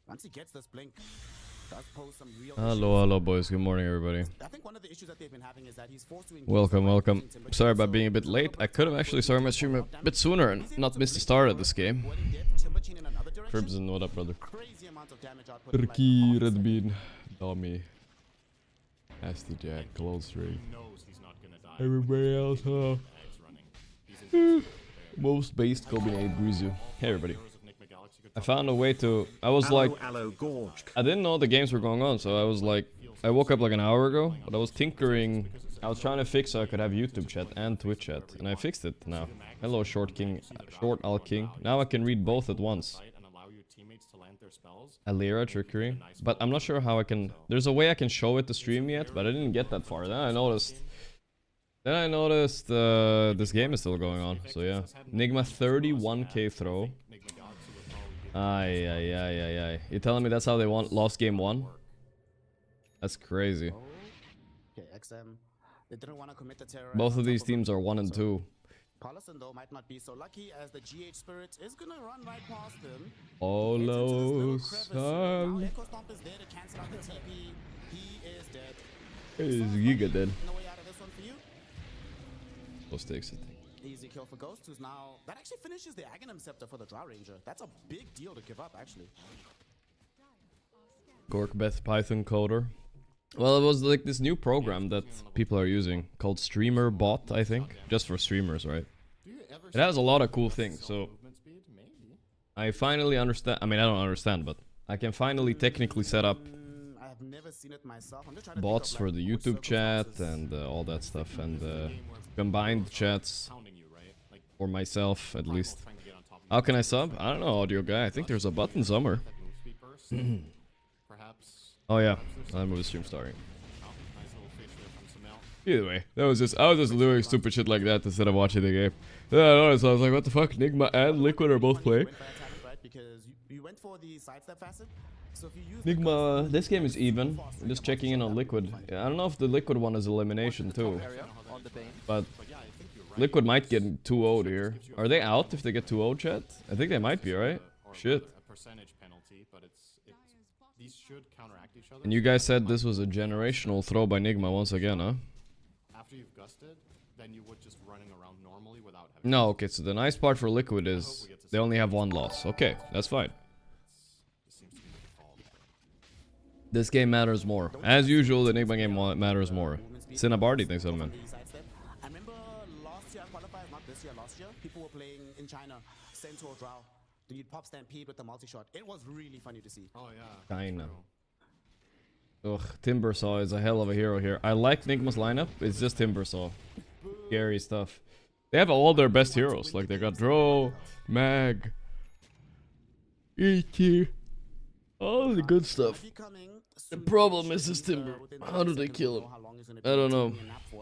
Once he gets this blink, does pose some real Hello, boys. Good morning, everybody. I think one of the issues that they've been having is that he's forced to engage Welcome. Sorry about being a bit late. I could have actually started my stream a bit sooner and not missed the start of this game. Crimson, what up, brother? Turkey, Red Bean, Dummy, Nasty Jack, Close Ring. Everybody else, huh? Most based Kobe Grizu. Hey, everybody. I found a way to. I was like, I didn't know the games were going on, so I was like, I woke up like an hour ago, but I was tinkering. I was trying to fix so I could have YouTube chat and Twitch chat, and I fixed it now. Hello, Short Al King. Now I can read both at once. Alira trickery, but I'm not sure how I can. There's a way I can show it to stream yet, but I didn't get that far. Then I noticed this game is still going on. So yeah, Nigma 31k throw. Aye. You telling me that's how they lost game 1? That's crazy. Okay, XM. They didn't want to commit the terror. Both of these teams are 1 and 2. Paulson though might not be so lucky as the GH Spirit is gonna run right past him. Oh no, son. Echo Stomp is there to cancel out the TP. He is dead. Is Giga dead? No way out of this one for you. Those takes it. Easy kill for Ghost, who's now... That actually finishes the Aghanim Scepter for the Drow Ranger. That's a big deal to give up, actually. Gorgc Python coder. Well, it was like this new program that people are using called Streamer Bot, I think. Just for streamers, right? It has a lot of cool things, so... I finally understand... I mean, I don't understand, but... I can finally technically set up... I have never seen it myself. I'm just trying to bots for the YouTube chat and all that stuff, and combined chats. For myself, at least. How can I sub? I don't know, audio guy. I think there's a button somewhere. Oh yeah, I'll move the stream starting. Either way, I was just doing stupid shit like that instead of watching the game. Then I noticed, I was like, what the fuck? Nigma and Liquid are both playing. Nigma, this game is even. I'm just checking in on Liquid. I don't know if the Liquid one is elimination too. But Liquid might get 2-0'd here. Are they out if they get 2-0, chat? I think they might be, right? Shit. And you guys said this was a generational throw by Nigma once again, huh? After you've gusted, then you would just running around normally without having... No, okay, so the nice part for Liquid is they only have 1 loss. Okay, that's fine. This game matters more. As usual, the Nigma game matters more. Cinnabardi thinks so, man. I remember last year, qualifiers, not this year, last year, people were playing in China, Centaur Drow. Then you'd pop Stampede with the multi-shot. It was really funny to see. Oh yeah. China. Ugh, Timbersaw is a hell of a hero here. I like Nigma's lineup, it's just Timbersaw. Scary stuff. They have all their best heroes. Like they got Dro, Mag, E.T. All the good stuff. The problem is this Timber. How do they kill him? I don't know.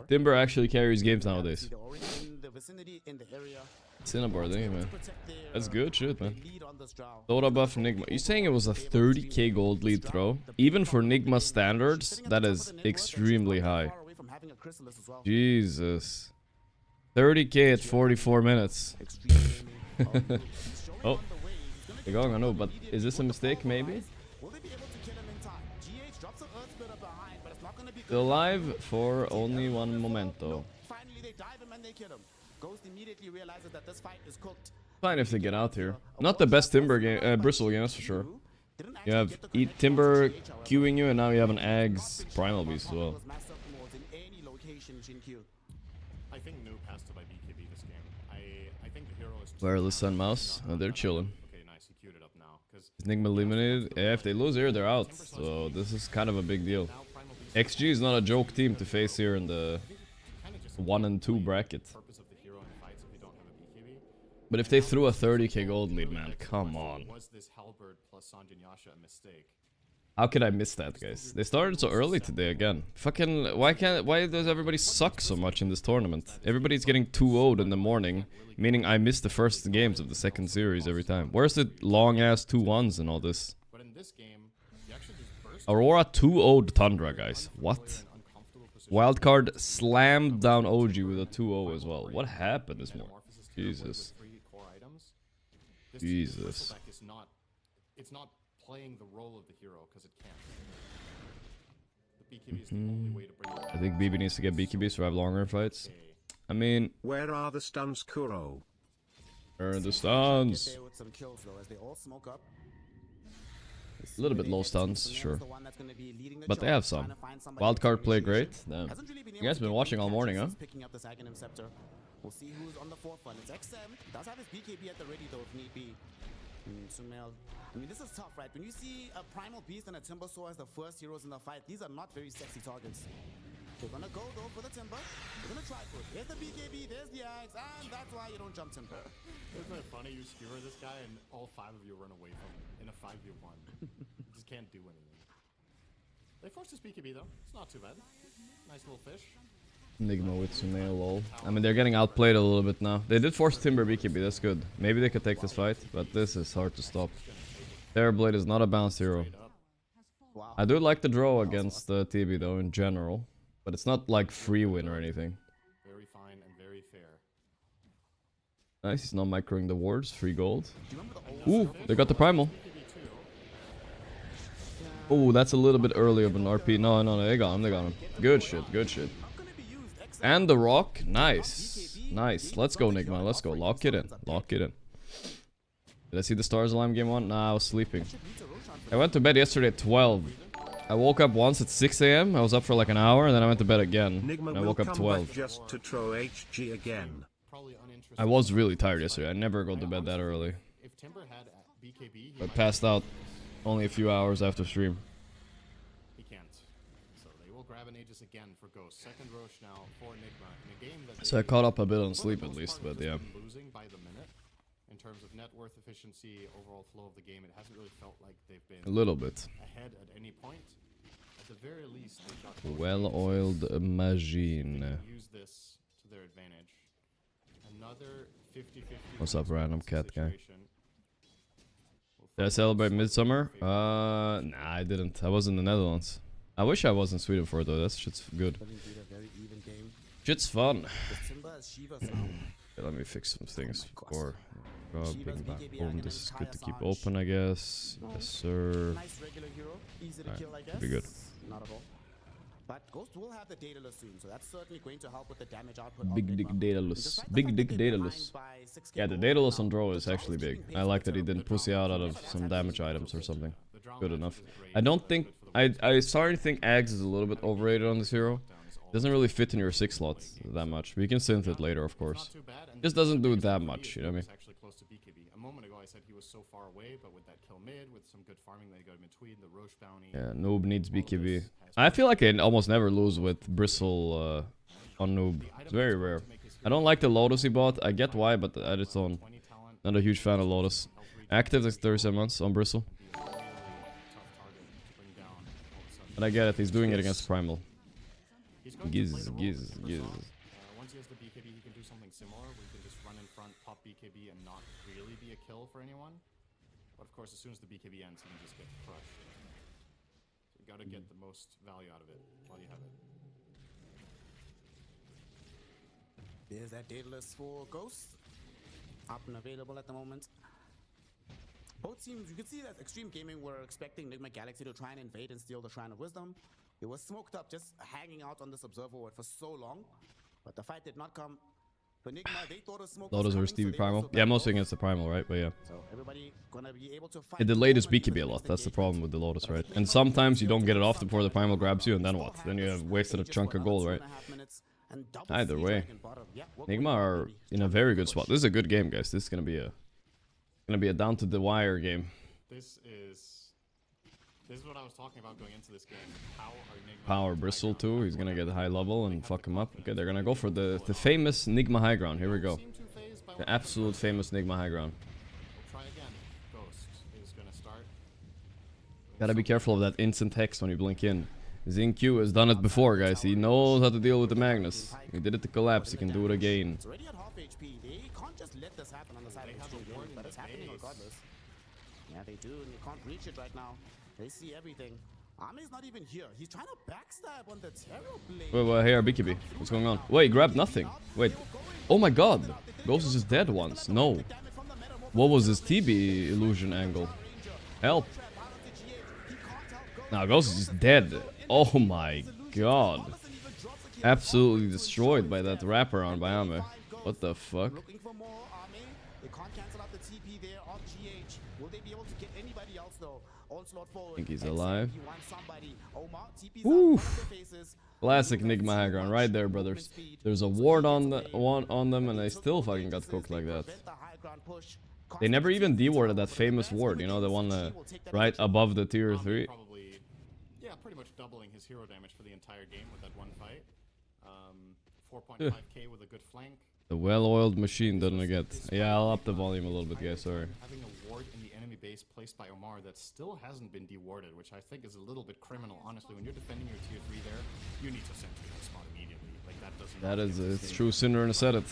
Timber actually carries games nowadays. Cinnabar, thank you, man. That's good shit, man. Dota buff Nigma. You saying it was a 30k gold lead throw? Even for Nigma standards, that is extremely high. Jesus. 30k at 44 minutes. Oh. They're going on, no, but is this a mistake, maybe? Still alive for only one momento. Fine if they get out here. Not the best Timber game, Bristle game, that's for sure. You have Timber queuing you, and now you have an Ags Primal Beast as well. I think Noob has to buy BKB this game. I think the hero is... Wireless Sun Mouse, oh, they're chilling. Okay, nice, he queued it up now. Is Nigma eliminated? Yeah, if they lose here, they're out. So this is kind of a big deal. XG is not a joke team to face here in the 1 and 2 bracket. But if they threw a 30k gold lead, man, come on. How could I miss that, guys? They started so early today again. Fucking, why does everybody suck so much in this tournament? Everybody's getting 2-0'd in the morning, meaning I miss the first games of the second series every time. Where's the long-ass 2-1s and all this? Aurora 2-0'd Tundra, guys. What? Wildcard slammed down OG with a 2-0 as well. What happened this morning? Jesus. Jesus. Bristleback is not, it's not playing the role of the hero because it can't. The BKB is the only way to bring it I think BB needs to get BKB, survive longer fights. I mean, Where are the stuns, Kuro? where are the Get stuns? there with some kills though, as they all smoke up. A little bit low stuns, Sumail's sure. the one that's gonna be leading the But they charge, have some. trying to find somebody Wildcard with play some great. initiation. Damn. Hasn't really been You able guys to been get watching all many morning, huh? catches. He's picking up this Aghanim Scepter. We'll see who's on the forefront. It's XM. Does have his BKB at the ready though, if need be. Sumail. I mean, this is tough, right? When you see a Primal Beast and a Timbersaw as the first heroes in the fight, these are not very sexy targets. They're gonna go though for the Timber. They're gonna try for it. Here's the BKB, there's the Axe, and that's why you don't jump Timber. Isn't it funny? You skewer this guy and all 5 of you run away from him in a 5v1. You just can't do anything. They forced his BKB though. It's not too bad. Nice little fish. Nigma with Sumail, lol. I mean, they're getting outplayed a little bit now. They did force Timber BKB, that's good. Maybe they could take this fight, but this is hard to stop. Terrorblade is not a balanced hero. Wow. I do like the draw against TB though, in general. But it's not like free win or anything. Very fine and very fair. Nice, he's not microing the wards. Free gold. Do you remember the old Ooh, they got the primal. Oh, that's a little bit early of an RP. No, they got him, they got him. Good shit, good shit. And the rock, nice. Nice, let's go Nigma, let's go. Lock it in, lock it in. Did I see the stars alarm game 1? Nah, I was sleeping. I went to bed yesterday at 12. I woke up once at 6 AM, I was up for like an hour, and then I went to bed again. Nigma And I will woke up come 12. back just to throw HG again. Probably uninteresting. I was really tired yesterday, I never go to bed that early. If Timber had BKB, he I might- passed out only a few hours after stream. He can't. So they will grab an Aegis again for Ghost. Second Roche now for Nigma in a game that So I they- caught up a bit on for the sleep at most least, part, but have yeah. just been losing by the minute. In terms of net worth, efficiency, overall flow of the game, it hasn't really felt like they've been A little bit. ahead at any point. At the very least, they've got close to Well-oiled Aegis. machine. They can use this to their advantage. Another 50-50 What's up, random cat guy? situation. We'll Did I find celebrate out Midsummer? favorite. Nah, I didn't. I was in the Netherlands. I wish I was in Sweden for it though. That shit's good. But indeed a very even game. Shit's fun. The Timber is Shiva's now. Okay, let me fix some things God. before. Shiva's Ping back BKB home. argument, This is Kai good to keep Assange. open, I guess. Yes, sir. Nice regular hero, easy to Alright, kill, I guess. should be good. Not at all. But Ghost will have the Daedalus soon, so that's certainly going to help with the damage output. of Big Nigma. dick And Daedalus. despite the Big fact dick that they're Daedalus. behind by 6k Yeah, the gold Daedalus now, on draw the is draw actually keeping big. pace I with like the that he Terror. didn't The draw pussy out is of good. some That's damage actually items or good. something. The draw Good matchup enough. is great, I don't but think... good for the I started to think Ags is a little bit overrated on this hero. Doesn't really fit in your 6 slot that much. But you can synth it later, of course. Not too bad, and Just doesn't do biggest that thing for me much, is you know what I he mean? was actually close to BKB. A moment ago I said he was so far away, but with that kill mid, with some good farming that he got in between, the Roche bounty. Yeah, noob needs all of BKB. this has I feel like I almost never lose with Bristle on noob. It's very rare. I don't like the Lotus he bought. I get why, but I just don't. 20 talent, Not a huge fan of Lotus. Active is 37 months on Bristle. be a really tough target to bring down all of a sudden. But I get it. He's doing it against Primal. He's going to Giz, play the role giz, that Timber giz. saw. Once he has the BKB, he can do something similar. We can just run in front, pop BKB, and not really be a kill for anyone. But of course, as soon as the BKB ends, he can just get crushed. So you gotta get the most value out of it while you have it. There's that Daedalus for Ghost. Up and available at the moment. Both teams, you can see that Extreme Gaming were expecting Nigma Galaxy to try and invade and steal the Shrine of Wisdom. It was smoked up, just hanging out on this observer ward for so long. But the fight did not come. For Nigma, they thought a smoke was Lotus coming, or so Stevie they Primal. also Yeah, got mostly both. against the Primal, right? But yeah. So everybody gonna be able to fight. It delayed his Home and BKB a use lot. the That's the next problem with the Lotus, right? And sometimes you don't get it off before the Primal grabs you, and then what? Then you have wasted a chunk of gold, right? Either way, Nigma are in a very good spot. This is a good game, guys. This is gonna be a down to the wire game. This is what I was talking about going into this game. How are Nigma Power going to Bristle high ground too. after He's gonna whatever get high they level have and the fuck him up. confidence Okay, they're to gonna do go for well. the famous Nigma high ground. Here we Don't go. seem too fazed by The what absolute famous Nigma high ground. We'll try again. Ghost is gonna start. Gotta be careful of that instant hex when you blink in. Zinq has done it before, guys. He knows how to deal with the Magnus. He did it to collapse. He can do it again. It's already at half HP. They can't just let this happen on the side They of have a Extreme ward Gaming, in but the it's happening base. regardless. Yeah, they do, and you can't reach it right now. They see everything. Ame's not even here. He's trying to backstab on the Terrorblade. Wait, hey, BKB. What's going on? Wait, grab nothing. Wait. Oh my god. Ghost is just dead once. No. What was his TB illusion angle? Help. Now Ghost is just dead. Oh my god. Absolutely destroyed by that wraparound by Ame. What the fuck? Looking for more Ame. They can't cancel out the TP there on GH. Will they be able to get anybody else though? Onslaught forward. I think he's XM, alive. he wants somebody. Omar, TP's Oof. up, one of the faces. Classic Nigma high ground right there, brothers. There's a ward on them and they still fucking got cooked like that. They never even dewarded that famous ward, you know, the one right above the tier 3. Probably, yeah, pretty much doubling his hero damage for the entire game with that one fight. 4.5k with a good flank. The well-oiled machine doesn't get. Yeah, I'll up the volume a little bit, guys, sorry. Having a ward in the enemy base placed by Omar that still hasn't been dewarded, which I think is a little bit criminal, honestly. When you're defending your tier 3 there, you need to sentry that spot immediately. Like, that doesn't... That is, it's true, Cinder said it.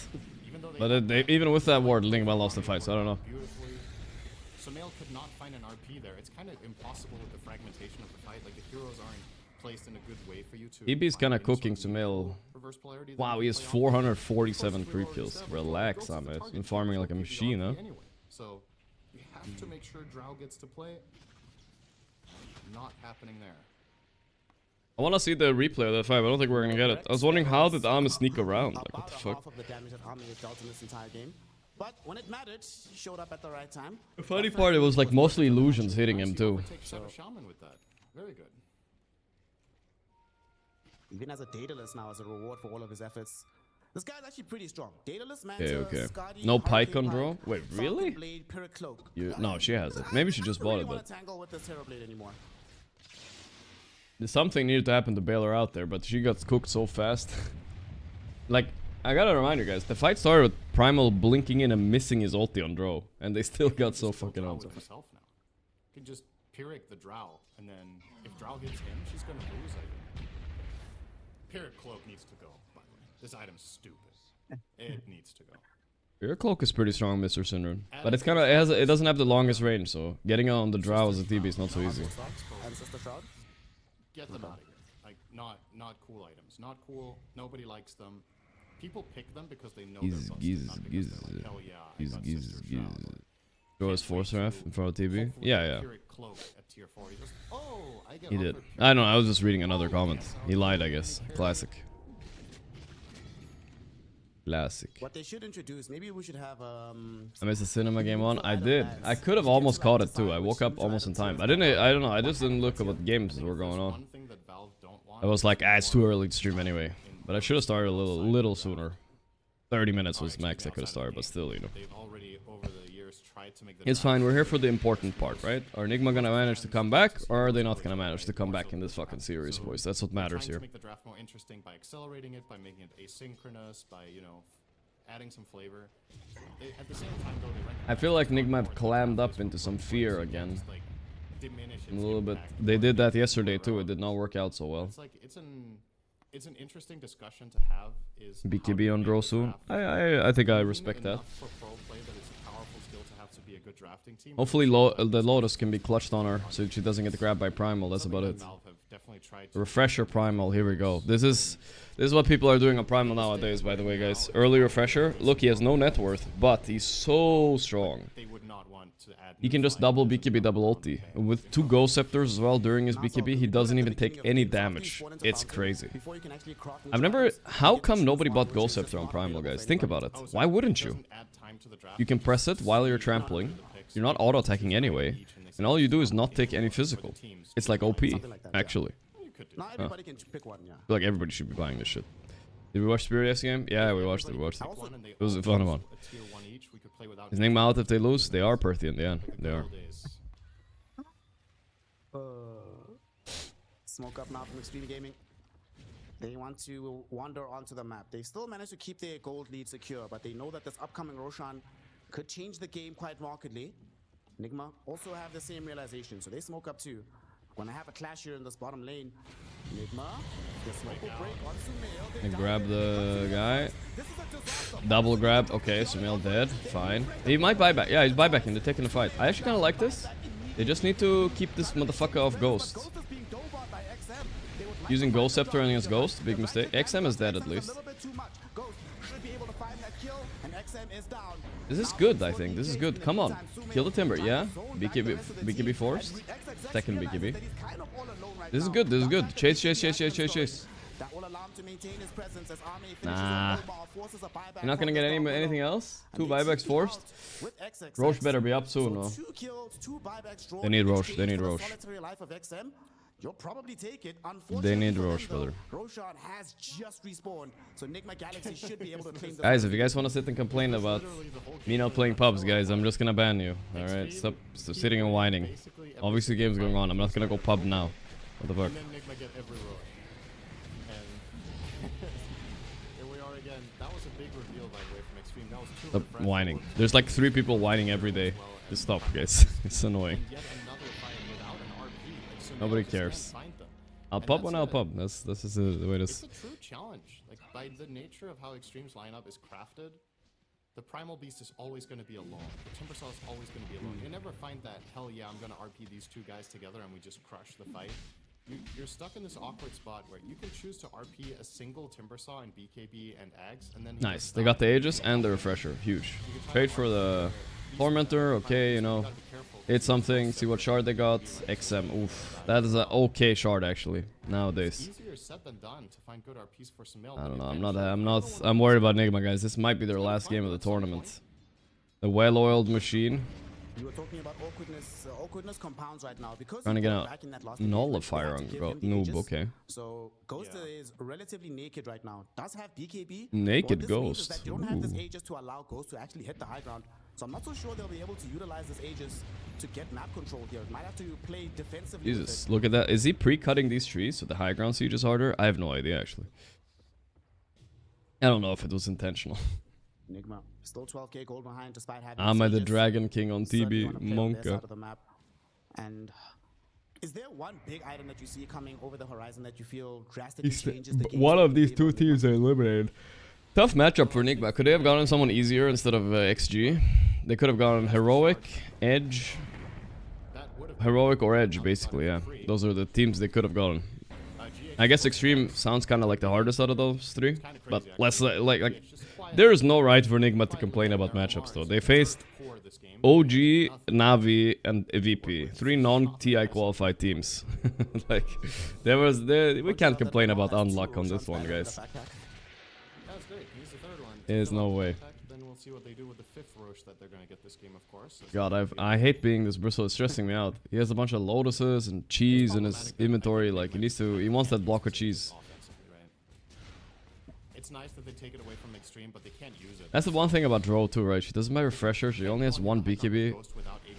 Even though But even with that ward, Nigma lost the fight, so I don't know. Beautifully. Sumail could not find an RP there. It's kind of impossible with the fragmentation of the fight. Like, the heroes aren't placed in a good way for you to... EB's kind of cooking Sumail. Reverse polarity. Wow, he has 447 creep kills. Relax, Ahmed. He's been farming like a machine, huh? Anyway, so you have to make sure Drow gets to play. Not happening there. I want to see the replay of that fight, but I don't think we're gonna get it. I was wondering how did Ahmed sneak around? Like, what the fuck? Half of the damage that Ame has dealt in this entire game. But when it mattered, he showed up at the right time. The funny part, it was like mostly illusions hitting him too. Shadow Shaman with that. Very good. Even as a dataless now as a reward for all of his efforts. This guy's actually pretty strong. Dataless, man. Okay. No pike on draw? Wait, really? Blade, Cloak. No, she has it. Maybe she just bought it, but... tangle with this Hero Blade anymore. Something needed to happen to bail her out there, but she got cooked so fast. Like, I gotta remind you guys, the fight started with Primal blinking in and missing his ulti on draw, and they still got so fucking out. You can just Pyrrhic the Drow, and then if Drow hits him, she's gonna lose, I think. Pyrrhic Cloak needs to go, by the way. This item's stupid. It needs to go. Your cloak is pretty strong, Mr. Sinrun. But it's kind of it doesn't have the longest range, so getting it on the Drow as a TB is not so easy. Get them out of here. Like, not cool items. Not cool. Nobody likes them. People pick them because they know they're busted, not because they're like, hell yeah, I got Sister Shroud. Draw his Force Ref in front of TB? Yeah. Pyrrhic Cloak at tier 4. He just, oh, I get He did. offered I don't know, I was just reading another comment. He lied, I guess. Classic. Classic. What they should introduce, maybe we should have I missed the cinema game on. I did. I could have almost caught it too. I woke up almost in time. I don't know. I just didn't look at what games were going on. I was like, it's too early to stream anyway. But I should have started a little sooner. 30 minutes was max I could have started, but still, you know. It's fine. We're here for the important part, right? Are Nigma gonna manage to come back, or are they not gonna manage to come back in this fucking series, boys? That's what matters here. Make the draft more interesting by accelerating it, by making it asynchronous, by, you know, adding some flavor. At the same time, though, I feel like Nigma have clammed up into some fear again. A little bit. They did that yesterday too. It did not work out so well. It's like it's an interesting discussion to have. Is BKB on draw soon. I think I respect that. Hopefully the Lotus can be clutched on her so she doesn't get grabbed by Primal. That's about it. Refresher Primal, here we go. This is what people are doing on Primal nowadays, by the way, guys. Early refresher. Look, he has no net worth, but he's so strong. He can just double BKB, double ulti. And with 2 Ghost Scepters as well during his BKB, he doesn't even take any damage. It's crazy. I've never... How come nobody bought Ghost Scepter on Primal, guys? Think about it. Why wouldn't you? You can press it while you're trampling. You're not auto-attacking anyway. And all you do is not take any physical. It's like OP, actually. Not everybody can pick one, yeah. I feel like everybody should be buying this shit. Did we watch Spirit S game? Yeah, we watched it. It was a fun one. Is Nigma out if they lose? They are Perthy in the end. They are. Smoke up now from Extreme Gaming. They want to wander onto the map. They still manage to keep their gold lead secure, but they know that this upcoming Roshan could change the game quite markedly. Nigma also have the same realization, so they smoke up too. Gonna have a clash here in this bottom lane. Nigma, the smoke will break on Sumail. And grab the guy. Double grab. Okay, Sumail dead. Fine. He might buy back. Yeah, he's buybacking. They're taking the fight. I actually kind of like this. They just need to keep this motherfucker off Ghost. Using Ghost Scepter against Ghost, big mistake. XM is dead at least. This is good, I think. This is good. Come on. Kill the Timber, yeah? BKB forced. Second BKB. This is good, this is good. Chase, chase, chase, chase, chase, chase. Nah. You're not gonna get anything else? 2 buybacks forced? Roche better be up soon, no? They need Roche, they need Roche. You'll probably take it. They need Roche, brother. Roshan has just respawned, so Nigma Galaxy should be able to claim the Guys, if you guys want to sit and complain about me not playing pubs, guys, I'm just gonna ban you. Alright, stop sitting and whining. Obviously, game's going on. I'm not gonna go pub now. What the fuck? And then Nigma get every row. And here we are again. That was a big reveal, by the way, from Extreme. That was two Stop refreshing whining. rolls. There's like 3 people whining every day. Just stop, guys. It's annoying. And yet another fight without an RP. Like, so Nobody now just cares. can't find them. I'll And pub that's when I'll it. pub. That's just the way it It's is. a true challenge. Like, by the nature of how Extreme's lineup is crafted, the Primal Beast is always going to be alone. The Timbersaw is always going to be alone. You never find that, hell yeah, I'm going to RP these 2 guys together and we just crush the fight. You're stuck in this awkward spot where you can choose to RP a single Timbersaw and BKB and Ags, and then... Nice. They got the Aegis and the Refresher. Huge. Trade for the Tormentor. Okay, you know. Hit something. See what shard they got. XM. Oof. That is an okay shard, actually. Nowadays. Easier said than done to find good RPs for some I don't know. I'm worried about Nigma, guys. This might be their last game of the tournament. The well-oiled machine. You were talking about awkwardness compounds right now because Trying to get a back in that last nullifier on Noob, okay. So Ghost is relatively naked right now. Does have BKB. Naked What this means is Ghost. that you don't have this Ooh. Aegis to allow Ghost to actually hit the high ground. So I'm not so sure they'll be able to utilize this Aegis to get map control here. Might have to play defensively. Jesus, look at that. Is he pre-cutting these trees so the high ground siege is harder? I have no idea, actually. I don't know if it was intentional. Nigma still 12k gold behind despite having. Am I the Aegis. Dragon King on Certainly TB? wanna play on their side Monka. of the map. And is there one big item that you see coming over the horizon that you feel drastically changes the game? One of these 2 teams are eliminated. Tough matchup for Nigma. Could they have gotten someone easier instead of XG? They could have gone Heroic, Edge. Heroic or Edge, basically, yeah. Those are the teams they could have gotten. I guess Extreme sounds kind of like the hardest out of those 3. But less like there is no right for Nigma to complain about matchups, though. They faced OG, Navi, and VP. 3 non-TI qualified teams. Like, we can't complain about unluck on this one, guys. That's great. He's the third one. There's no way. Then we'll see what they do with the 5th Roche that they're going to get this game, of course. God, I hate being this Bristle. It's stressing me out. He has a bunch of lotuses and cheese in his inventory. Like, he wants that block of cheese. It's nice that they take it away from Extreme, but they can't use it. That's the one thing about Drow too, right? She doesn't have Refresher. She only has 1 BKB.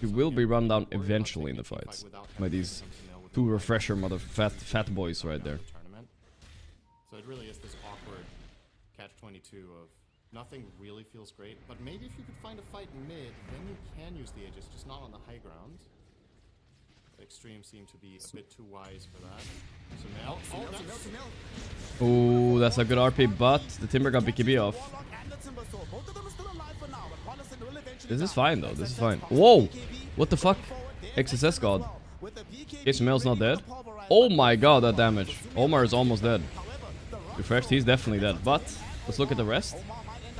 She will be run down eventually in the fights by these 2 Refresher fat boys right there. So it really is this awkward catch-22 of nothing really feels great, but maybe if you could find a fight mid, then you can use the Aegis, just not on the high ground. Extreme seem to be a bit too wise for that. So Oh, that's a good RP, but the Timber got BKB off. This is fine though, this is fine. Whoa! What the fuck? XSS God. Okay, Sumail's not dead. Oh my god, that damage. Omar is almost dead. Refreshed, he's definitely dead, but let's look at the rest.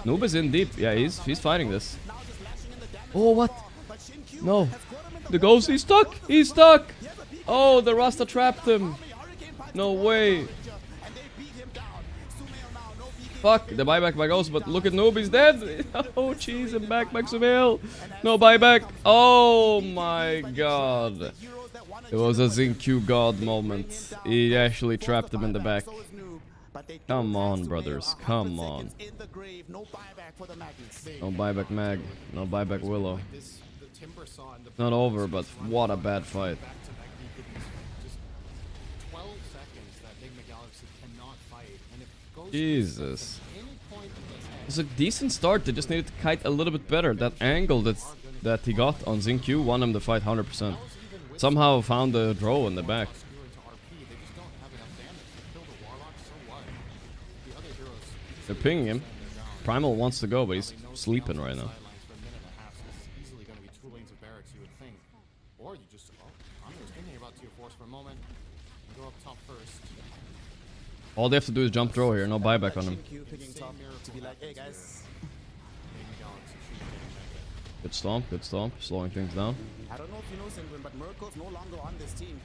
Noob is in deep. Yeah, he's fighting this. Oh, what? No. The Ghost, he's stuck! He's stuck! Oh, the Rasta trapped him. No way. Fuck, the buyback by Ghost, but look at Noob, he's dead! Oh, jeez, I'm back Sumail. No buyback. Oh my god. It was a ZinQ God moment. He actually trapped him in the back. Come on, brothers. Come on. No buyback Mag. No buyback Willow. Not over, but what a bad fight. Jesus. It's a decent start. They just needed to kite a little bit better. That angle that he got on ZinQ won him the fight 100%. Somehow found the draw in the back. They're pinging him. Primal wants to go, but he's sleeping right now. All they have to do is jump throw here, no buyback on him. Good stomp, slowing things down. I don't know if you know, Singwin, but Miracle's no longer on this team.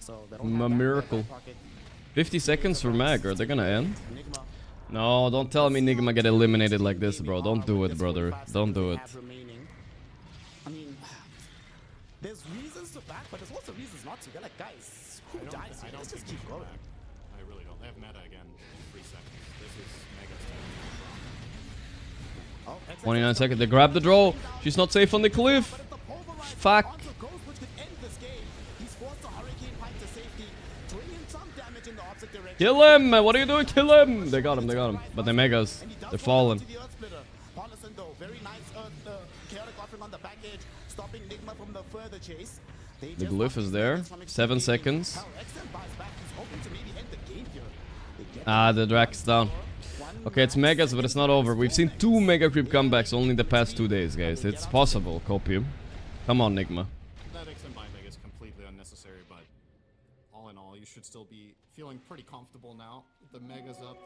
So they don't A have that miracle. in their back pocket. 50 seconds for Mag. Are they gonna end? Nigma. No, don't tell me Nigma get eliminated like this, bro. Don't do it, brother. Don't do it. I mean, there's reasons to back, but there's also reasons not to. They're like, guys, who dies here? Let's just keep going. I really don't. They have meta again in 3 seconds. This is Mega's turn. Oh, 29 seconds. They grab the draw. She's not safe on the cliff. Fuck. Kill him! What are you doing? Kill him! They got him, they got him. But they Megas. They're falling. The glyph is there. 7 seconds. Ah, the Drax down. Okay, it's Megas, but it's not over. We've seen 2 Mega Creep comebacks only in the past 2 days, guys. It's possible, Copium. Come on, Nigma. That XM buyback is completely unnecessary, but all in all, you should still be feeling pretty comfortable now. The Mega's up.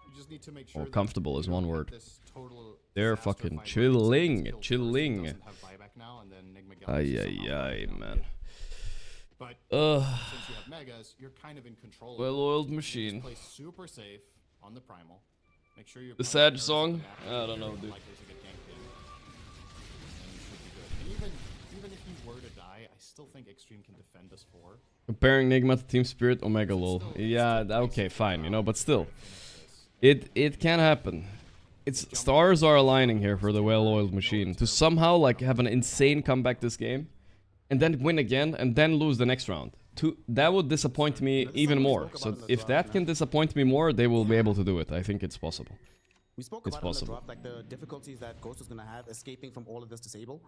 You just need to make sure Oh, comfortable is one word. this total They're disaster fucking fight chilling, until chilling. doesn't have buyback now, and then Nigma Ay, Galaxy ay, somehow ay, buyback man. But Ugh. since you have Megas, you're kind of in control. of it. Well-oiled You just machine. play super safe on the primal. Make sure you're The playing Sag areas song? of the map I where don't know, you're dude. likely to get ganked in. And you should be good. And even if you were to die, I still think Extreme can defend us 4. Comparing Nigma to Team Spirit, Omega lol. Yeah, okay, fine, you know, but still. It can happen. It's stars are aligning here for the well-oiled machine to somehow like have an insane comeback this game and then win again and then lose the next round. That would disappoint me even more. So if that can disappoint me more, they will be able to do it. I think it's possible. We spoke It's about possible. on the draft, like the difficulties that Ghost is going to have escaping from all of this disable.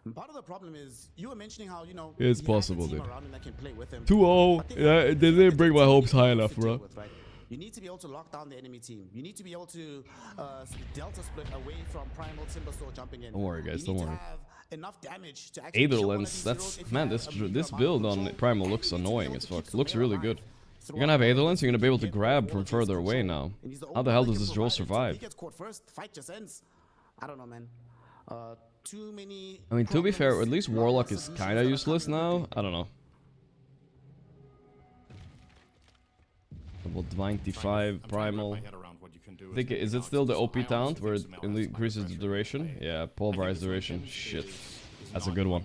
And part of the problem is you were mentioning how, you know, It's he has a possible, team dude. around him that can play with him. 2-0. But Yeah, they didn't bring my hopes high enough, to deal bro. with, right? You need to be able to lock down the enemy team. You need to be able to delta split away from Primal Timbersaw jumping in. Don't worry, guys, You need don't to worry. have enough damage to actually kill one of Aetherlens, these that's heroes if man. you have a meager This amount build of on control. Primal And looks you need to be annoying able as to keep fuck. Looks Sumail really alive good. throughout You're gonna have the Aetherlens. You're gonna be able to get grab all from of his further away control. now. And he's the How only the hell one does that this can draw provide it. So if survive? he gets caught first, fight just ends. I don't know, man. Too many. I mean, to be fair, problems, at least not Warlock enough is solutions kind that of are useless coming now. quickly. I don't know. Level 95 Primal. I think is it still the OP talent where it increases the duration? Yeah, pulverized duration. Shit, that's a good one.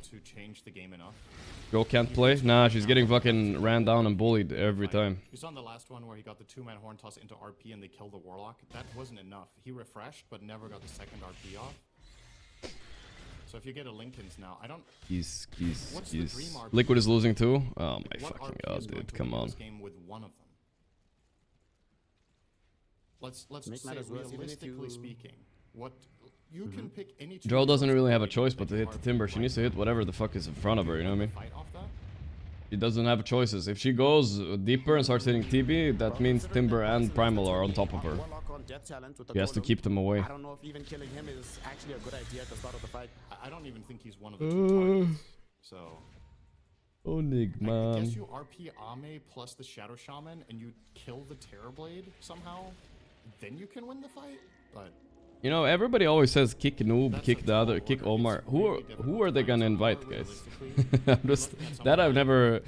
Go can't play? Nah, she's getting fucking ran down and bullied every time. You saw in the last one where he got the 2-man horn toss into RP and they killed the Warlock. That wasn't enough. He refreshed, but never got the second RP off. So if you get a Lincoln's now, I don't... He's What's the dream RP? Liquid is losing too? Oh my What fucking RP god, is going dude, to come win on. this game with one of them? Let's Make say matters worse, even if realistically you- speaking, what you can pick any. Joe doesn't really have a choice but to hit the Timber. She needs to hit whatever the fuck is in front of her, you know what I mean? Fight off that? She doesn't have choices. If she goes deeper and starts hitting TB, that means Timber and Primal are on top of her. Warlock on death challenge with the She has to golem. keep them away. I don't know if even killing him is actually a good idea at the start of the fight. I don't even think he's one of the two targets. So Oh, I guess Nigma. you RP Ame plus the Shadow Shaman and you kill the Terrorblade somehow, then you can win the fight. But You know, everybody always says kick Noob, kick the other, kick Omar. Who are they gonna invite, guys? I'm just that I've never.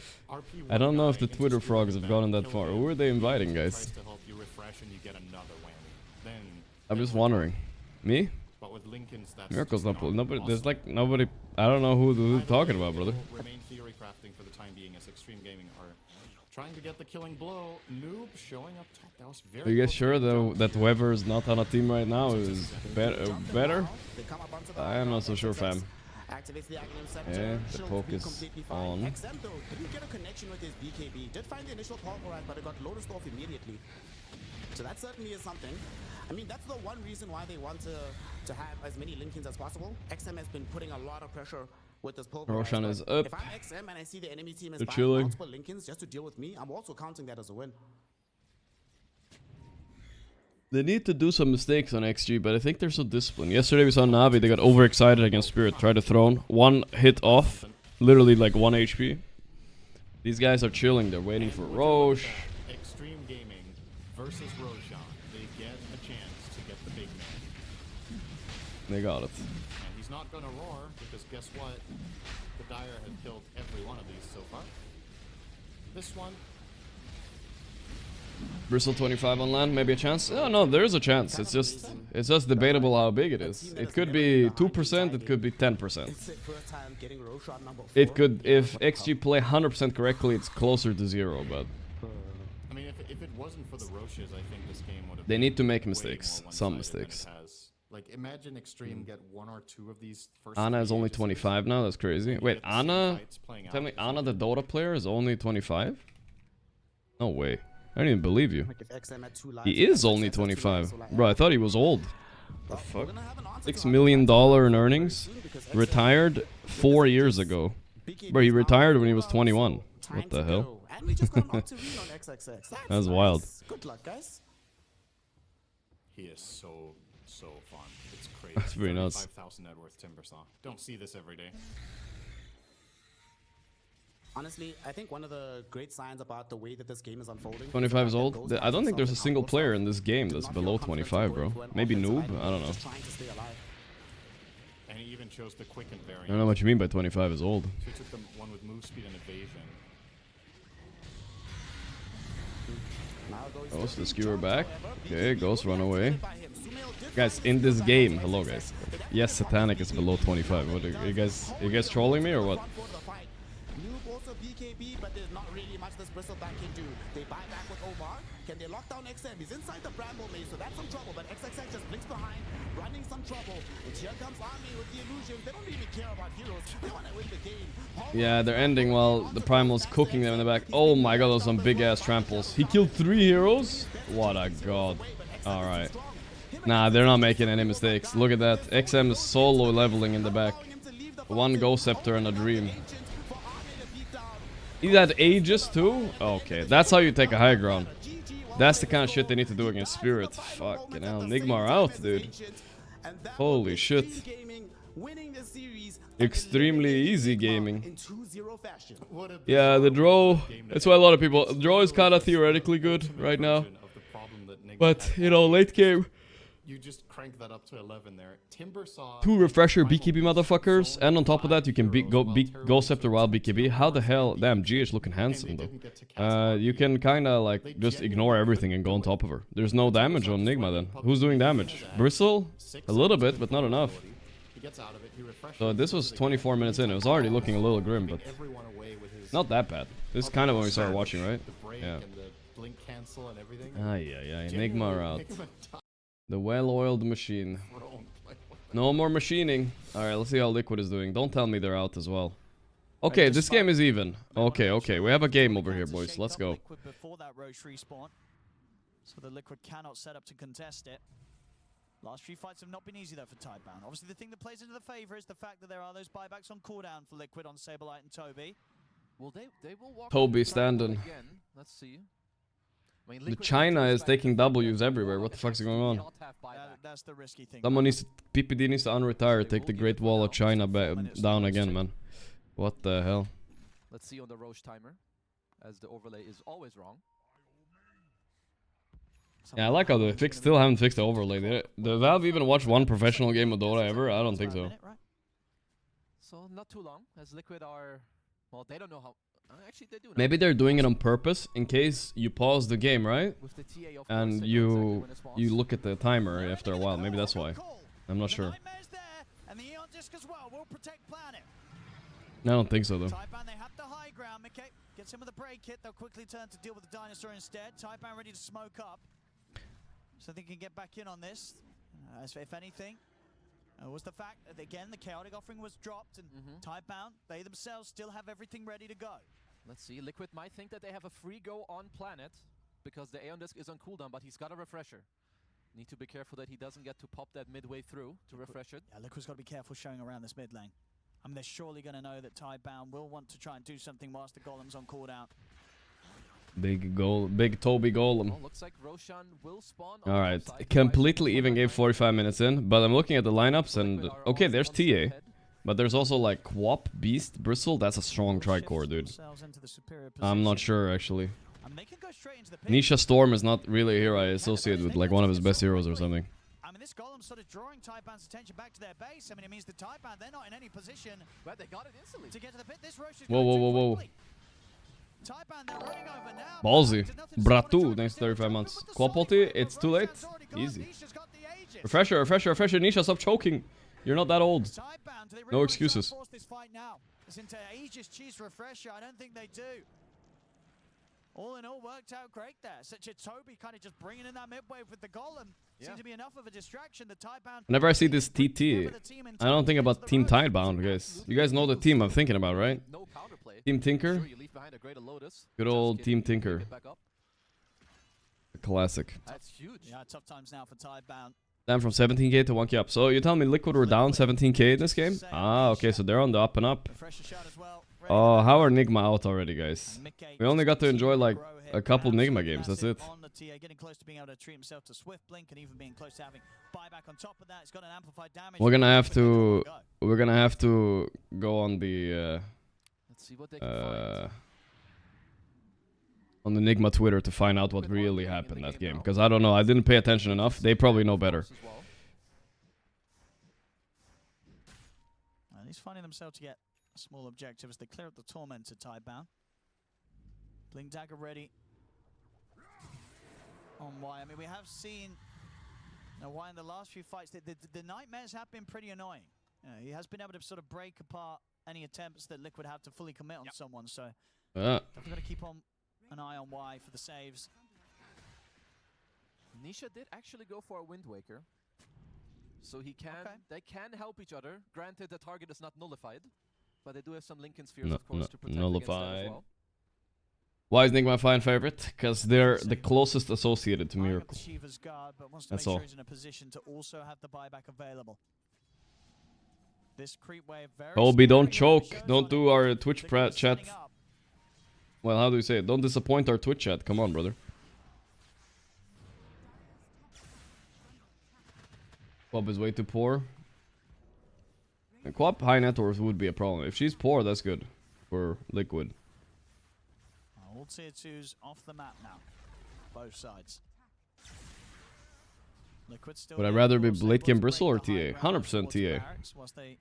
I don't know if the Twitter frogs have gotten that far. Who are they inviting, guys? to help you refresh and you get another win. Then I'm just wondering. Me? but with Lincoln's that's Miracle's just not. Nobody. There's possible. like nobody. I don't know who they're talking about, brother. Remain theory crafting for the time being as Extreme Gaming are trying to get the killing blow. Noob showing up top. That was very Are you guys close sure to the though jump. that whoever's not on a team right now is better? They come up onto the I am not so sure, fam. Activates the Aghanim Scepter. Yeah, the Shields poke be is completely fine. on. XM though didn't get a connection with his BKB. Did find the initial pulverize, but it got loaded off immediately. So that certainly is something. I mean, that's the one reason why they want to have as many Linkins as possible. XM has been putting a lot of pressure with this pulverize. Roshan but is up. If I'm XM and I see the enemy team is They're buying chilling. multiple Linkins just to deal with me, I'm also counting that as a win. They need to do some mistakes on XG, but I think they're so disciplined. Yesterday we saw Navi, they got overexcited against Spirit, tried to throne. One hit off, literally like 1 HP. These guys are chilling, they're waiting for Roche. Extreme Gaming versus Roshan. They get a chance to get the big man. They got it. And he's not gonna roar, because guess what? The Dire have killed every one of these so far. This one. Bristle 25 on land, maybe a chance? Oh no, there is a chance. It's just debatable how big it is. It could be 2%, it could be 10%. It could, if XG play 100% correctly, it's closer to 0, but... I mean, if it wasn't for the Roches, I think this game would have... They need to make way mistakes, more some one-sided than it mistakes. has. Like, imagine Extreme get 1 or 2 of these first... Ana is three only ages 25 now, that's crazy. Wait, get the same Ana? fights playing Tell me, out. Ana the Dota player is only 25? No way. I don't even believe you. He is only 25. Bro, I thought he was old. The fuck? $6 million in earnings? Retired 4 years ago. Bro, he retired when he was 21. What the hell? That's wild. Good luck, guys. He is so fun. It's crazy. That's very nuts. 5,000 net worth Timbersaw. Don't see this every day. Honestly, I think one of the great signs about the way that this game is unfolding... 25 is old? I don't think there's a single player in this game that's below 25, bro. Maybe noob? I don't know. And he even chose the quicken variant. I don't know what you mean by 25 is old. So he took the one with move speed and evasion. Ghost, the skewer back. Okay, Ghost, run away. Guys, in this game, hello guys. Yes, Satanic is below 25. What are you guys trolling me or what? BKB, but there's not really much this Bristleback can do. They buy back with Omar. Can they lock down XM? He's inside the Bramble maze, so that's some trouble. But XXX just blinks behind, running some trouble. And here comes Army with the illusions. They don't even care about heroes. They want to win the game. Yeah, they're ending while the Primal's cooking them in the back. Oh my god, those are some big ass tramples. He killed 3 heroes? What a god. Alright. Nah, they're not making any mistakes. Look at that. XM is solo leveling in the back. 1 Ghost Scepter and a Dream. He had Aegis too? Okay, that's how you take a high ground. That's the kind of shit they need to do against Spirit. Fucking hell, Nigma out, dude. Holy shit. Extremely easy gaming. Yeah, the draw. That's why a lot of people. Draw is kind of theoretically good right now. But, you know, late game. You just crank that up to 11 there. Timbersaw 2 refresher BKB motherfuckers, and on top of that you can go Scepter while BKB. How the hell? Damn, GH looking handsome though. You can kinda like just ignore everything and go on top of her. There's no damage on Nigma then. Who's doing damage? Bristle? A little bit, but not enough. So this was 24 minutes in. It was already looking a little grim, but not that bad. This is kind of when we started watching, right? Yeah. Ay, Nigma out. The well-oiled machine. No more machining. Alright, let's see how Liquid is doing. Don't tell me they're out as well. Okay, this game is even. Okay. We have a game over here, boys. Let's go. Before that Roche respawn, so the Liquid cannot set up to contest it. Last few fights have not been easy though for Tidebound. Obviously, the thing that plays into the favor is the fact that there are those buybacks on cooldown for Liquid on Saberlight and Toby. Well, they will walk Toby standing. again. Let's see. I mean, The China is taking W's everywhere. What the fuck's going on? That's the risky thing. Someone needs to, PPD needs to unretire, take the Great Wall of China down again, man. What the hell? Let's see on the Roche timer, as the overlay is always wrong. Yeah, I like how they still haven't fixed the overlay. The Valve even watched one professional game of Dota ever? I don't think so. So not too long, as Liquid are, well, they don't know how. Actually, they do know. Maybe they're doing it on purpose in case you pause the game, right? With the TA of And you look at the timer after a while. Maybe that's why. I'm not sure. And the Eon Disc as well will protect planet. I don't think so though. Tidebound, they have the high ground. Mickey gets him with the break hit. They'll quickly turn to deal with the dinosaur instead. Tidebound ready to smoke up, so they can get back in on this. As if anything, was the fact that again the chaotic offering was dropped and Tidebound, they themselves still have everything ready to go. Let's see. Liquid might think that they have a free go on planet because the Aeon Disc is on cooldown, but he's got a refresher. Need to be careful that he doesn't get to pop that midway through to refresh it. Yeah, Liquid's got to be careful showing around this mid lane. I mean, they're surely going to know that Tidebound will want to try and do something whilst the Golem's on cooldown. Big Toby Golem. Well, looks like Roshan will spawn. Alright, completely even game 45 minutes in, but I'm looking at the lineups and okay, there's TA. But there's also like Quap, Beast, Bristle. That's a strong tricore, dude. I'm not sure actually. Nisha Storm is not really a hero I associate with like one of his best heroes or something. this Golem sort of drawing Tidebound's attention back to their base. I mean, it means the Tidebound, they're not in any position But they got it instantly. to get to the pit. This Roche is Whoa, going whoa, too whoa, whoa. quickly. Tidebound, they're running over now. Ballsy. There's nothing to stop Bratu, it. thanks to 35 months. But the Quad Solid ulti, Roche it's too late. has already gone. Easy. Nisha's got the Aegis. Refresher, refresher, refresher. Nisha, stop choking. You're not that old. Tidebound, do they really No want to try and excuses. force this fight now? It's into Aegis cheese refresher. I don't think they do. All in all, worked out great there. Such a Toby kind of just bringing in that mid-wave with the Golem. Seemed to be enough of a distraction. The Tidebound. Whenever I see this TT, I don't think about Team Tidebound, guys. You guys know the team I'm thinking about, right? No counterplay. Team Tinker. Sure, you leave behind a greater Lotus. Good Just old kidding. Team Tinker. Get back up. Classic. That's huge. Yeah, tough times now for Tidebound. Down from 17k to 1k up. So you tell me Liquid were down 17k in this game? Ah, okay, so they're on the up and up. Refresher shot as well. Oh, how are Nigma out already, guys? We only got to enjoy like a couple Nigma games, that's it. On the TA, getting close to being able to treat himself to Swift Blink and even being close to having buyback on top of that. It's got an amplified damage. We're gonna have to go on the Let's see what they can find. on the Nigma Twitter to find out what really happened that game, because I don't know, I didn't pay attention enough. They probably know better. As well. And he's finding themselves to get a small objective as they clear up the Tormented Tidebound. Blink Dagger ready on Y. I mean, we have seen Y in the last few fights. The Nightmares have been pretty annoying. He has been able to sort of break apart any attempts that Liquid have to fully commit on someone. So Yeah. we've got to keep on an eye on Y for the saves. Nisha did actually go for a Wind Waker. So he can, they can help each other. Granted, the target is not nullified, but they do have some Lincoln Spheres, of course, to protect against that as well. Why is Nigma my fan favorite? Because they're the closest associated to Miracle. Shiva's guard, but wants to That's make all. sure he's in a position to also have the buyback available. This creep wave very Kobe, don't scary. choke. Shows Don't on do it. our Twitch Liquid is chat. setting up. Well, how do you say it? Don't disappoint our Twitch chat. Come on, brother. Quap is way too poor. And Quap high net worth would be a problem. If she's poor, that's good for Liquid. All tier 2s off the map now. Both sides. Liquid still Would I there, rather of be course, late able game to Bristle or break the high TA? ground 100% towards TA. barracks, whilst they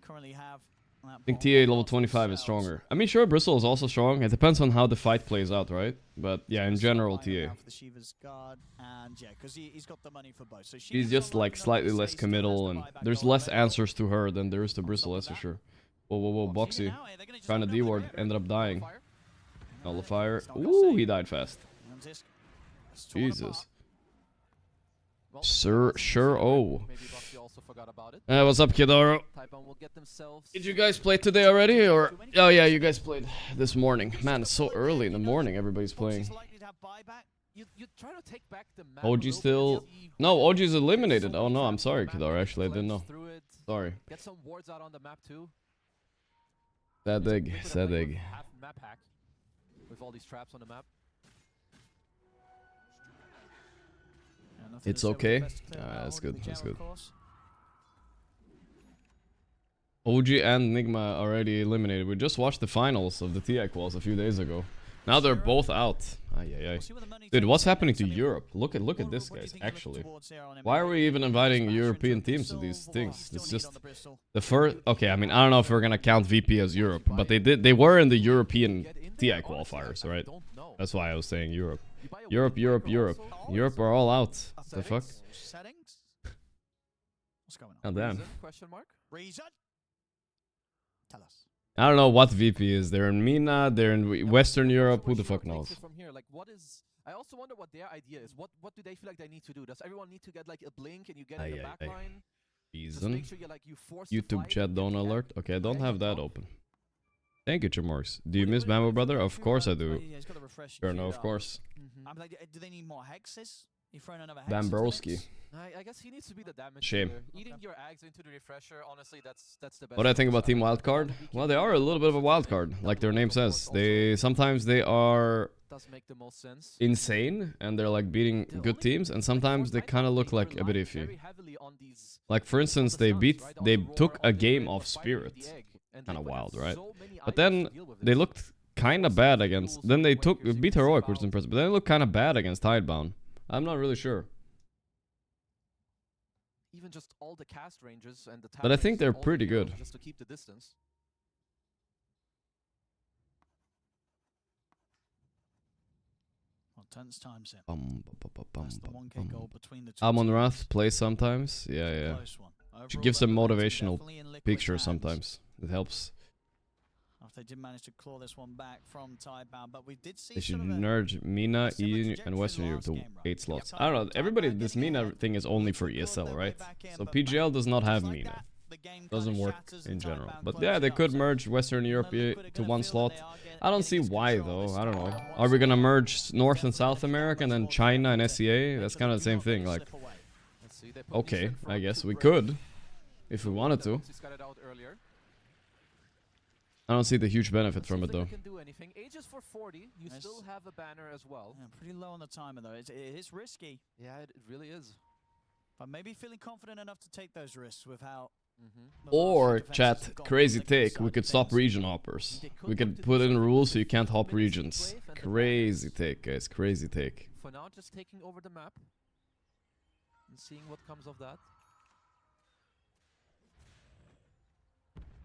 currently have that I think bottom TA half level to 25 is themselves. stronger. I mean, sure, Bristle is also strong. It depends on how the fight plays out, right? But yeah, in general, Flying TA. around for the Shiva's guard, and yeah, because he's got the money for both. So She's Shiva's just still like lining up slightly to less say still has committal, the and buyback there's goal less available. answers to her than there is to On Bristle, top of that's for that, sure. Whoa, whoa, whoa, Boxy Boxy. now, they're gonna just Trying to open up the D-ward, grid. ended up dying. Fire. Nullifier. It's not gonna Ooh, save. he died fast. And Zisk is torn Jesus. apart. Well, Sir, Boxy sure, also oh. Maybe Boxy also forgot about it. What's up, Kidoro? Tidebound will get themselves. Did you guys play today already, or? Oh yeah, you guys played this morning. Man, it's so early in the morning. Everybody's playing. Boxy's likely to have buyback. You try to take back the map. OG a little bit, still- see No, who OG's gets eliminated. so Oh many no, I'm traps on sorry, the map, Kidoro. you Actually, I didn't know. cleanse through it, Sorry. Get some wards out on the map too. Sad egg. Liquid are Sad playing egg. with half map hack with all these traps on the map. Yeah, nothing It's to say with the okay. best clear That's out, good, the that's Gem, of good. course. OG and Nigma already eliminated. We just watched the finals of the TI quals a few days ago. Now they're both out. Ay, ay, ay. We'll see where the money Dude, takes what's them happening next. to I mean, Europe? Look at what this, do you guys. think you're looking Actually, towards here on why are we even inviting Smasher into European the teams to Bristol? these What things? still It's need just on the Bristol? the first. Okay, I mean, I don't know if we're gonna count VP as Europe, but they were in the European Get in TI there, honestly, qualifiers, I right? don't know. That's why I was saying Europe. You buy a Europe, Wind Europe, Waker Europe. also? Europe are all out. The fuck? Settings? What's going on? Oh damn. Reason? Question mark? Reason? Tell us. I don't know what VP is. They're in MENA. They're in Western Europe. Who the Sure fuck takes knows? it from here. Like, what is? I also wonder what their idea is. What do they feel like they need to do? Does everyone need to get like a blink and you get in the Aye, back aye, aye. line? Just Reason. make sure you like you force the YouTube fight chat and get don't the alert. end. Okay, I don't Okay, have that top. open. Thank you, Chamorks. Do you What miss do they Bamboo do Brother? for Of course I two rounds? do. Yeah, he's got the refresh Sure, no, queued of up. course. Mhm. I'm like, do they need more hexes? You throwing another hex? into the Bambrowski. mix? I guess he needs to be the damage Shame. dealer. Eating Okay. your eggs into the refresher, honestly, that's the best. What do I think about choice. Team Wildcard? Well, they are a little bit of a wild card, like their name says. Sometimes they are Does make the most sense. insane and they're like beating The good only- teams, and sometimes they Fortnite kind of look really like a bit relied iffy. very heavily on these- Like for instance, on the they stuns, beat, right? On they the roar, took on a the game grid, of the fighting with Spirit. the egg, and Kinda Liquid wild, have right? so many But items then to deal with they this. looked kind of Force bad the against. tools, Then they Wind took Wakers, you beat can Heroic, save which is out. impressive. But then they looked kind of bad against Tidebound. I'm not really sure. even just all the cast ranges and the But I think tactics, they're all the pretty heroes good. just to keep the distance. Well, tense times it. Bum, That's the 1K goal between the two Amon teams. Wrath plays sometimes. Yeah, It's a yeah. close one. She Overall, gives though, some the momentum motivational definitely in Liquid's pictures hands. sometimes. It helps. After they did manage to claw this one back from Tidebound, but we did see They should sort of a merge MENA, similar EU, trajectory and Western Europe last to game, right? 8 slots. Yeah, I don't know. Tidebound Everybody, getting this MENA ahead. thing is only for Liquid clawed ESL, their way right? back in, So but PGL does not just have like MENA. that, the game Doesn't kinda work shatters in and general. Tidebound But close yeah, it they up. could So merge Western Europe Liquid are to gonna one feel that slot. they are I don't see getting this why control though. this I don't time. know. And Are we gonna once merge North and definitely South become America and much then more China and careful. SEA? Make That's sure kind they of the do same not let thing. it Like, slip away. Let's see, they put okay, Nisha in I front guess to we break could if we the wanted that to. once he scattered out earlier. I don't see the huge benefit Let's see from if it they though. can do anything. Aegis for 40. You Nice. still have a banner as well. Yeah, pretty low on the timer though. It is risky, Yeah, it really is. but maybe feeling confident enough to take those risks with how. Mm-hmm. the last Or, few defenses chat, have gone crazy on the Liquid take, we side could of stop things. region hoppers. They could We look could to put do in something rules with so you can't hop 15 minutes regions. wave and the Crazy banners. take, guys. Crazy take. For now, just taking over the map and seeing what comes of that.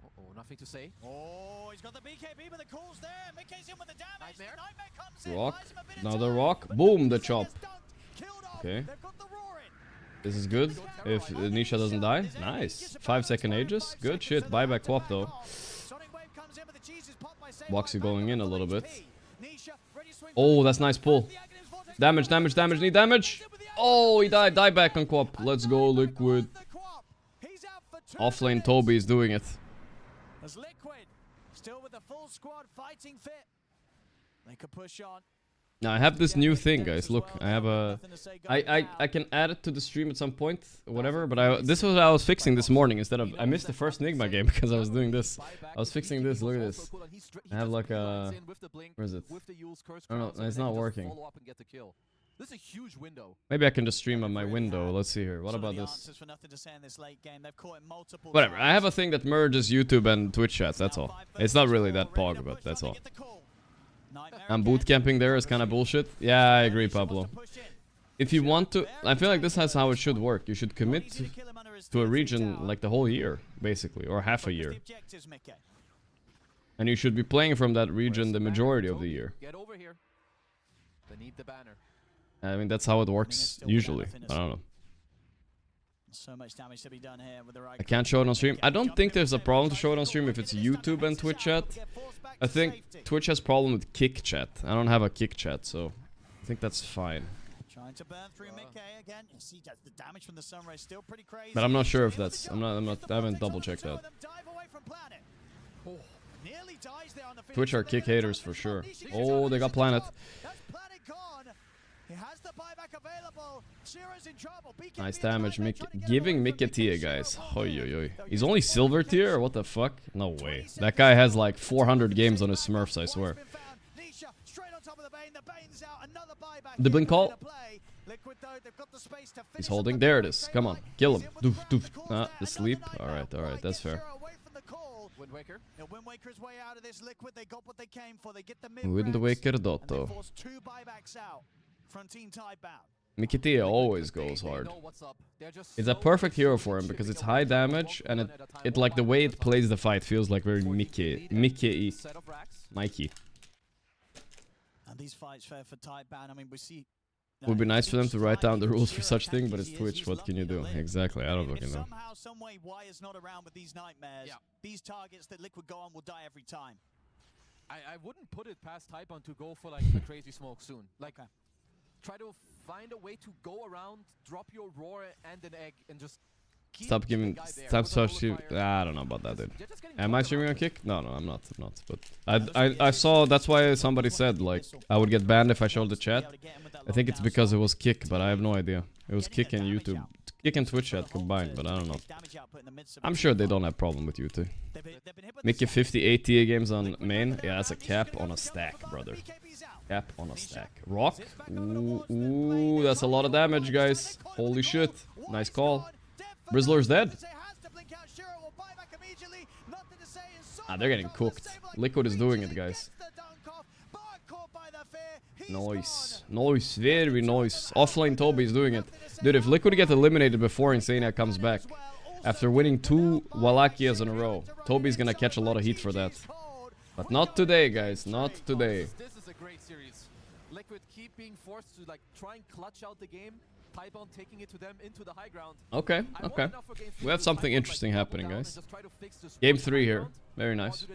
Uh-oh, nothing to say. Oh, he's got the BKB, but the call's there. Mickey's in with the damage. Nightmare. Nightmare comes in, Rock. buys him a bit of Another time, rock. but Boom, the Nisha chop. gets dunked, killed off. Okay. They've got the roar in. This is good. If Nisha doesn't die. Nice. 5-second Aegis. Good shit. Buyback Quap though. Boxy going in a little bit. Oh, that's nice pull. Damage, damage, damage. Need damage. Oh, he died. Die back on Quap. Let's go, Liquid. Offlane Toby is doing it. As Liquid still with the full squad fighting fit. They could push on. Now I have this new thing, guys. Look, I have a. I can add it to the stream at some point, whatever. But this was what I was fixing this morning instead of. I missed the first Nigma game because I was doing this. I was fixing this. Look at this. I have like a. Where is it? I don't know. It's not working. This is a huge window. Maybe I can just stream on my window. Let's see here. What about this? Whatever. I have a thing that merges YouTube and Twitch chats. That's all. It's not really that pog, but that's all. And bootcamping there is kind of bullshit. Yeah, I agree, Pablo. If you want to, I feel like this is how it should work. You should commit to a region like the whole year, basically, or half a year. And you should be playing from that region the majority of the year. Get over here. They need the banner. I mean, that's how it works usually. I don't know. So much damage to be done here with the right. I can't show it on stream. I don't think there's a problem to show it on stream if it's YouTube and Twitch chat. I think Twitch has problem with kick chat. I don't have a kick chat, so I think that's fine. Trying to burn through Mickey again. You see that the damage from the sunrise still pretty crazy. But I'm not sure if that's. I haven't double checked that. Nearly dies there on the Twitch are kick haters for sure. Oh, they got Planet. That's Planet gone. He has the buyback available. Zero's in trouble. BKB Nice in the damage, buyback, Mick. trying to get Giving away Mick from a tier, Mickey. guys. Zero Oi, gone. oi, oi. Though He's you only just silver want to tier? catch What the fuck? No way. That guy has like 400 games on his Smurfs, I swear. Nisha straight on top of the Bane. The Bane's out. Another buyback. The blink call. Liquid though, they've got the space to He's finish holding. up There it the is. ball. Come on. Kill him. He's in Doof, with doof. the Ah, crossfire. the sleep. Another Alright, nightmare. alright. That's Get fair. Zero away from the call. Wind Waker. The Wind Waker's way out of this. Liquid, they got what they came for. They get the mid Wind Waker Dotto. force 2 buybacks out from Team Tidebound. Mikitia always goes They hard. know what's up. They're just It's a so perfect hero used for to him because chipping it's away high from the wall, damage and one at a time, it like the one way at it a plays time. the fight feels like very 40 Mickey, lead and Mickey, set of racks. Mikey. And these fights for Tidebound, I mean, we see. Would be nice for them to write down the rules for Zero such thing, tank but it's he is, Twitch. he's What can you lucky to do? live. Exactly. I don't If fucking know. somehow, some way, why is not around with these nightmares? Yeah. These targets that Liquid go on will die every time. I wouldn't put it past Typon to go for like a crazy smoke soon. Like, try to find a way to go around, drop your roar and an egg, and just keep Stop the giving. guy there Stop with a stream. nullifier. I don't know about that, dude. They're just getting Am I torn streaming on around. kick? No, I'm not. But I saw. That's why somebody said like I would get banned if I showed the chat. I think it's because it was kick, but I have no idea. It was kick and YouTube, kick and Twitch chat combined, but I don't know. I'm sure they don't have problem with YouTube. Mickey 50 ATA games on main. Yeah, that's a cap on a stack, brother. Cap on a stack. Rock. Ooh, that's a lot of damage, guys. Holy shit. Nice call. Brizzler's dead. Ah, they're getting cooked. Liquid is doing it, guys. Nice. Nice. Very nice. Offlane Toby's doing it. Dude, if Liquid get eliminated before Insania comes back, after winning 2 Walakias in a row, Toby's gonna catch a lot of heat for that. But not today, guys. Not today. This is a great series. Liquid keep being forced to like try and clutch out the game. Tidebound taking it to them into the high ground. Okay, okay. We have something interesting happening, guys. Game 3 here. Very nice.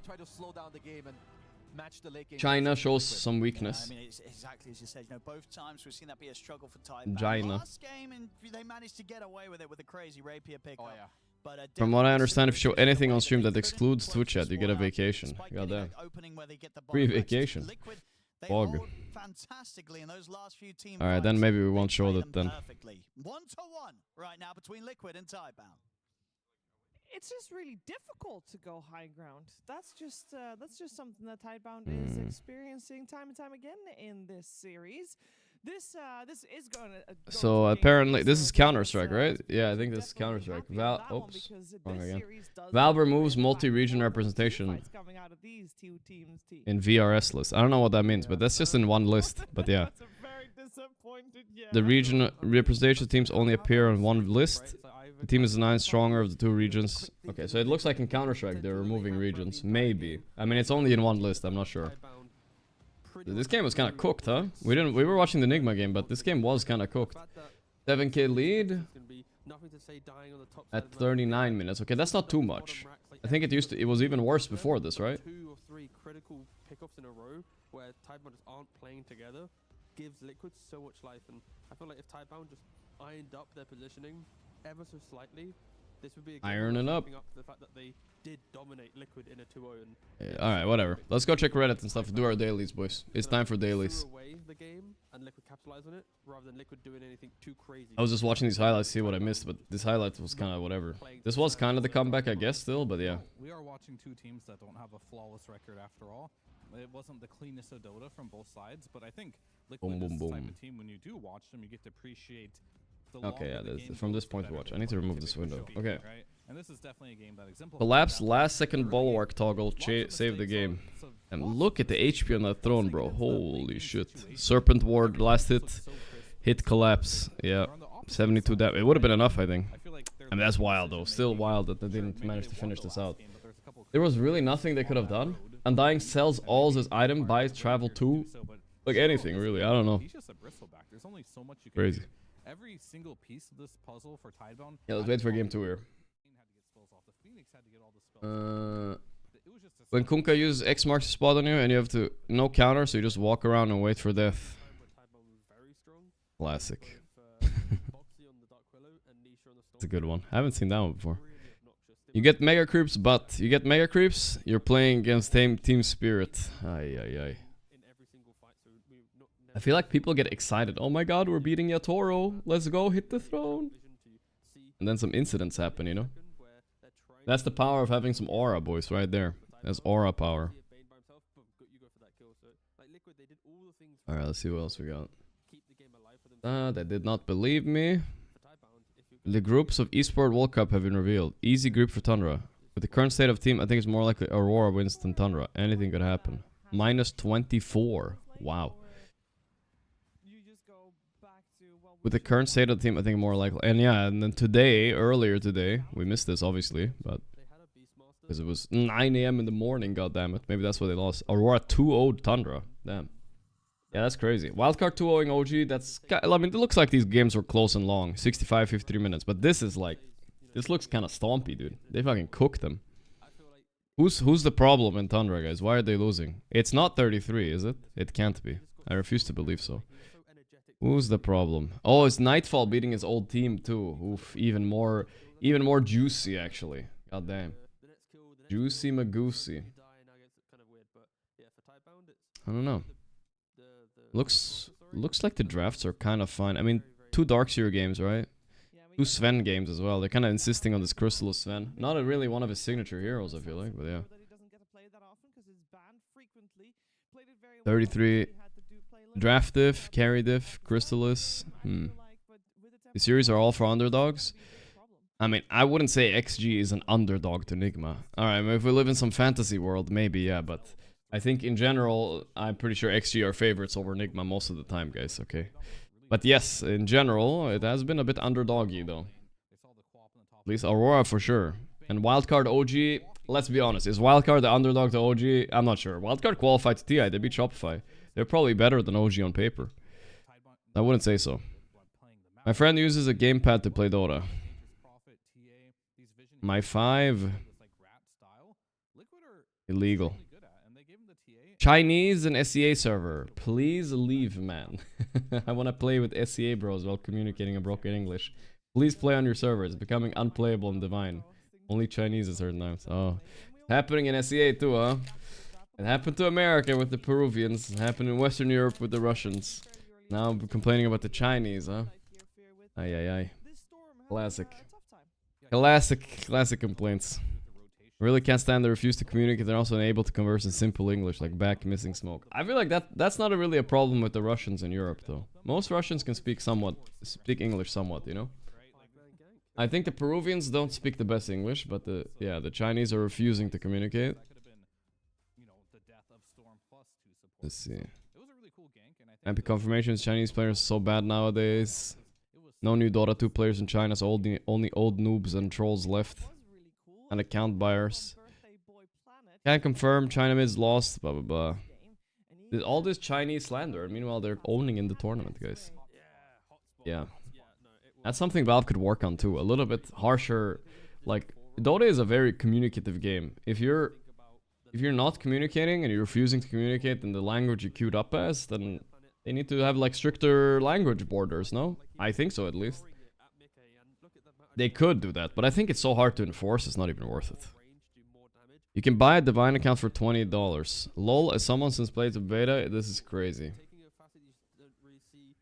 China shows some weakness. I mean, it's exactly as you said. You know, both times we've seen that be a struggle for Tidebound. China. Last game, and they managed to get away with it with a crazy rapier pickup. Oh, yeah. But, from what I understand, if you show anything on stream that excludes Twitch chat, you get a vacation. Goddamn. Free vacation. Fog. Alright, then maybe we won't show that then. 1-1 right now between Liquid and Tidebound. It's just really difficult to go high ground. That's just something that Tidebound is experiencing time and time again in this series. This is going to. So apparently this is Counter-Strike, right? Yeah, I think this is Counter-Strike. Oops, wrong again. Valve removes multi-region representation in VRS list. I don't know what that means, but that's just in one list. But yeah, the region representation teams only appear on one list. The team is 9 stronger of the 2 regions. Okay, so it looks like in Counter-Strike they're removing regions. Maybe. I mean, it's only in one list. I'm not sure. This game was kind of cooked, huh? We were watching the Nigma game, but this game was kind of cooked. 7k lead at 39 minutes. Okay, that's not too much. I think it was even worse before this, right? 2 or 3 critical pickoffs in a row where Tidebound aren't playing together gives Liquid so much life, and I feel like if Tidebound just ironed up their positioning ever so slightly, this would be a game ironing up the fact that they did dominate Liquid in a 2-0. Yeah, alright, whatever. Let's go check Reddit and stuff. Do our dailies, boys. It's time for dailies. Away the game and Liquid capitalize on it rather than Liquid doing anything too crazy. I was just watching these highlights, see what I missed, but this highlight was kind of whatever. This was kind of the comeback, I guess, still, but yeah. We are watching 2 teams that don't have a flawless record after all. It wasn't the cleanest of Dota from both sides, but I think Liquid is the type of team, when you do watch them, you get to appreciate. Okay, yeah, from this point to watch. I need to remove this window. Okay. And this is definitely a game that exemplifies. Collapse last second bulwark toggle saved the game. And look at the HP on that throne, bro. Holy shit. Serpent ward last hit collapse. Yeah. 72 damage. It would have been enough, I think. I mean, that's wild though. Still wild that they didn't manage to finish this out. There was really nothing they could have done. Undying sells all his item, buys travel too. Like anything really. I don't know. Crazy. Every single piece of this puzzle for Tidebound. Yeah, let's wait for game 2 here. When Kunkka uses X marks the spot on you and you have to no counter, so you just walk around and wait for death. Classic. It's a good one. I haven't seen that one before. You get mega creeps, but you're playing against Team Spirit. Ay ay ay. I feel like people get excited. Oh my god, we're beating Yatoro. Let's go hit the throne. And then some incidents happen, you know? That's the power of having some aura, boys, right there. That's aura power. Alright, let's see what else we got. They did not believe me. The groups of Esport World Cup have been revealed. Easy group for Tundra. With the current state of team, I think it's more likely Aurora wins than Tundra. Anything could happen. Minus 24. Wow. With the current state of the team, I think more likely. And yeah, and then earlier today, we missed this obviously, but because it was 9 AM in the morning, goddammit. Maybe that's why they lost. Aurora 2-0 Tundra. Damn. Yeah, that's crazy. Wildcard 2-0 OG, that's... I mean, it looks like these games were close and long. 65, 53 minutes. But this is like... This looks kind of stompy, dude. They fucking cooked them. Who's the problem in Tundra, guys? Why are they losing? It's not 33, is it? It can't be. I refuse to believe so. Who's the problem? Oh, it's Nightfall beating his old team too. Oof, even more juicy actually. God damn. Juicy Magoosey. I don't know. Looks like the drafts are kind of fun. I mean, 2 Darkseer games, right? 2 Sven games as well. They're kind of insisting on this Crystal Sven. Not really one of his signature heroes, I feel like, but yeah. 33 Draft diff, carry diff, Crystallis. The series are all for underdogs. I mean, I wouldn't say XG is an underdog to Nigma. Alright, if we live in some fantasy world, maybe, yeah, but I think in general, I'm pretty sure XG are favorites over Nigma most of the time, guys, okay? But yes, in general, it has been a bit underdoggy, though. At least Aurora for sure. And Wildcard OG, let's be honest, is Wildcard the underdog to OG? I'm not sure. Wildcard qualified to TI, they beat Shopify. They're probably better than OG on paper. I wouldn't say so. My friend uses a gamepad to play Dota. My 5... illegal. Chinese and SEA server. Please leave, man. I want to play with SEA bros while communicating in broken English. Please play on your server. It's becoming unplayable in Divine. Only Chinese at certain times. Oh. Happening in SEA too, huh? It happened to America with the Peruvians. It happened in Western Europe with the Russians. Now I'm complaining about the Chinese, huh? Ay, ay, ay. Classic. Classic complaints. Really can't stand the refuse to communicate. They're also unable to converse in simple English, like back missing smoke. I feel like that's not really a problem with the Russians in Europe, though. Most Russians can speak English somewhat, you know? I think the Peruvians don't speak the best English, but the Chinese are refusing to communicate. Let's see. MP confirmations, Chinese players are so bad nowadays. No new Dota 2 players in China, so only old noobs and trolls left. And account buyers. Can't confirm, China mid's lost, blah blah blah. There's all this Chinese slander, meanwhile they're owning in the tournament, guys. Yeah. That's something Valve could work on too. A little bit harsher. Like, Dota is a very communicative game. If you're not communicating and you're refusing to communicate in the language you queued up as, then they need to have like stricter language borders, no? I think so, at least. They could do that, but I think it's so hard to enforce, it's not even worth it. You can buy a Divine account for $20. Lol, as someone since played the beta, this is crazy.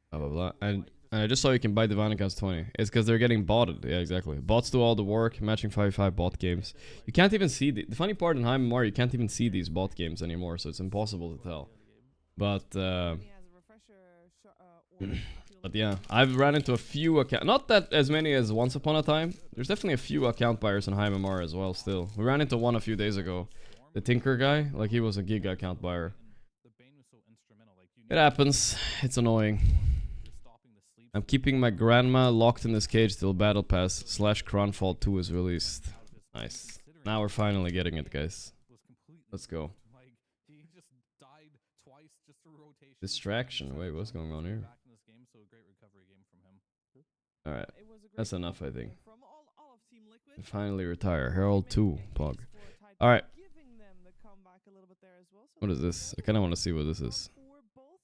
Blah blah blah. And I just saw you can buy Divine accounts 20. It's because they're getting botted. Yeah, exactly. Bots do all the work, matching 5v5 bot games. You can't even see the funny part in HMR, you can't even see these bot games anymore, so it's impossible to tell. But but yeah, I've ran into a few account, not that as many as once upon a time. There's definitely a few account buyers in HMR as well still. We ran into one a few days ago. The Tinker guy, like he was a Giga account buyer. It happens. It's annoying. I'm keeping my grandma locked in this cage till Battle Pass / Cronfall 2 is released. Nice. Now we're finally getting it, guys. Let's go. Distraction. Wait, what's going on here? Alright. That's enough, I think. Finally retire. Herald 2, Pog. Alright. What is this? I kind of want to see what this is.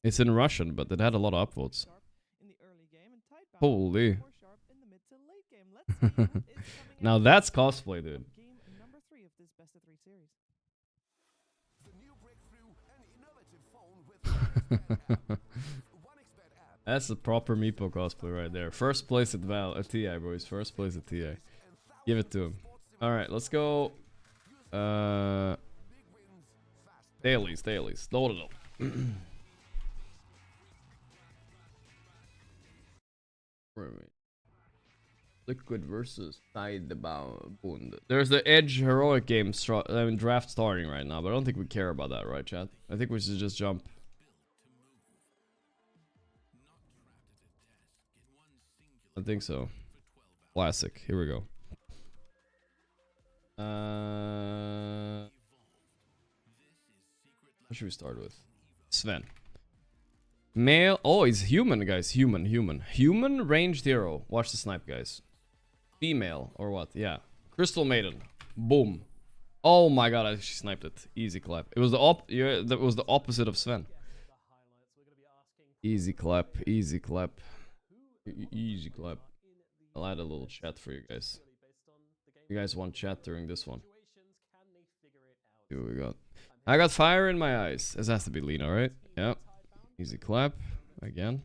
It's in Russian, but it had a lot of upvotes. Holy. Now that's cosplay, dude. That's the proper Meepo cosplay right there. First place at TI, boys. First place at TI. Give it to him. Alright, let's go. Dailies. Load it up. Liquid versus Tidebound. There's the Edge heroic game draft starting right now, but I don't think we care about that, right, chat? I think we should just jump. I think so. Classic. Here we go. What should we start with? Sven. Male. Oh, he's human, guys. Human. Human ranged hero. Watch the snipe, guys. Female or what? Yeah. Crystal Maiden. Boom. Oh my god, I actually sniped it. Easy clap. It was that was the opposite of Sven. Easy clap. Easy clap. Easy clap. I'll add a little chat for you guys. You guys want chat during this one? See what we got. I got fire in my eyes. This has to be Lena, right? Yep. Easy clap. Again.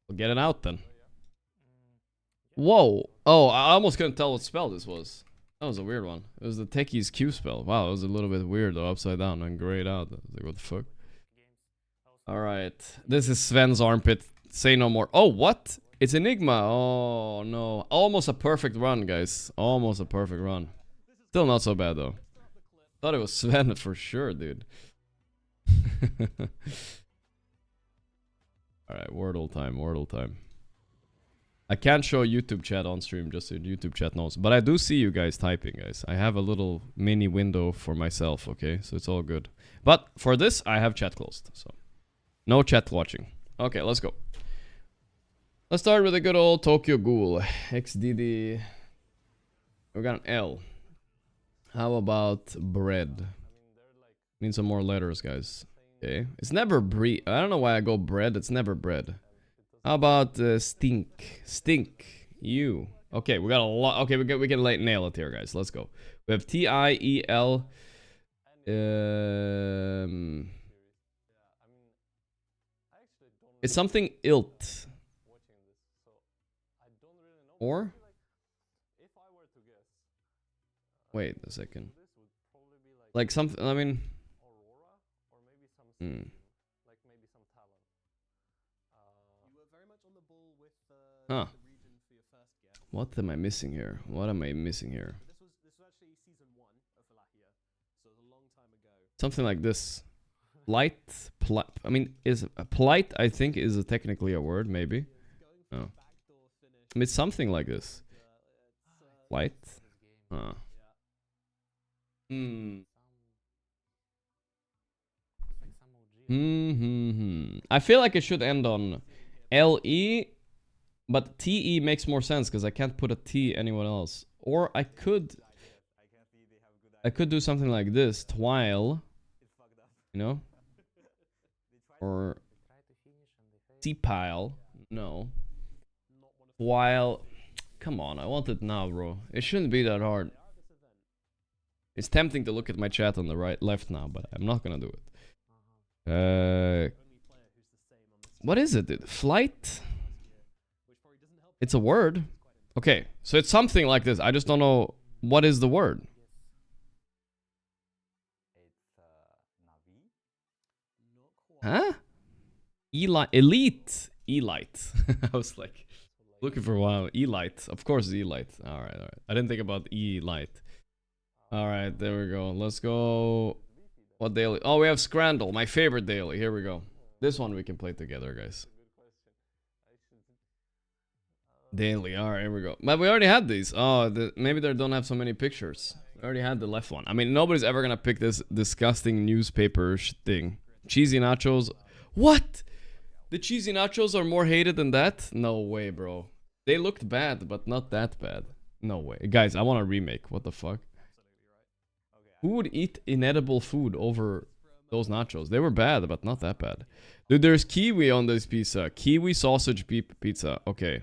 We'll get it out then. Whoa. Oh, I almost couldn't tell what spell this was. That was a weird one. It was the Techie's Q spell. Wow, it was a little bit weird though. Upside down and grayed out. I was like, what the fuck? Alright. This is Sven's armpit. Say no more. Oh, what? It's Enigma. Oh, no. Almost a perfect run, guys. Almost a perfect run. Still not so bad, though. Thought it was Sven for sure, dude. Alright, Wordle time, Wordle time. I can't show YouTube chat on stream, just so YouTube chat knows. But I do see you guys typing, guys. I have a little mini window for myself, okay? So it's all good. But for this, I have chat closed, so no chat watching. Okay, let's go. Let's start with a good old Tokyo Ghoul. XDD. We got an L. How about bread? Need some more letters, guys. Okay. It's never bread. I don't know why I go bread. It's never bread. How about stink? Stink. You. Okay, we got a lot. Okay, we can nail it here, guys. Let's go. We have T-I-E-L. It's something ilt. Or? Wait a second. Like something, I mean... Huh. What am I missing here? What am I missing here? Something like this. Light, I mean, is polite, I think, is technically a word, maybe. No. I mean, it's something like this. Light? Huh. I feel like it should end on L-E, but T-E makes more sense because I can't put a T anywhere else. Or I could do something like this, twile, you know? Or T-pile, no. While, come on, I want it now, bro. It shouldn't be that hard. It's tempting to look at my chat on the left now, but I'm not gonna do it. What is it, dude? Flight? It's a word. Okay, so it's something like this. I just don't know what is the word. Huh? Elite. Elite. I was like looking for a while. Elite. Of course, Elite. Alright, alright. I didn't think about Elite. Alright, there we go. Let's go. What daily? Oh, we have Scrandle, my favorite daily. Here we go. This one we can play together, guys. Daily. Alright, here we go. But we already had these. Oh, maybe they don't have so many pictures. We already had the left one. I mean, nobody's ever gonna pick this disgusting newspaper thing. Cheesy nachos. What? The cheesy nachos are more hated than that? No way, bro. They looked bad, but not that bad. No way. Guys, I want a remake. What the fuck? Who would eat inedible food over those nachos? They were bad, but not that bad. Dude, there's kiwi on this pizza. Kiwi sausage pizza. Okay.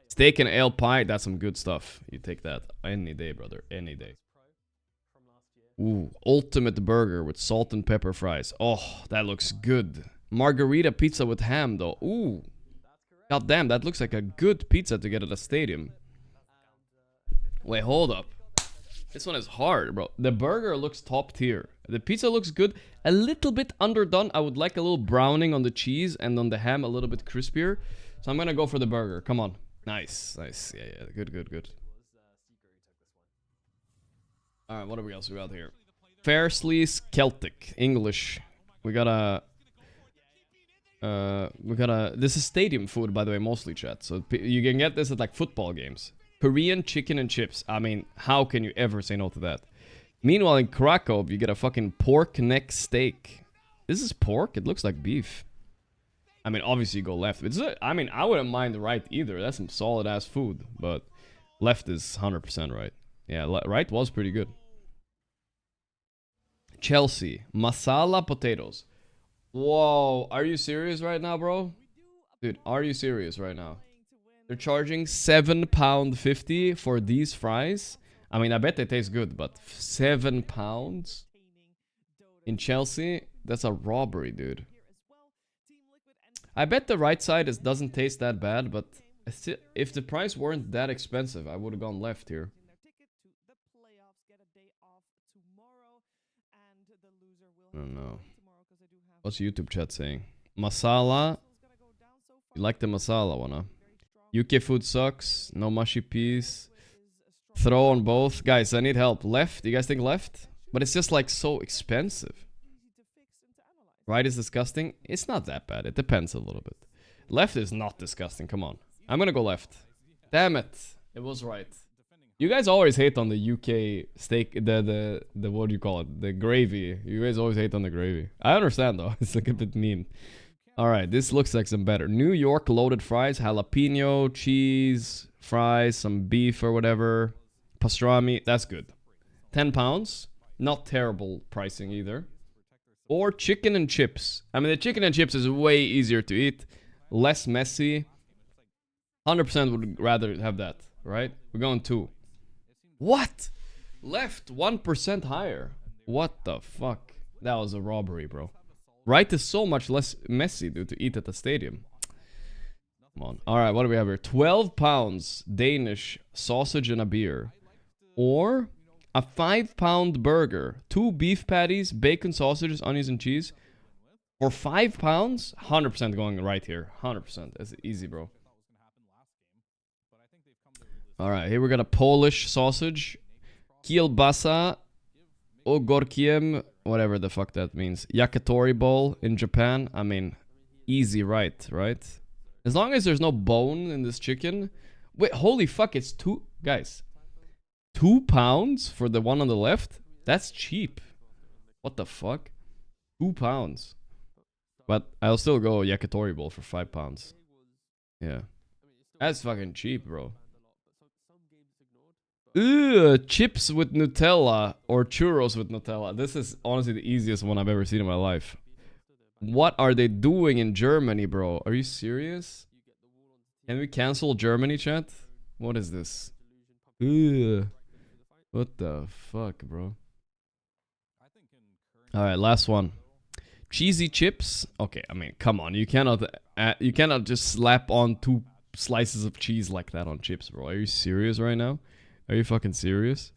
Steak and ale pie. That's some good stuff. You take that any day, brother. Any day. Ooh, ultimate burger with salt and pepper fries. Oh, that looks good. Margarita pizza with ham, though. Ooh. God damn, that looks like a good pizza to get at a stadium. Wait, hold up. This one is hard, bro. The burger looks top tier. The pizza looks good. A little bit underdone. I would like a little browning on the cheese and on the ham a little bit crispier. So I'm gonna go for the burger. Come on. Nice, nice. Yeah, yeah. Good, good, good. Alright, what else we got here? Fairsley's Celtic. English. We got a... This is stadium food, by the way, mostly, chat. So you can get this at, like, football games. Korean chicken and chips. I mean, how can you ever say no to that? Meanwhile, in Krakow, you get a fucking pork neck steak. This is pork? It looks like beef. I mean, obviously you go left. I mean, I wouldn't mind the right either. That's some solid-ass food. But left is 100% right. Yeah, right was pretty good. Chelsea. Masala potatoes. Whoa, are you serious right now, bro? Dude, are you serious right now? They're charging £7.50 for these fries. I mean, I bet they taste good, but £7 in Chelsea? That's a robbery, dude. I bet the right side doesn't taste that bad, but if the price weren't that expensive, I would have gone left here. I don't know. What's YouTube chat saying? Masala? You like the masala one, huh? UK food sucks. No mushy peas. Throw on both. Guys, I need help. Left? You guys think left? But it's just like so expensive. Right is disgusting. It's not that bad. It depends a little bit. Left is not disgusting. Come on. I'm gonna go left. Damn it. It was right. You guys always hate on the UK steak, the what do you call it? The gravy. You guys always hate on the gravy. I understand though. It's like a bit mean. Alright, this looks like some better. New York loaded fries, jalapeno, cheese, fries, some beef or whatever. Pastrami, that's good. 10 pounds. Not terrible pricing either. Or chicken and chips. I mean, the chicken and chips is way easier to eat. Less messy. 100% would rather have that, right? We're going 2. What? Left 1% higher. What the fuck? That was a robbery, bro. Right is so much less messy, dude, to eat at the stadium. Come on. Alright, what do we have here? 12 pounds Danish sausage and a beer. Or a 5-pound burger. 2 beef patties, bacon, sausages, onions, and cheese. For 5 pounds? 100% going right here. 100%. That's easy, bro. Alright, here we got a Polish sausage. Kielbasa. Ogorkiem. Whatever the fuck that means. Yakitori bowl in Japan. I mean, easy right? As long as there's no bone in this chicken. Wait, holy fuck, it's 2... Guys. 2 pounds for the one on the left? That's cheap. What the fuck? 2 pounds. But I'll still go yakitori bowl for 5 pounds. Yeah. That's fucking cheap, bro. Ugh, chips with Nutella or churros with Nutella. This is honestly the easiest one I've ever seen in my life. What are they doing in Germany, bro? Are you serious? Can we cancel Germany, chat? What is this? Ugh. What the fuck, bro? Alright, last one. Cheesy chips. Okay, I mean, come on. You cannot just slap on 2 slices of cheese like that on chips, bro. Are you serious right now? Are you fucking serious?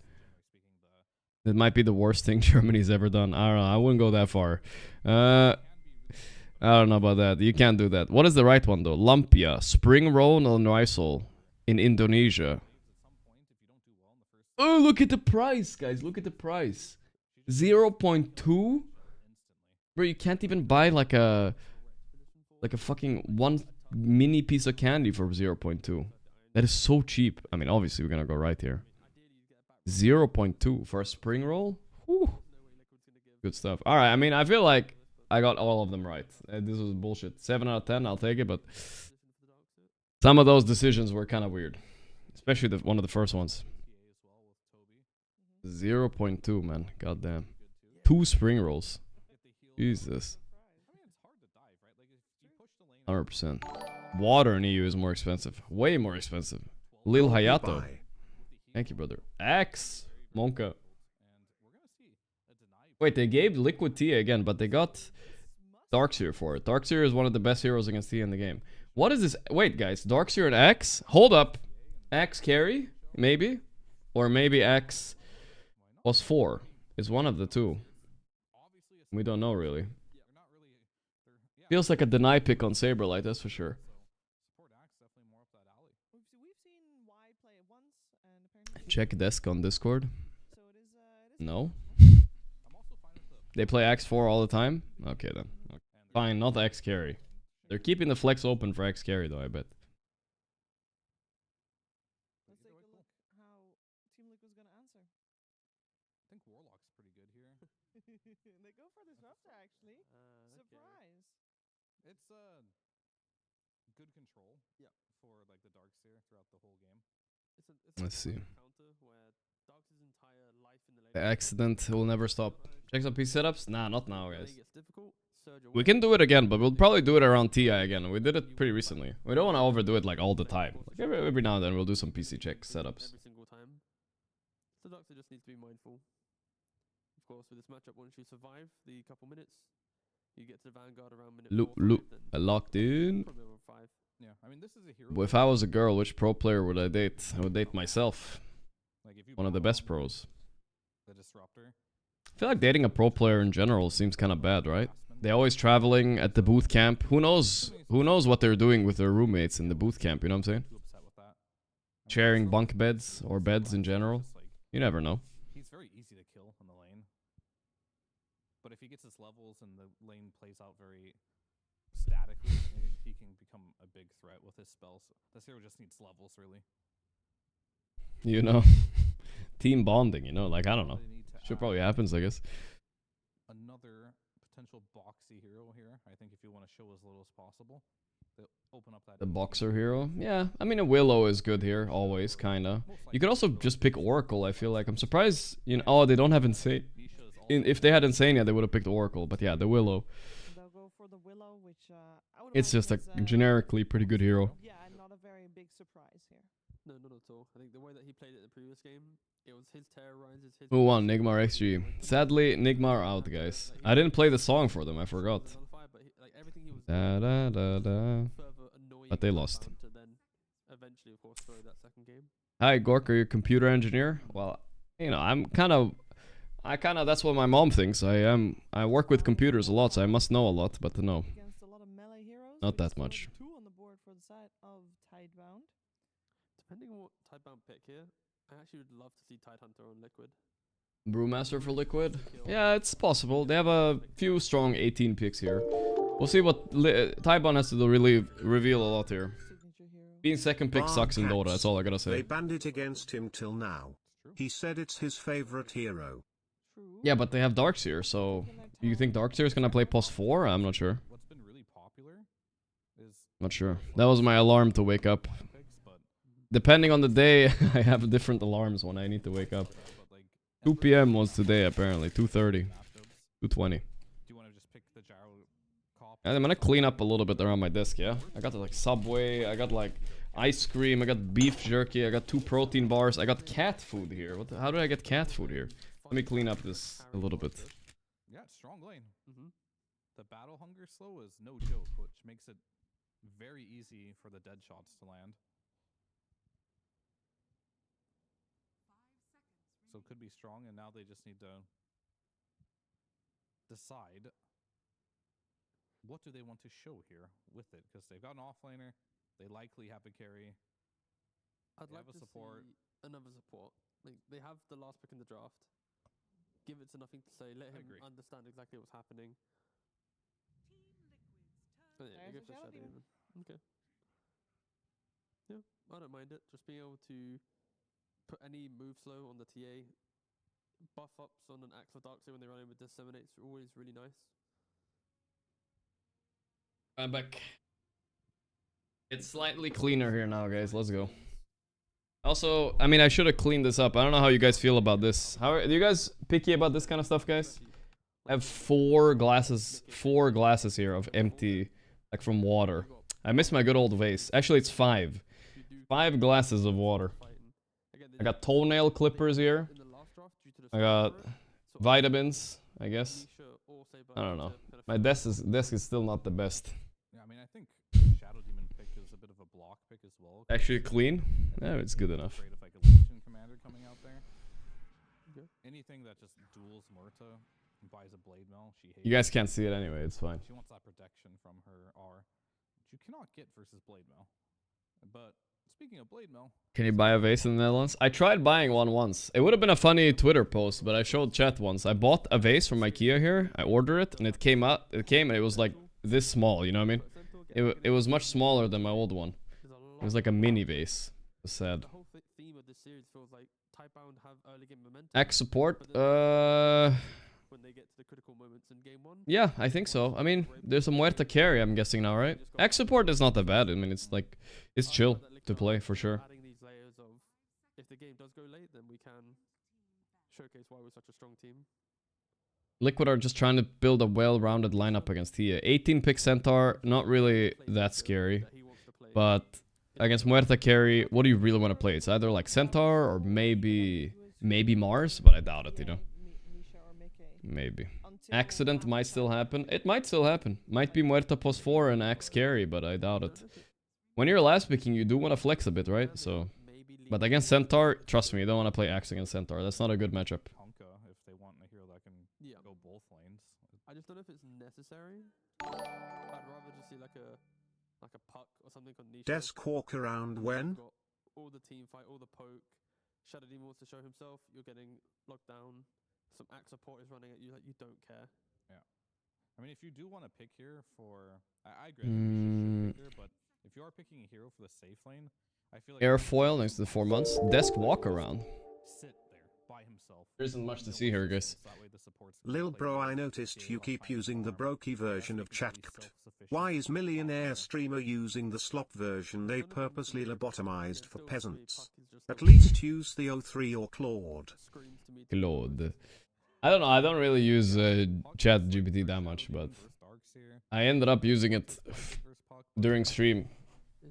That might be the worst thing Germany's ever done. I don't know. I wouldn't go that far. I don't know about that. You can't do that. What is the right one, though? Lumpia. Spring roll and noisel in Indonesia. Oh, look at the price, guys. Look at the price. 0.2? Bro, you can't even buy like a fucking 1 mini piece of candy for 0.2. That is so cheap. I mean, obviously, we're gonna go right here. 0.2 for a spring roll? Whew. Good stuff. Alright, I mean, I feel like I got all of them right. This was bullshit. 7 out of 10, I'll take it, but some of those decisions were kind of weird. Especially one of the first ones. 0.2, man. Goddamn. 2 spring rolls. Jesus. 100%. Water in EU is more expensive. Way more expensive. Lil Hayato. Thank you, brother. Axe. Monka. Wait, they gave Liquid Tia again, but they got Darkseer for it. Darkseer is one of the best heroes against Tia in the game. What is this? Wait, guys. Darkseer and Axe? Hold up. Axe carry? Maybe? Or maybe Axe was 4. It's one of the 2. We don't know, really. Feels like a deny pick on Saberlight, that's for sure. Check desk on Discord. No? They play X4 all the time? Okay then. Okay. Fine, not X carry. They're keeping the flex open for X carry though, I bet. Let's take a look how Team Liquid's gonna answer. I think Warlock's pretty good here. They go for Disruptor actually. Surprise. It's good control. Yeah, for like the Darkseer throughout the whole game. Let's see. The accident will never stop. Check some PC setups? Nah, not now, guys. We can do it again, but we'll probably do it around TI again. We did it pretty recently. We don't want to overdo it like all the time. Like every now and then we'll do some PC check setups. Every single time. So Doctor just needs to be mindful. Of course, with this matchup, once you survive the couple minutes, you get to the Vanguard around minute 4, locked in. Yeah, I mean, this is a hero. Well, if I was a girl, which pro player would I date? I would date myself. Like if you One of the best pros. The Disruptor. I feel like dating a pro player in general seems kind of bad, right? They're always traveling at the boot camp. Who knows? Who knows what they're doing with their roommates in the boot camp? You know what I'm saying? Sharing bunk beds or beds in general. You never know. He's very easy to kill in the lane. But if he gets his levels and the lane plays out very statically, he can become a big threat with his spells. This hero just needs levels, really. You know, team bonding, you know, like, I don't know. Shit probably happens, I guess. Another potential boxy hero here. I think if you want to show as little as possible, they'll open up that. The boxer hero? Yeah, I mean, a Willow is good here, always, kinda. You could also just pick Oracle, I feel like. I'm surprised, you know, oh, they don't have Insane. If they had Insane, yeah, they would have picked Oracle, but yeah, the Willow. They'll go for the Willow, which I would It's just a generically pretty good hero. yeah, and not a very big surprise here. No, not at all. I think the way that he played it in the previous game, it was his terrorizes, his... Who won? Nigma or XG? Sadly, Nigma are out, guys. I didn't play the song for them, I forgot. Da, da, da, da. But they lost. Eventually, of course, throw that second game. Hi, Gorgc, are you a computer engineer? Well, you know, that's what my mom thinks. I work with computers a lot, so I must know a lot, but no. Against a lot of melee heroes, Not that much. 2 on the board for the side of Tidebound. Depending on what Tidebound pick here, I actually would love to see Tidehunter on Liquid. Brewmaster for Liquid? Yeah, it's possible. They have a few strong 18 picks here. We'll see what Tidebound has to do, really reveal a lot here. Being second pick sucks in Dota, that's all I gotta say. They banned it against him till now. He said it's his favorite hero. Yeah, but they have Darkseer, so do you think Darkseer is gonna play post 4? I'm not sure. What's been really popular is Not sure. That was my alarm to wake up. Depending on the day, I have different alarms when I need to wake up. 2 PM was today, apparently. 2:30. 2:20. Do you want to just pick the Gyrocopter? I'm gonna clean up a little bit around my desk, yeah? I got like Subway, I got like ice cream, I got beef jerky, I got 2 protein bars, I got cat food here. How did I get cat food here? Let me clean up this a little bit. Yeah, strong lane. The battle hunger slow is no joke, which makes it very easy for the dead shots to land. So it could be strong, and now they just need to decide what do they want to show here with it, because they've got an offlaner, they likely have a carry. I'd like to support another support. Like, they have the last pick in the draft. Give it to Nothing to say. Let him understand exactly what's happening. Oh, yeah, go for Shadow Demon. Okay. Yeah, I don't mind it. Just being able to put any move slow on the TA. Buff ups on an Axe of Darkseer when they run in with Disseminates are always really nice. I'm back. It's slightly cleaner here now, guys. Let's go. Also, I mean, I should have cleaned this up. I don't know how you guys feel about this. Are you guys picky about this kind of stuff, guys? I have 4 glasses here of empty, like from water. I miss my good old vase. Actually, it's 5. 5 glasses of water. I got toenail clippers here. I got vitamins, I guess. I don't know. My desk is still not the best. Yeah, I mean, I think Shadow Demon pick is a bit of a block pick as well. Actually clean? Yeah, it's good enough. Afraid of like a Legion commander coming out there. Anything that just duels Murta and buys a blade mill, she hates. You guys can't see it anyway, it's fine. She wants that protection from her R, which you cannot get versus blade mill. But speaking of blade mill, can you buy a vase in the Netherlands? I tried buying one once. It would have been a funny Twitter post, but I showed chat once. I bought a vase from IKEA here. I ordered it, and it came and it was like this small. You know what I mean? It was much smaller than my old one. It was like a mini vase. It was sad. The whole theme of this series feels like Tidebound have early game momentum. Axe support? When they get to the critical moments in game 1. Yeah, I think so. I mean, there's a Muerta carry, I'm guessing now, right? Axe support is not that bad. I mean, it's like, it's chill to play for sure. Adding these layers of, if the game does go late, then we can showcase why we're such a strong team. Liquid are just trying to build a well-rounded lineup against Tia. 18 pick Centaur, not really that scary. But against Muerta carry, what do you really want to play? It's either like Centaur or maybe Mars, but I doubt it, you know. Maybe. Accident might still happen. It might still happen. Might be Muerta post 4 and Axe carry, but I doubt it. When you're last picking, you do want to flex a bit, right? So, but against Centaur, trust me, you don't want to play Axe against Centaur. That's not a good matchup. If they want a hero that can go both lanes. I just don't know if it's necessary. I'd rather just see like a puck or something on Nisha. Desk walk around when? All the team fight, all the poke. Shadow Demon wants to show himself. You're getting locked down. Some Axe support is running at you like you don't care. Yeah. I mean, if you do want to pick here for... I agree, I think we should pick here, but if you are picking a hero for the safe lane, I feel like... Airfoil next to the 4 months. Desk walk around. Sit there by himself. There isn't much to see here, guys. Lil bro, I noticed you keep using the brokey version of Chatcopt. Why is millionaire streamer using the slop version they purposely lobotomized for peasants? At least use the O3 or Claude. Claude. I don't know, I don't really use chat GPT that much, but I ended up using it during stream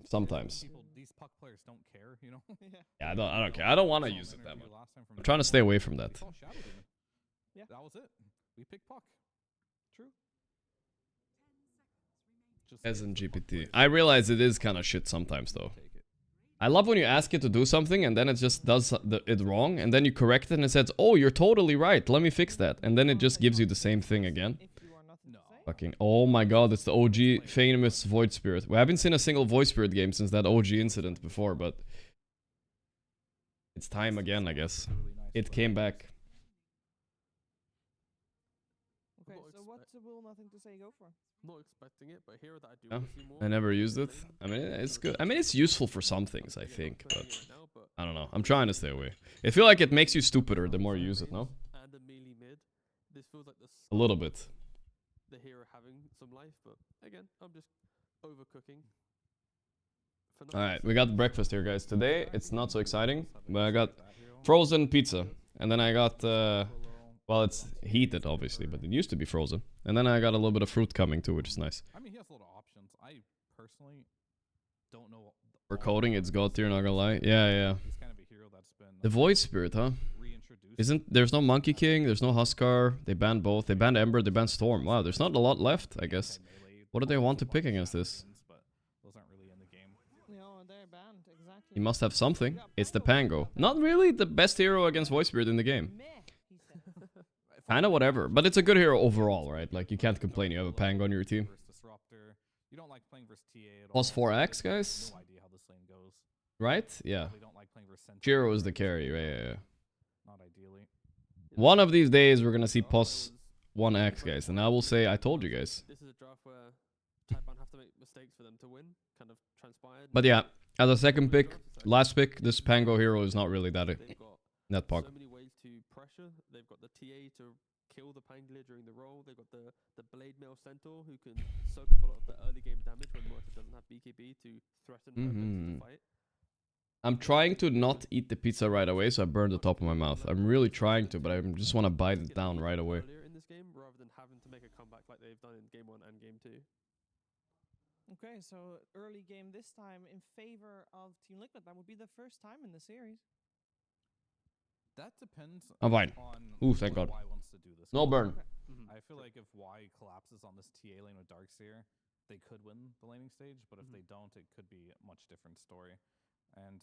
sometimes. These puck players don't care, you know? Yeah, I don't care. I don't want to use it that much. I'm trying to stay away from that. Yeah, that was it. We picked puck. True. As in GPT. I realize it is kind of shit sometimes, though. I love when you ask it to do something and then it just does it wrong, and then you correct it and it says, oh, you're totally right, let me fix that. And then it just gives you the same thing again. Fucking, oh my god, it's the OG famous Void Spirit. We haven't seen a single Void Spirit game since that OG incident before, but it's time again, I guess. It came back. Okay, so what's the Will Nothing to Say go for? Not expecting it, but here that I do Yeah, see more. I never used it. I mean, it's good. I mean, it's useful for some things, I think, but I don't know. I'm trying to stay away. I feel like it makes you stupider the more you use it, no? And the melee mid. This feels like A little bit. the hero having some life, but again, I'm just overcooking. Alright, we got breakfast here, guys. Today, it's not so exciting, but I got frozen pizza. And then I got, well, it's heated, obviously, but it used to be frozen. And then I got a little bit of fruit coming, too, which is nice. I mean, he has a lot of options. I personally don't know... For coding, it's God tier, not gonna lie. Yeah, yeah. He's kind of a hero that's been... The Void Spirit, huh? There's no Monkey King, there's no Huskar. They banned both. They banned Ember, they banned Storm. Wow, there's not a lot left, I guess. What do they want to pick against this? He must have something. It's the Pango. Not really the best hero against Void Spirit in the game. Kinda whatever, but it's a good hero overall, right? Like, you can't complain, you have a Pango on your team. Plus 4x, guys? Right? Yeah. Gyro is the carry, yeah. One of these days, we're gonna see plus 1x, guys, and I will say, I told you guys. This is a draft where Tidebound have to make mistakes for them to win, kind of transpired. But yeah, as a second pick, last pick, this Pango hero is not really that pog. So many ways to pressure. They've got the TA to kill the Pangolier during the roll. They've got the Blade Mail Centaur who can soak up a lot of the early game damage when Mortar doesn't have BKB to threaten the fight. I'm trying to not eat the pizza right away, so I burn the top of my mouth. I'm really trying to, but I just want to bite it down right away. In this game, rather than having to make a comeback like they've done in game 1 and game 2. Okay, so early game this time in favor of Team Liquid. That would be the first time in the series. That depends I'm fine. on Ooh, thank God. Y wants to do this. No burn. I feel like if Y collapses on this TA lane with Darkseer, they could win the laning stage, but if they don't, it could be a much different story. And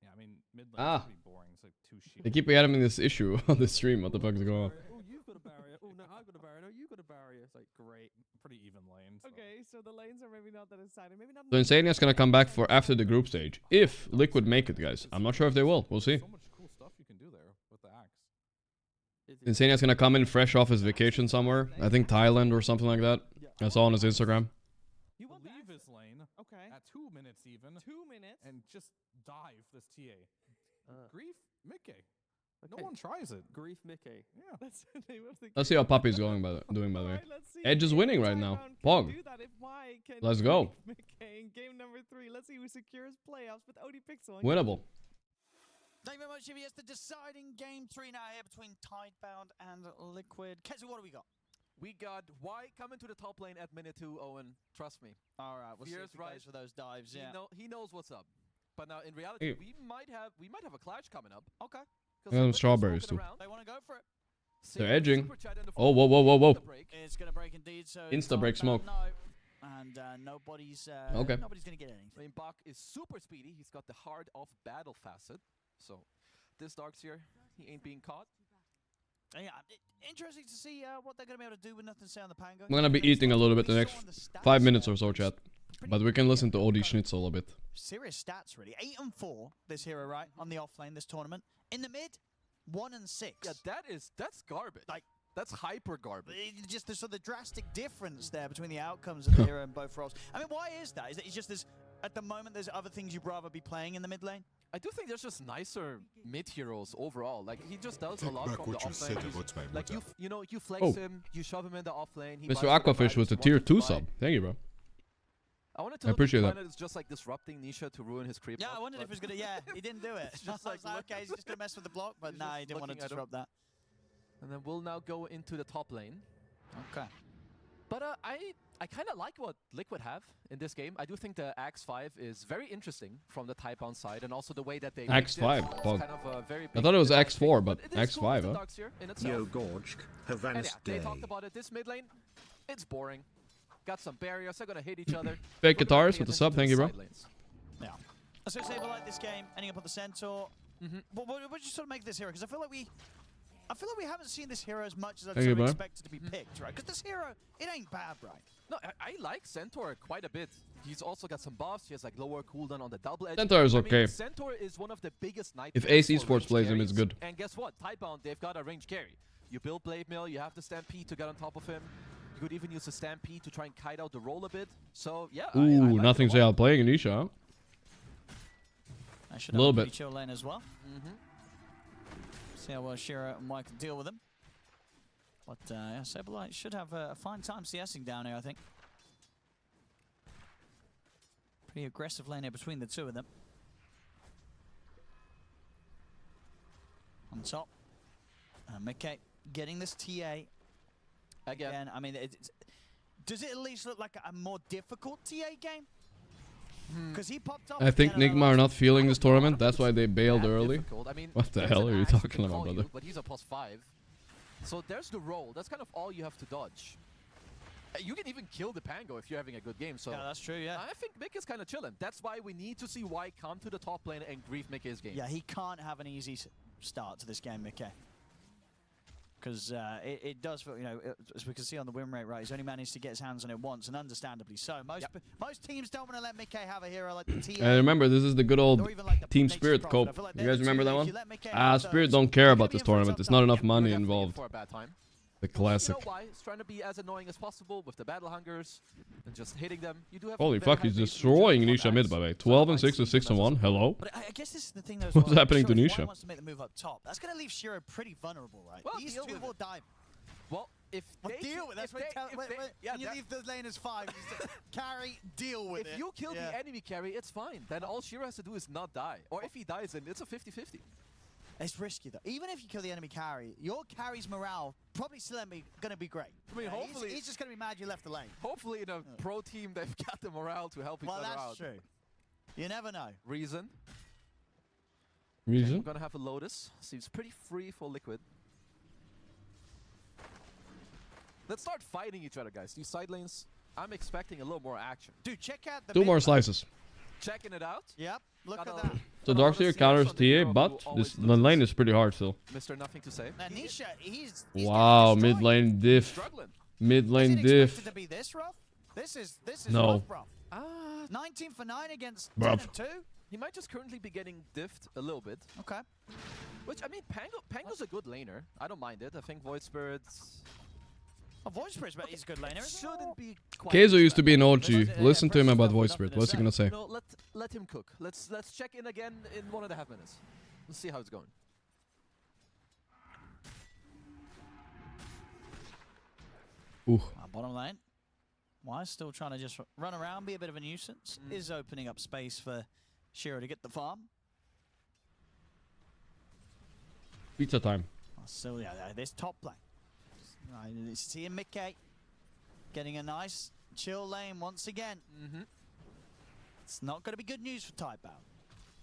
yeah, I mean, mid lane is pretty boring. It's like 2 sheep. They keep having this issue on the stream. What the fuck is going on? Oh, you've got a barrier. Oh, no, I've got a barrier. No, you've got a barrier. It's like, great. Pretty even lanes. Okay, so the lanes are maybe not that exciting. Maybe not. So Insania's gonna come back for after the group stage. If Liquid make it, guys. I'm not sure if they will. We'll see. So much cool stuff you can do there with the axe. Insania's gonna come in fresh off his vacation somewhere. I think Thailand or something like that. I saw on his Instagram. You will leave his lane at 2 minutes even. 2 minutes? And just dive this TA. Grief Mickey. No one tries it. Grief Mickey. Yeah. That's the name of the Let's see how Puppy's doing doing by the way. Edge is winning right now. Pog. Let's go. In game number 3, let's see who secures playoffs with OD Pixel. Winnable. Thank you very much, Jimmy. It's the deciding game 3 now here between Tidebound and Liquid. Kessie, what do we got? We got Y coming to the top lane at minute 2, Owen. Trust me. All right, we'll see if he goes for those dives. Yeah, he knows what's up. But now in reality, we might have a clash coming up. Okay. Some strawberries too. They want to go for it. They're edging. Oh, whoa. It's going to break indeed. So Insta break smoke. No. And nobody's okay. Nobody's going to get anything. I mean, Bach is super speedy. He's got the hard off battle facet. So this Darkseer, he ain't being caught. Yeah, interesting to see what they're going to be able to do with nothing to say on the Pango. I'm gonna be eating a little bit the next 5 minutes or so, chat. But we can listen to OD Schnitzel a bit. Serious stats, really. 8 and 4, this hero, right? On the offlane, this tournament. In the mid, 1 and 6. Yeah, that's garbage. Like, That's hyper garbage. Just the sort of drastic difference there between the outcomes of the hero in both roles. I mean, why is that? Is it just at the moment there's other things you'd rather be playing in the mid lane? I do think there's just nicer mid heroes overall. Like he just does a lot from the off lane. Like you flex him, you shove him in the off lane. Mr. Aquafish with the tier 2 sub. Thank you, bro. I wanted to appreciate that. It's just like disrupting Nisha to ruin his creep. Yeah, I wondered if he was gonna. Yeah, he didn't do it. Just like, okay, he's just gonna mess with the block, but nah, he didn't want to disrupt that. And then we'll now go into the top lane. Okay. But I kind of like what Liquid have in this game. I do think the Axe 5 is very interesting from the Tidebound side, and also the way that they Axe 5. Kind of very I thought it was Axe 4, but Axe 5, huh? Yo, Gorgc, Havana's They talked about it. This mid lane, it's boring. Got some barriers. They're gonna hit each other. Fake guitars with the sub. Thank you, bro. Yeah. So say we like this game, ending up on the Centaur. What do you sort of make of this hero? Because I feel like we haven't seen this hero as much as I'd sort of expected to be picked, right? Because this hero, it ain't bad, right? No, I like Centaur quite a bit. He's also got some buffs. He has like lower cooldown on the double edge. Centaur is okay. I mean, Centaur is one of the biggest night. If Ace Esports plays him, it's good. And guess what? Tidebound, they've got a range carry. You build Blade Mill, you have the Stampede to get on top of him. You could even use the Stampede to try and kite out the roll a bit. So yeah. Ooh, I like nothing's out playing Anisha, huh? I should a little have a bit. chill lane as well. See how well Shiro and Mike can deal with him. But yeah, Saberlight should have a fine time CSing down here, I think. Pretty aggressive lane here between the two of them. On top, Mickey getting this TA. Again, I mean, does it at least look like a more difficult TA game? Because he popped up. I think Nigma are not feeling this tournament. That's why they bailed early. I mean, What the hell are you talking about, brother? But he's a +5. So there's the roll. That's kind of all you have to dodge. You can even kill the Pango if you're having a good game. So yeah, that's true, yeah. I think Mick is kind of chilling. That's why we need to see Y come to the top lane and grief Mick his game. Yeah, he can't have an easy start to this game, Mickey. Because it does feel, you know, as we can see on the win rate, right, he's only managed to get his hands on it once, and understandably so. Most teams don't want to let Mickey have a hero like the TA. And remember, this is the good old Team Spirit cope. You guys remember that one? Spirit don't care about this tournament. There's not enough money involved. For a bad time. The classic. You know why? It's trying to be as annoying as possible with the battle hungers and just hitting them. You do have Holy fuck, he's destroying Nisha mid, by the way. 12 and 6 to 6 and 1. Hello? But I guess this is the thing, though. What's happening to Nisha? Wants to make the move up top. That's going to leave Shiro pretty vulnerable, right? Well, These two will dive. Well, if they deal with it, when you leave the lane as 5, carry, deal with it. If you kill the enemy carry, it's fine. Then all Shiro has to do is not die. Or if he dies, then it's a 50-50. It's risky, though. Even if you kill the enemy carry, your carry's morale probably still going to be great. I mean, hopefully... He's just going to be mad you left the lane. Hopefully in a pro team, they've got the morale to help each other out. Well, that's true. You never know. Reason? Reason? We're going to have a Lotus. Seems pretty free for Liquid. Let's start fighting each other, guys. These side lanes, I'm expecting a little more action. Dude, check out the 2 more slices. Checking it out. Yep, look at that. So Darkseer counters TA, but the lane is pretty hard still. Mr. Nothing to say. Now, Nisha, he's wow, mid lane diff. Struggling. Mid lane diff. To be this rough? This is no. rough. 19 for 9 against Bruv. 10 and 2. He might just currently be getting diffed a little bit. Okay. Which, I mean, Pango's a good laner. I don't mind it. I think Void Spirit's... Void Spirit, but he's a good laner. Shouldn't be quite Keizo used to be an OG. Listen to him about Void Spirit. What's he gonna say? No, let him cook. Let's check in again in 1.5 minutes. Let's see how it's going. Ooh. Bottom lane. Why still trying to just run around, be a bit of a nuisance? Is opening up space for Shiro to get the farm. Pizza time. So yeah, this top lane. Seeing Mickey getting a nice chill lane once again. It's not going to be good news for Tidebound.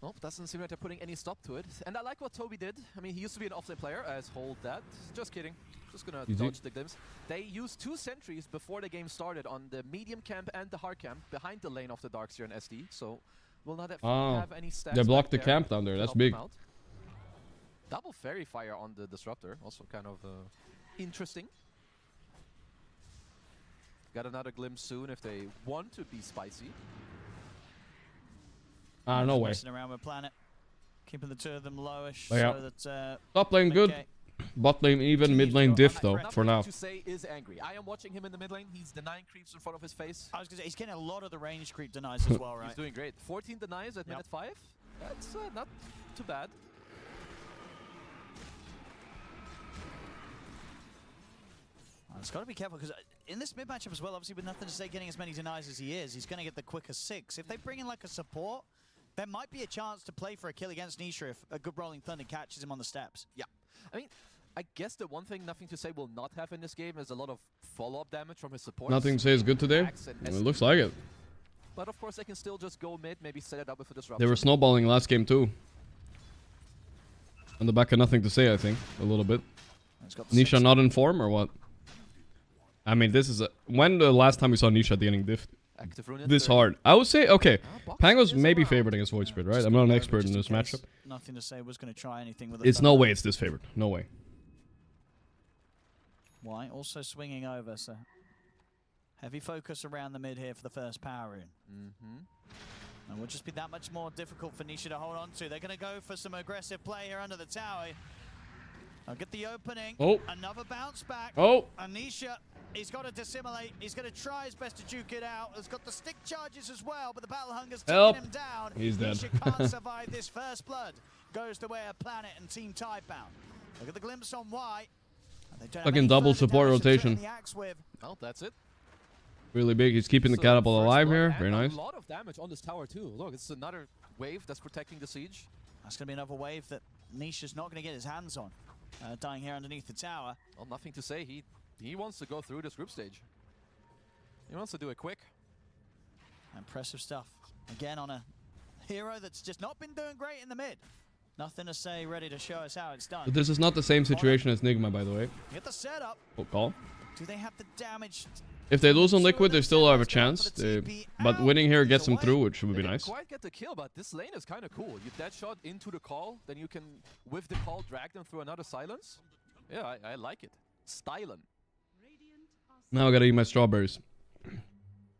Well, doesn't seem like they're putting any stop to it. And I like what Toby did. I mean, he used to be an offlane player. Hold that. Just kidding. Just gonna dodge the glimpse. They used 2 sentries before the game started on the medium camp and the hard camp behind the lane of the Darkseer and SD. So we'll not have any stats. They blocked the camp down there. That's big. Double fairy fire on the disruptor. Also kind of interesting. Got another glimpse soon if they want to be spicy. No way. Messing around with Planet, keeping the 2 of them lowish. Oh, yeah. So that, Top lane good. Bot lane even, mid lane diff though, for now. To say is angry. I am watching him in the mid lane. He's denying creeps in front of his face. I was gonna say, he's getting a lot of the range creep denies as well, right? He's doing great. 14 denies at minute 5. That's not too bad. It's got to be careful because in this mid matchup as well, obviously with nothing to say getting as many denies as he is, he's going to get the quicker 6. If they bring in like a support, there might be a chance to play for a kill against Nisha if a good Rolling Thunder catches him on the steps. Yeah. I mean, I guess the one thing Nothing to Say will not have in this game is a lot of follow-up damage from his support. Nothing to Say is good today. It looks like it. But of course they can still just go mid, maybe set it up with a disruption. They were snowballing last game too. On the back of Nothing to Say, I think, a little bit. Nisha not in form or what? I mean, this is when the last time we saw Nisha getting diffed this hard? I would say, okay, Pango's maybe favored against Void Spirit, right? I'm not an expert in this matchup. Nothing to Say was going to try anything with It's no way it's this favored. No way. Why? Also swinging over, so heavy focus around the mid here for the first power rune. And will just be that much more difficult for Nisha to hold on to. They're going to go for some aggressive play here under the tower. I'll get the opening. Oh. Another bounce back. Oh. Anisha, he's got to dissimulate. He's going to try his best to juke it out. He's got the stick charges as well, but the Battle Hunger's taking him down. He's dead. Nisha can't survive this first blood. Goes the way of Planet and Team Tidebound. Look at the glimpse on Y. Fucking double support rotation. Well, that's it. Really big. He's keeping the catapult alive here. Very nice. A lot of damage on this tower too. Look, it's another wave that's protecting the siege. That's going to be another wave that Nisha's not going to get his hands on. Dying here underneath the tower. Well, Nothing to Say. He wants to go through this group stage. He wants to do it quick. Impressive stuff. Again on a hero that's just not been doing great in the mid. Nothing to Say, ready to show us how it's done. But this is not the same situation as Nigma, by the way. Get the setup. Oh, call. Do they have the damage? If they lose on Liquid, they still have a chance. But winning here gets them through, which would be nice. Quite get the kill, but this lane is kind of cool. You dead shot into the call, then you can, with the call, drag them through another silence. Yeah, I like it. Stylen. Now I gotta eat my strawberries.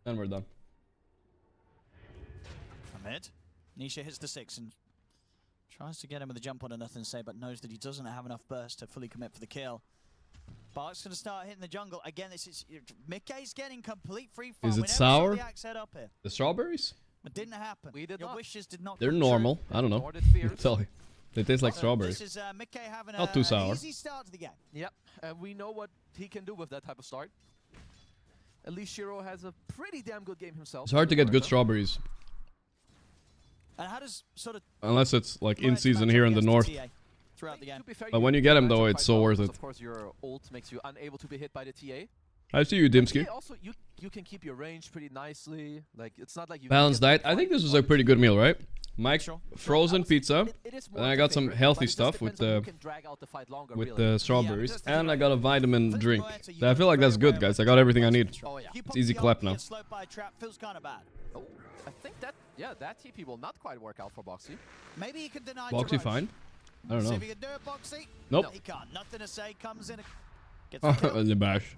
And we're done. Mid. Nisha hits the 6 and tries to get him with a jump on a Nothing to Say, but knows that he doesn't have enough burst to fully commit for the kill. Bark's going to start hitting the jungle. Again, this is Mickey's getting complete free fall. Is it sour? Up here. The strawberries? It didn't happen. Your wishes did not. They're normal. I don't know. Tell you. They taste like strawberries. This is Mickey having not too sour. An easy start to the game. Yep, we know what he can do with that type of start. At least Shiro has a pretty damn good game himself. It's hard to get good strawberries. And how does sort of unless it's like in season here in the north. Throughout the game. But when you get him though, it's so worth it. Of course, your ult makes you unable to be hit by the TA. I see you, Dimsky. Also, you can keep your range pretty nicely. Like it's not like you balanced diet. I think this was a pretty good meal, right? Mike, frozen pizza, and I got some healthy stuff with the strawberries, and I got a vitamin drink. I feel like that's good, guys. I got everything I need. It's easy clap now. Oh, I think that that TP will not quite work out for Boxy. Maybe he can deny Boxy fine. I don't know. See if he can do it, Boxy. Nope. No, he can't. Nothing to Say. Comes in. Gets the bash.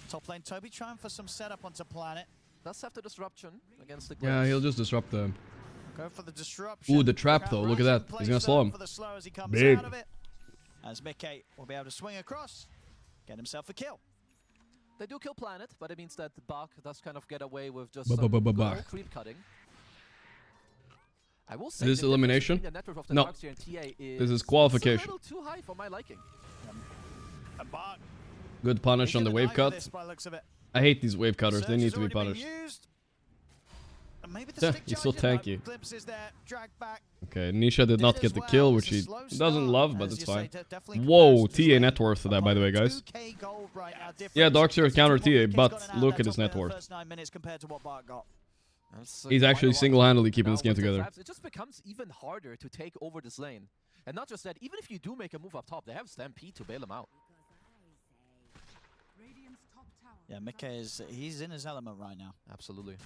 Top lane, Toby trying for some setup onto Planet. Does have the disruption against the glitch. Yeah, he'll just disrupt them. Go for the disruption. Ooh, the trap though. Look at that. He's gonna slow him. Big. As Mickey will be able to swing across, get himself a kill. They do kill Planet, but it means that Bach does kind of get away with just some creep cutting. I will say this elimination? No. This is qualification. A little too high for my liking. Good punish on the wave cut. I hate these wave cutters. They need to be punished. He's so tanky. Okay, Nisha did not get the kill, which he doesn't love, but it's fine. Whoa, TA net worth for that, by the way, guys. Yeah, Darkseer counter TA, but look at his net worth. He's actually single-handedly keeping this game together. It just becomes even harder to take over this lane. And not just that, even if you do make a move up top, they have Stampede to bail him out. Yeah, Mickey he's in his element right now. Absolutely.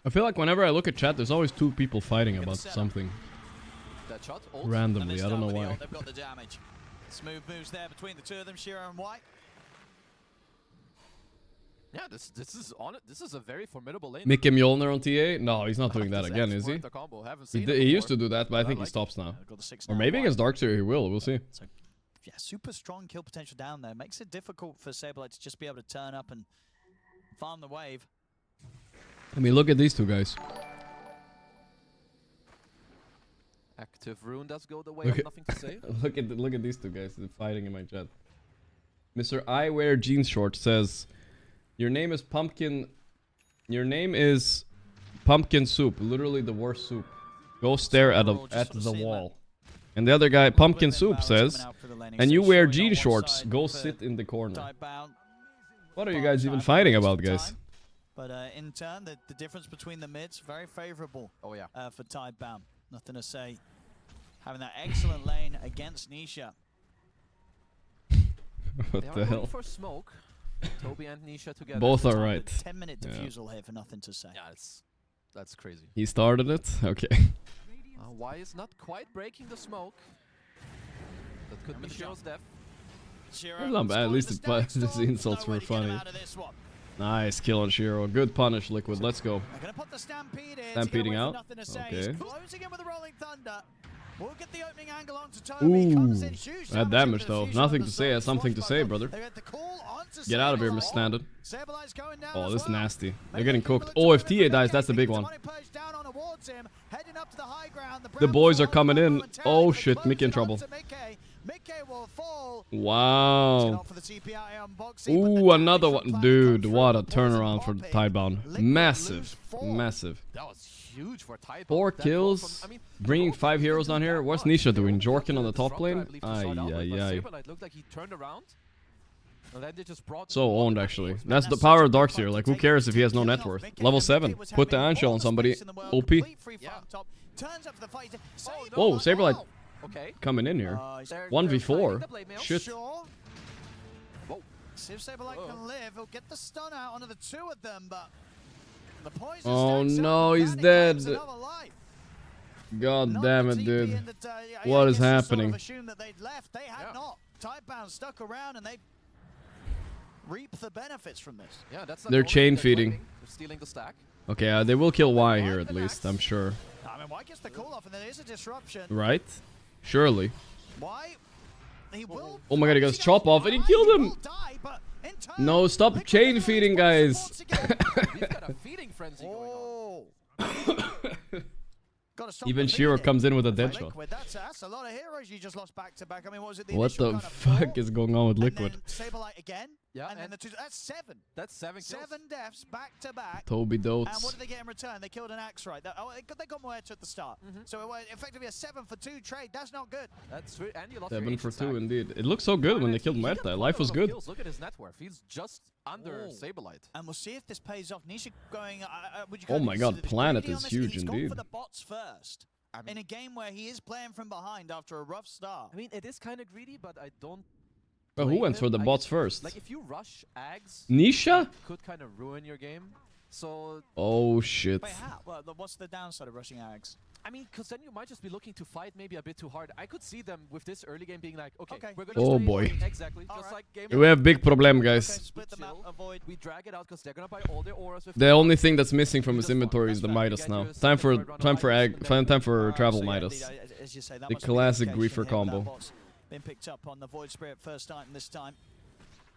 I feel like whenever I look at chat, there's always two people fighting about something. Randomly, I don't know why. They've got the damage. Smooth moves there between the two of them, Shiro and White. Yeah, this is a very formidable lane. Mickey Mjolnir on TA? No, he's not doing that This again, X is he? worked the combo. Haven't seen it He used before. to do that, but I think he like stops now. Got the 6 Or now maybe wide. against Darkseer he will. We'll see. So, yeah, super strong kill potential down there. Makes it difficult for Saberlight to just be able to turn up and farm the wave. I mean, look at these two guys. Active rune does go the way Look of at- nothing to say. Look at these two guys. They're fighting in my chat. Mr. I wear jeans shorts says, "Your name is pumpkin. Your name is pumpkin soup. Literally the worst soup. Go stare at the wall." And the other guy, pumpkin soup, says, "And you wear jean shorts. Go sit in the corner." Tidebound. What are you guys even fighting about, guys? But in turn, the difference between the mids, very favorable Oh yeah. for Tidebound. Nothing to say. Having that excellent lane against Nisha. What They are the going hell? for smoke. Toby and Nisha together. Both are Time, right. 10-minute Yeah. defusal here for nothing to say. Yeah, that's crazy. He started it? Okay. Why is not quite breaking the smoke? That could be Shiro's death. Shiro Not bad, at least scoring it- the his static storm. insults No way were to get him funny. out of this one. Nice kill on Shiro. Good punish, Liquid. Let's go. They're gonna put the stampede in. Stampeding to get away out? from Nothing to say. Okay. He's closing in with the rolling thunder. We'll get the opening angle onto Toby. Comes in, Ooh. huge That damage, though. Nothing to say. Has something to say, brother. They get the call onto Get out of here, Saberlight. Miss Standard. Saberlight's going down Oh, as this is well. nasty. They're Maybe getting they can cooked. look Oh, to if win TA it for dies, that's the Mickey. big The one. money pushed down on towards him, heading up to the high ground. The Brown boys are fall coming in. momentarily, Oh but shit, close Mickey in it trouble. onto Mickey. Mickey will fall. Wow. For the TP out here on Boxy, but the Ooh, another damage from one. Planet Dude, comes what through. a Poison turnaround for popping. Tidebound. Liquid lose Massive. 4. Massive. That was huge for Tidebound. 4 That roll kills. from- I mean, Bringing the 5 roll heroes didn't down do here. that What's much. Nisha They doing? only got Jorkin on the top disruptor, lane? I believe, to start out with, but Ay. Saberlight looked like he turned around. And then they just brought So all owned, the actually. heroes. That's And the that's power such of a good Darkseer. point Like, to who take cares this if he has no killing net off worth? Mickey. Level Mickey 7. was Put the having Anshell all on the somebody. space in the world, OP. complete free Yeah. farm top, turns up for the fight. Whoa, Saberlight Okay. coming in here. He's They're 1v4. finding the blade mail. Shit. sure. Whoa. See if Saberlight Whoa. can live. He'll get the stun out onto the 2 of them, but the poison Oh, stacks up. no, he's Danny dead. claims another life. God Not damn the it, TP dude. in the, What I is guess you happening? Sort of assumed that they'd left. They had Yeah. not. Tidebound stuck around and they reap the benefits from this. Yeah, that's not They're only chain they're feeding. claiming, They're stealing the stack. Okay, they will kill Y here at least, I'm sure. I mean, why gets the call off and there is a disruption? Right? Surely. Why? He will. Oh my god, he got his chop off and he killed him! will die, but in turn, No, stop Liquid chain Lose feeding, points guys. once again. We've got a feeding frenzy going on. Oh. Gotta stop Even the Shiro feeding. comes in with a For dead shot. Liquid, that's a lot of heroes you just lost back to back. I mean, what was it? What initial the kind of fuck 4, is going on with Liquid? And then Saberlight again. Yeah, And then and the 2. That's 7. That's 7 kills. 7 deaths back to back. Toby And what Dotes. did they get in return? They killed an axe, right? They got more edge at the start. So it was effectively a 7-for-2 trade. That's not good. That's true. And you lost your 7 ancient for 2 stack. indeed. It looked so good when they He killed got Muerta. quite a Life was lot of good. kills. Look at his net worth. He's just under Saberlight. And we'll see if this pays off. Nisha going. Would you Oh guys my god, consider this Planet greedy is on this? huge He's gone indeed. for the bots first. In a game where he is playing from behind after a rough start. I mean, it is kind of greedy, but I don't. Well, who blame went for him. the I bots guess- first? Like, if you rush Ags, Nisha? it could kind of ruin your game. So, Oh shit. Wait, how? Well, what's the downside of rushing Ags? I mean, because then you might just be looking to fight maybe a bit too hard. I could see them with this early game being like, okay, Okay. we're going to Oh, stay boy. Exactly. Just Alright. like game We have big problem, Okay, guys. split them out. chill. Avoid. We drag it out because they're going to buy all their auras with The only thing that's missing from his Just one. inventory is the That's fine. Midas Get now. you a Time for second, third round of Midas, and time for travel So yeah, Midas. indeed, as you say, that The must be classic indication griefer here with that combo. bot's been picked up on the Void Spirit first item this time.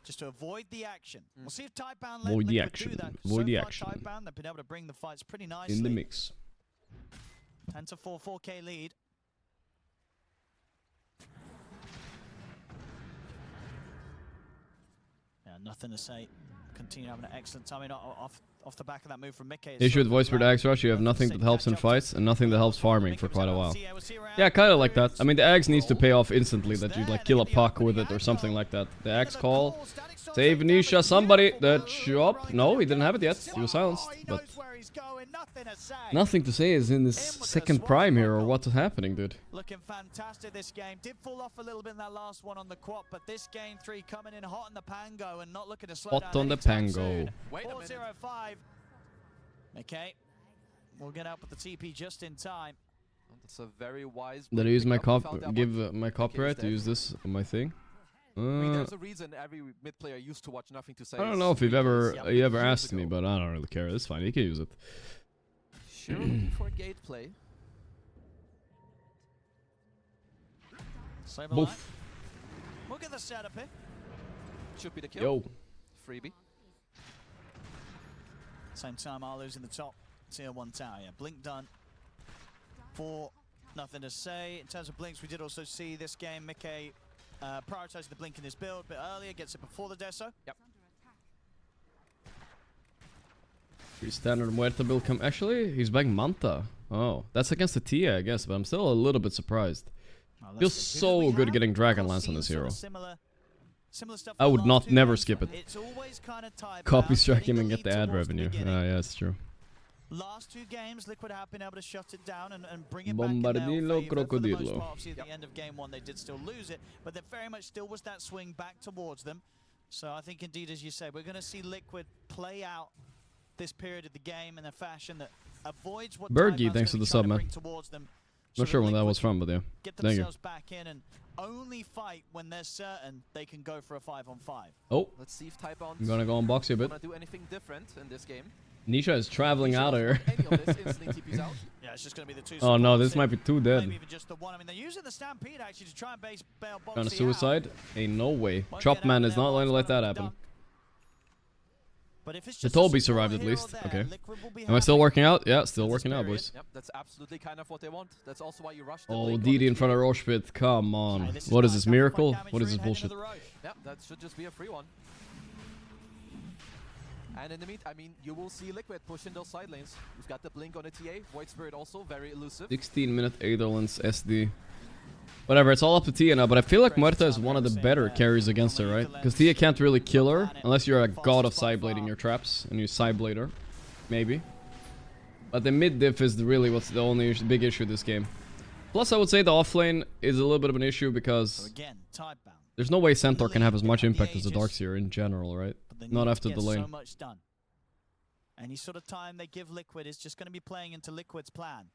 Just to avoid the action. We'll see if Tidebound let Avoid the Liquid action. do that. Avoid the so far, action. Tidebound, they've been able to bring the fights pretty nicely. In the mix. 10-4, 4K lead. Yeah, nothing to say. Continue having an excellent time. I mean, off the back of that move from Mickey. it's Issue sort with of Voice Spirit around- Axe Rush, you have nothing that helps in fights and nothing that helps farming for quite a while. Yeah, kind of like that. I mean, the Axe needs to pay off instantly, that you like kill a puck with it or something like that. The Axe call, save Nisha, somebody, the chop. No, he didn't have it yet. He was silenced. But nothing to say is in his second prime here, or what's happening, dude. Looking fantastic this game. Did fall off a little bit in that last one on the quad, but this game 3 coming in hot on the pango and not looking to slow Hot down on the anytime pango. soon. Wait a minute. 4-0-5. Okay. We'll get out with the TP just in time. That's a very wise. Did I use my pick up. We found out give what my Mickey is copyright to dead. use this on my thing? I mean, there's a reason every mid player used to watch Nothing to Say. I don't know if you ever asked me, but I don't really care. It's fine. You can use it. Sure, looking for gate play. Save a Boof. line. Look at the setup here. Should be the kill. Yo. Freebie. Same time, Arlo's in the top tier 1 tower. Yeah, Blink done. 4, nothing to say. In terms of blinks, we did also see this game, Mickey prioritizing the blink in his build a bit earlier, gets it before the Deso. Yep. Pretty standard Muerta build come. Actually, he's back Manta. Oh, that's against the Tia, I guess, but I'm still a little bit surprised. Feels so good getting Dragonlance on this hero. Similar stuff I would not never games. skip it. It's always kind of tied Copy down, strike getting him the and get lead the ad towards revenue. beginning. Yeah, that's true. Last 2 games, Liquid have been able to shut it down and bring it back in their Bombardillo favor. For the most Crocodillo. part, obviously, at the end of game 1, they did still lose it, but there very much still was that swing back towards them. So I think, indeed, as you say, we're going to see Liquid play out this period of the game in a fashion that avoids what Bergie, Tidebound's thanks gonna for the be trying sub, to man. bring towards them. Not sure when that was from, but yeah. Get Thank you. themselves back in and only fight when they're certain they can go for a 5-on-5. Oh, Let's see if Tidebound I'm gonna go unbox you a bit. wanna do anything different in this game. Nisha is traveling out of here. Any of this instantly TPs out. Yeah, it's just going to be the 2. Oh no, supports this here. might be 2 dead. Maybe even just the 1. I mean, they're using the Stampede actually to try and bail Trying to Boxy suicide? out. Ain't no way. Won't Chop get man out is there not while going to it's let that gonna happen. dunk. But if it's The just a Toby support survived at hero least. there, Okay. Liquid will be Am I still happy. working out? Yeah, still This working out, period. boys. Yep, that's absolutely kind of what they want. That's also why you rush the Oh, blink on DD the in front of TA. Roche pit. Come on. Hey, this is What is nice. this, Amplified miracle? damage What is rate this heading to bullshit? the Roche. Yep, that should just be a free one. And in the meantime, I mean, you will see Liquid push in those side lanes. You've got the blink on the TA. Void Spirit also very elusive. 16-minute Aetherlands SD. Whatever, it's all up to Tia now, but I feel like Muerta is one of the better carries against her, right? Because Tia can't really kill her unless you're a god of sideblading your traps and you sideblade her. Maybe. But the mid diff is really what's the only big issue this game. Plus, I would say the offlane is a little bit of an issue So because again, Tidebound. there's no way Centaur can have as much impact as the Darkseer in general, right? But they Not need after to the get lane. so much done. Any sort of time they give Liquid is just going to be playing into Liquid's plan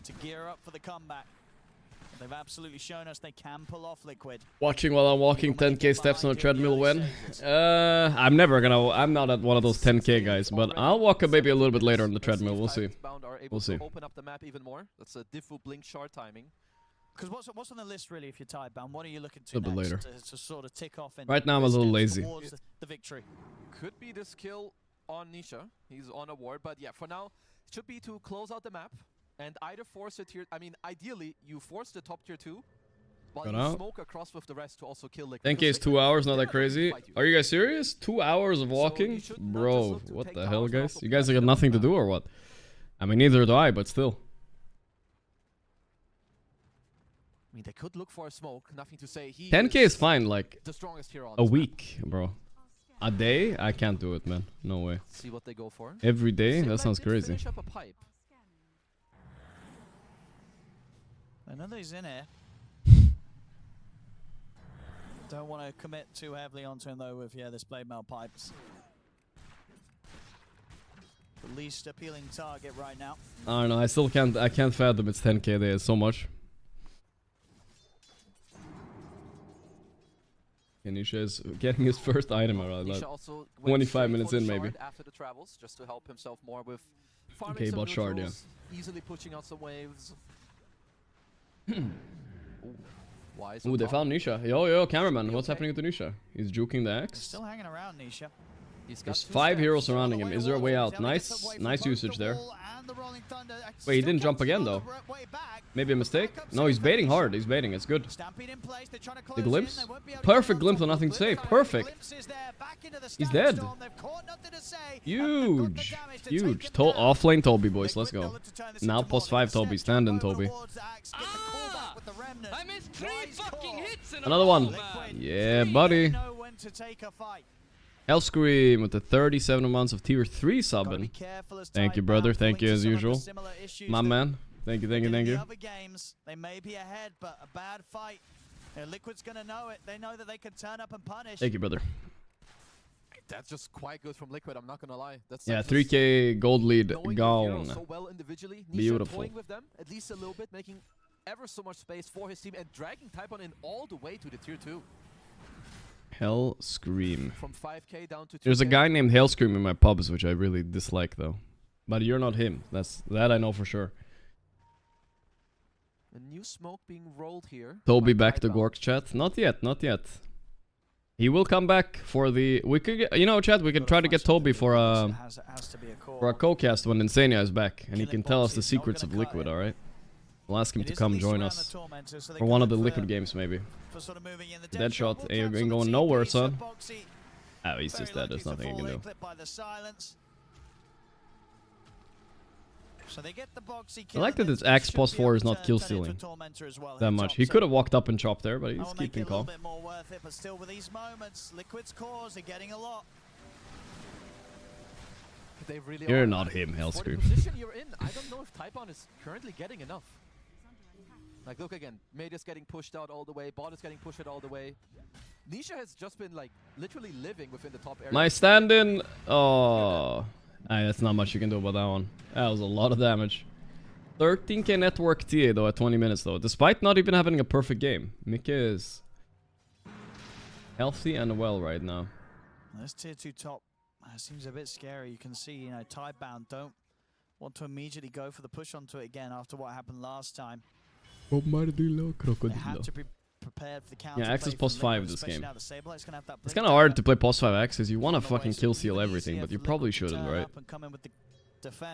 to gear up for the comeback. They've absolutely shown us they can pull off Liquid. Watching while I'm walking 10k steps on a treadmill when? I'm never gonna... I'm not at one of those 10k guys, but I'll walk maybe a little bit later on the treadmill. We'll see. Tidebound are able We'll see. to open up the map even more. That's a Diffu blink shard timing. Because what's on the list really if you're Tidebound? What are you looking to A little bit next later. to sort of tick off in Right now I'm a little lazy. towards the victory? Could be this kill on Nisha. He's on a ward, but yeah, for now, it should be to close out the map and either force a tier... I mean, ideally, you force the top tier 2 while Got you out. smoke across with the rest to also kill Liquid. 10k is 2 hours, not that crazy. Are you guys serious? 2 hours of So you walking? should not just Bro, look to what take the hell, towers, but guys? also You guys press got them nothing to on do map. or what? I mean, neither do I, but still. I mean, they could look for a smoke. Nothing to say. He 10k is fine, like, the strongest hero on a this map. week, bro. A day? I can't do it, man. No way. Let's see what they go for. Every day? That Simlight sounds did crazy. finish up a pipe. I know that he's in here. Don't want to commit too heavily onto him though with this blade mail pipes. The least appealing target right now. I don't know, I still can't fathom it's 10k a day, it's so much. Nisha is getting his first item around Nisha that. also went 25 straight minutes for the in, maybe. shard after the travels, just to help himself more with farming Okay, some bot shard, neutrals, easily pushing out some waves. Wise Ooh, on they top. found Nisha. Yo, cameraman, what's happening to Nisha? He's juking the axe. Still hanging around, Nisha. He's got There's 2 5 steps. heroes surrounding him. Is there a way out? Nice usage there. Wait, he didn't jump again though. Maybe a mistake? No, he's baiting hard. He's baiting. It's good. The glimpse? Perfect glimpse on nothing to say. Perfect. He's dead. Huge. Huge. Offlane Toby, boys. Let's go. Now plus 5 Toby. Stand in, Toby. I missed 3 fucking hits in a Another row, one. man. Yeah, buddy. Hellscream with the 37 months of tier 3 subbing. Thank you, brother. Thank you as usual. My man. Thank you. Other games, they may be ahead, but a bad fight. Liquid's gonna know it. They know that they can turn up and punish. Thank you, brother. That's just quite good from Liquid, I'm not gonna lie. That's Yeah, just 3k gold lead knowing the heroes gone. so well individually. Nisha Beautiful. toying with them, at least a little bit, making ever so much space for his team and dragging Typeound in all the way to the tier 2. Hell Scream. From 5k down to 2k. There's a guy named Hell Scream in my pubs, which I really dislike though. But you're not him. That I know for sure. A new smoke being rolled here. Toby back to Gorgc chat. Not yet, not yet. He will come back for the... We could get, you know, chat, we can try to get Toby for a co-cast when Insania is back. And he can tell us the secrets of Liquid, alright? We'll ask him to come join us. For one of the Liquid games, maybe. Deadshot, ain't going nowhere, son. Oh, he's just dead. There's nothing he can do. So they get the boxy I like that this Axe plus 4 is not kill stealing that much. He could have walked up and chopped there, but he's keeping calm. Bit more worth it, but still with these moments, Liquid's cores are getting a lot. They really You're are. not him, Hellscream. For the position you're in, I don't know if Typeound is currently getting enough. Like, look again, Made is getting pushed out all the way, Bot is getting pushed out all the way. Nisha has just been, like, literally living within the top area. My stand-in... Oh... that's not much you can do about that one. That was a lot of damage. 13k network TA though at 20 minutes though, despite not even having a perfect game. Mickey is healthy and well right now. This tier 2 top seems a bit scary. You can see, you know, Tidebound don't want to immediately go for the push onto it again after what happened last time. They have to be prepared for the counter. Yeah, Axe is plus 5 this game. It's kind of hard to play plus 5 Axe because you want to fucking kill steal everything, but you probably shouldn't, right?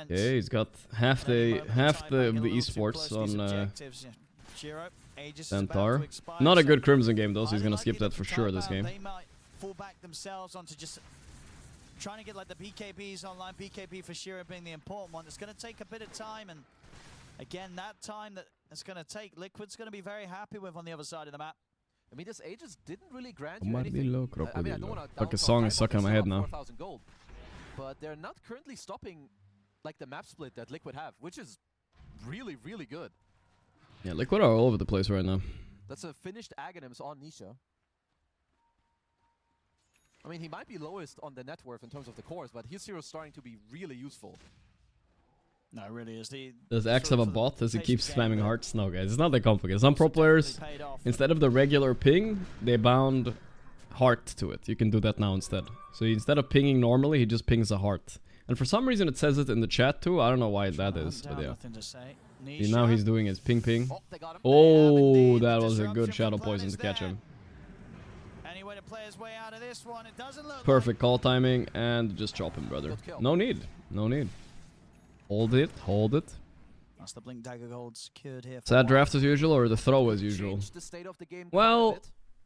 Yeah, he's got half the esports on Centaur. Not a good Crimson game though, so he's gonna skip that for sure this game. They might fall back themselves onto just trying to get like the BKBs online. BKB for Shiro being the important one. It's gonna take a bit of time, and again, that time that it's gonna take, Liquid's gonna be very happy with on the other side of the map. I mean, this Aegis didn't really grant you anything. I mean, I don't want to Fucking song is stuck in my head now. Gold, but they're not currently stopping like the map split that Liquid have, which is really, really good. Yeah, Liquid are all over the place right now. That's a finished Aghanims on Nisha. I mean, he might be lowest on the net worth in terms of the cores, but his hero's starting to be really useful. No, it really is. Does Axe have a bot? Does he keep spamming hearts? No, guys, it's not that complicated. Some pro players, instead of the regular ping, they bound heart to it. You can do that now instead. So instead of pinging normally, he just pings a heart. And for some reason it says it in the chat too. I don't know why that is, but yeah. See, now he's doing his ping ping. Oh, that was a good shadow poison to catch him. Perfect call timing and just chop him, brother. No need. No need. Hold it. Hold it. That's the Blink Dagger Gold secured here. Sad draft as usual or the throw as usual? Well,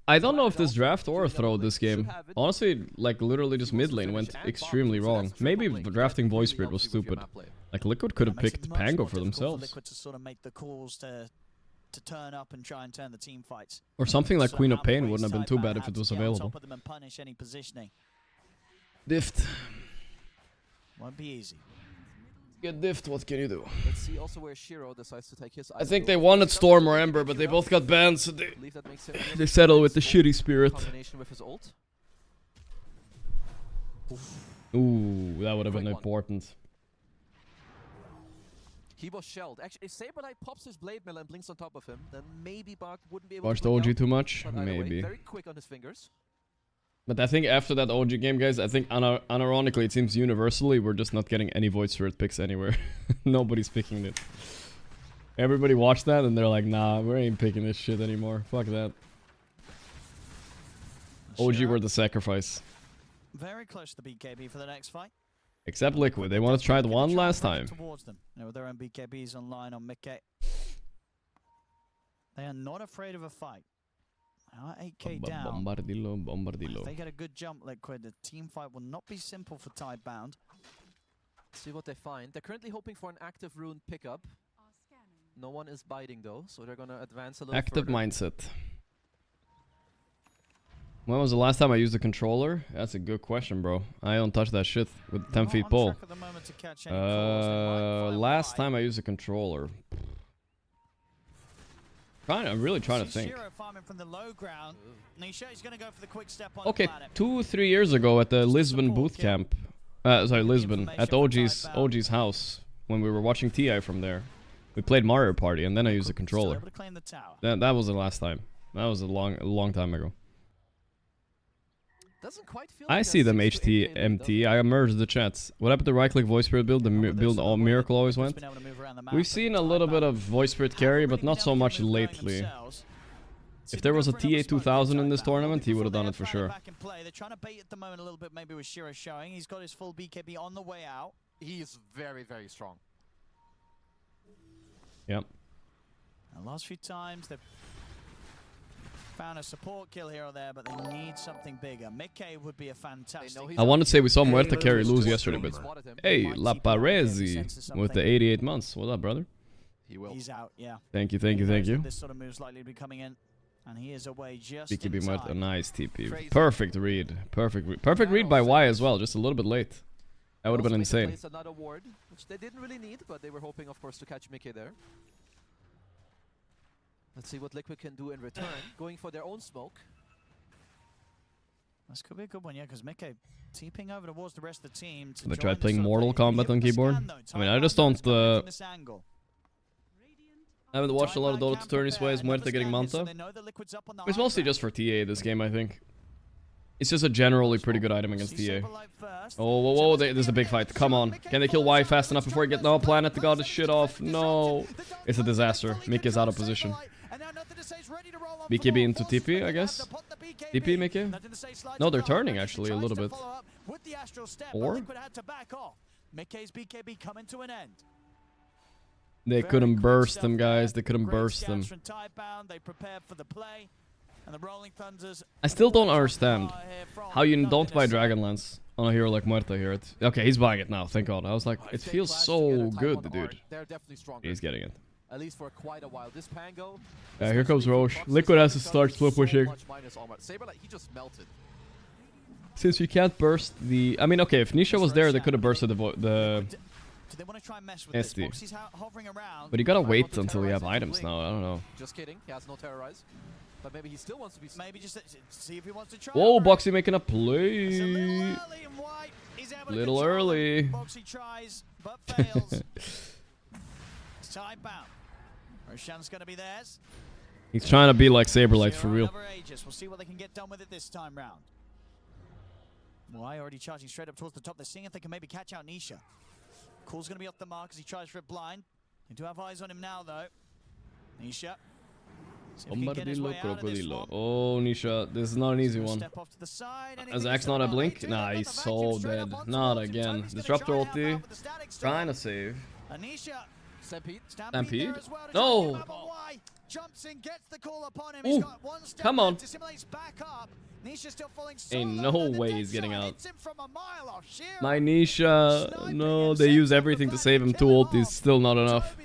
I don't know if this draft or a throw this game. Honestly, like literally just mid lane went extremely wrong. Maybe drafting Voice Spirit was stupid. Like Liquid could have picked Pango for themselves. Liquid to sort of make the calls to turn up and try and turn the team fights. Or something like Queen of Pain wouldn't have been too bad if it was available. Dift. Won't be easy. Get Dift, what can you do? Let's see also where Shiro decides to take his. I think they wanted Storm or Ember, but they both got banned, so they settle with the shitty Spirit. Ooh, that would have been important. He was shelled. Actually, if Saberlight pops his Blade Mill and blinks on top of him, then maybe Bart wouldn't be able Watched to OG too much? Maybe. Very quick on his fingers. But I think after that OG game, guys, I think unironically, it seems universally we're just not getting any Void Spirit picks anywhere. Nobody's picking it. Everybody watched that and they're like, nah, we ain't picking this shit anymore. Fuck that. OG were the sacrifice. Very close to the BKB for the next fight. Except Liquid. They want to try the one last time. Towards them. You know, with their own BKBs online on Mickey. They are not afraid of a fight. 8k down. Bombardillo. If they get a good jump, Liquid, the team fight will not be simple for Tidebound. See what they find. They're currently hoping for an active rune pickup. No one is biting though, so they're gonna advance a little Active further. mindset. When was the last time I used a controller? That's a good question, bro. I don't touch that shit with 10 feet pole. Last time I used a controller. I'm really trying to think. Okay, 2-3 years ago at the Lisbon boot camp. Sorry, Lisbon. At OG's house. When we were watching TI from there. We played Mario Party, and then I used a Still controller. able to claim the tower. That was the last time. That was a long time ago. Doesn't quite feel I like a see them 6 to 8K lead, HTMT. does I merged the chats. What happened to right-click voice spirit build? The build all miracle always went. Been able to move around the map, We've but seen a little bit of voice spirit carry, but not so much lately. If there was a TA 2000 in this tournament, he would have done it for sure. They're trying to bait at the moment a little bit, maybe with Shiro showing. He's got his full BKB on the way out. He's very, very strong. Yep. And last few times they've found a support kill here or there, but they need something bigger. Mickey would be a fantastic. I wanted to say we saw Muerta carry lose yesterday, but hey, La Parezi with the 88 months. What up, brother? He's out, yeah. Thank you, thank you, thank you. This sort of move's likely to be coming in, and he is away just BKB in Muerta, time. nice TP. Perfect read. Perfect read by Y as well, just a little bit late. That would have been insane. Another ward, which they didn't really need, but they were hoping, of course, to catch Mickey there. Let's see what Liquid can do in return. Going for their own smoke. This could be a good one, yeah, because Mickey TPing over towards the rest of the team. They tried playing Mortal Kombat on keyboard. I mean, I just don't. I haven't watched a lot of Dota tourneys where Muerta getting Manta. It's mostly just for TA this game, I think. It's just a generally pretty good item against TA. Oh, whoa, whoa, there's a big fight. Come on. Can they kill Y fast enough before he gets... No, Planet got his shit off. No. It's a disaster. Mickey's out of position. BKB into TP, I guess. TP, Mickey? No, they're turning, actually, a little bit. Or? Mickey's BKB coming to an end. They couldn't burst them, guys. They couldn't burst them. They prepared for the play. And the Rolling Thunders. I still don't understand how you don't buy Dragonlance on a hero like Muerta here. Okay, he's buying it now, thank God. I was like, it feels so good, dude. They're definitely stronger. He's getting it. At least for quite a while. This Pango. Yeah, here comes Roche. Liquid has to start split pushing. Saberlight, he just melted. Since you can't burst the... I mean, okay, if Nisha was there, they could have bursted the they want to try and mess with SD. this. Hovering around. But you gotta wait until you have items now, I don't know. Just kidding, he has no terrorize. But maybe he still wants to be... Maybe just see if he wants to try. Whoa, Boxy making a play. It's a little early and White is able to little early. Boxy tries, but fails. It's Tidebound. Roshan's going to be theirs. He's trying to be like Saberlight for real. We'll see what they can get done with it this time round. Why already charging straight up towards the top. They're seeing if they can maybe catch out Nisha. Cool's going to be off the mark as he tries for it blind. They do have eyes on him now, though. Nisha. Bombardillo, Crocodillo. Oh, Nisha, this is not an easy one. Is Axe not a blink? Nah, he's so dead. Not again. Disruptor ulti. Trying to save. Stampede? No! Ooh, come on. Ain't no way he's getting out. My Nisha. No, they use everything to save him. 2 ultis, still not enough.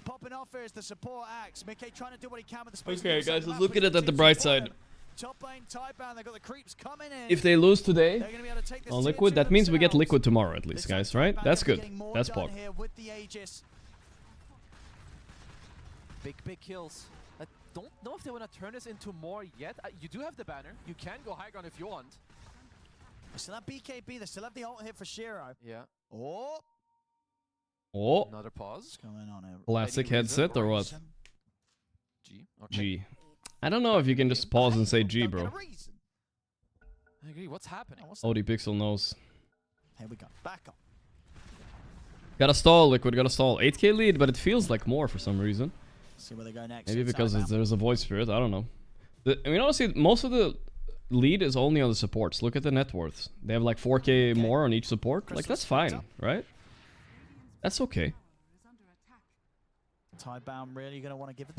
Popping off here is the support Axe. Mickey trying to do what he can with the space. Okay, guys, let's look at it at the bright side. Top lane Tidebound, they got the creeps coming in. If they lose today on Liquid, that means we get Liquid tomorrow at least, guys, right? That's good. That's Pog. Big kills. I don't know if they want to turn this into more yet. You do have the banner. You can go high ground if you want. They still have BKB. They still have the ult hit for Shiro. Yeah. Oh. Oh. Another pause. What's going on here? Classic headset or what? G. Okay. G. I don't know if you can just pause and say G, bro. I agree. What's happening? OD Pixel knows. Here we go. Back up. Gotta stall, Liquid. Gotta stall. 8k lead, but it feels like more for some reason. See where they go next. Maybe because there's a void spirit. I don't know. I mean, honestly, most of the lead is only on the supports. Look at the net worths. They have like 4k more on each support. Like, that's fine, right? That's okay. Tidebound really going to want to give it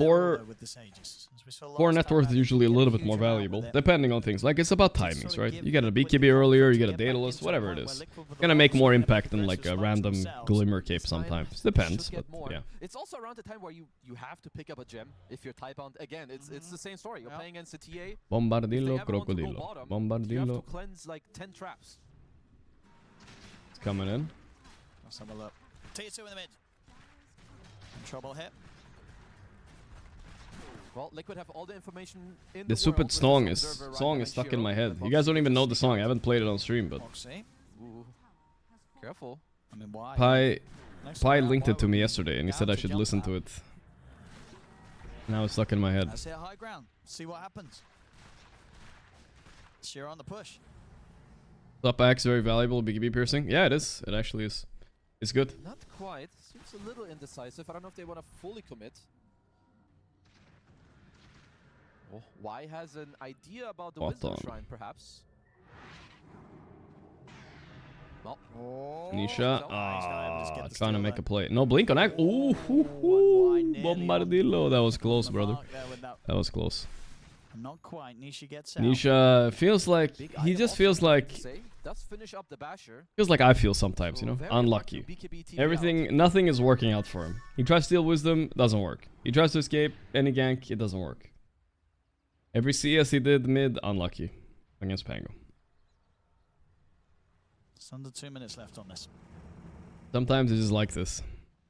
with this Aegis. Core net worth is usually a little bit more valuable, depending on things. Like, it's about timings, right? You get a BKB earlier, you get a Daedalus, whatever it is. Gonna make more impact than like a random Glimmer Cape sometimes. Depends, but yeah. It's also around the time where you have to pick up a gem if you're Tidebound. Again, it's the same story. You're playing against the TA. Bombardillo, Crocodillo. Bombardillo. You have to cleanse like 10 traps. It's coming in. Let's have a look. Tier 2 in the mid. Trouble hit. Well, Liquid have all the information in the stupid song is stuck in my head. You guys don't even know the song. I haven't played it on stream, but Careful. I mean, why? Pi linked it to me yesterday, and he said I should listen to it. Now it's stuck in my head. Let's hit high ground. See what happens. Sheer on the push. Up Axe very valuable. BKB piercing. Yeah, it is. It actually is. It's good. Not quite. Seems a little indecisive. I don't know if they want to fully commit. Oh, Y has an idea about the Wisdom Shrine, perhaps. Well, Nisha. Trying to make a play. No blink on Axe. Ooh, Bombardillo. That was close, brother. That was close. Not quite. Nisha gets out. Nisha feels like he just feels like I feel sometimes, you know, unlucky. Everything, nothing is working out for him. He tries to steal wisdom, doesn't work. He tries to escape any gank, it doesn't work. Every CS he did mid, unlucky against Pango. It's under 2 minutes left on this. Sometimes it's just like this.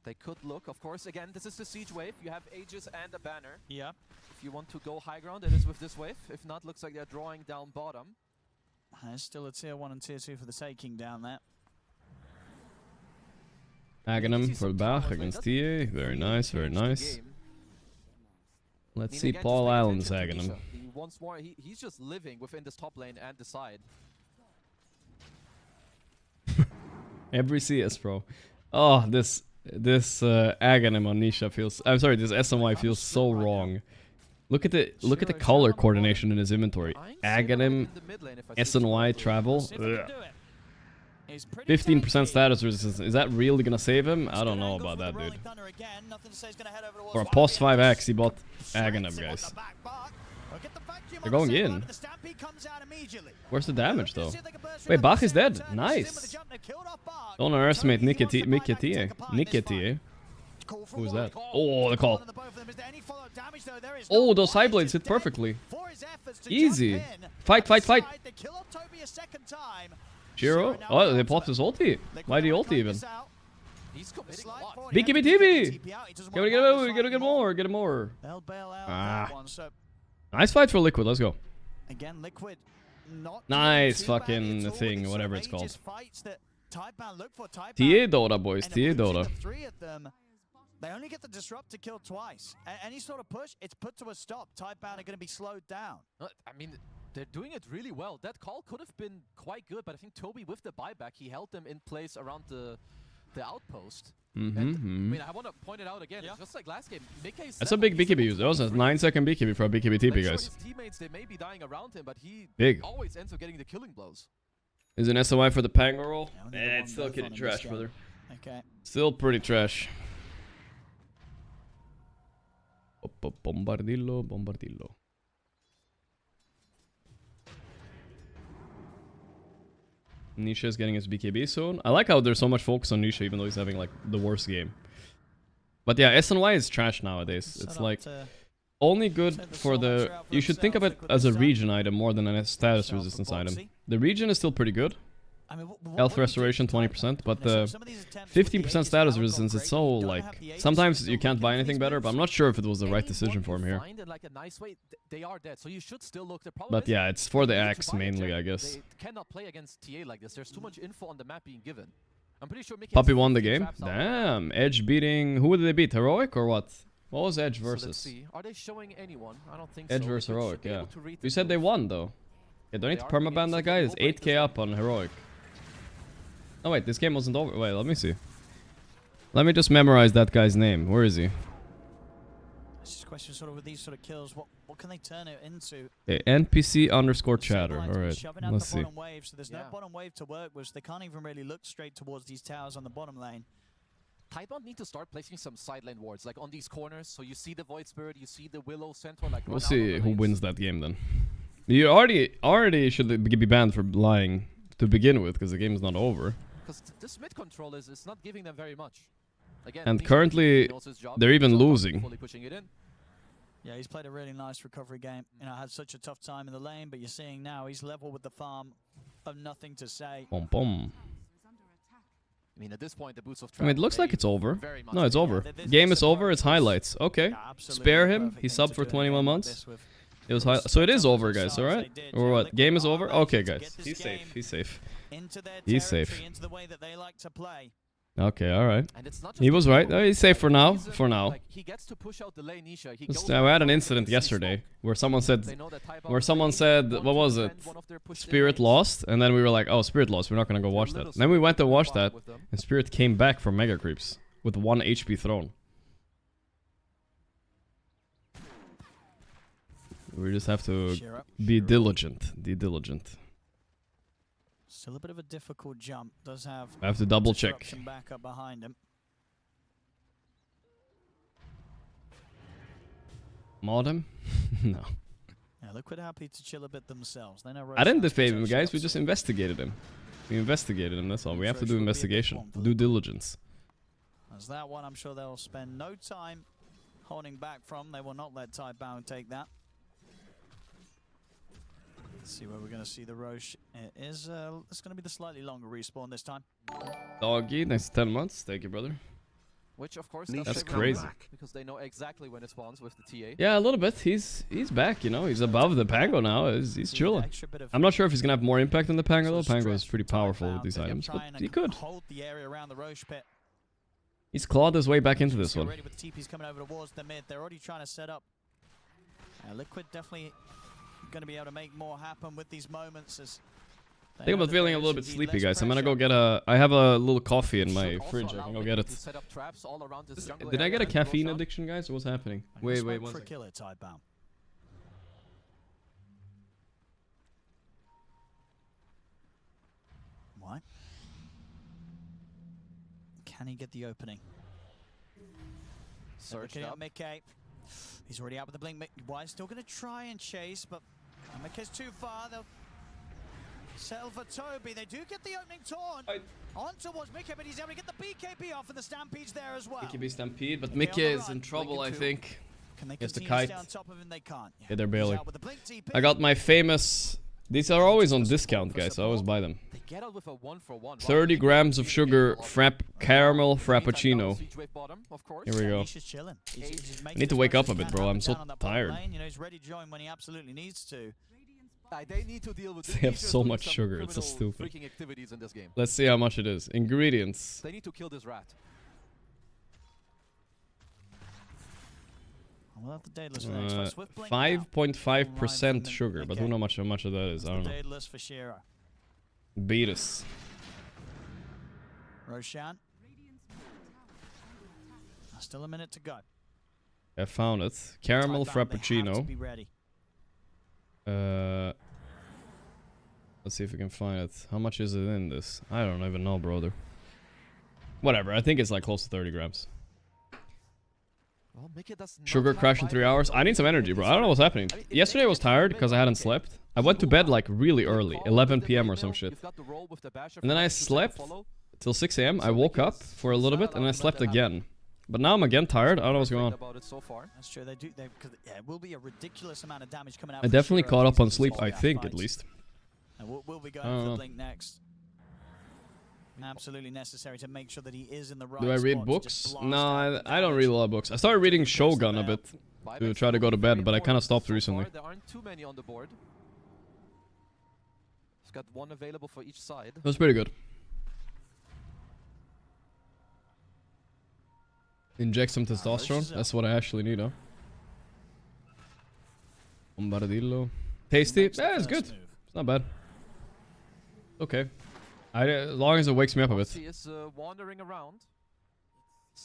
They could look, of course. Again, this is the siege wave. You have Aegis and a banner. Yeah. If you want to go high ground, it is with this wave. If not, looks like they're drawing down bottom. There's still a tier 1 and tier 2 for the taking down there. Aghanim for the back against TA. Very nice, very nice. Let's see Paul Allen's Aghanim. Once more, he's just living within this top lane and the side. Every CS, bro. Oh, this Aghanim on Nisha feels. I'm sorry, this SMY feels so wrong. Look at the color coordination in his inventory. Aghanim, SNY travel. 15% status resistance. Is that really gonna save him? I don't know about that, dude. For a post 5x, he bought Aghanim, guys. They're going in. Where's the damage, though? Wait, Bach is dead. Nice. Don't underestimate Nikitie. Who is that? Oh, the call. Oh, those side blades hit perfectly. Easy. Fight, fight, fight. Gyro? Oh, they popped his ulti. Why the ulti even? BKB TV! Gotta get more, get more. Ah. Nice fight for Liquid, let's go. Again, Liquid nice fucking thing, whatever it's called. TA Dota, boys, TA Dota. They only get the disrupt to kill twice. Any sort of push, it's put to a stop. Tidebound are going to be slowed down. I mean, they're doing it really well. That call could have been quite good, but I think Toby, with the buyback, he held them in place around the outpost. I mean, I want to point it out again. It's just like last game. That's a big BKB use. That was a 9-second BKB for a BKB TP, guys. His teammates, they may be dying around him, but he always ends up getting the killing blows. Is an SOI for the Pango roll? It's still pretty trash, brother. Okay. Still pretty trash. Bombardillo, bombardillo. Nisha is getting his BKB soon. I like how there's so much focus on Nisha, even though he's having like the worst game. But yeah, SNY is trash nowadays. It's like only good for the... You should think of it as a region item more than a status resistance item. The region is still pretty good. Health restoration 20%, but the 15% status resistance is so like... Sometimes you can't buy anything better, but I'm not sure if it was the right decision for him here. But yeah, it's for the axe mainly, I guess. Cannot play against TA like this. There's too much info on the map being given. I'm pretty sure Puppy won the game. Damn, Edge beating... Who did they beat? Heroic or what? What was Edge versus? Are they showing anyone? I don't think Edge versus Heroic, yeah. You said they won though. Yeah, don't need to permaban that guy. It's 8k up on Heroic. Oh wait, this game wasn't over. Wait, let me see. Let me just memorize that guy's name. Where is he? It's just a question sort of with these sort of kills, what can they turn it into? Okay, NPC underscore chatter. Alright, let's see. Wave, so there's no bottom wave to work with, so they can't even really look straight towards these towers on the bottom lane. Tidebound need to start placing some side lane wards, like on these corners, so you see the Void Spirit, you see the Willow Centaur, like we'll see who wins that game then. You already should be banned for lying to begin with, because the game is not over. Because this mid control is not giving them very much. Again, and currently, they're even losing. Yeah, he's played a really nice recovery game. You know, had such a tough time in the lane, but you're seeing now he's level with the farm of nothing to say. Bom, bom. I mean, at this point, the boots of it looks like it's over. No, it's over. Game is over. It's highlights. Okay. Yeah, spare him. He subbed for 21 months. It was so it is over, guys. All right. Or what? Game is over. Okay, guys. He's safe. He's safe. into their He's territory, safe. into the way that they like to play. Okay, all right. And it's not He just was the right. hero. He's safe for now. He's, For now. Like, he gets to push out the lane Nisha. He Just, goes we had an for incident the yesterday swap. where someone said, They know that Tidebound where someone really said, want what to was it? defend one of their pushed in Spirit lanes. lost, and then we were like, oh, Spirit lost. We're not gonna go watch They're that. little Then we went to super watch far that, with them. and Spirit came back from Mega Creeps with 1 HP thrown. We just have to be diligent. Be diligent. Still a bit of a difficult jump. Does have. I have to double check. disruption back up behind him. Mod him? No. Yeah, Liquid happy to chill a bit themselves. They know I didn't Roshan's defame him, potential guys. We just upside. investigated him. We investigated him, that's all. We have to Approach do would be a big investigation. one for Due them. diligence. As that one, I'm sure they'll spend no time holding back from. They will not let Tidebound take that. Let's see where we're going to see the Roche. It is. It's going to be the slightly longer respawn this time. Doggy, thanks to 10 months. Thank you, brother. Which of course That's does favor crazy. them, because they know exactly when it spawns with the TA. Yeah, a little bit. He's back, you know. He's above the Pango now. He's chilling. I'm not sure if he's gonna have more impact than the Pango though. Pango is pretty powerful with these items, but he could. Hold the area around the Roche pit. He's clawed his way back into this one. Already with the TPs coming over towards the mid, they're already trying to set up. Liquid definitely going to be able to make more happen with these moments. As I think I'm feeling a little bit sleepy, guys. I'm gonna go get a. I have a little coffee in my fridge. I can go get it. Did I get a caffeine addiction, guys? Or what's happening? Wait, one for second. killer Tidebound. Why? Can he get the opening? Search Looking up. at Mickey. He's already out with the blink. Why's still going to try and chase, but Mickey's too far. They'll settle for Toby. They do get the opening torn. On towards Mickey, but he's able to get the BKB off, and the Stampede's there as well. BKB Stampede, but Mickey Mickey on the is run. in trouble, I Blink think. Can they Gets the continue to kite. stay on top of him? They can't. Yeah, they're He's barely. out with the blink TP. I got my famous. These are always on discount, guys. I always buy them. They get out with a 1-for-1. 30 grams of sugar, caramel frappuccino. Here we go. He's just chilling. He's I need to wake up a bit, bro. I'm so tired. You know, he's ready to join when he absolutely needs to. They need to deal with They have so much sugar. It's so stupid. freaking activities in this game. Let's see how much it is. Ingredients. They need to kill this rat. We'll have the Daedalus for the next one. Swift blink now. 5.5% sugar, but who knows how much of that is? I don't know. Daedalus for Shiro. Beat us. Roshan. Still a minute to go. I found it. Caramel Tidebound, they have to frappuccino. be ready. Let's see if we can find it. How much is it in this? I don't even know, brother. Whatever. I think it's like close to 30 grams. Well, Mickey does not Sugar have crash in 3 hours. I need some energy, bro. I don't know what's happening. Yesterday I was tired because I hadn't slept. I went to bed like really early, 11 p.m. or some shit. And then I slept till 6 a.m. I woke up for a little bit and I slept again. But now I'm again tired. I don't know what's going on. That's true. They do. Because it will be a ridiculous amount of damage coming out. I from definitely Shiro caught if up on he's sleep, successful I in that think, fight. at least. And we'll be going I don't for know. the blink next. Absolutely necessary to make sure that he is in the right Do I read spot to books? just blast No, out the I don't damage. read a lot of books. I started reading Shogun a bit to try to go to bed, but I kind of stopped recently. There aren't too many on the board. He's got one available for each side. It was pretty good. Inject some testosterone. That's what I actually need, huh? Bombardillo. Tasty? Yeah, it's good. It's not bad. Okay. As long as it wakes me up a bit. He is wandering around.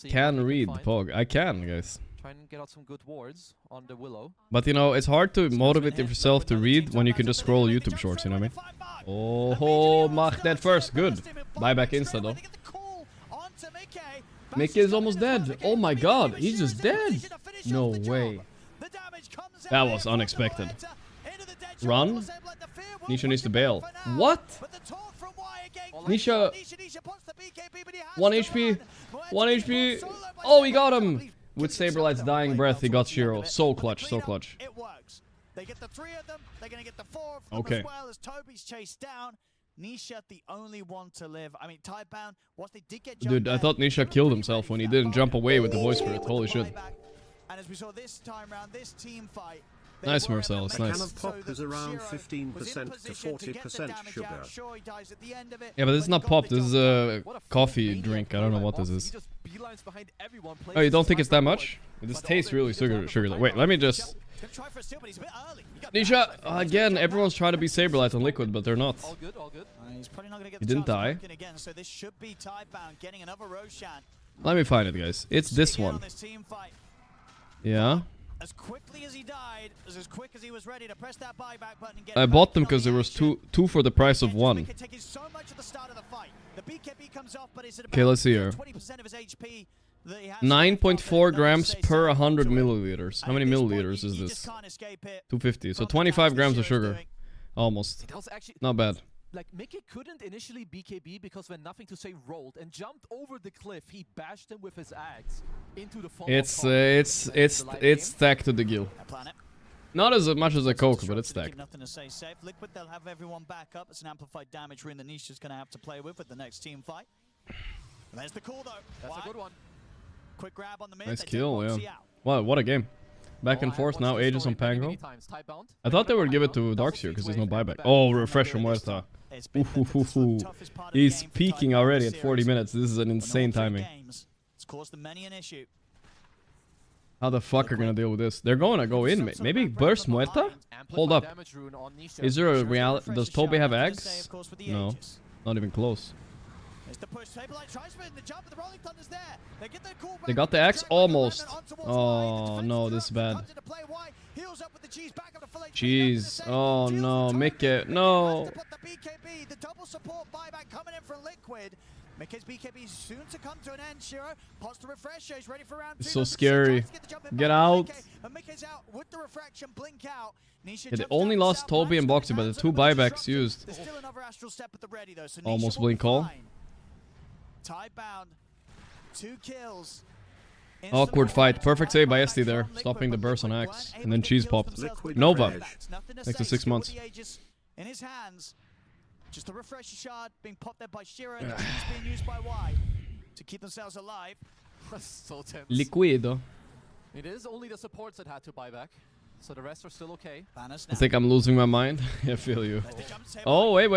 Can read Pog. I can, guys. Try and get out some good wards on the Willow. But you know, it's hard to motivate yourself to read when you can just scroll YouTube shorts, you know what I mean? Oh, mach that first. Good. Buy back Insta though. Mickey is almost dead. Oh my god, he's just dead. No way. That was unexpected. Run. Nisha needs to bail. What? Nisha. 1 HP. 1 HP. Oh, he got him. With Saberlight's dying breath, he got Shiro. So clutch, so clutch. It works. They get the 3 of them. They're going to get the 4 of them Okay. as well as Toby's chased down. Nisha, the only one to live. I mean, Tidebound, once they did get jumped Dude, I there, thought Nisha killed himself when he didn't jump away with the voice spirit. Holy shit. and as we saw this time round, this team fight, Nice, Marcel. It's A can nice. of pop is around 15% to 40% sugar. Yeah, but this is not pop. This is a coffee drink. I don't know what this is. Oh, you don't think it's that much? This tastes really sugar. Wait, let me just... Nisha, again, everyone's trying to be Saberlight on Liquid, but they're not. All good, all good. He didn't die. Again, so this should be Tidebound getting another Roshan. Let me find it, guys. It's this one. Yeah. As quickly as he died, as quick as he was ready to press that buyback button and get I bought them because there was two for the price of one. Okay, let's see here. 9.4 grams per 100 milliliters. How many milliliters is this? 250. So 25 grams of sugar. Almost. Not bad. Like, Mickey couldn't initially BKB because when Nothing to Say rolled and jumped over the cliff, he bashed him with his axe into the foam. It's stacked to the gill. Not as much as a Coke, but it's stacked. Nothing to say safe. Liquid, they'll have everyone back up. It's an amplified damage rune that Nisha's going to have to play with the next team fight. There's the call, though. That's a good one. Quick grab on the mid. Nice kill, yeah. Wow, what a game. Back and forth, now Aegis on Pango. I thought they would give it to Darkseer because there's no buyback. Oh, Refresher Muerta. He's peaking already at 40 minutes. This is an insane timing. It's caused them many an issue. How the fuck are gonna deal with this? They're gonna go in. Maybe Burst Muerta? Hold up. Is there a reality? Does Toby have eggs? No. Not even close. They got the axe? Almost. Oh no, this is bad. Jeez. Oh no, Mickey. No. Mickey's BKB soon to come to an end. Shiro pots the refresh. He's ready for round 2. It's so scary. Get out. Yeah, they only lost Toby and Boxy, but the 2 buybacks used. Almost blink call. Tidebound, 2 kills. Awkward fight. Perfect save by SD there, stopping the burst on Axe. And then cheese popped. Nova. Next to 6 months. In his hands. Just the refresher shard being popped there by Shiro and the cheese being used by Y to keep themselves alive. So tense. Liquido. It is only the supports that had to buy back. So the rest are still okay. I think I'm losing my mind. I feel you. Oh, wait.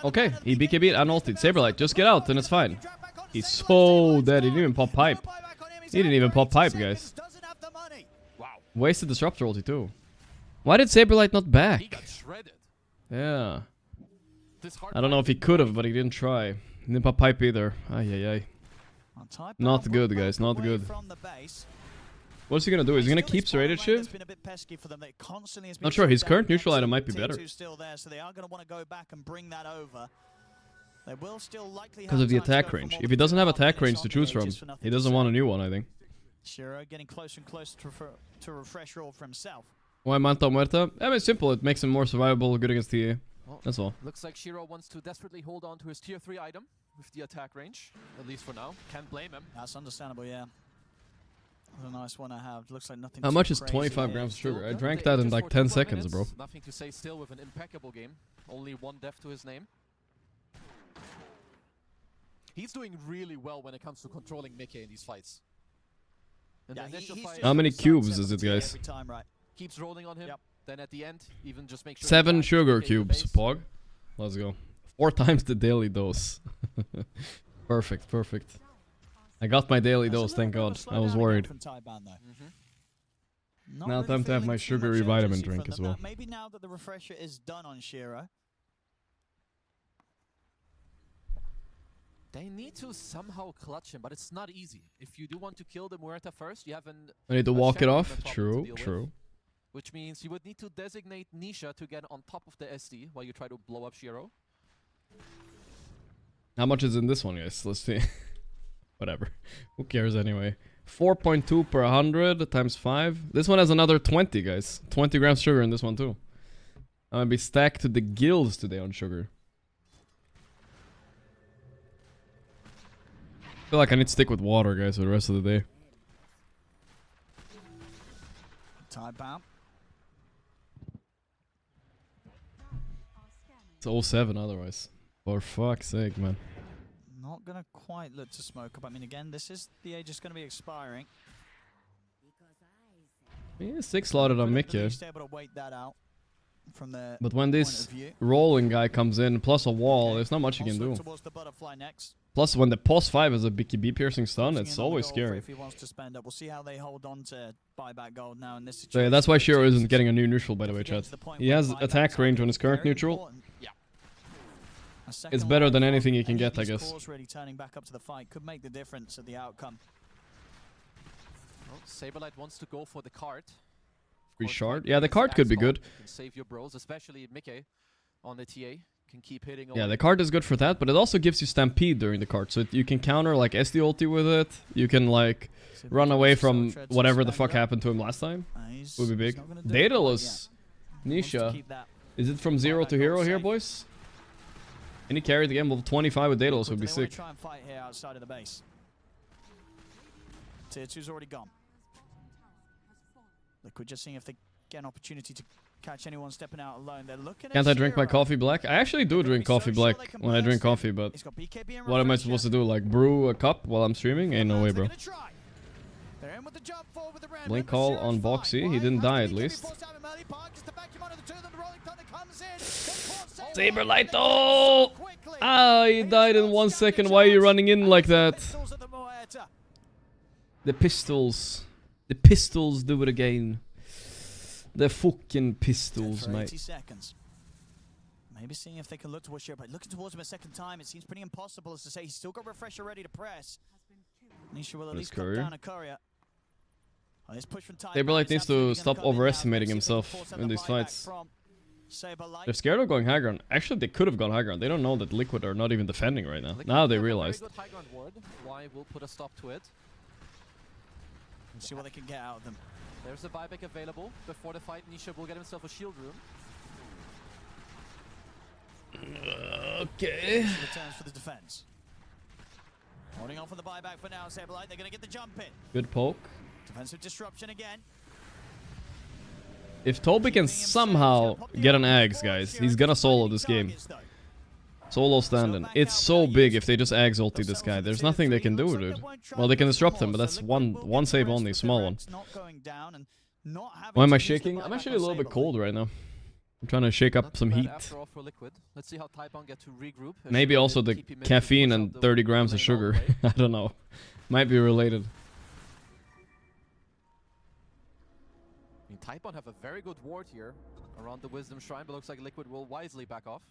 Okay, he BKB'd and ulted. Saberlight, just get out and it's fine. He's so dead. He didn't even pop pipe. He didn't even pop pipe, guys. Wow. Wasted Disruptor ulti too. Why did Saberlight not back? He got shredded. Yeah. I don't know if he could have, but he didn't try. He didn't pop pipe either. Ay. Not good, guys. Not good. What's he gonna do? Is he gonna keep serrated shiv? Not sure. His current neutral item might be better. Because of the attack range. If he doesn't have attack range to choose from, he doesn't want a new one, I think. Shiro getting closer and closer to refresh roll for himself. Why Manta Muerta? I mean, it's simple. It makes him more survivable, good against TA. That's all. Looks like Shiro wants to desperately hold on to his tier 3 item with the attack range, at least for now. Can't blame him. That's understandable, yeah. That's a nice one to have. Looks like nothing. How much is 25 grams of sugar? I drank that in like 10 seconds, bro. Nothing to say still with an impeccable game. Only 1 death to his name. He's doing really well when it comes to controlling Mickey in these fights. How many cubes is it, guys? Keeps rolling on him. Yep. Then at the end, even just make sure 7 sugar cubes, Pog. Let's go. 4 times the daily dose. Perfect. I got my daily dose, thank God. I was worried. Now time to have my sugary vitamin drink as well. Maybe now that the refresher is done on Shiro. They need to somehow clutch him, but it's not easy. If you do want to kill the Muerta first, you have I need to walk it off. True. Which means you would need to designate Nisha to get on top of the SD while you try to blow up Shiro. How much is in this one, guys? Let's see. Whatever. Who cares anyway? 4.2 per 100 times 5. This one has another 20, guys. 20 grams sugar in this one too. I'm gonna be stacked to the gills today on sugar. I feel like I need to stick with water, guys, for the rest of the day. Tidebound. It's 07 otherwise. For fuck's sake, man. Not gonna quite look to smoke up. I mean, again, this is the age is gonna be expiring. Yeah, 6 slotted on Mickey. Able to wait that out from the But when this point of view. rolling guy comes in, plus a wall, there's not much you can do. Towards the butterfly next. Plus, when the pos 5 is a BKB piercing stun, it's always scary. If he wants to spend up, we'll see how they hold on to buyback gold now in this situation. So yeah, that's why Shiro isn't getting a new neutral, by the way, chat. He has attack range on his current neutral. Yeah. It's better than anything he can get, I guess. Really turning back up to the fight could make the difference at the outcome. Well, Saberlight wants to go for the cart. Free shard? Yeah, the cart could be good. You can save your bros, especially Mickey on the TA. Can keep hitting. Yeah, the cart is good for that, but it also gives you stampede during the cart, so you can counter like SD ulti with it. You can like run away from whatever the fuck happened to him last time. Would be big. Daedalus, Nisha. Is it from 0 to hero here, boys? Any carry the game level 25 with Daedalus would be sick. Try and fight here outside of the base. Tier 2's already gone. Look, we're just seeing if they get an opportunity to catch anyone stepping out alone. They're looking. Can't I drink my coffee black? I actually do drink coffee black when I drink coffee, but what am I supposed to do? Like brew a cup while I'm streaming? Ain't no way, bro. Blink call on Boxy. He didn't die at least. Saberlight though! Ah, he died in 1 second. Why are you running in like that? The pistols. The pistols do it again. The fucking pistols, mate. 80 seconds. Maybe seeing if they can look towards Shiro, but looking towards him a second time, it seems pretty impossible as to say. He's still got Refresher ready to press. Nisha will at least cut down a courier. Saberlight needs to stop overestimating himself in these fights. They're scared of going high ground. Actually, they could have gone high ground. They don't know that Liquid are not even defending right now. Now they realized. Why we'll put a stop to it. And see what they can get out of them. There's a buyback available before the fight. Nisha will get himself a shield room. Okay. Returns for the defense. Holding on for the buyback for now, Saberlight. They're going to get the jump in. Good poke. Defensive disruption again. If Toby can somehow get an Ags, guys, he's gonna solo this game. Solo standing. It's so big if they just Ags ulti this guy. There's nothing they can do, dude. Well, they can disrupt him, but that's one save only, small one. Why am I shaking? I'm actually a little bit cold right now. I'm trying to shake up some heat. Let's see how Tidebound get to regroup. Maybe also the caffeine and 30 grams of sugar. I don't know. Might be related. I mean, Tidebound have a very good ward here around the Wisdom Shrine, but looks like Liquid will wisely back off.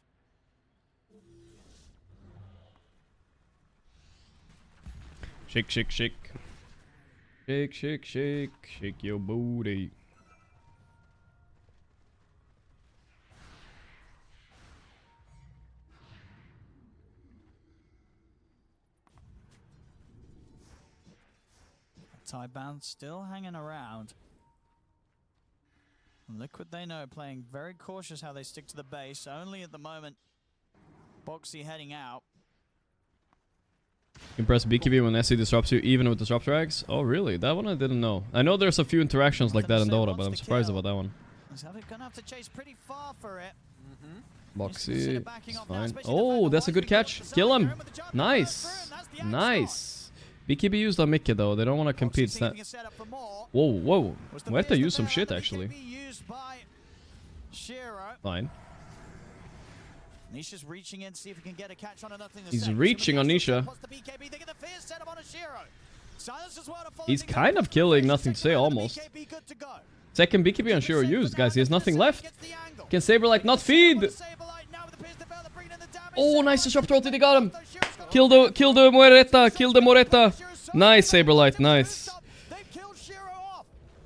Shake, shake, shake. Shake, shake, shake. Shake your booty. Tidebound still hanging around. Liquid, they know, playing very cautious how they stick to the base. Only at the moment, Boxy heading out. You can press BKB when SC disrupts you, even with disrupt drags. Oh, really? That one I didn't know. I know there's a few interactions like that in Dota, but I'm surprised about that one. Gonna have to chase pretty far for it. Boxy, it's fine. Oh, that's a good catch. Kill him. Nice. Nice. BKB used on Mickey though. They don't want to compete. Whoa, whoa. Muerta used some shit actually. Fine. Nisha's reaching in, see if he can get a catch on nothing. He's reaching on Nisha. He's kind of killing Nothing to Say almost. Second BKB on Shiro used, guys. He has nothing left. Can Saberlight not feed? Oh, nice disruptor ulti. They got him. Kill the Moreta. Kill the Moreta. Nice, Saberlight. Nice.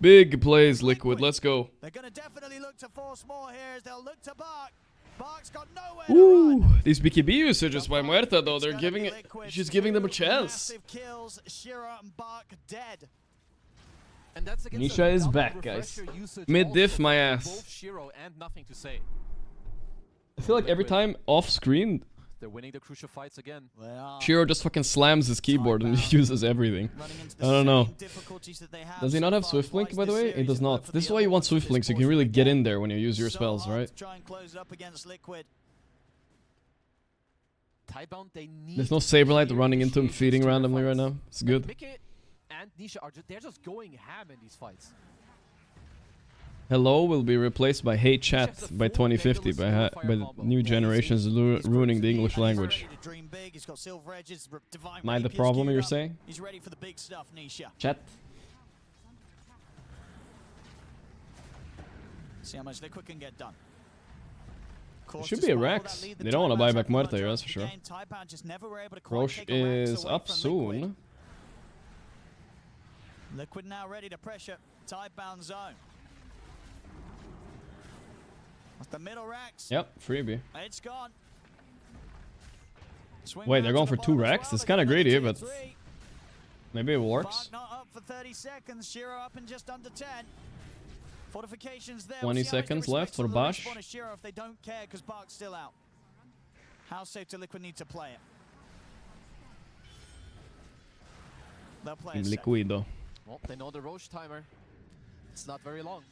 Big plays, Liquid. Let's go. They're going to definitely look to force more here as they'll look to Bark. Bark's got nowhere to run. These BKB usages by Muerta, though, they're giving it. She's giving them a chance. Kills, Shiro and Bark dead. And that's Nisha is back, guys. Mid-diff my ass. Both Shiro and Nothing to Say. I feel like every time off screen, they're winning the crucial fights again. Shiro just fucking slams his keyboard and uses everything. I don't know. Does he not have Swift Link, by the way? He does not. This is why you want Swift Link, so you can really get in there when you use your spells, right? There's no Saberlight running into him, feeding randomly right now. It's good. Mickey and Nisha are they're just going ham in these fights. Hello will be replaced by Hey Chat by 2050 by the new generations ruining the English language. Mind the problem you're saying? He's ready for the big stuff, Nisha. Chat. See how much Liquid can get done. It should be a Rex. They don't want to buy back Muerta here, that's for sure. Roche is up soon. Liquid now ready to pressure Tidebound zone. That's the middle racks. Yep, freebie. It's gone. Wait, they're going for 2 racks? It's kind of greedy, but maybe it works. Not up for 30 seconds. Shiro up in just under 10. Fortifications there. 20 seconds left for Bash. If they don't care because Bark's still out. How safe do Liquid need to play it? They'll play it safe. Liquido. Well, they know the Roche timer. It's not very long.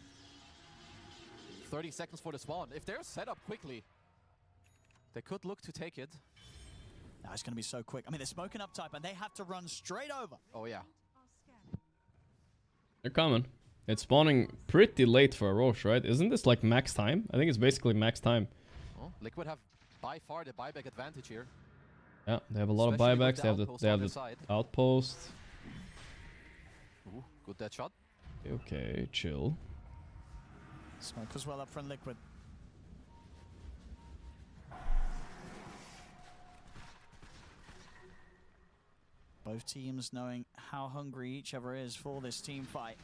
30 seconds for the spawn. If they're set up quickly, they could look to take it. No, it's going to be so quick. I mean, they're smoking up type and they have to run straight over. Oh, yeah. They're coming. It's spawning pretty late for a Roche, right? Isn't this like max time? I think it's basically max time. Well, Liquid have by far the buyback advantage here. Yeah, they have a lot of buybacks. They have the outpost. Ooh, good dead shot. Okay, chill. Smoke as well up from Liquid. Both teams knowing how hungry each other is for this team fight.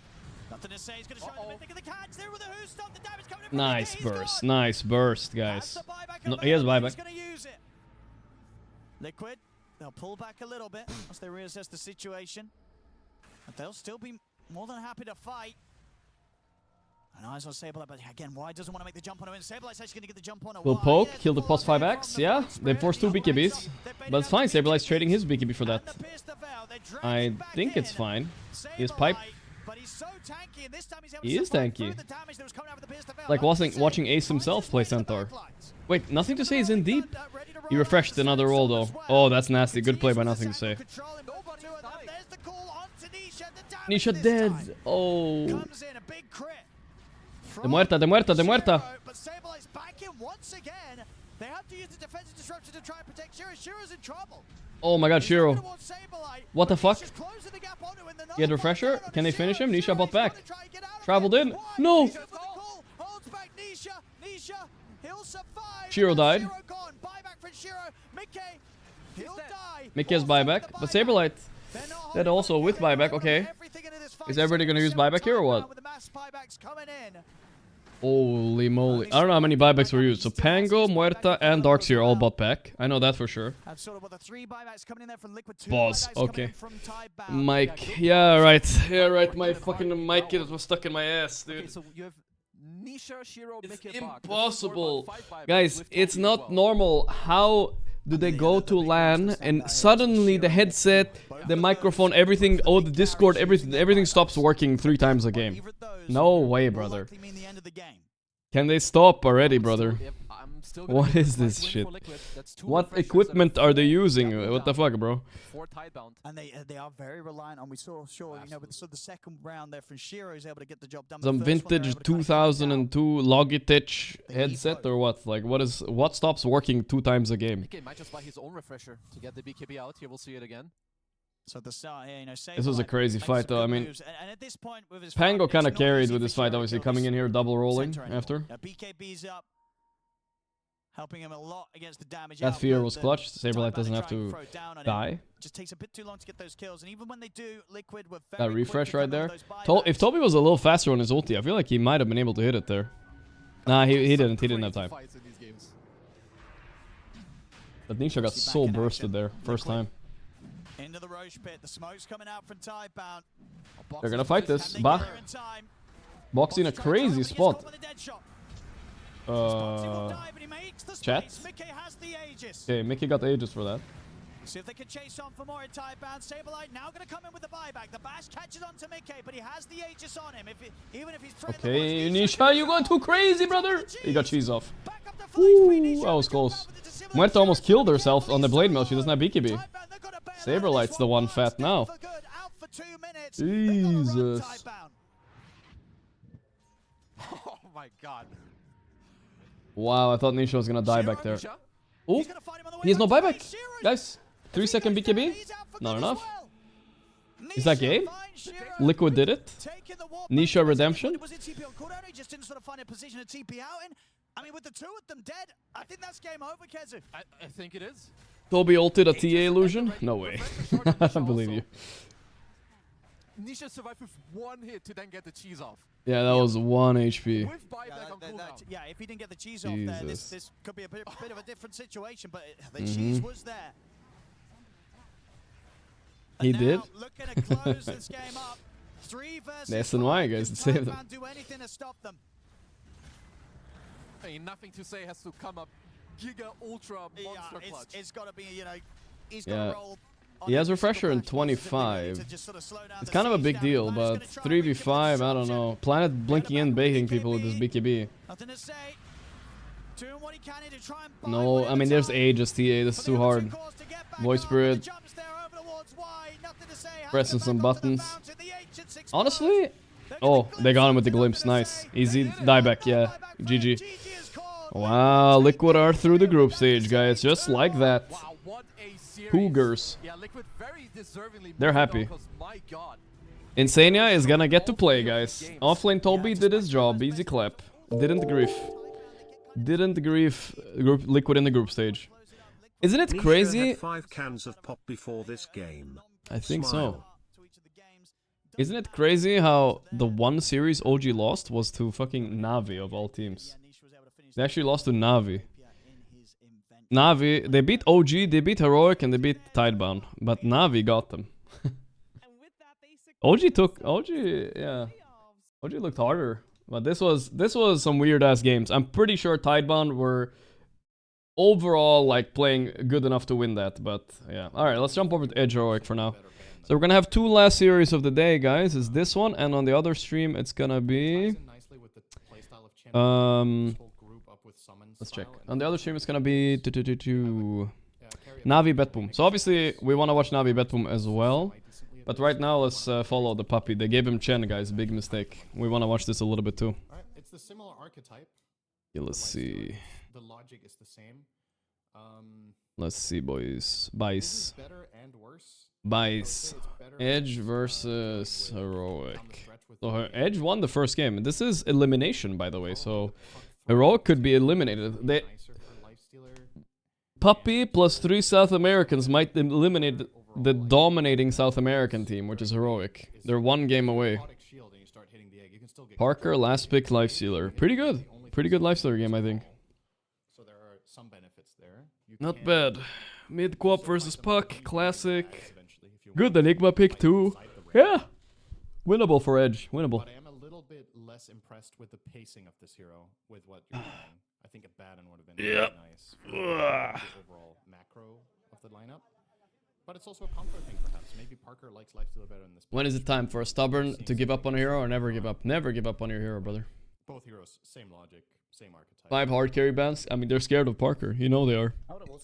Nothing to say. He's going to show the mythic of the catch there with a who stop the damage coming in. Nice burst. Nice burst, guys. No, he has buyback. He's going to use it. Liquid, they'll pull back a little bit as they reassess the situation. But they'll still be more than happy to fight. And eyes on Sableye, but again, why doesn't want to make the jump on him? And Sableye's actually going to get the jump on him. Will poke, kill the plus 5x. Yeah, they forced 2 BKBs. But it's fine, Sableye's trading his BKB for that. I think it's fine. He has pipe. He is tanky. Like watching Ace himself play Centaur. Wait, Nothing to Say is in deep? He refreshed another roll though. Oh, that's nasty. Good play by Nothing to Say. Nisha dead. Oh. De muerta, de muerta, de muerta. But Sableye's back in once again. They have to use the defensive disruption to try and protect Shiro. Shiro's in trouble. Oh my god, Shiro. What the fuck? He had refresher? Can they finish him? Nisha bought back. Traveled in. No! Shiro died. Mickey has buyback. But Saberlight dead also with buyback. Okay. Is everybody gonna use buyback here or what? Holy moly. I don't know how many buybacks were used. So Pango, Muerta, and Darkseer all bought back. I know that for sure. Boss. Okay. Mic. Yeah, right. Yeah, right. My fucking mic was stuck in my ass, dude. Okay, so you have Nisha, Shiro, It's Mickey, Bach. impossible. Guys, it's not normal. How do they go to LAN and suddenly the headset, the microphone, everything, oh, the Discord, everything stops working 3 times a game? No way, brother. Can they stop already, brother? What is this shit? What equipment are they using? What the fuck, bro? And they are very reliant on. We saw, you know, with the second round there from Shiro is able to get the job done. Some vintage 2002 Logitech headset or what? Like what stops working 2 times a game? Mickey might just buy his own refresher to get the BKB out. Here we'll see it again. So the start here, you know, this was a crazy fight though. I mean, and at this point with his Pango kind of carried with this fight, obviously coming in here double rolling after. BKB's up, helping him a lot against the damage. That fear was clutch. Saberlight doesn't have to die. Just takes a bit too long to get those kills, and even when they do, Liquid with that refresh right there. If Toby was a little faster on his ulti, I feel like he might have been able to hit it there. Nah, he didn't. He didn't have time. But Nisha got so bursted there first time. Into the Roche pit. The smoke's coming out from Tidebound. They're gonna fight this. Bach. Box in a crazy spot. Chat? Okay, Mickey got the Aegis for that. See if they can chase on for more at Tidebound. Saberlight now going to come in with the buyback. The bash catches on to Mickey, but he has the Aegis on him. Even if he's okay, Nisha, you going too crazy, brother. He got cheese off. Ooh, that was close. Muerta almost killed herself on the blade mill. She doesn't have BKB. Saberlight's the one fat now. Jesus. Oh my god. Wow, I thought Nisha was gonna die back there. Nisha? Oh, He's gonna find him on the way he has no back to buyback. base. Shiro, Guys, 3-second if he goes down, BKB? he's out for Not good as enough. well. Is that Nisha game? finds Shiro. Liquid did it. Taking the warp Nisha back. redemption? Was it TP on cooldown? He just didn't sort of find a position to TP out in. I mean, with the two of them dead, I think that's game over, Kezu. I think it is. Toby ulted a TA illusion? No way. I don't believe you. Nisha survived with one hit to then get the cheese off. Yeah, that was 1 HP. With buyback on cooldown. Yeah, if he didn't get the cheese off there, Jesus. this could be a bit of a different situation, but the cheese was there. He And did? now, looking to close this game up. 3 versus That's why, 5. guys, Can to save them. Tidebound do anything to stop them? I mean, nothing to say has to come up. Giga Ultra Monster Clutch. It's got to be, you know, he's Yeah. got to roll. He has refresher in 25. It's kind of a big deal, but 3v5, I don't know. Planet blinking in, baking people with his BKB. Nothing to say. Doing what he can here to try and buy No, whatever I mean, there's time. Aegis TA, this is too hard. Voice Spirit. Pressing some buttons. Honestly, oh, they got him with the glimpse, nice. Easy dieback, yeah. GG. Wow, Liquid are through the group stage, guys, just like that. Wow, what a series. Cougars. Yeah, Liquid very deservingly. They're happy. Because, my god. Insania is gonna get to play, guys. Offlane Toby did his job, easy clap. Didn't grief. Didn't grief Liquid in the group stage. Isn't it Nisha crazy? had 5 cans of pop before this game. I think so. Smile. Isn't it crazy how the one series OG lost was to fucking Navi of all teams? They actually lost to Navi. Navi, they beat OG, they beat Heroic, and they beat Tidebound. But Navi got them. OG took, yeah. OG looked harder. But this was some weird ass games. I'm pretty sure Tidebound were overall like playing good enough to win that. But yeah. Alright, let's jump over to Edge Heroic for now. So we're gonna have 2 last series of the day, guys. Is this one, and on the other stream it's gonna be let's check. On the other stream it's gonna be Navi Betboom. So obviously we wanna watch Navi Betboom as well. But right now let's follow the puppy. They gave him Chen, guys. Big mistake. We wanna watch this a little bit too. It's the similar archetype. Yeah, let's see. The logic is the same. Let's see, boys. Bice. Better and worse. Bice. Edge versus Heroic. So Edge won the first game. This is elimination, by the way. So Heroic could be eliminated. They Puppy plus 3 South Americans might eliminate the dominating South American team, which is Heroic. They're 1 game away. Parker, last pick, Lifestealer. Pretty good. Pretty good Lifestealer game, I think. So there are some benefits there. Not bad. Mid co-op versus Puck, classic. Good Nigma pick too. Yeah. Winnable for Edge. Winnable. But I am a little bit less impressed with the pacing of this hero with what you're doing. I think a Batten would have been really nice for the overall macro of the lineup. But it's also a comfort thing, perhaps. Maybe Parker likes Lifestealer better in this. When is it time for a stubborn to give up on a hero or never give up? Never give up on your hero, brother. Both heroes, same logic, same archetype. 5 hard carry bands. I mean, they're scared of Parker. You know they are.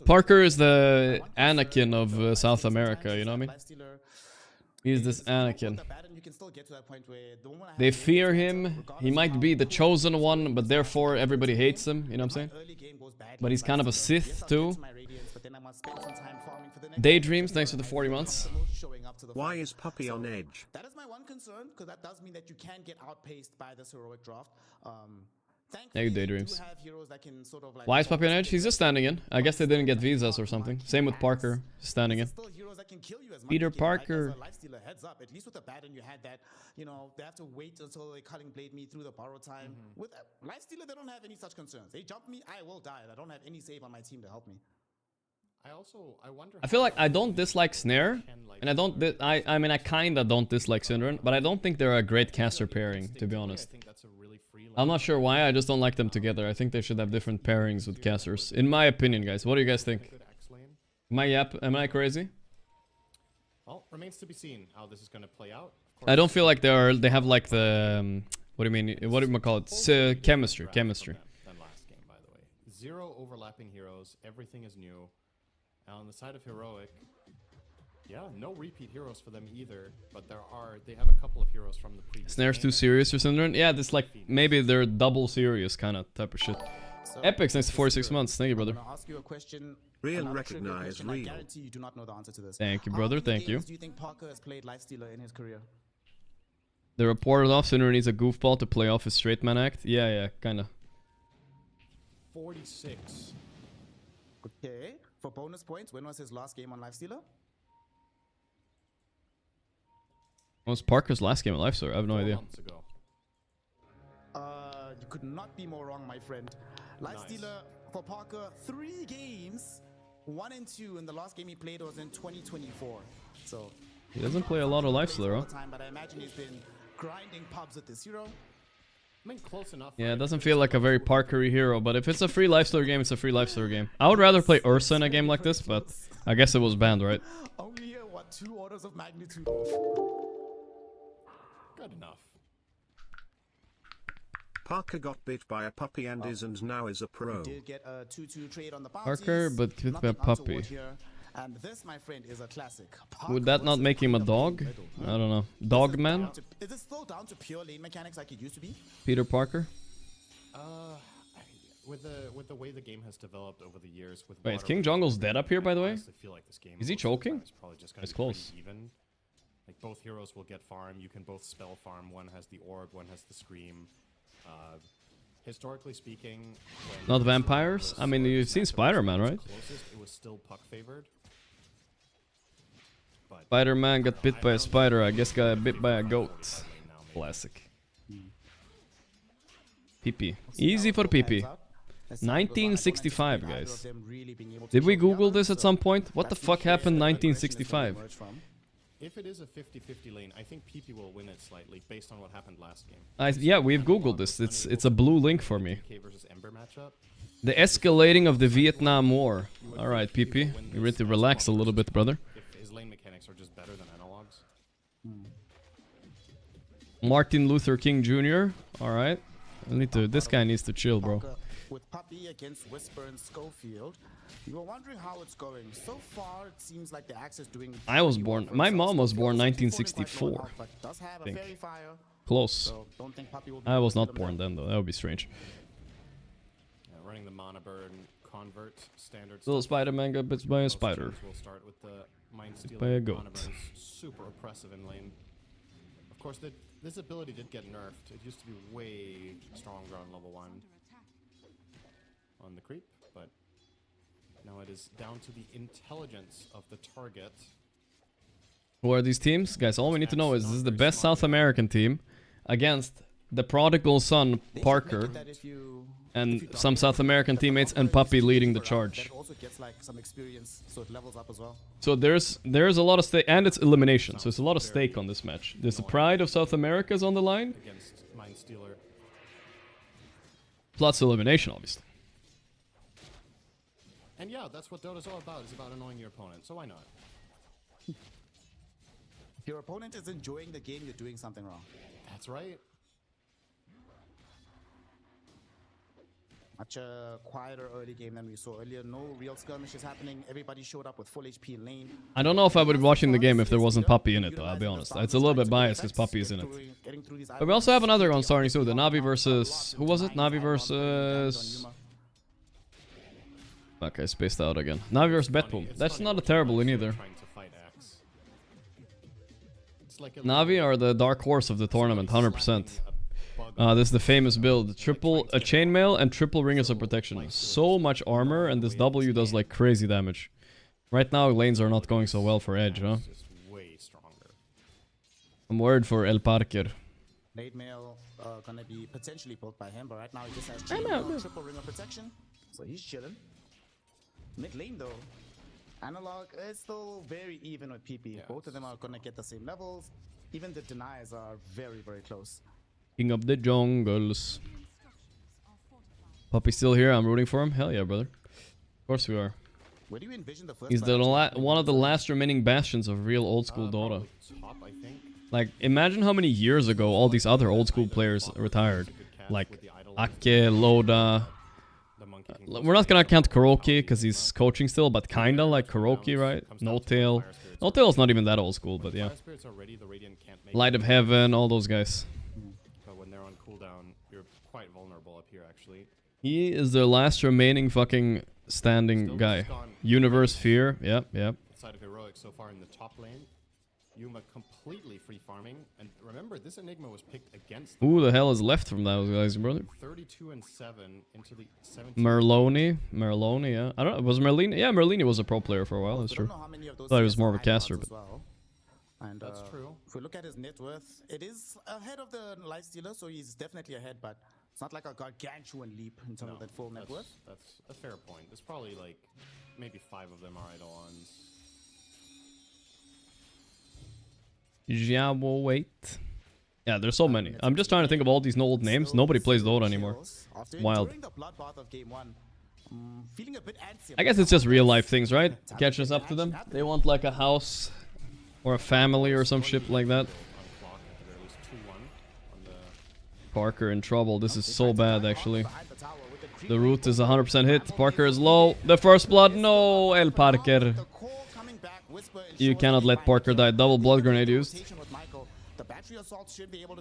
Parker is the Anakin of South America, you know what I mean? He's this Anakin. They fear him. He might be the chosen one, but therefore everybody hates him, you know what I'm saying? But he's kind of a Sith too. Daydreams, thanks for the 40 months. Why is Puppy on Edge? That is my one concern, because that does mean that you can get outpaced by this heroic draft. Yeah, good Daydreams. Why is Puppy on Edge? He's just standing in. I guess they didn't get visas or something. Same with Parker, standing in. Peter Parker. At least with the Batten, you had that, you know, they have to wait until they cutting blade me through the borrow time. With Lifestealer, they don't have any such concerns. They jump me, I will die. I don't have any save on my team to help me. I wonder. I feel like I don't dislike Snare, and I mean I kinda don't dislike Syndron, but I don't think they're a great caster pairing, to be honest. I'm not sure why, I just don't like them together. I think they should have different pairings with casters. In my opinion, guys. What do you guys think? Am I crazy? Well, remains to be seen how this is going to play out. I don't feel like they have like the what do you mean? What do you call it? Chemistry. Than last game, by the way. 0 overlapping heroes. Everything is new. Now on the side of Heroic, Yeah, no repeat heroes for them either, but they have a couple of heroes from the previous. Snare's too serious or something? Yeah, this like maybe they're double serious kind of type of shit. So, Epic's next to 46 months. Thank you, brother. I'm gonna ask you a question. Real another trivia recognize question. I real. guarantee you do not know the answer to this. Thank you, How brother. many Thank you. games do you think Parker has played Lifestealer in his career? The reported off Sinner needs a goofball to play off his straight man act. Yeah, kinda. 46. Okay. For bonus points, when was his last game on Lifestealer? What was Parker's last game at Lifestealer? I have no 4 idea. months ago. You could not be more wrong, my friend. Lifestealer for Parker, 3 games, 1 and 2, and the last game he played was in 2024. So He doesn't play a lot of Lifestealer, all huh? the time, but I imagine he's been grinding pubs with this hero. I mean, close enough. Yeah, right? it doesn't feel like a very Parkery hero, but if it's a free Lifestealer game, it's a free Lifestealer game. I would rather play Ursa in a game like this, but I guess it was banned, right? Only what 2 orders of magnitude. Good enough. Parker got bit by a puppy and now is a pro. Did get a 2-2 trade on the Parker, bounties. but bit by a Nothing untoward puppy. here. And this, my friend, is a classic. Parker Would that not versus make him a Queen of dog? Middle. I don't know. Dog man? Is it still down to pure lane mechanics like it used to be? Peter Parker? With the way the game has developed over the years, with Wait, is water King Jungle's dead up here, by the way? I honestly feel like this game Is he most of the choking? time is probably just gonna It's be pretty close. Even. Like both heroes will get farm. You can both spell farm. One has the orb. One has the scream. Historically speaking, when Not the vampires? was I mean, sort of you've seen matchup Spider-Man, was right? Closest, it was still puck favored. But Spider-Man got bit by a spider, I guess got bit by a goat. lane now, maybe. Classic. PP. Easy for PP. 1965, guys. Did we Google this at some point? What the fuck happened 1965? If it is a 50-50 lane, I think PP will win it slightly based on what happened last game. Yeah, we've Googled this. It's a blue link for me. DK versus Ember matchup. The escalating of the Vietnam War. Alright, PP. You need to relax a little bit, brother. If his lane mechanics are just better than analogs. Martin Luther King Jr. Alright. This guy needs to chill, bro. With Puppy against Whisper and Schofield, you were wondering how it's going. So far, it seems like the Axe is doing. I was born. My mom was born 1964. But does have a think. fairy fire, Close. so don't think Puppy will be I able was to not beat him born there. then, though. That would be strange. Running the mana burn convert standard. Little stuff. Spider-Man got bit by a Most spider. teams will start with the Mind Stealer By a mana goat. burns, super oppressive in lane. Of course, this ability did get nerfed. It used to be way stronger on level 1 on the creep, but now it is down to the intelligence of the target. Who are these teams? Guys, all we need to know is this is the best South American team against the prodigal son, They should make Parker, it that if you and drop some it, South American the teammates Puppy and Puppy is leading the around, charge. That also gets like some experience, so it levels up as well. So there's a lot of stake, and it's elimination, so it's a lot of stake on this match. There's the pride of South America is on the line, Against Mind Stealer. plus elimination, obviously. And yeah, that's what Dota's all about. It's about annoying your opponent, so why not? If your opponent is enjoying the game, you're doing something wrong. That's right. Much quieter early game than we saw earlier. No real skirmishes happening. Everybody showed up with full HP in lane. I don't know if I would be watching the game if there wasn't Puppy in it, though, I'll be honest. It's a little bit biased because Puppy is in it. But we also have another one starting soon, the Navi versus... Who was it? Navi versus... Okay, spaced out again. Navi versus Betboom. That's not a terrible lane either. Trying to fight Axe. It's like a Navi are the dark horse of the tournament, 100%. This is the famous build. Triple a chainmail and triple ringless of protection. So much armor, and this W does like crazy damage. Right now, lanes are not going so well for Edge, huh? Just way stronger. I'm worried for El Parker. Nade mail gonna be potentially built by him, but right now he just has triple ring of protection, so he's chilling. Mid lane though, Analog is still very even with PP. Yeah, Both of them are gonna get the same levels. Even the deniers are very, very close. King of the jungles. Puppy still here. I'm rooting for him. Hell yeah, brother. Of course we are. Where do you envision the first? He's the one of the last remaining bastions of real old school Dota. Probably top, I think. Like, imagine how many years ago all these other old school players retired. Like Ake, Loda, we're not gonna count Gorgc because he's coaching still, but kinda like Gorgc, right? No Tail. No Tail is not even that old school, but yeah. Light of Heaven, all those guys. But when they're on cooldown, you're quite vulnerable up here, actually. He is the last remaining fucking standing guy. Universe Fear, yep. Side of Heroic so far in the top lane. Yuma completely free farming, and remember this Enigma was picked against. Who the hell is left from those guys, brother? 32 and 7 into the 17. Merloni, yeah. I don't know. Was Merlini? Yeah, Merlini was a pro player for a while. That's true. Thought he was more of a caster, but. And that's true. If we look at his net worth, it is ahead of the Lifestealer, so he's definitely ahead, but it's not like a gargantuan leap in terms of that full net worth. That's a fair point. There's probably like maybe 5 of them are Eidolons. Yeah, we'll wait. Yeah, there's so many. I'm just trying to think of all these old names. Nobody plays Dota anymore. Wild. I guess it's just real life things, right? Catches up to them. They want like a house or a family or some shit like that. Parker in trouble. This is so bad, actually. The root is 100% hit. Parker is low. The first blood. No, El Parker. You cannot let Parker die. Double blood grenade used.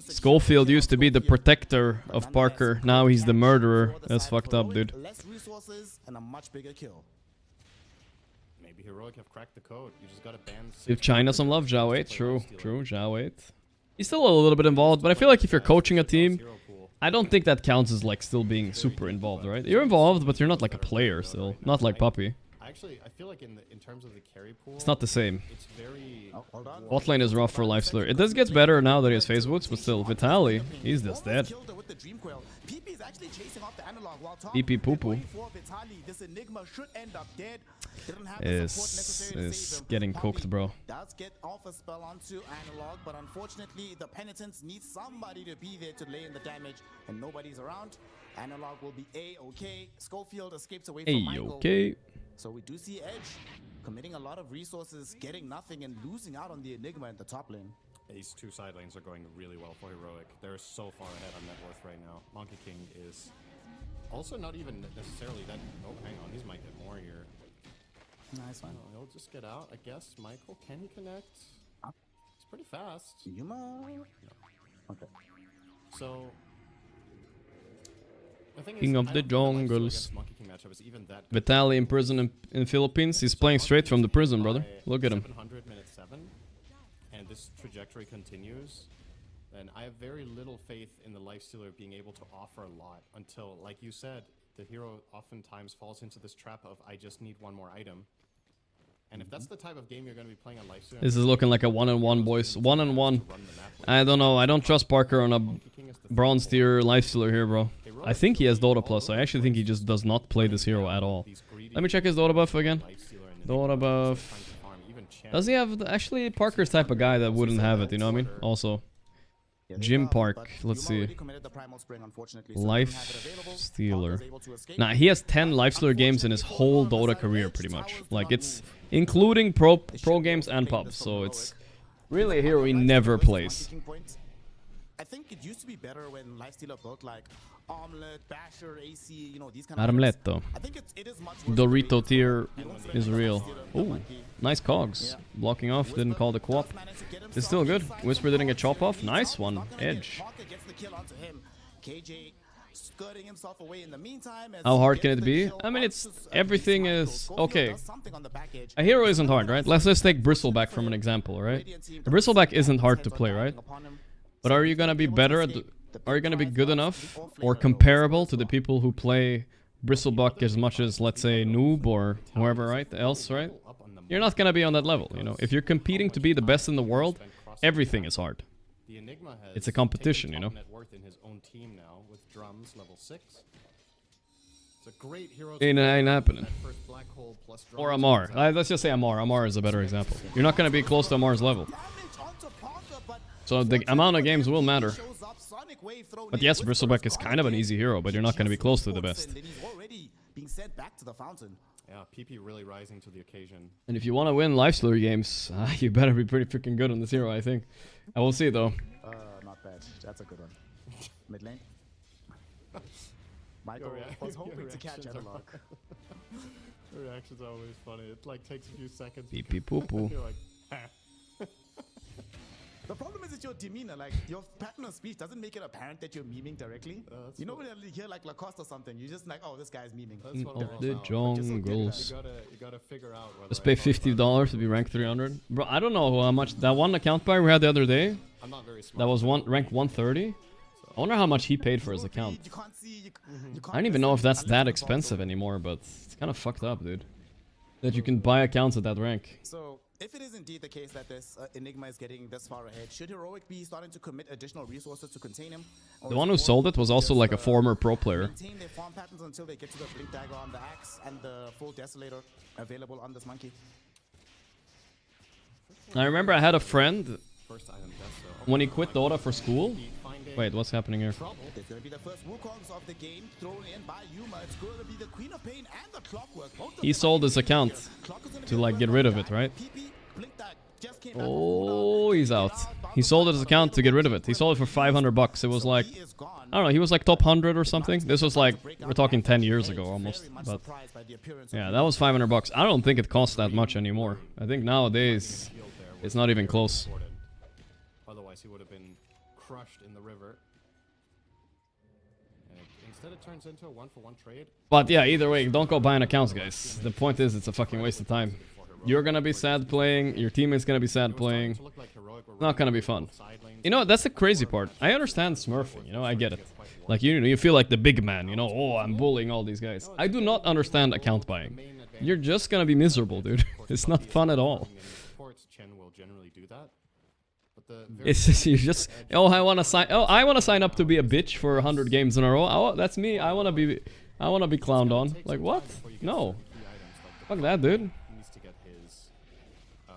Schofield used to be the protector of Parker. Now he's the murderer. That's fucked up, dude. Maybe Heroic have cracked the code. You just gotta ban. Give China some love, Zhao 8. True, Zhao 8. He's still a little bit involved, but I feel like if you're coaching a team, I don't think that counts as like still being super involved, right? You're involved, but you're not like a player still. Not like Puppy. Actually, I feel like in terms of the carry pool, it's not the same. It's very. Bot lane is rough for Lifestealer. It does get better now that he has phase boots, but still, Vitaly, he's just dead. PP poo poo is getting cooked, bro. Does get off a spell onto Analog, but unfortunately the penitents need somebody to be there to lay in the damage, and nobody's around. Analog will be A-okay. Schofield escapes away from Michael. A-okay. So we do see Edge committing a lot of resources, getting nothing, and losing out on the Enigma in the top lane. These two side lanes are going really well for Heroic. They're so far ahead on net worth right now. Monkey King is also not even necessarily that. Oh, hang on. These might get more here. Nice one. He'll just get out, I guess. Michael, can he connect? It's pretty fast. Yuma? No. Okay. So, King of the jungles. Vitaly in prison in Philippines. He's playing straight from the prison, brother. Look at him. 700 minute 7, and this trajectory continues, then I have very little faith in the Lifestealer being able to offer a lot until, like you said, the hero oftentimes falls into this trap of I just need one more item. And if that's the type of game you're going to be playing on Lifestealer... This is looking like a 1-on-1, boys. 1-on-1. I don't know. I don't trust Parker on a bronze tier Lifestealer here, bro. I think he has Dota Plus. I actually think he just does not play this hero at all. Let me check his Dota buff again. Dota buff. Does he have... Actually, Parker's type of guy that wouldn't have it, you know what I mean? Also. Jim Park. Let's see. Lifestealer. Nah, he has 10 Lifestealer games in his whole Dota career, pretty much. Like, it's... including pro games and pubs, so it's really a hero he never plays. I think it used to be better when Lifestealer built like Omelette, Basher, AC, you know, these kind of Armletto. I think it is much Dorito tier is real. Ooh, nice cogs. Blocking off, didn't call the co-op. It's still good. Whisper didn't get chop off. Nice one. Edge. How hard can it be? I mean, it's everything is okay. A hero isn't hard, right? Let's just take Bristleback from an example, right? A Bristleback isn't hard to play, right? But are you gonna be better at? Are you gonna be good enough or comparable to the people who play Bristleback as much as, let's say, Noob or whoever, right? Else, right? You're not gonna be on that level, you know. If you're competing to be the best in the world, everything is hard. It's a competition, you know. Ain't happening. Or Amar. Let's just say Amar. Amar is a better example. You're not gonna be close to Amar's level. So the amount of games will matter. But yes, Bristleback is kind of an easy hero, but you're not going to be close to the best. Yeah, PP really rising to the occasion. And if you want to win Lifestealer games, you better be pretty freaking good on this hero, I think. I will see, though. Not bad. That's a good one. Mid lane. Michael was hoping to catch analog. The reactions are always funny. It like takes a few seconds. Pee pee poo poo. You're like, The problem is your demeanor, like your pattern of speech doesn't make it apparent that you're memeing directly. You know when you hear like Lacoste or something, you're just like, oh, this guy's memeing. that's what Of I'm the about. jungles. You gotta figure out whether Let's I pay know $50 to be ranked 300. Bro, I don't know how much that one account buyer we had the other day. I'm not very smart. That was ranked 130. I wonder how much he paid for his account. You can't see. You can't I don't even know if listen that's unless that you expensive anymore, but it's kind of fucked up, dude. That you can buy accounts at that rank. So, if it is indeed the case that this Enigma is getting this far ahead, should Heroic be starting to commit additional resources to contain him? Or The is one it who more sold it was also just, like a former pro player. maintain their farm patterns until they get to the Blink Dagger on the Axe and the full Desolator available on this monkey? I remember I had a friend First item death, so when he quit Dota for school. Wait, what's happening here? It's going to be the first Wukongs of the game thrown in by Yuma. It's going to be the Queen of Pain and the Clockwork. Both of He them sold are his here. account Clock is gonna to be like the get first rid of one it, to right? die. PP, Blink Dagger just came back from Oh, cooldown. he's out. He sold his account to get rid of it. He sold it for $500. It was like, He is gone. I don't know, he was like top 100 or something. This was like, we're talking 10 years ago Very almost. much But surprised by the appearance yeah, of that was $500. I don't think it costs that much anymore. I think nowadays it's not even close. Otherwise, he would have been crushed in the river. And instead, it turns into a 1-for-1 trade. But yeah, either way, don't go buying accounts, guys. The point is, it's a fucking waste of time. You're gonna be sad playing, your teammate's gonna be sad playing. To look like Heroic were Not gonna be fun. side lanes. You know, that's the crazy part. I understand smurfing, you know, I get it. Like, you feel like the big man, you know, oh, I'm bullying all these guys. I do not understand account buying. You're just gonna be miserable, dude. It's not fun at all. Chen will generally do that. But the very It's just, you just, oh, I wanna sign up to be a bitch for 100 games in a row. Oh, that's me. I wanna be clowned on. Like, what? No. Fuck that, dude. he needs to get his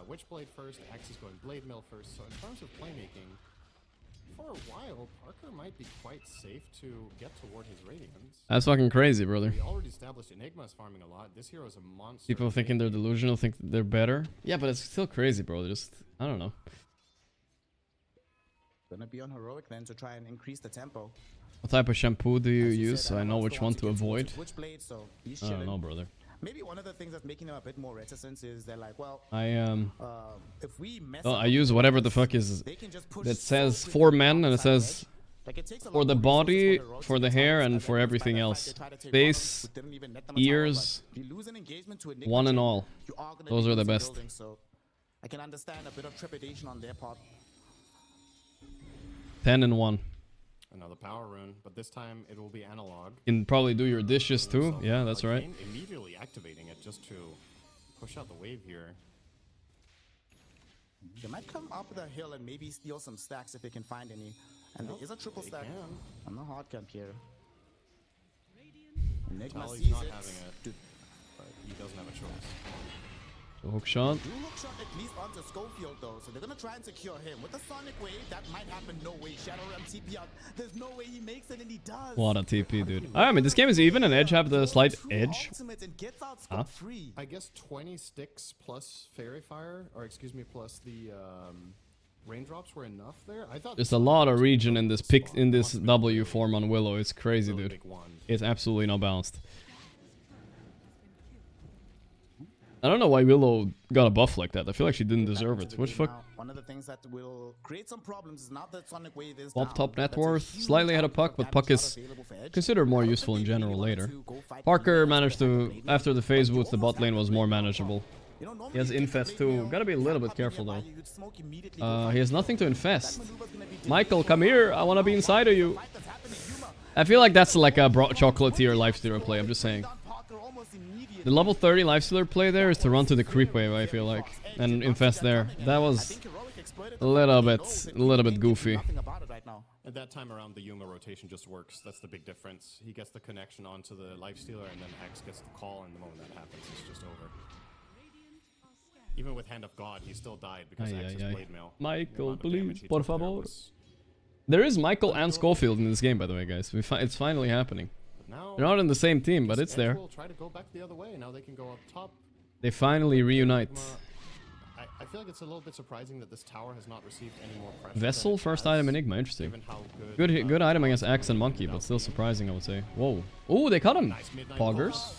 Witchblade first. Axe is going Blade Mill first. So in terms of playmaking, for a while, Parker might be quite safe to get toward his Radiance. That's fucking crazy, brother. We already established Enigma's farming a lot. This hero is a monster. People thinking they're delusional, think they're better. Yeah, but it's still crazy, bro. Just, I don't know. Gonna be on Heroic then to try and increase the tempo. What type of shampoo do you As use said, so I know Analog's which the one to to get towards avoid? his Witchblade, so he's I don't chilling. know, brother. Maybe one of the things that's making him a bit more reticent is they're like, well, if we mess Oh, up I use whatever the this, fuck is they can just push that so says quickly for down men the and it side says edge. Like, it takes a for lot the more body, resources Heroic for to the get hair, targets, and then for despite everything the fact else. they try to take one of them, Face, we didn't even let them a tower, ears, but if you lose an engagement to Enigma one and chain, all. you are gonna Those be are the losing best. buildings, so I can understand a bit of trepidation on their part. 10 and 1. Another power rune, but this time it will be analog. You can probably do your dishes too. So, Yeah, that's right. Immediately activating it just to push out the wave here. They might come up the hill and maybe steal some stacks if they can find any. And there is a triple They stack can. on the hard camp here. Enigma Tali's sees not it. having it, Dude, but he doesn't have a choice. The hook shot. do hook shot at least onto Schofield though, so they're gonna try and secure him. With the Sonic Wave, that might happen. No way. Shadow Realm TP out. There's no way he makes it, and he does. What a TP, dude. I mean, this game is even, and Edge have the slight edge. Ultimates and gets out Huh? scot-free. I guess 20 sticks plus Fairy Fire, or excuse me, plus the raindrops were enough there. I thought There's a lot of region in this pick in this W form on Willow. It's crazy, really dude. big one. It's absolutely not balanced. I don't know why Willow got a buff like that. I feel like she didn't deserve it. What the fuck? Now, one of the things that will create some problems is now that Sonic Wave is Swap down, top net that's a worth. huge Slightly ahead of output Puck, but damage Puck not is available for Edge. considered more I don't useful think in they general really later. wanted to go fight Parker Blade managed Mail to, after the after the Blade phase Mail. boost, the You bot almost lane have was the more Blade Mail manageable. pop. You know, normally He has you get the infest Blade too. Mail, Gotta be a little bit jump up in careful nearby though. you, you'd smoke immediately, go fight He has the nothing to That infest. maneuver's gonna be Michael, difficult come for here. him. I wanna be inside of you. Fight that's happening. Yuma I feel like that's like a chocolatier lifestealer play. I'm just saying. down Parker almost immediately. The level 30 lifestealer play there is to run to the creep wave, I feel like, and infest there. That I was think Heroic exploited a the little fact that bit, he knows that a little Game bit can do goofy. nothing about it right now. At that time around, the Yuma rotation just works. That's the big difference. He gets the connection onto the lifestealer, and then X gets the call, and the moment that happens, it's just over. Even with Hand of God, he still died because Ay, X ay, is ay. Blade Mail. Michael, The amount of damage please, he por took there favor. was- There is Michael and Schofield in this game, by the way, guys. It's finally happening. But now, They're not in the same team, but it's Edge there. will try to go back the other way. Now they can go up top. They finally reunite. Nigma, I feel like it's a little bit surprising that this tower has not received any more pressure. Vessel, first item Enigma, interesting. Given how Good item against Axe and Monkey, but still surprising, I would say. Whoa. Oh, they cut him. Poggers.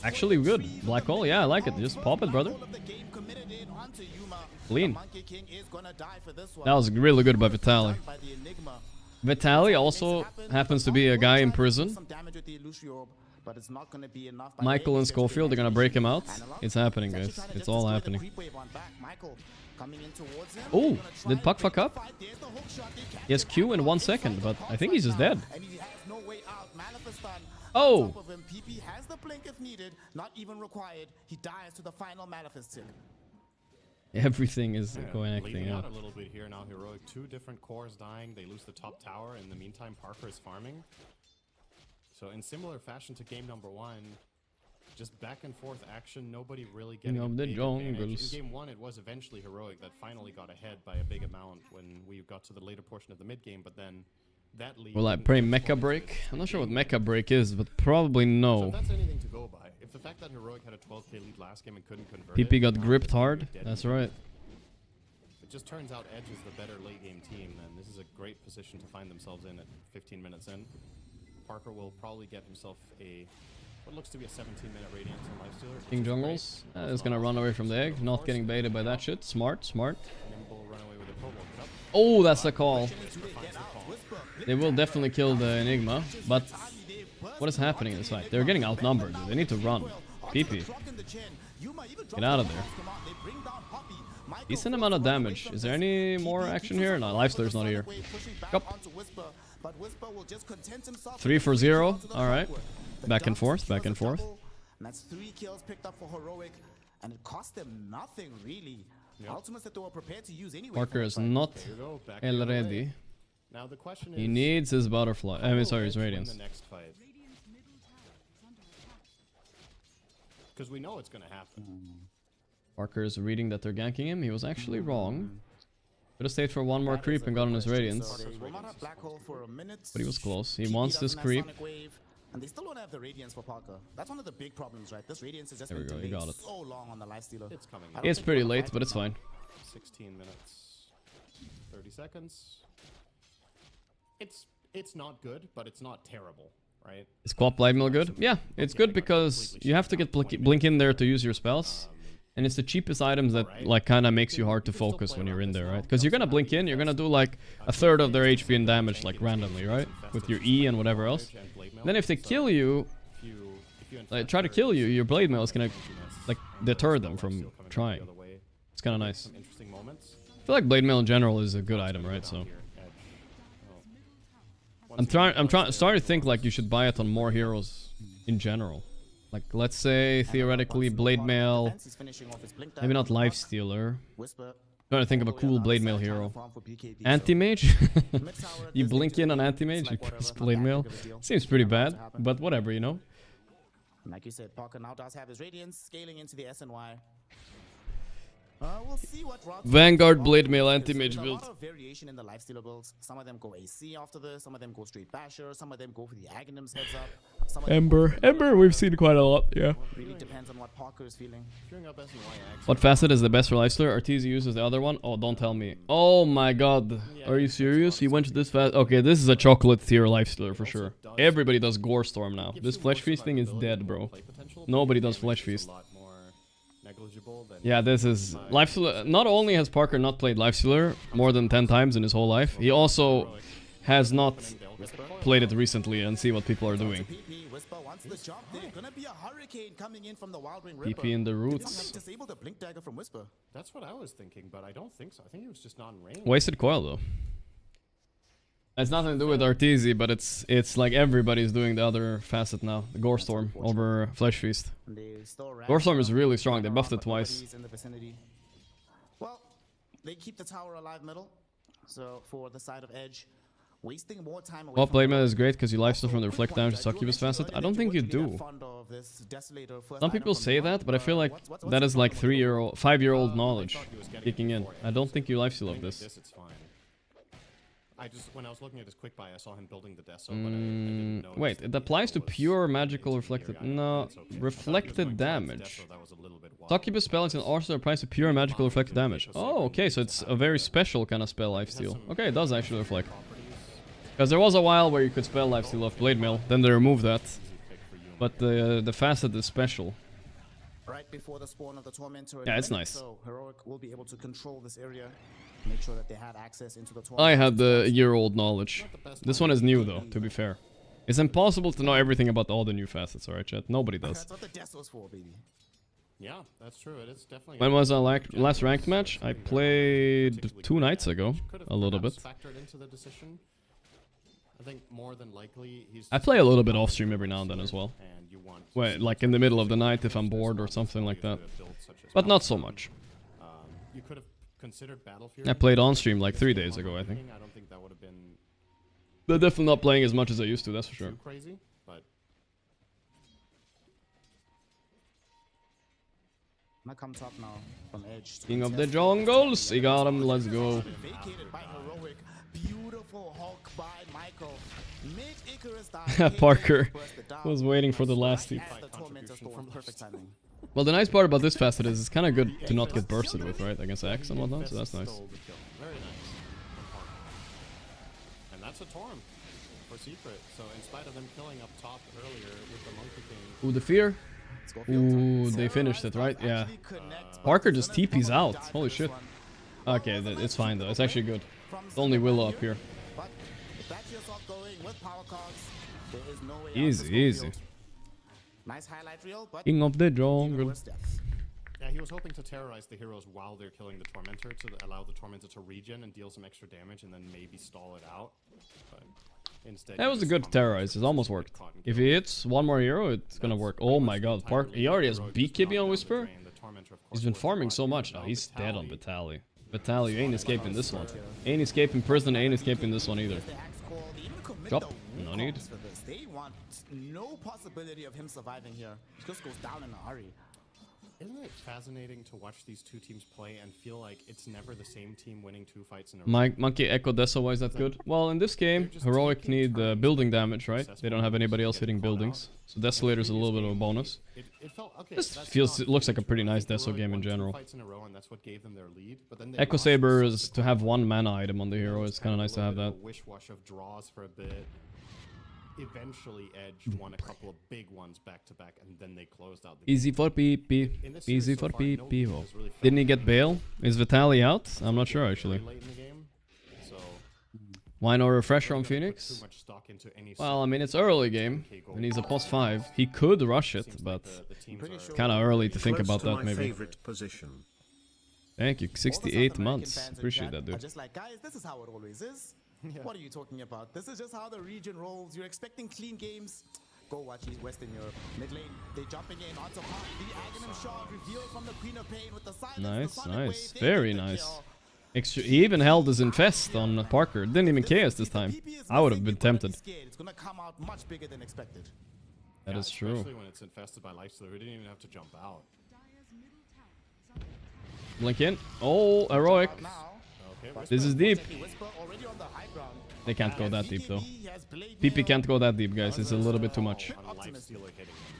Actually good. Black hole, yeah, I like it. Just pop it, brother. Clean. That was really good by Vitaly. Vitaly also happens to be a guy in prison. Michael and Schofield are gonna break him out. It's happening, guys. It's all happening. Oh, did Puck fuck up? He has Q in 1 second, but I think he's just dead. Oh! Everything is connecting out out. a little bit here now. Heroic, 2 different cores dying. They lose the top tower. In the meantime, Parker is farming. So in similar fashion to game number 1, just back and forth action. Nobody really getting a big advantage. In game 1, it was eventually Heroic that finally got ahead by a big amount when we got to the later portion of the mid game. But then that lead. Will I play Mecha Break? I'm not sure what Mecha Break is, but probably So no. if that's anything to go by, if the fact that Heroic had a 12k lead last game and couldn't convert PP it, got now gripped they're hard. dead That's in right. It just turns out Edge is the better late game team, and this is a great position to find themselves in at 15 minutes in. Parker will probably get himself what looks to be a 17-minute Radiance on Lifestealer. King Jungles is gonna run away from the egg, not getting baited by that shit. Smart. Nimble run away with a Kobold. Yep. Oh, that's the call. They will definitely kill the Enigma, but what is happening in this fight? They're getting outnumbered, dude. They need to run. PP. Get out of there. Decent amount of damage. Is there any more action here? No, Lifestealer's not here. Yup. 3 for 0. Alright. Back and forth, back and forth. That's 3 kills picked up for Heroic, and it cost them nothing really. Ultimates that they were prepared to use anyway. Parker is not ready. Now the question He is, needs his butterfly. I mean, sorry, his Radiance. Because we know it's going to happen. Parker is reading that they're ganking him. He was actually wrong. Could have stayed for 1 more creep and gotten his Radiance. But he was close. He wants this creep. And they still don't have the Radiance for Parker. That's one of the big problems, right? This Radiance is just There we go, he got it. so long on the Lifestealer. It's coming. It's pretty late, but it's fine. 16 minutes, 30 seconds. It's not good, but it's not terrible, right? Is Quap Blade Mill good? Yeah, it's good because you have to get Blink in there to use your spells. And it's the cheapest items that like kind of makes you hard to focus when you're in there, right? Because you're gonna blink in, you're gonna do like a third of their HP and damage like randomly, right? With your E and whatever else. Then if they kill you, like try to kill you, your Blade Mail is gonna like deter them from trying. It's kind of nice. I feel like Blade Mail in general is a good item, right? So I'm starting to think like you should buy it on more heroes in general. Like, let's say, theoretically, Blade Mail, maybe not Lifestealer. Trying to think of a cool Blade Mail hero. Anti-Mage? You blink in on Anti-Mage, you press Blade Mail. Seems pretty bad, but whatever, you know? Like you said, Parker now does have his Radiance scaling into the SNY. We'll see what Vanguard Blade Mail Anti-Mage build. There's a lot of variation in the Lifestealer builds. Some of them go AC after this, some of them go straight Basher, some of them go for the Aghanims heads up. Ember we've seen quite a lot, yeah. Really depends on what Parker is feeling. What facet is the best for Lifestealer? Arteezy uses the other one? Oh, don't tell me. Oh my god. Are you serious? He went to this fast? Okay, this is a chocolate tier Lifestealer for sure. Everybody does Gore Storm now. This Flesh Feast thing is dead, bro. Nobody does Flesh Feast. Yeah, this is Lifestealer. Not only has Parker not played Lifestealer more than 10 times in his whole life, he also has not played it recently and see what people are doing. PP in the roots. That's what I was thinking, but I don't think so. I think it was just not in range. Wasted coil though. It's nothing to do with Arteezy, but it's like everybody's doing the other facet now. The Gore Storm over Flesh Feast. Gore Storm is really strong. They buffed it twice. Well, they keep the tower alive middle. So for the side of Edge, wasting more time away. Well, Blade Mail is great because you lifesteal from the reflect damage to Succubus facet. I don't think you do. Some people say that, but I feel like that is like 5-year-old knowledge kicking in. I don't think you lifesteal of this. I just when I was looking at his quick buy, I saw him building the Deso, but I didn't know. Wait, it applies to pure magical reflected. No, reflected damage. Succubus spells in Arsenal applies to pure magical reflected damage. Oh, okay, so it's a very special kind of spell lifesteal. Okay, it does actually reflect. Because there was a while where you could spell lifesteal off Blade Mail, then they removed that. But the facet is special. Right before the spawn of the Tormentor. Yeah, it's nice. So Heroic will be able to control this area, make sure that they have access into the Tormentor. I had the year-old knowledge. This one is new though, to be fair. It's impossible to know everything about all the new facets, alright chat? Nobody does. That's what the Deso's for, baby. Yeah, that's true. It is definitely. When was our last ranked match? I played 2 nights ago, a little bit. Factored into the decision. I think more than likely he's. I play a little bit off stream every now and then as well. And you want Well, like in the middle of the night if I'm bored or something like that. But not so much. You could have considered Battlefield. I played on stream like 3 days ago, I think. I don't think that would have been But definitely not playing as much as I used to, that's for sure. too crazy, but Might come top now from Edge. King of the jungles, he got him, let's go. Vacated by Heroic. Beautiful Hulk by Michael. Mid Icarus die. Parker was waiting for the last hit. As the Tormentor storm. Perfect timing. Well, the nice part about this facet is it's kind of good to not get bursted with, right? Against Axe and whatnot, so that's nice. Stole the kill. Very nice. And that's a Torm for Secret. So in spite of them killing up top earlier with the Monkey King. Ooh, the fear. Ooh, they finished it, right? Yeah. Parker just TP's out. Holy shit. Okay, it's fine though. It's actually good. It's only Willow up here. But if that's your soft going with power cogs, there is no way Easy, easy. Nice highlight reel, but King of the jungle. Yeah, he was hoping to terrorize the heroes while they're killing the Tormentor to allow the Tormentor to regen and deal some extra damage and then maybe stall it out. But instead, That was a good terrorize. It almost worked. If he hits one more hero, it's gonna work. Oh my god, he already has BKB on Whisper? He's been farming so much now. He's dead on Vitaly. Vitaly, you ain't escaping this one. Ain't escaping prison, ain't escaping this one either. Drop. No need. They want no possibility of him surviving here. He just goes down in a hurry. Isn't it fascinating to watch these two teams play and feel like it's never the same team winning 2 fights in a row? Monkey Echo Deso, why is that good? Well, in this game, Heroic need building damage, right? They don't have anybody else hitting buildings. So Desolator's a little bit of a bonus. This looks like a pretty nice Deso game in general. Echo Saber is to have 1 mana item on the hero. It's kind of nice to have that. Wish-wash of draws for a bit. Eventually Edge won a couple of big ones back to back and then they closed out the Easy for PP. Easy for PP. Oh. Didn't he get bail? Is Vitaly out? I'm not sure actually. Why no refresher on Phoenix? Well, I mean it's early game and he's a +5. He could rush it, but kind of early to think about that maybe. Thank you, 68 months. Appreciate that, dude. Just like, guys, this is how it always is. Yeah. What are you talking about? This is just how the region rolls. You're expecting clean games. Go watch East Western Europe. Mid lane, they jumping in onto Hawk. The Aghanim shot revealed from the Queen of Pain with the silence. Nice, nice. Very nice. He even held his infest on Parker. Didn't even chaos this time. I would have been tempted. It's gonna come out much bigger than expected. That is true. Especially when it's infested by Lifestealer, we didn't even have to jump out. Blink in. Oh, Heroic. This is deep. They can't go that deep though. PP can't go that deep, guys. It's a little bit too much.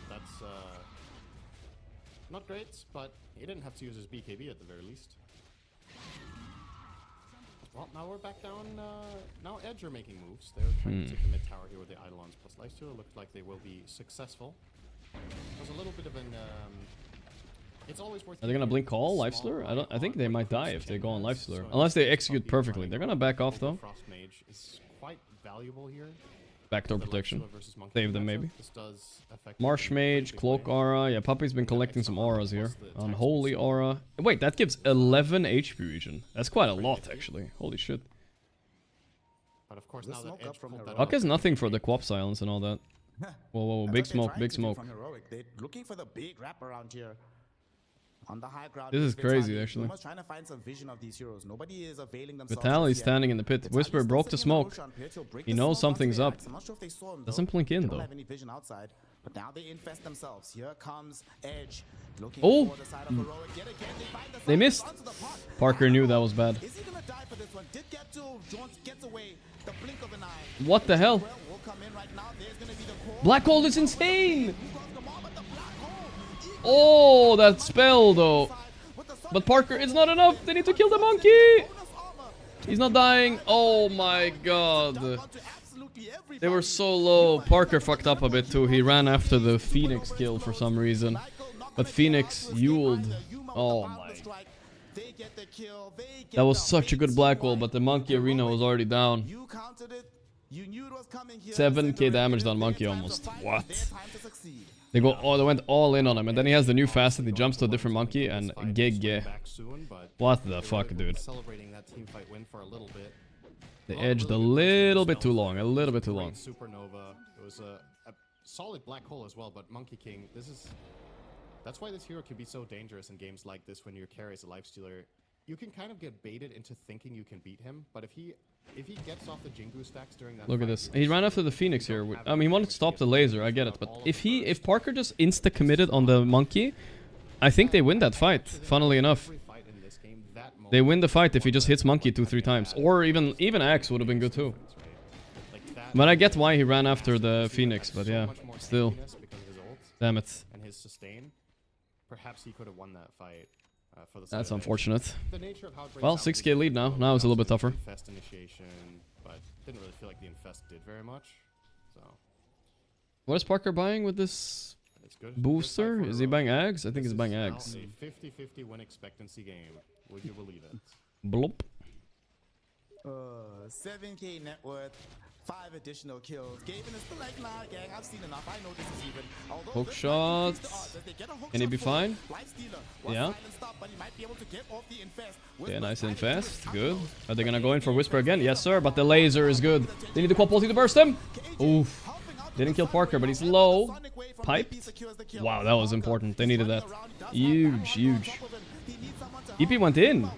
That's not great, but he didn't have to use his BKB at the very least. Well, now we're back down. Now Edge are making moves. They're trying to take the mid tower here with the Eidolons plus Lifestealer. Looks like they will be successful. There's a little bit of an. It's always worth. Are they gonna blink call Lifestealer? I think they might die if they go on Lifestealer. Unless they execute perfectly. They're gonna back off though. Frost Mage is quite valuable here. Backdoor protection. Save them maybe. Marsh Mage, Cloak Aura. Yeah, Puppy's been collecting some auras here. Unholy Aura. Wait, that gives 11 HP regen. That's quite a lot actually. Holy shit. But of course now that Edge pulled that Huck has nothing for the Quap silence and all that. Whoa, whoa, whoa, big smoke, big smoke. They're looking for the big wrap around here. On the high ground, This is crazy, Vitaly. actually. Numa's trying to find some vision of these heroes. Nobody is availing themselves. Vitaly's yet. standing in the pit. Vitaly's Whisper still broke the sitting in smoke. Roche on pit. He'll break He the knows smoke onto something's the up. axe. I'm not sure if they saw him, though. Doesn't blink in, They though. don't have any vision outside. But now they infest themselves. Here comes Edge. Looking Oh! for the side of Heroic. Yet again, they find the They side missed. onto the pot. Parker knew that was bad. Is he gonna die for this one? Did get to Jones gets away. The blink of an eye. What the hell? Well, will come in right now. There's gonna be the call. Black hole is insane! Who calls them all but the black hole? Oh, that spell though. But Parker, it's not enough. They need to kill the monkey. He's not dying. Oh my god. They were so low. Parker fucked up a bit too. He ran after the Phoenix kill for some reason. But Phoenix uled. Oh my. That was such a good black hole, but the monkey arena was already down. 7k damage on monkey almost. What? They went all in on him, and then he has the new facet. He jumps to a different monkey and gig. What the fuck, dude? Celebrating that team fight win for a little bit. They edged a little bit too long. A little bit too long. Supernova. It was a solid black hole as well, but Monkey King, that's why this hero can be so dangerous in games like this when your carry is a lifestealer. You can kind of get baited into thinking you can beat him, but if he gets off the Jingu stacks during that Look at fight, this. He ran after the Phoenix here. I mean, he wanted to stop the laser. I get it, but if Parker just insta committed on the monkey, I think they win that fight. Funnily enough, they win the fight if he just hits monkey 2-3 times, or even Axe would have been good too. But I get why he ran after the Phoenix, but yeah, still, damn it. and his sustain, perhaps he could have won that fight. For the That's side of it. unfortunate. The nature of how it Well, breaks out 6k is lead now. difficult. Now it's a little bit Also, tougher. Infest initiation, but didn't really feel like the infest did very much. So What is Parker buying with this it's good. booster? Is he buying Ags? I think he's buying Now Ags. a 50-50 win expectancy game. Would you believe it? Blop. 7k net worth, 5 additional kills. Gaben is still like, nah, gang, I've seen enough. I know this is even. Although Hook this might increase shots. the odds as they get a hook Can he shot be full. fine? Lifestealer was Yeah. silenced up, but he might be able to get off the infest. Yeah, Whisper nice trying to do infest. his Good. utmost. Are they gonna go in for Whisper again? Yes, sir, but the laser is good. They need the quad pulse to burst him. Oof. Didn't kill Parker, but he's low. Piped. Wow, that was important. They needed that. Huge, huge. EP went in.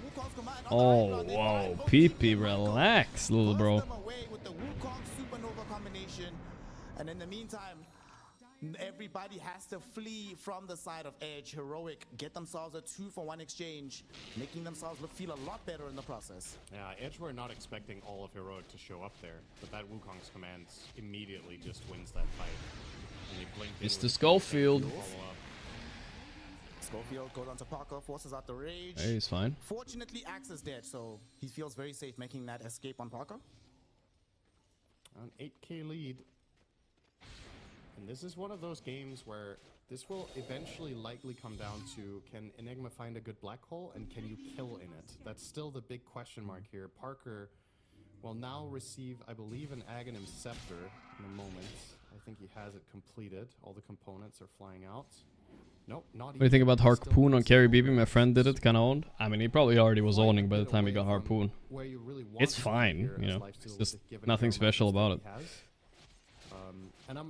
Oh, whoa. PP, relax, little bro. And in the meantime, everybody has to flee from the side of Edge. Heroic get themselves a 2-for-1 exchange, making themselves feel a lot better in the process. Yeah, Edge were not expecting all of Heroic to show up there, but that Wukong's command immediately just wins that fight. And they blinked in Mr. with Schofield. follow-up. Schofield goes onto Parker, forces out the rage. Hey, he's fine. Fortunately, Axe is dead, so he feels very safe making that escape on Parker. An 8k lead. And this is one of those games where this will eventually likely come down to, can Enigma find a good black hole and can you kill in it? That's still the big question mark here. Parker will now receive, I believe, an Aghanim Scepter in a moment. I think he has it completed. All the components are flying out. Nope, not What do you think about Harpoon on Carry BB? My friend did it, kinda owned. I mean, he probably already was owning by the time he got Harpoon. It's fine, you know. It's just nothing special about it.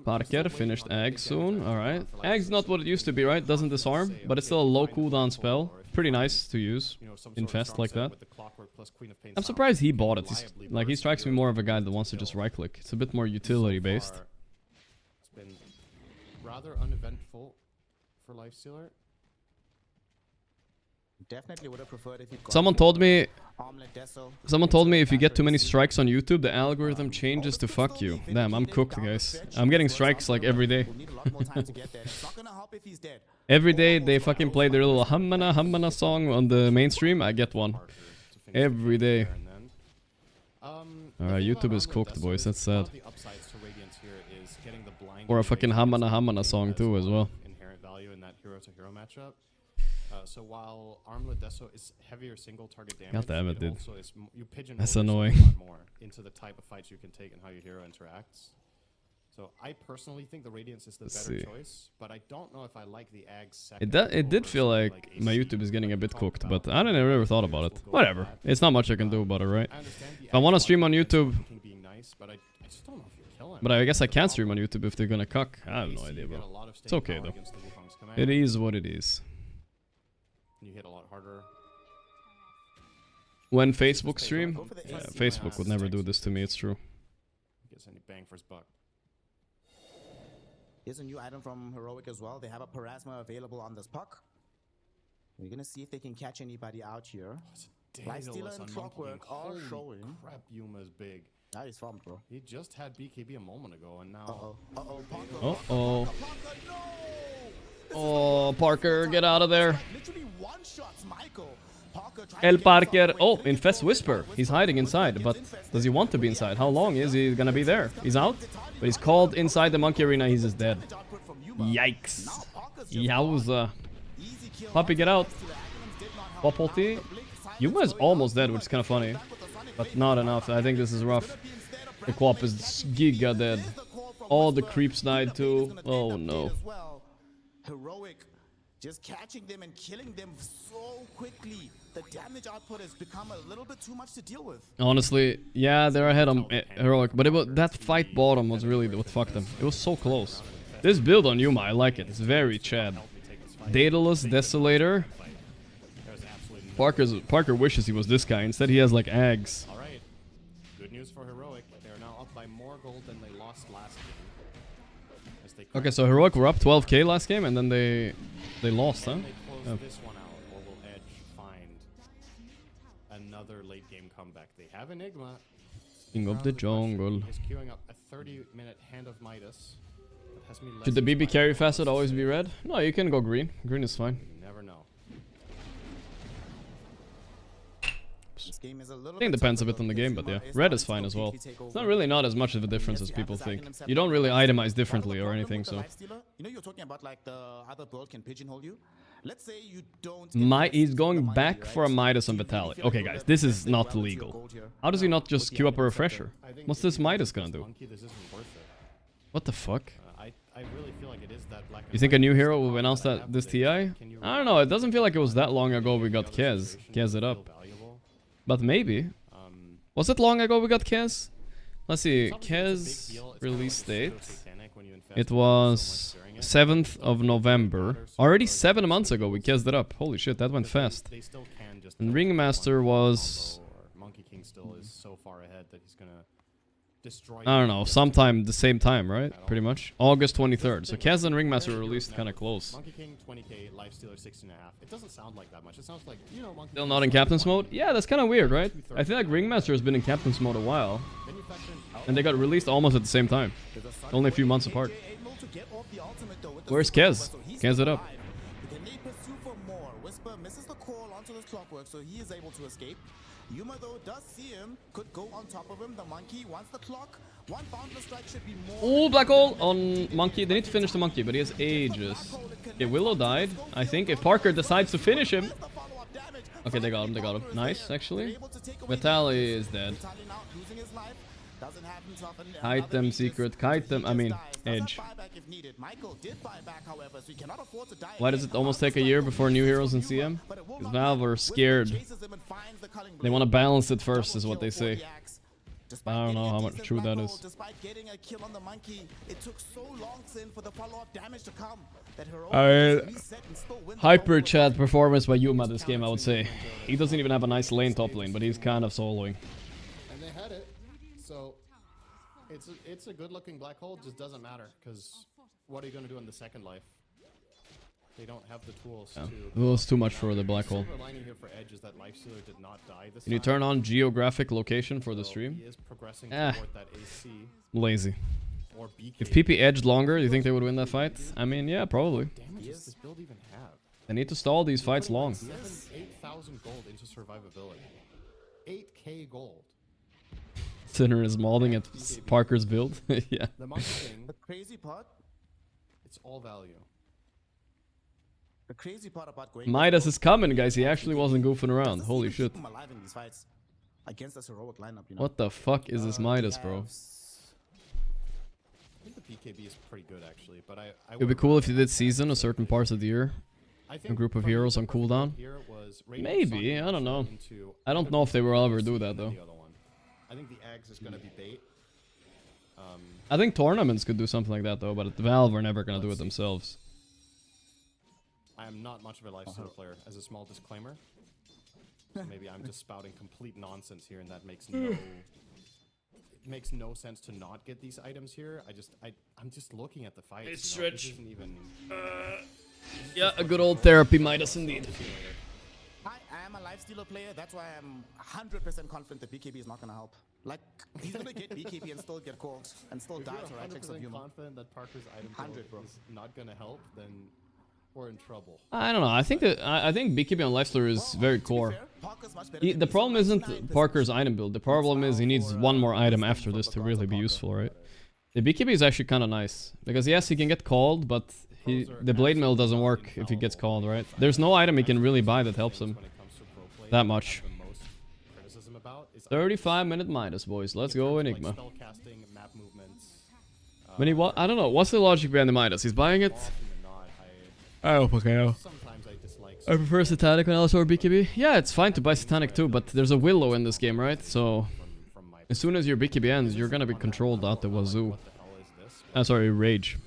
Parker finished Ag soon, alright. Ag's not what it used to be, right? Doesn't disarm, but it's still a low cooldown spell. Pretty nice to use. Infest like that. I'm surprised he bought it. He strikes me more of a guy that wants to just right click. It's a bit more utility based. It's been rather uneventful for Lifestealer. Definitely would have preferred if he'd gone Someone for told me Armlet Deso. Someone told me if you get too many strikes on YouTube, the algorithm changes to fuck you. Damn, I'm cooked, guys. I'm getting strikes like every day. We'll need a lot more time to get there. It's not gonna help if he's dead. Every day they fucking play their little Hammana song on the mainstream. I get one. Every day. Alright, YouTube is cooked, boys. That's sad. Or a fucking Hammana song too as well. Inherent value in that hero to hero matchup. So while Armlet Deso is heavier single target damage, God damn it, dude. also is you pigeonhole That's yourself annoying. a lot more into the type of fights you can take and how your hero interacts. So I personally think the Radiance is the better choice, but I don't know if I like the Ag second. It did feel like my YouTube is getting a bit cooked, but I never thought about it. Whatever. It's not much I can do about it, right? If I want to stream on YouTube, but I guess I can't stream on YouTube if they're gonna cuck. I have no idea, bro. It's okay though. It is what it is. You hit a lot harder. When Facebook stream? Yeah, Facebook would never do this to me, it's true. Gets any bang for his buck. Here's a new item from Heroic as well. They have a Parasma available on this puck. We're gonna see if they can catch anybody out here. Lifestealer and Clockwork are showing. Crap, Yuma's big. That is fun, bro. He just had BKB a moment ago, and now... Uh-oh. Oh, Parker, get out of there. Literally one-shots Michael. El Parker. Oh, Infest Whisper. He's hiding inside, but does he want to be inside? How long is he gonna be there? He's out, but he's called inside the monkey arena. He's just dead. Yikes. Yowza. Puppy, get out. Pop ulti. Yuma is almost dead, which is kind of funny, but not enough. I think this is rough. The Quap is giga dead. All the creeps died too. Oh no. Heroic just catching them and killing them so quickly. The damage output has become a little bit too much to deal with. Honestly, yeah, they're ahead on Heroic, but that fight bottom was really what fucked them. It was so close. This build on Yuma, I like it. It's very Chad. Daedalus, Desolator. Parker wishes he was this guy. Instead, he has like Ags. All right. Good news for Heroic. They are now up by more gold than they lost last game. Okay, so Heroic were up 12k last game, and then they lost, huh? They close this one out, or will Edge find another late game comeback? They have Enigma. King of the jungle. He's queuing up a 30-minute Hand of Midas. Should the BB carry facet always be red? No, you can go green. Green is fine. You never know. I think it depends a bit on the game, but yeah. Red is fine as well. It's not really not as much of a difference as people think. You don't really itemize differently or anything, so... You know, you're talking about like the other build can pigeonhole you. Let's say you don't... He's going back for a Midas on Vitality. Okay, guys, this is not legal. How does he not just queue up a refresher? What's this Midas gonna do? What the fuck? I really feel like it is that black. You think a new hero will announce that this TI? I don't know, it doesn't feel like it was that long ago we got Kez. Kez it up. But maybe. Was it long ago we got Kez? Let's see, Kez release date. It was 7th of November. Already 7 months ago we Kezed it up. Holy shit, that went fast. And Ringmaster was... Monkey King still is so far ahead that he's gonna destroy. I don't know, sometime the same time, right? Pretty much. August 23rd. So Kez and Ringmaster were released kind of close. Monkey King 20k, Lifestealer 16.5. It doesn't sound like that much. It sounds like, you know, Monkey Still not in Captain's mode? Yeah, that's kind of weird, right? I feel like Ringmaster has been in Captain's mode a while. And they got released almost at the same time. Only a few months apart. Where's Kez? Kez it up. Can they pursue for more? Whisper misses the call onto this Clockwork, so he is able to escape. Yuma, though, does see him, could go on top of him. The monkey wants the clock. One boundless strike should be more. Oh, black hole on monkey. They need to finish the monkey, but he has ages. Okay, Willow died. I think if Parker decides to finish him. Okay, they got him. They got him. Nice, actually. Vitali is dead. Kite them, secret. Kite them. I mean, Edge. Why does it almost take a year before new heroes in CM? Because Valve are scared. They want to balance it first, is what they say. I don't know how much true that is. Hyper chat performance by Yuma this game, I would say. He doesn't even have a nice lane top lane, but he's kind of soloing. And they had it, so it's a good-looking black hole. Just doesn't matter, because what are you going to do in the second life? They don't have the tools to... It was too much for the black hole. The silver lining here for Edge is that Lifestealer did not die this Can you turn on geographic location for the stream? He is progressing toward that AC. Lazy. If PP edged longer, do you think they would win that fight? I mean, yeah, probably. Damage does this build even have? They need to stall these fights long. 8,000 gold into survivability. 8k gold. Sinner is molding at Parker's build. Yeah. The Monkey King, the crazy part, it's all value. The crazy part about going Midas is coming, guys. He actually wasn't goofing around. Holy shit. Against this heroic lineup, you know? What the fuck is this Midas, bro? I think the BKB is pretty good, actually, but I it would be cool if you did season a certain parts of the year. A group of heroes on cooldown. Maybe, I don't know. I don't know if they will ever do that, though. I think the Ags is going to be bait. I think tournaments could do something like that, though, but Valve are never going to do it themselves. I'm not much of a lifesteal player, as a small disclaimer. So maybe I'm just spouting complete nonsense here, and that makes no sense to not get these items here. I'm just looking at the fight. It's you know, this stretch. isn't even. Yeah, a good old therapy Midas indeed. I am a lifestealer player. That's why I'm 100% confident that BKB is not going to help. Like, he's going to get BKB and still get caught and still die to right checks of 100% human. confident that Parker's item 100, bro. is not going to help, then we're in trouble. I don't know. I think BKB on lifestealer is very core. The problem isn't Parker's item build. The problem is he needs one more item after this to really be useful, right? The BKB is actually kind of nice because yes, he can get called, but the blade mill doesn't work if he gets called, right? There's no item he can really buy that helps him that much. 35-minute Midas, boys. Let's go, Enigma. When he what? I don't know. What's the logic behind the Midas? He's buying it. I don't fucking know. I prefer Satanic when else or BKB. Yeah, it's fine to buy Satanic too, but there's a Willow in this game, right? So as soon as your BKB ends, you're gonna be controlled out the wazoo. Sorry, Rage.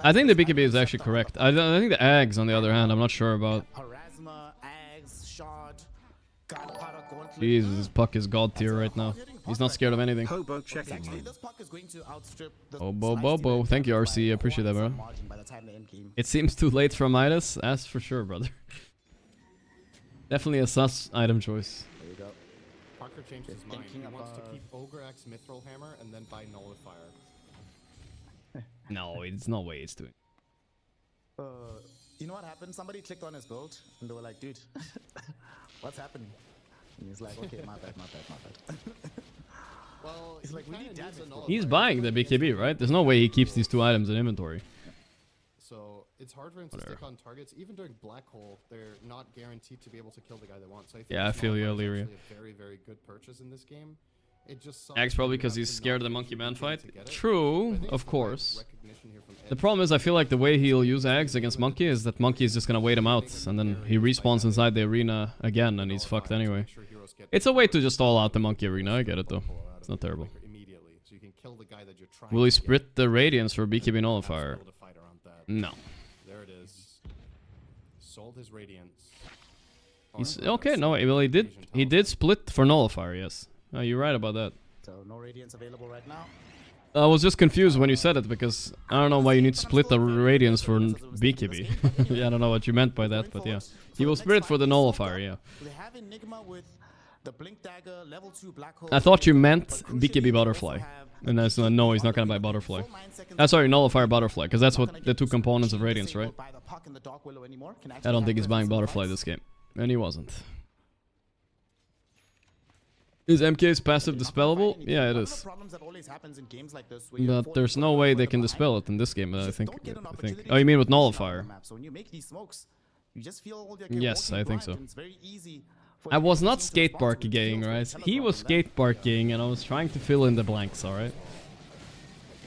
I think the BKB is actually correct. I think the Ags, on the other hand, I'm not sure about. Jesus, this puck is god tier right now. He's not scared of anything. Hobo checking in. Oh, Bobo. Thank you, RC. I appreciate that, bro. It seems too late for Midas. That's for sure, brother. Definitely a sus item choice. There you go. Parker changed his mind. He wants to keep Gorgc Mithril Hammer and then buy Nullifier. No, it's no way it's doing. You know what happened? Somebody clicked on his build and they were like, dude, what's happening? And he's like, okay, my bad. Well, he's like, we need damage. He's buying the BKB, right? There's no way he keeps these two items in inventory. So it's hard for him to stick on targets. Even during Black Hole, they're not guaranteed to be able to kill the guy they want. So I think yeah, I feel you, Illyria. A very, very good purchase in this game. It just Axe probably because he's scared of the Monkey Man fight. True, of course. The problem is I feel like the way he'll use Axe against Monkey is that Monkey is just gonna wait him out and then he respawns inside the arena again and he's fucked anyway. It's a way to just all out the Monkey arena, I get it though. It's not terrible. Will he split the Radiance for BKB Nullifier? No. There it is. Sold his Radiance. He's okay, no, well he did split for Nullifier, yes. Oh, you're right about that. So no Radiance available right now. I was just confused when you said it because I don't know why you need to split the Radiance for BKB. Yeah, I don't know what you meant by that, but yeah. He will split for the Nullifier, yeah. I thought you meant BKB Butterfly. And that's no, he's not gonna buy Butterfly. Sorry, Nullifier Butterfly, because that's what the two components of Radiance, right? I don't think he's buying Butterfly this game. And he wasn't. Is MK's passive dispellable? Yeah, it is. But there's no way they can dispel it in this game, I think. Oh, you mean with Nullifier? Yes, I think so. I was not skateparking, right? He was skateparking, and I was trying to fill in the blanks, alright?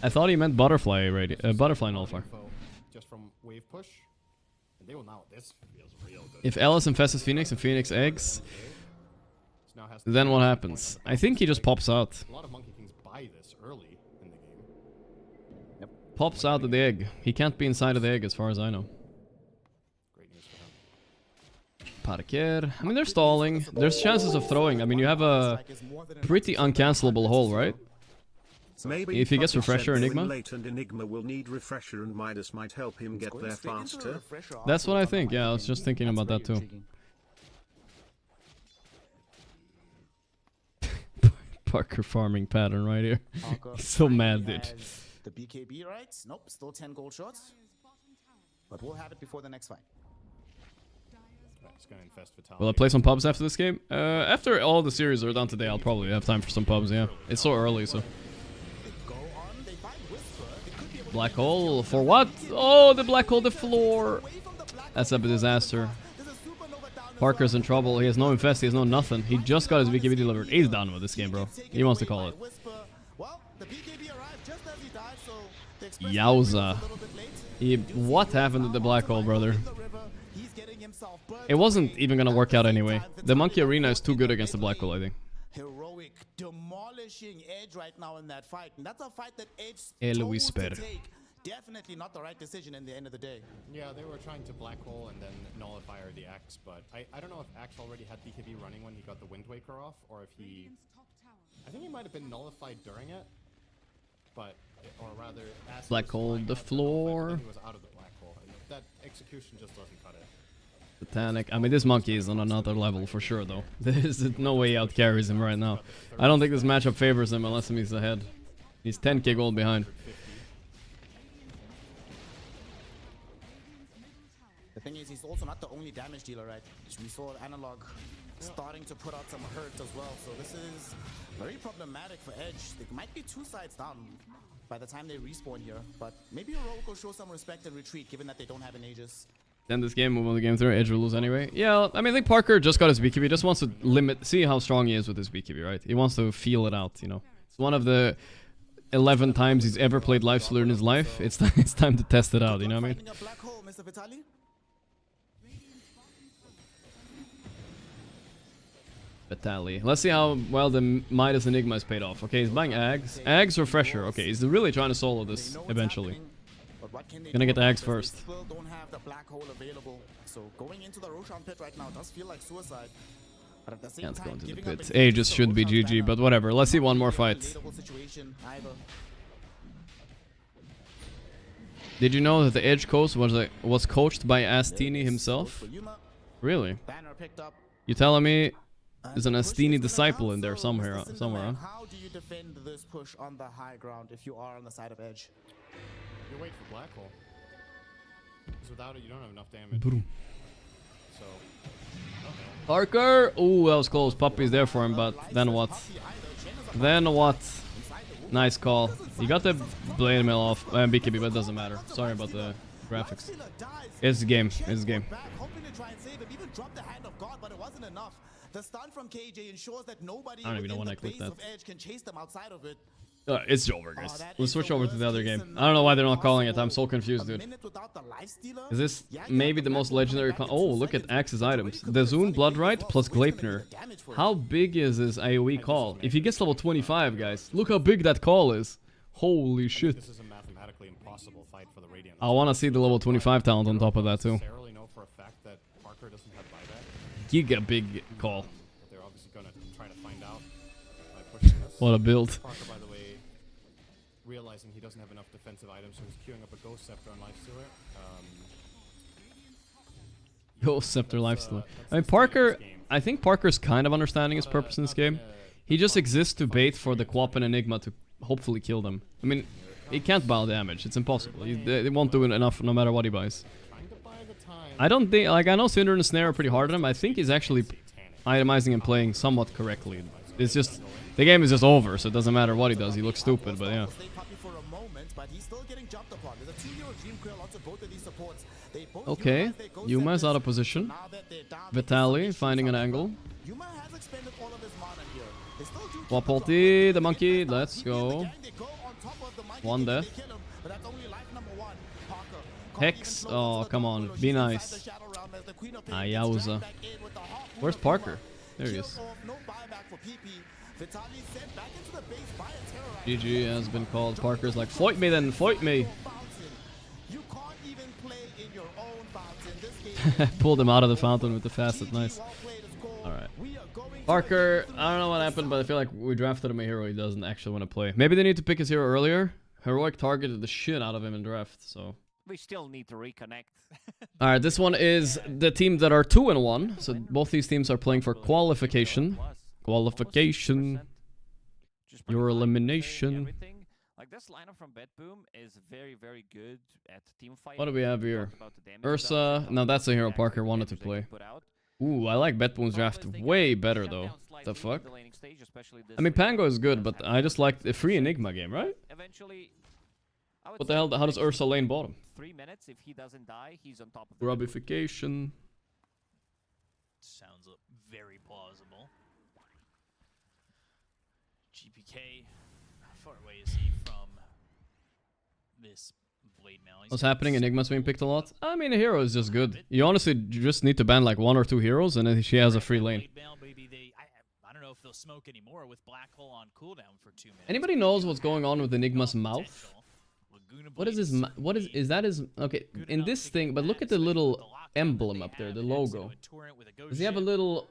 I thought he meant Butterfly Butterfly Nullifier. Just from wave push. And they will now. This feels real good. If Alice infests Phoenix and Phoenix eggs, then what happens? I think he just pops out. A lot of Monkey Kings buy this early in the game. Yep. Pops out of the egg. He can't be inside of the egg as far as I know. Great news for him. Parker. I mean, they're stalling. There's chances of throwing. I mean, you have a pretty uncancelable hole, right? Maybe if he gets Refresher, Enigma? Late and Enigma will need Refresher and Midas might help him get there faster. That's what I think. Yeah, I was just thinking about that too. Parker farming pattern right here. He's so mad, dude. The BKB, right? Nope, still 10 gold shots. But we'll have it before the next fight. Will I play some pubs after this game? After all the series are done today, I'll probably have time for some pubs, yeah. It's so early, so. Black hole for what? Oh, the black hole, the floor. That's a disaster. Parker's in trouble. He has no infest. He has no nothing. He just got his BKB delivered. He's done with this game, bro. He wants to call it. Yowza. What happened to the black hole, brother? It wasn't even gonna work out anyway. The Monkey Arena is too good against the black hole, I think. heroic, demolishing Edge right now in that fight. And that's a fight that Edge El chose to Whisper. take. Definitely not the right decision in the end of the day. Yeah, they were trying to black hole and then nullify the Axe, but I don't know if Axe already had BKB running when he got the Wind Waker off, or if he... I think he might have been nullified during it, but... Or rather... as he Black was hole flying the out nullified, floor. but then he was out of the black hole. That execution just doesn't cut it. Titanic. I mean, this monkey is on another level for sure, though. There's no way he out carries him right now. I don't think this matchup favors him unless he's ahead. He's 10k gold behind. The thing is, he's also not the only damage dealer, right? We saw Analog starting to put out some hurt as well, so this is very problematic for Edge. There might be 2 sides down by the time they respawn here, but maybe Heroic will show some respect and retreat, given that they don't have an Aegis. End this game, move on the game through. Edge will lose anyway. Yeah, I mean, I think Parker just got his BKB. He just wants to see how strong he is with his BKB, right? He wants to feel it out, you know. It's one of the 11 times he's ever played Lifestealer in his life. It's time to test it out, you know what I mean? A black hole, Mr. Vitali? Vitali. Let's see how well the Midas Enigma is paid off. Okay, he's buying Ags. Ags Refresher. Okay, he's really trying to solo this eventually. Gonna get the Ags first. Still don't have the black hole available, so going into the Roshan pit right now does feel like suicide. But at the same Can't go time, into the giving up pit. an Aegis Aegis should be Roshan GG, banner but whatever. Let's see one more fight. relatable situation either. Did you know that the Edge coach was coached by Astini himself? Really? Banner picked up. You telling me there's an Push Astini is gonna disciple come, in there so somewhere, Mr. huh? Cinderman, how do you defend this push on the high ground if you are on the side of Edge? You wait for black hole. Because without it, you don't have enough damage. So... Parker! Ooh, that was close. Puppy's there for him, but then what? Then what? Nice call. You got the blade mill off BKB, but it doesn't matter. Sorry about the graphics. It's the game. It's the game. Hoping to try and save him, even drop the hand of God, but it wasn't enough. The stun from KJ ensures that nobody I don't even know when within I the clicked base that. of Edge can chase them outside of it. It's over, guys. Let's switch over to the other game. I don't know why they're not calling it. I'm so confused, dude. Is this maybe the most legendary Oh, look at Axe's items. The Zune Bloodrite plus Gleipnir. How big is this AoE call? If he gets level 25, guys, look how big that call is. Holy shit. This is a mathematically impossible fight for the Radiant. I want to see the level 25 talent on top of that, too. Necessarily know for a fact that Parker doesn't have buyback. Giga big call. But they're obviously going to try to find out by pushing this. What a build. Parker, by the way, realizing he doesn't have enough defensive items, so he's queuing up a Ghost Scepter on Lifestealer. Ghost Scepter Lifestealer. I mean, Parker, I think Parker's kind of understanding his purpose in this game. He just exists to bait for the Quap and Enigma to hopefully kill them. I mean, he can't buy damage. It's impossible. They won't do it enough no matter what he buys. I don't think, like, I know Cinder and Snare are pretty hard on him. I think he's actually itemizing and playing somewhat correctly. It's just, the game is just over, so it doesn't matter what he does. He looks stupid, but yeah. Okay, Yuma's out of position. Vitali finding an angle. Wapolti, the monkey, let's go. One death. Hex, oh come on, be nice. Ayauza. Where's Parker? There he is. GG has been called. Parker's like, fight me then, fight me. Pulled him out of the fountain with the facet, nice. Alright. Parker, I don't know what happened, but I feel like we drafted him a hero he doesn't actually want to play. Maybe they need to pick his hero earlier. Heroic targeted the shit out of him in draft, so... We still need to reconnect. Alright, this one is the team that are 2-1, so both these teams are playing for qualification. Qualification. Your elimination. Like this lineup from Betboom is very, very good at team fighting. What do we have here? Ursa. No, that's the hero Parker wanted to play. Ooh, I like Betboom's draft way better though. The fuck? I mean, Pango is good, but I just like the free Enigma game, right? What the hell? How does Ursa lane bottom? 3 minutes. If he doesn't die, he's on top of Rubification. Sounds very plausible. GPK, how far away is he from this blade mail? What's happening? Enigma's being picked a lot. I mean, a hero is just good. You honestly just need to ban like 1 or 2 heroes, and then she has a free lane. I don't know know if they'll smoke anymore with Black Hole on cooldown for 2 minutes. Anybody knows what's going on with Enigma's mouth? What is his? What is that? His okay in this thing? But look at the little emblem up there, the logo. Does he have a little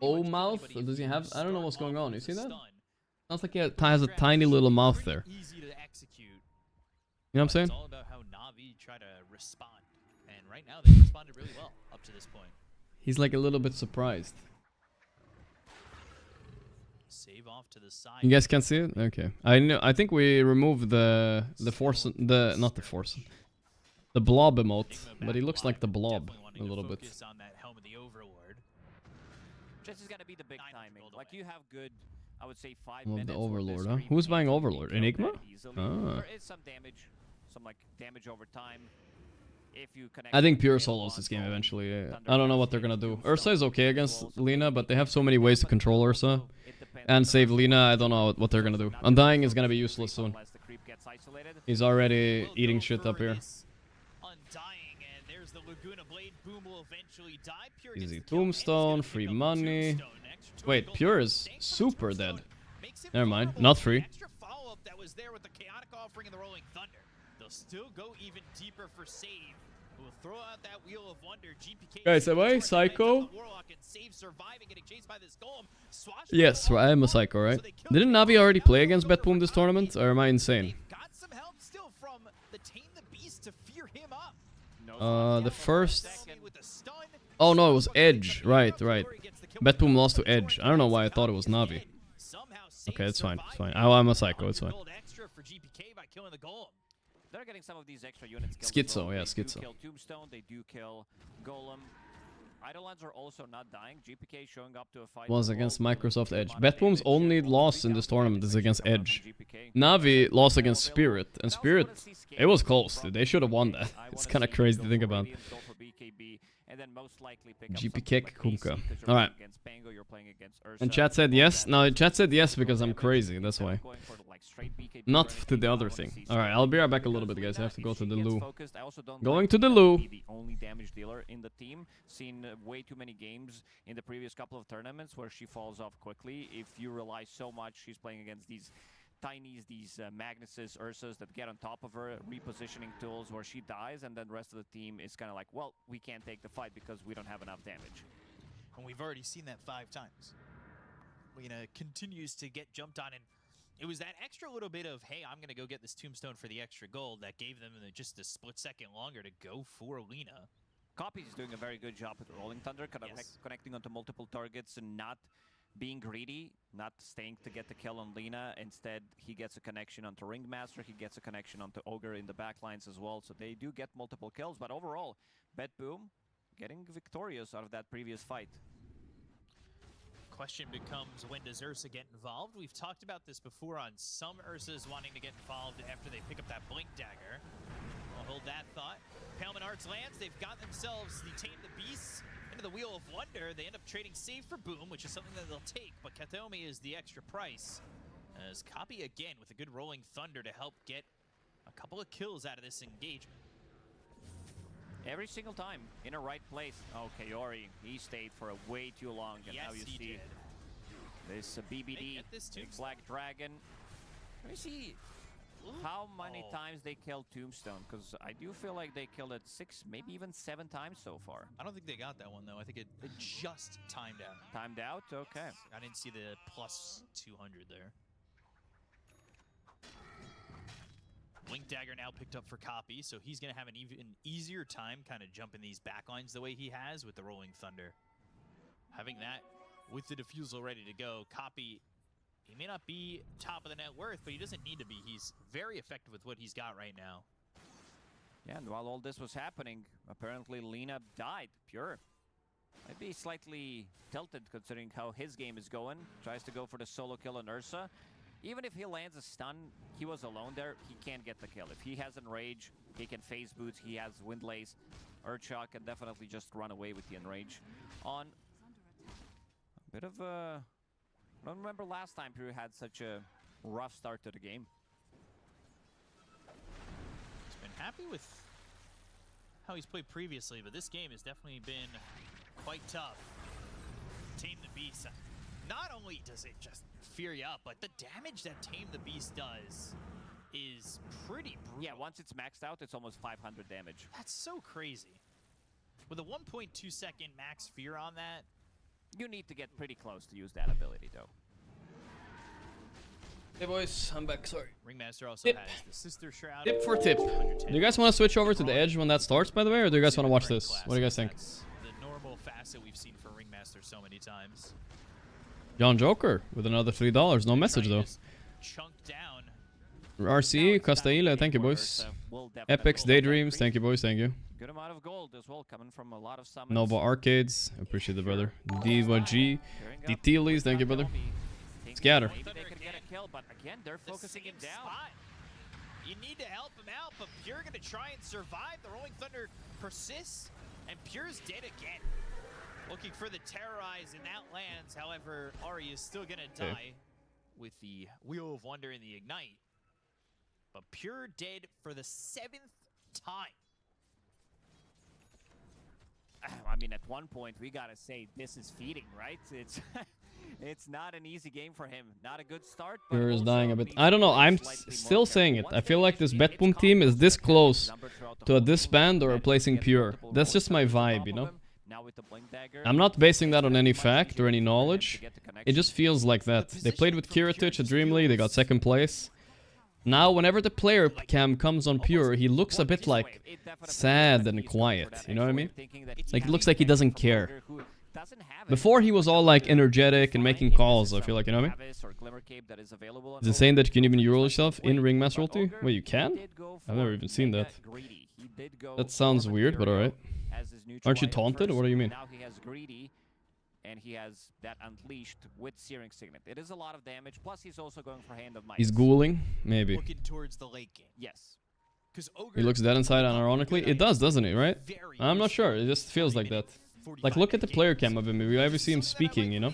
O mouth, or does he have? I don't know what's going on. You see that? Sounds like he has a tiny little mouth there. Easy to execute. You know what I'm saying? It's all about how Navi try to respond, and right now they responded really well up to this point. He's like a little bit surprised. Save off to the side. You guys can see it? Okay. I know. I think we removed the force, not the force, the blob emote, but he looks like the blob a little bit. On that helm of the Overlord. This is gonna be the big timing. Like you have good, I would say 5 Love minutes. the Overlord, huh? Who's buying Overlord? Enigma? Ah. There is some damage, some like damage over time. If you connect, I think Pure solos this game eventually. I don't know what they're gonna do. Ursa is okay against Lina, but they have so many ways to control Ursa and save Lina. I don't know what they're gonna do. Undying is gonna be useless soon. He's already eating shit up here. Undying, and there's the Laguna Blade. Boom will eventually die. Pure Easy tombstone, free money. Wait, Pure is super dead. Never mind, not free. Extra follow-up that was there with the chaotic offering and the rolling thunder. They'll still go even deeper for save. We'll throw out that wheel of wonder. GPK Guys, am I psycho? Yes, I am a psycho, right? Didn't Navi already play against Betboom this tournament, or am I insane? Got some help still from the Tame the Beast to fear him up. The first... Oh no, it was Edge. Right. Betboom lost to Edge. I don't know why I thought it was Navi. Okay, it's fine. It's fine. I'm a psycho. It's fine. They're getting some of these extra units killed. Schizo, well. yeah, They Schizo. do kill Tombstone, they do kill Golem. Eidolons are also not dying. GPK showing up to a fight. Was against Microsoft Edge. Betboom's only loss in this tournament is against Edge. Navi lost against Spirit, and Spirit, it was close, dude. They should have won that. It's kind of crazy to think about. GPK Kumka. Alright. And chat said yes. No, chat said yes because I'm crazy, that's why. Not to the other thing. Alright, I'll be right back a little bit, guys. I have to go to the loo. Going to the loo. The only damage dealer in the team. Seen way too many games in the previous couple of tournaments where she falls off quickly. If you rely so much, she's playing against these Tinies, these Magnuses, Ursas that get on top of her, repositioning tools where she dies, and then the rest of the team is kind of like, well, we can't take the fight because we don't have enough damage. And we've already seen that 5 times. Lina continues to get jumped on, and it was that extra little bit of, hey, I'm going to go get this tombstone for the extra gold that gave them just a split second longer to go for Lina. Copy is doing a very good job with the Rolling Thunder, kind of connecting onto multiple targets and not being greedy, not staying to get the kill on Lina. Instead, he gets a connection onto Ringmaster, he gets a connection onto Ogre in the backlines as well, so they do get multiple kills, but overall, Betboom getting victorious out of that previous fight. Question becomes, when does Ursa get involved? We've talked about this before on some Ursas wanting to get involved after they pick up that Blink Dagger. I'll hold that thought. Palman Arts lands, they've got themselves the Tame the Beast into the Wheel of Wonder. They end up trading save for Boom, which is something that they'll take, but Kataomi is the extra price. As Copy again with a good Rolling Thunder to help get a couple of kills out of this engagement. Every single time in a right place. Oh, Kaori, he stayed for a way too long, and now you see this BBD, Black Dragon. Let me see how many times they killed Tombstone, because I do feel like they killed it 6, maybe even 7 times so far. I don't think they got that one, though. I think it just timed out. Timed out? Okay. I didn't see the plus 200 there. Blink Dagger now picked up for Copy, so he's going to have an even easier time kind of jumping these backlines the way he has with the Rolling Thunder. Having that with the Diffusal ready to go, Copy, he may not be top of the net worth, but he doesn't need to be. He's very effective with what he's got right now. Yeah, and while all this was happening, apparently Lina died. Pure. Might be slightly tilted considering how his game is going. Tries to go for the solo kill on Ursa. Even if he lands a stun, he was alone there, he can't get the kill. If he has Enrage, he can phase boots, he has Windlace. Urcha can definitely just run away with the Enrage. On a bit of a... I don't remember last time Pure had such a rough start to the game. He's been happy with how he's played previously, but this game has definitely been quite tough. Tame the Beast. not only does it just fear you up, but the damage that Tame the Beast does is pretty brutal. Yeah, once it's maxed out, it's almost 500 damage. That's so crazy. With a 1.2 second max fear on that, you need to get pretty close to use that ability, though. Hey boys, I'm back, sorry. Ringmaster also Tip. has the Sister Shroud. Tip for tip. Do you guys want to switch over to the Edge when that starts, by the way, or do you guys want to watch this? What do you guys think? That's the normal facet we've seen for Ringmaster so many times. John Joker with another $3. No message though. Chunk down. RCE, Castaile, thank you boys. Epics, Daydreams, thank you boys, thank you. Good amount of gold as well, coming from a lot of summons. Nova Arcades, appreciate the brother. Diva G, Detiles, thank you brother. Scatter. Maybe they could get a kill, but again, they're focusing him down. Spot. You need to help him out, but Pure gonna try and survive. The Rolling Thunder persists, and Pure's dead again. Looking for the Terrorize, and that lands. However, Ari is still gonna die with the Wheel of Wonder and the Ignite. But Pure dead for the 7th time. I mean, at one point, we gotta say this is feeding, right? It's it's not an easy game for him. Not a good start. Pure is dying a bit. I don't know, I'm still saying it. I feel like this Betboom team is this close to a disband or replacing Pure. That's just my vibe, you know? I'm not basing that on any fact or any knowledge. It just feels like that. They played with Kiritich at Dream League, they got 2nd place. Now, whenever the player cam comes on Pure, he looks a bit like sad and quiet, you know what I mean? Like, it looks like he doesn't care. Before, he was all like energetic and making calls, I feel like, you know what I mean? It's insane that you can even Euro yourself in Ringmaster ulti? Wait, you can? I've never even seen that. That sounds weird, but alright. Aren't you taunted, or what do you mean? Now he has Greedy, and he has that Unleashed with Searing Signet. It is a lot of damage, plus he's also going for Hand of Might. He's ghouling? Maybe. Looking towards the late game. Yes. He looks dead inside, unironically. It does, doesn't it, right? I'm not sure, it just feels like that. Like, look at the player cam of him, if you ever see him speaking, you know?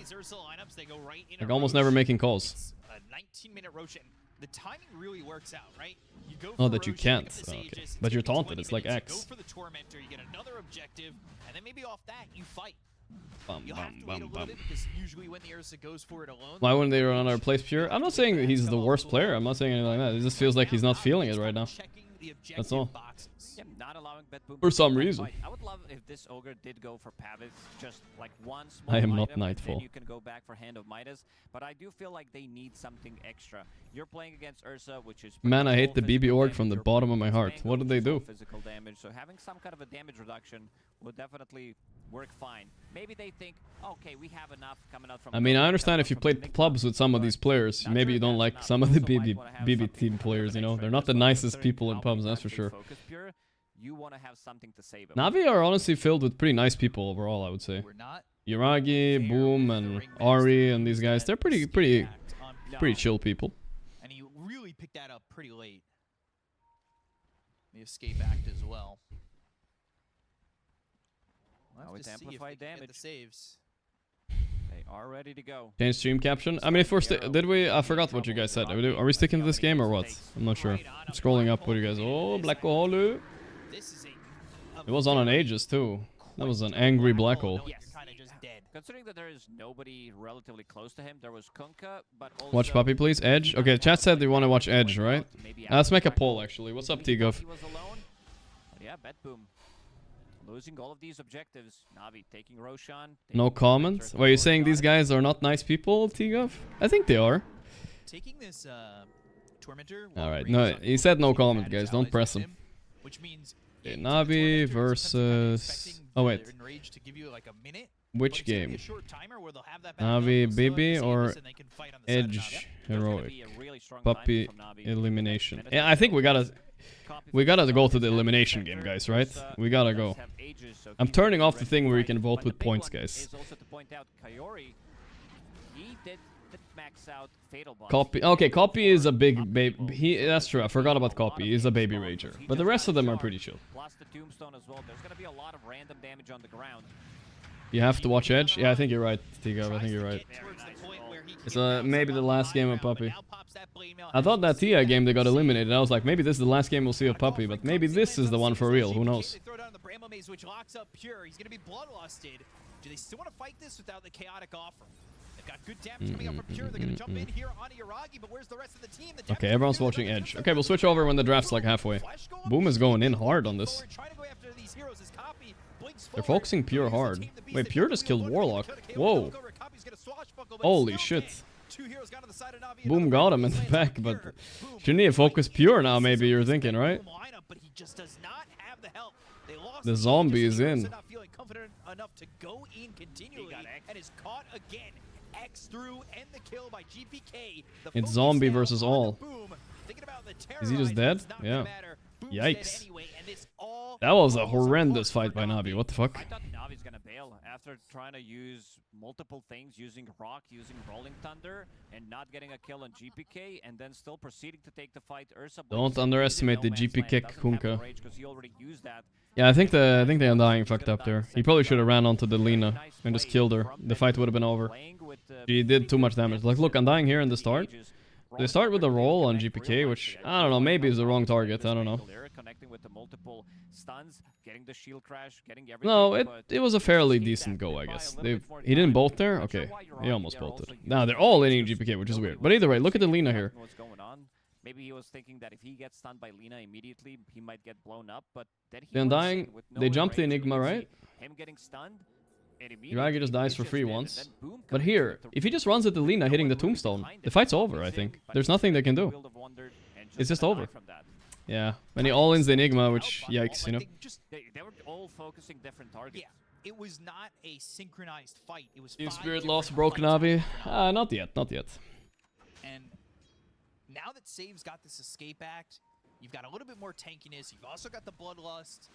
Like, almost never making calls. A 19-minute Rosh, and the timing really works out, right? You go Oh, for that you Rosh, can't. pick up the Oh, okay. Sages, But you're take 20 taunted, it's like minutes, X. Go for the Tormentor, you get another objective, and then maybe off that, you fight. Bum, You'll have to wait a little bit, because usually when the Ursa goes for it alone... Why wouldn't they run another place Pure? I'm not saying that he's the worst player, I'm not saying anything like that. It just feels like he's not feeling it right now. That's all. Yeah, not allowing Betboom For some reason. I would love if this Ogre did go for Pavis, just like one small I am not item, and Nightfall. then you can go back for Hand of Midas, but I do feel like they need something extra. You're playing against Ursa, which is Man, I hate the BB physical org damage. from the You're bottom playing of my against heart. What did they Mango, do? Physical damage, so having some kind of a damage reduction would definitely work fine. Maybe they think, okay, we have enough coming out from... I mean, I understand if you played clubs with some of these players, maybe you don't like some of the BB team players, you know? They're not the nicest people in pubs, that's for sure. You want to have something to save him. Navi are honestly filled with pretty nice people overall, I would say. Yuragi, Boom, and Ari, and these guys, they're pretty chill people. And he really picked that up pretty late. The escape act as well. Now it's amplified damage. The saves. They are ready to go. Change stream caption. I mean, if we're did we? I forgot what you guys said. Are we sticking to this game or what? I'm not sure. I'm scrolling up. What do you guys? Oh, Black Hole. It was on an Aegis too. That was an angry black hole. Yes. Considering that there is nobody relatively close to him, there was Kunkka, but also... Watch Puppy, please. Edge. Okay, chat said they want to watch Edge, right? Let's make a poll, actually. What's up, T-Gov? Yeah, Betboom. Losing all of these objectives. Navi taking Roshan. No comment? Were you saying these guys are not nice people, T-Gov? I think they are. Taking this Tormentor... Alright, no, he said no comment, guys. Don't press him. Which means... Okay, Navi versus... Oh, wait. Which game? Navi, BB, or Edge Heroic? Puppy Elimination. Yeah, I think we gotta go to the elimination game, guys, right? We gotta go. I'm turning off the thing where you can vote with points, guys. Copy. Okay, Copy is a big baby. That's true. I forgot about Copy. He's a baby rager. But the rest of them are pretty chill. Plus the Tombstone as well. There's gonna be a lot of random damage on the ground. You have to watch Edge? Yeah, I think you're right, T-Gov. I think you're right. It's maybe the last game of Puppy. I thought that TI game they got eliminated. I was like, maybe this is the last game we'll see of Puppy, but maybe this is the one for real. Who knows? Which locks up Pure. He's going to be bloodlusted. Do they still want to fight this without the chaotic offer? If They've got good damage coming out from Pure. They're gonna jump in here on Iragi, but where's the rest of the team? Okay, everyone's watching Edge. Okay, we'll switch over when the draft's like halfway. Boom is going in hard on this. They're focusing Pure hard. Wait, Pure just killed Warlock. Whoa. Holy shit. Boom got him in the back, but shouldn't he have focused Pure now, maybe you're thinking, right? The zombie is in. It's zombie versus all. Is he just dead? Yeah. Yikes. That was a horrendous fight by Navi. What the fuck? I thought Navi's gonna bail after trying to use multiple things, using Rock, using Rolling Thunder, and not getting a kill on GPK, and then still proceeding to take the fight. Ursa don't underestimate the GPK Kunka. Yeah, I think the Undying fucked up there. He probably should have ran onto the Lina and just killed her. The fight would have been over. She did too much damage. Like, look, Undying here in the start. They start with a roll on GPK, which, I don't know, maybe is the wrong target. I don't know. No, it was a fairly decent go, I guess. He didn't bolt there? Okay, he almost bolted. Now, they're all hitting GPK, which is weird. But either way, look at the Lina here. Maybe he was thinking that if he gets stunned by Lina immediately, he might get blown up, but then he The Undying, they jumped the Enigma, right? Him getting stunned, Iragi just dies for free once. But here, if he just runs at the Lina hitting the tombstone, the fight's over, I think. There's nothing they can do. It's just over. Yeah, and he all-ins the Enigma, which, yikes, you know. They were all focusing different targets. Yeah, it was not a synchronized fight. It was Team Spirit lost broke Navi. Not yet, not yet. And now that Save's got this escape act, you've got a little bit more tankiness. You've also got the bloodlust.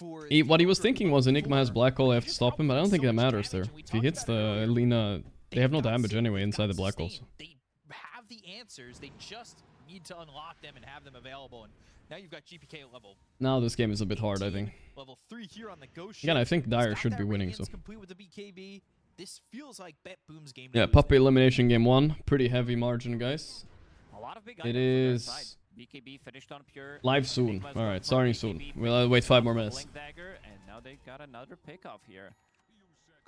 What he was thinking was Enigma has Black Hole, I have to stop him, but I don't think that matters there. If he hits the Lina, they have no damage anyway inside the Black Holes. They have the answers, they just need to unlock them and have them available. And now you've got GPK at level. Now this game is a bit hard, I think. Level 3 here on the Ghost. Again, I think Dire should be winning, so. Complete with the BKB. This feels like Betboom's game. Yeah, Puppy elimination game 1. Pretty heavy margin, guys. It is BKB finished on Pure. live soon. Alright, starting soon. We'll wait 5 more minutes. And now they got another pickoff here.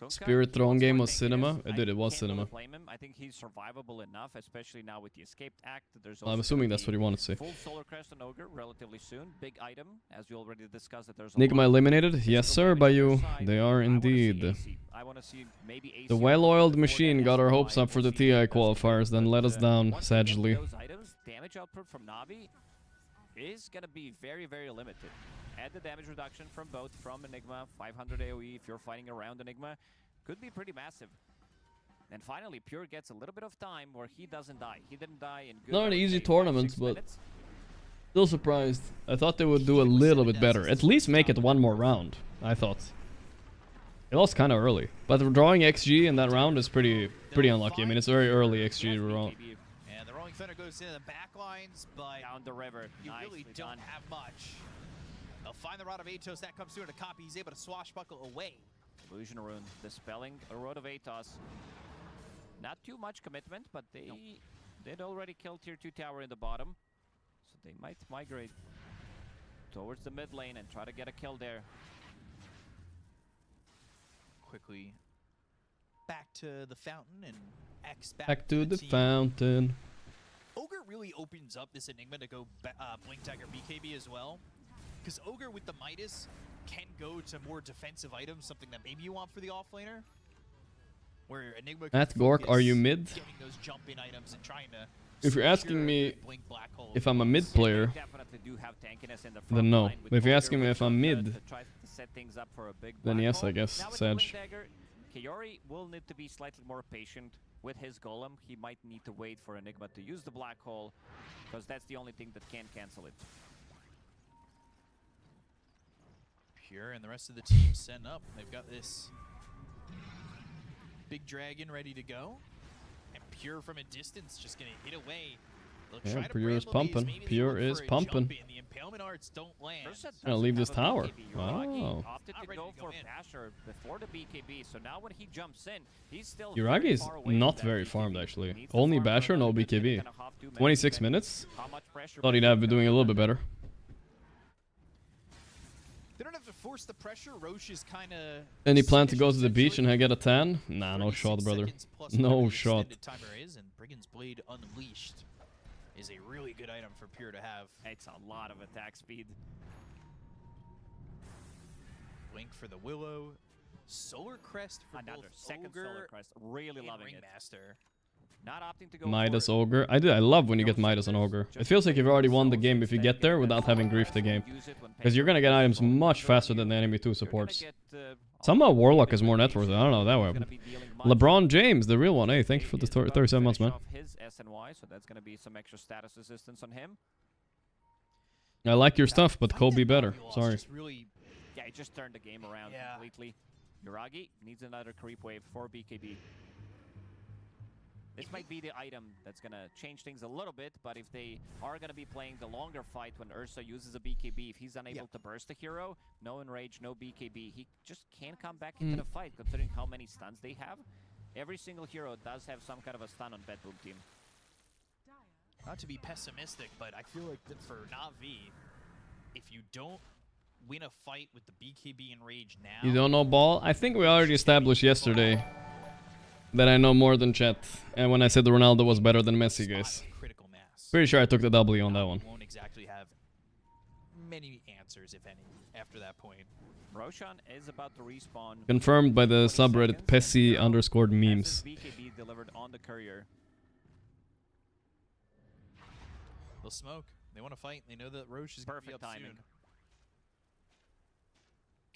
Spirit Throne game was cinema. It was cinema. I think he's survivable enough, especially now with the escaped act. I'm assuming that's what he wanted to say. Full Solar Crest on Ogre relatively soon. Big item, as we already discussed. That there's Nigma eliminated? Yes, sir, by you. They are indeed. The well-oiled machine got our hopes up for the TI qualifiers, then let us down, sagely. Damage output from Navi is gonna be very, very limited. Add the damage reduction from both, from Enigma, 500 AoE if you're fighting around Enigma, could be pretty massive. And finally, Pure gets a little bit of time where he doesn't die. He didn't die in good. Not an easy tournament, but still surprised. I thought they would do a little bit better. At least make it one more round, I thought. They lost kind of early, but drawing XG in that round is pretty unlucky. I mean, it's very early XG round. And the Rolling Thunder goes into the back lines, but down the river. You really don't have much. They'll find the Rod of Atos. That comes through to copy. He's able to swashbuckle away. Illusion Rune dispelling a Rod of Atos. Not too much commitment, but they did already kill tier 2 tower in the bottom. So they might migrate towards the mid lane and try to get a kill there. Quickly back to the fountain and X back to the fountain. Ogre really opens up this Enigma to go Blink Dagger BKB as well. Because Ogre with the Midas can go to more defensive items, something that maybe you want for the offlaner. Where Enigma can At Gorgc, are you mid? Getting those jump in items and trying to if you're asking me if I'm a mid player, then no. But if you're asking me if I'm mid, then yes, I guess, Sag. Kiori will need to be slightly more patient with his golem. He might need to wait for Enigma to use the black hole, because that's the only thing that can cancel it. Pure and the rest of the team sent up. They've got this big dragon ready to go. And Pure from a distance just going to hit away. Yeah, Pure is pumping. Pure is pumping. The impalement arts don't land. Gonna leave this tower. Wow. Opted to go for Basher before the BKB, so now when he jumps in, he's still Yuragi is not very farmed actually. Only Basher, no BKB. 26 minutes? Thought he'd have been doing a little bit better. They don't have to force the pressure. Roche is kind of. Any plan to go to the beach and get a tan? Nah, no shot, brother. No shot. Timer is, and Brigand's Blade Unleashed is a really good item for Pure to have. It's a lot of attack speed. Blink for the Willow. Solar Crest for another both second Ogre Solar Crest. Really loving it. Ringmaster. Not opting to go Midas Ogre. I love when you get Midas on Ogre. It feels like you've already won the game if you get there without having griefed the game. Because you're gonna get items much faster than the enemy 2 supports. Somehow Warlock is more net worth. I don't know that way. LeBron James, the real one. Hey, thank you for the 37 months, man. His SNY, so that's gonna be some extra status assistance on him. I like your stuff, but Kobe better. Sorry. Yeah, he just turned the game around completely. Yuragi needs another creep wave for BKB. This might be the item that's going to change things a little bit, but if they are going to be playing the longer fight when Ursa uses a BKB, if he's unable to burst the hero, no Enrage, no BKB, he just can't come back into the fight considering how many stuns they have. Every single hero does have some kind of a stun on Betboom team. Not to be pessimistic, but I feel like that for Navi, if you don't win a fight with the BKB Enrage now... You don't know ball? I think we already established yesterday that I know more than chat. And when I said Ronaldo was better than Messi, guys. Pretty sure I took the W on that one. Won't exactly have many answers, if any, after that point. Roshan is about to respawn. Confirmed by the subreddit Pessy_memes. BKB delivered on the courier. They'll smoke. They want to fight. They know that Roche is going to be up timing. soon.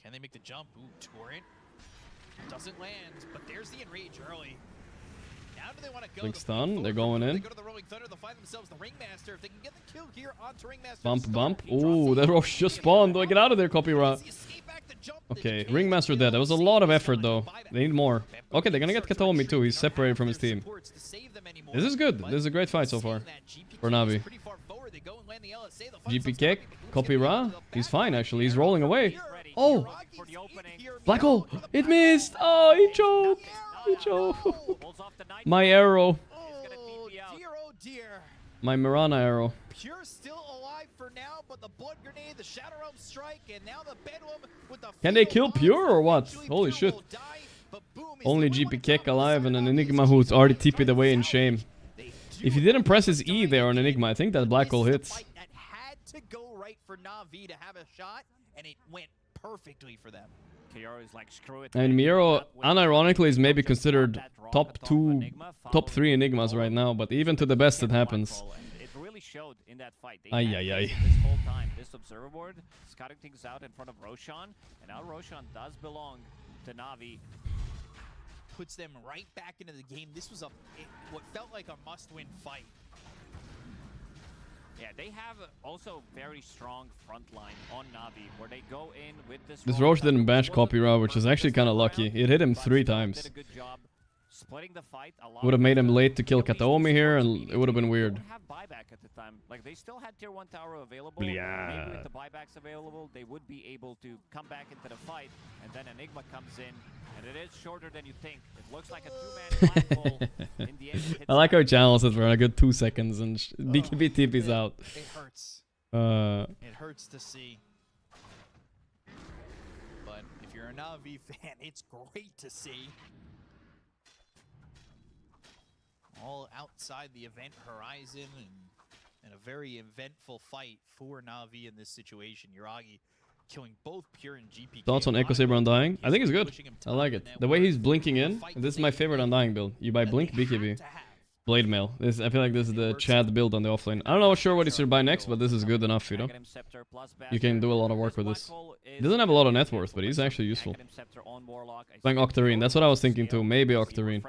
Can they make the jump? Ooh, Torrent. Doesn't land, but there's the Enrage early. Now do they want to go? Big stun. They're going in. They go to the Rolling Thunder. They'll find themselves the Ringmaster. If they can get the kill here onto Ringmaster. Bump. Ooh, that Roche just spawned. Do I get out of there, Copyra? Okay, Ringmaster dead. That was a lot of effort, though. They need more. Okay, they're gonna get Katomi, too. He's separated from his team. This is good. This is a great fight so far for Navi. GP kick. Copyra. He's fine, actually. He's rolling away. Oh! Black hole! It missed! Oh, he choked! He choked! My arrow. Oh, dear. My Mirana arrow. Pure still alive for now, but the Blood Grenade, the Shadow Realm Strike, and now the Bedlam with the... Can they kill Pure or what? Holy shit. Only GP kick alive and an Enigma who's already TP'd away in shame. If he didn't press his E there on Enigma, I think that black hole hits. That had to go right for Navi to have a shot, and it went perfectly for them. Is like, screw it. And Miro, unironically, is maybe considered top 3 Enigmas right now, but even to the best it happens. It really showed in that fight. Ay. This whole time, this observer board, scouting things out in front of Roshan, and now Roshan does belong to Navi. Puts them right back into the game. This was what felt like a must-win fight. Yeah, they have also very strong front line on Navi, where they go in with this... This Roche didn't bash Copyra, which is actually kind of lucky. It hit him 3 times. Did a good job splitting the fight. Would have made him late to kill Kataomi here, and it would have been weird. They didn't have buyback at the time. Like, they still had tier 1 tower available. Maybe with the buybacks available, they would be able to come back into the fight, and then Enigma comes in, and it is shorter than you think. It looks like a 2-man black hole. In the end, I like our channel says for a good 2 seconds, and BKB TP's out. It hurts. It hurts to see. But if you're a Navi fan, it's great to see. All outside the event horizon, and a very eventful fight for Navi in this situation. Yuragi killing both Pure and GP. Thoughts on Echo Saber Undying? I think it's good. I like it. The way he's blinking in, this is my favorite Undying build. You buy Blink, BKB. Blade Mail. I feel like this is the Chad build on the offlane. I don't know sure what he should buy next, but this is good enough, you know? You can do a lot of work with this. He doesn't have a lot of net worth, but he's actually useful. Playing Octarine, that's what I was thinking too. Maybe Octarine.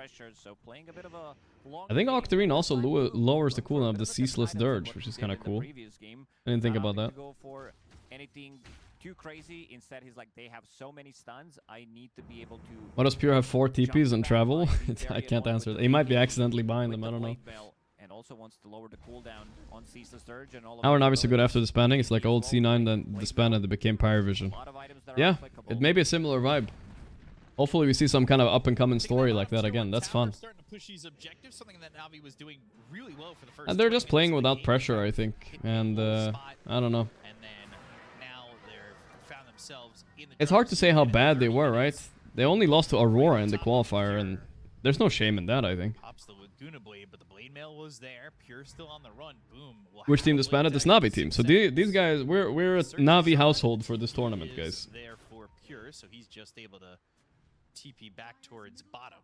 I think Octarine also lowers the cooldown of the Ceaseless Dirge, which is kind of cool. I didn't think about that. Anything too crazy. Instead, he's like, they have so many stuns, I need to be able to... Why does Pure have 4 TPs and travel? I can't answer that. He might be accidentally buying them, I don't know. And also wants to lower the cooldown on Ceaseless Dirge and all of Our Navi's so good after disbanding. It's like old C9 then disbanded, it became Pyrovision. Yeah, it may be a similar vibe. Hopefully we see some kind of up-and-coming story like that again. That's fun. And they're just playing without pressure, I think. And I don't know. themselves in the It's hard to say how Darkseer. bad they 30 were, minutes. right? They only lost to Aurora in the Top of qualifier, Pure. and there's no shame in that, I think. Pops the Laguna Blade, but the Blade Mail was there. Pure still on the run. Boom. Will Which have team a disbanded? Blade This Dagger Navi in team. 6 So seconds. these guys, we're a Certainly Navi Sean household for this tournament, is guys. there for Pure, so he's just able to TP back towards bottom.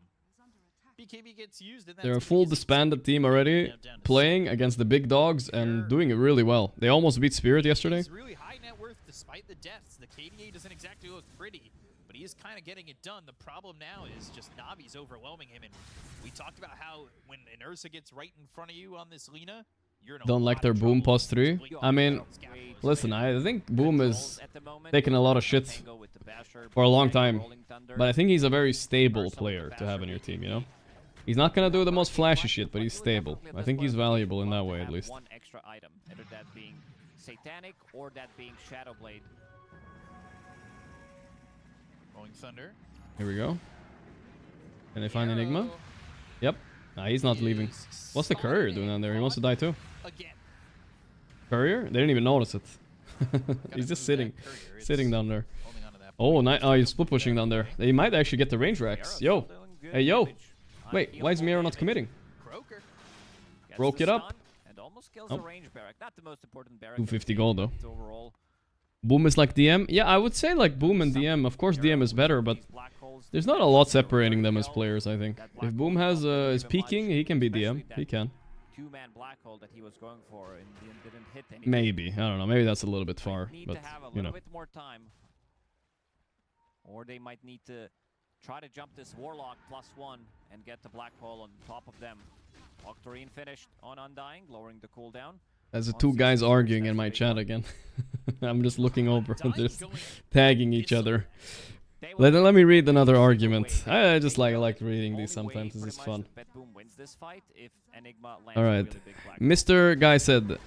BKB gets used, and They're a that's full gonna be disbanded team already, now down to playing against the big dogs and doing it really well. They almost beat Spirit yesterday. He's really high net worth despite the deaths. The KDA doesn't exactly look pretty, but he is kind of getting it done. The problem now is just Navi's overwhelming him, and we talked about how when an Ursa gets right in front of you on this Lina, you're in a Don't like lot their of Boom trouble. plus 3. I mean, listen, I think Boom is taking a lot of shit for a long time, but I think he's a very stable player to have in your team, you know? He's not gonna do the most flashy shit, but he's stable. I think he's valuable in that way, at least. One extra item, either that being Satanic or that being Shadowblade. Rolling Thunder. Here we go. Can they find Enigma? Yep. Nah, he's not leaving. What's the Courier doing down there? He wants to die too. Again. Courier? They didn't even notice it. He's just sitting down there. Oh, he's split pushing down there. They might actually get the range racks. Yo. Hey, yo. Wait, why is Miro not committing? Broke it up. And almost kills Oh. the range barrack. Not the most important barrack. 250 gold though. Overall. Boom is like DM? Yeah, I would say like Boom and DM. Of course DM is better, but there's not a lot separating them as players, I think. If Boom is peaking, he can be DM. He can. Two-man black hole that he was going for and didn't hit anything. Maybe. I don't know. Maybe that's a little bit far, Need but to have a you little know. bit more time. Or they might need to try to jump this Warlock +1 and get the black hole on top of them. Octarine finished on Undying, lowering the cooldown. There's the two guys arguing in my chat again. I'm just looking over and just tagging each other. Let me read another argument. I just like reading these sometimes. This is fun. Betboom wins this fight if Enigma lands All a right. really big black Mr. Guy said...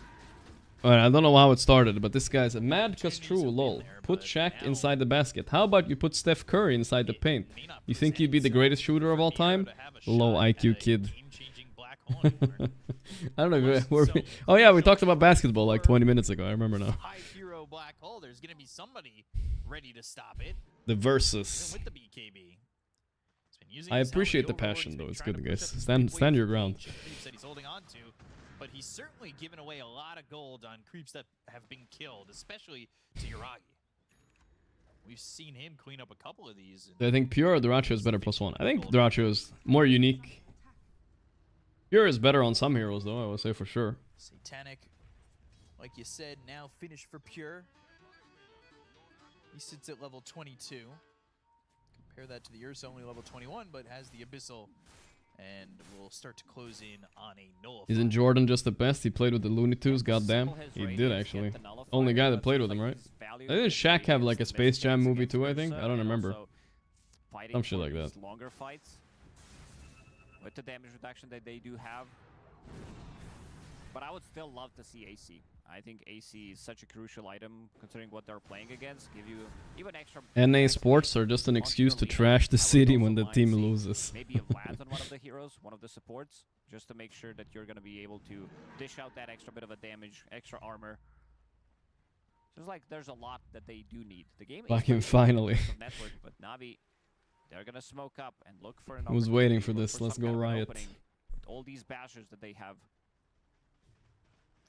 Alright, I don't know how it started, but this guy said, mad cause true, lol. Put Shaq inside the basket. How about you put Steph Curry inside the paint? You think you'd be the greatest shooter of all time? Low IQ kid. I don't know if oh yeah, we talked about basketball like 20 minutes ago. I remember now. High hero black hole. There's gonna be somebody ready to stop it. The versus. Even with the BKB. He's been using I his appreciate helmet the overlord. passion He's though. been It's trying good, to guys. push up his Stand weight your for ground. creeps that he's holding on to, but he's certainly given away a lot of gold on creeps that have been killed, especially to Yuragi. We've seen him clean up a couple of these. I think Pure or Duracho is better +1. I think Duracho is more unique. Pure is better on some heroes though, I would say for sure. Satanic, like you said, now finished for Pure. He sits at level 22. Compare that to the Ursa, only level 21, but has the Abyssal. And we'll start to close in on a Nullify. Isn't Jordan just the best? He played with the Looney Tunes, goddamn. He did actually. Only guy that played with him, right? Didn't Shaq have like a Space Jam movie too, I think? I don't remember. Some shit like that. Longer fights with the damage reduction that they do have. But I would still love to see AC. I think AC is such a crucial item considering what they're playing against. Give you even extra. NA sports are just an excuse to trash the city when the team loses. Maybe a Vlad on one of the heroes, one of the supports, just to make sure that you're going to be able to dish out that extra bit of a damage, extra armor. Just like there's a lot that they do need. The game Fucking is finally. network, but Navi, they're going to smoke up and look for an I was waiting for this. Let's go Riot. With all these bashers that they have.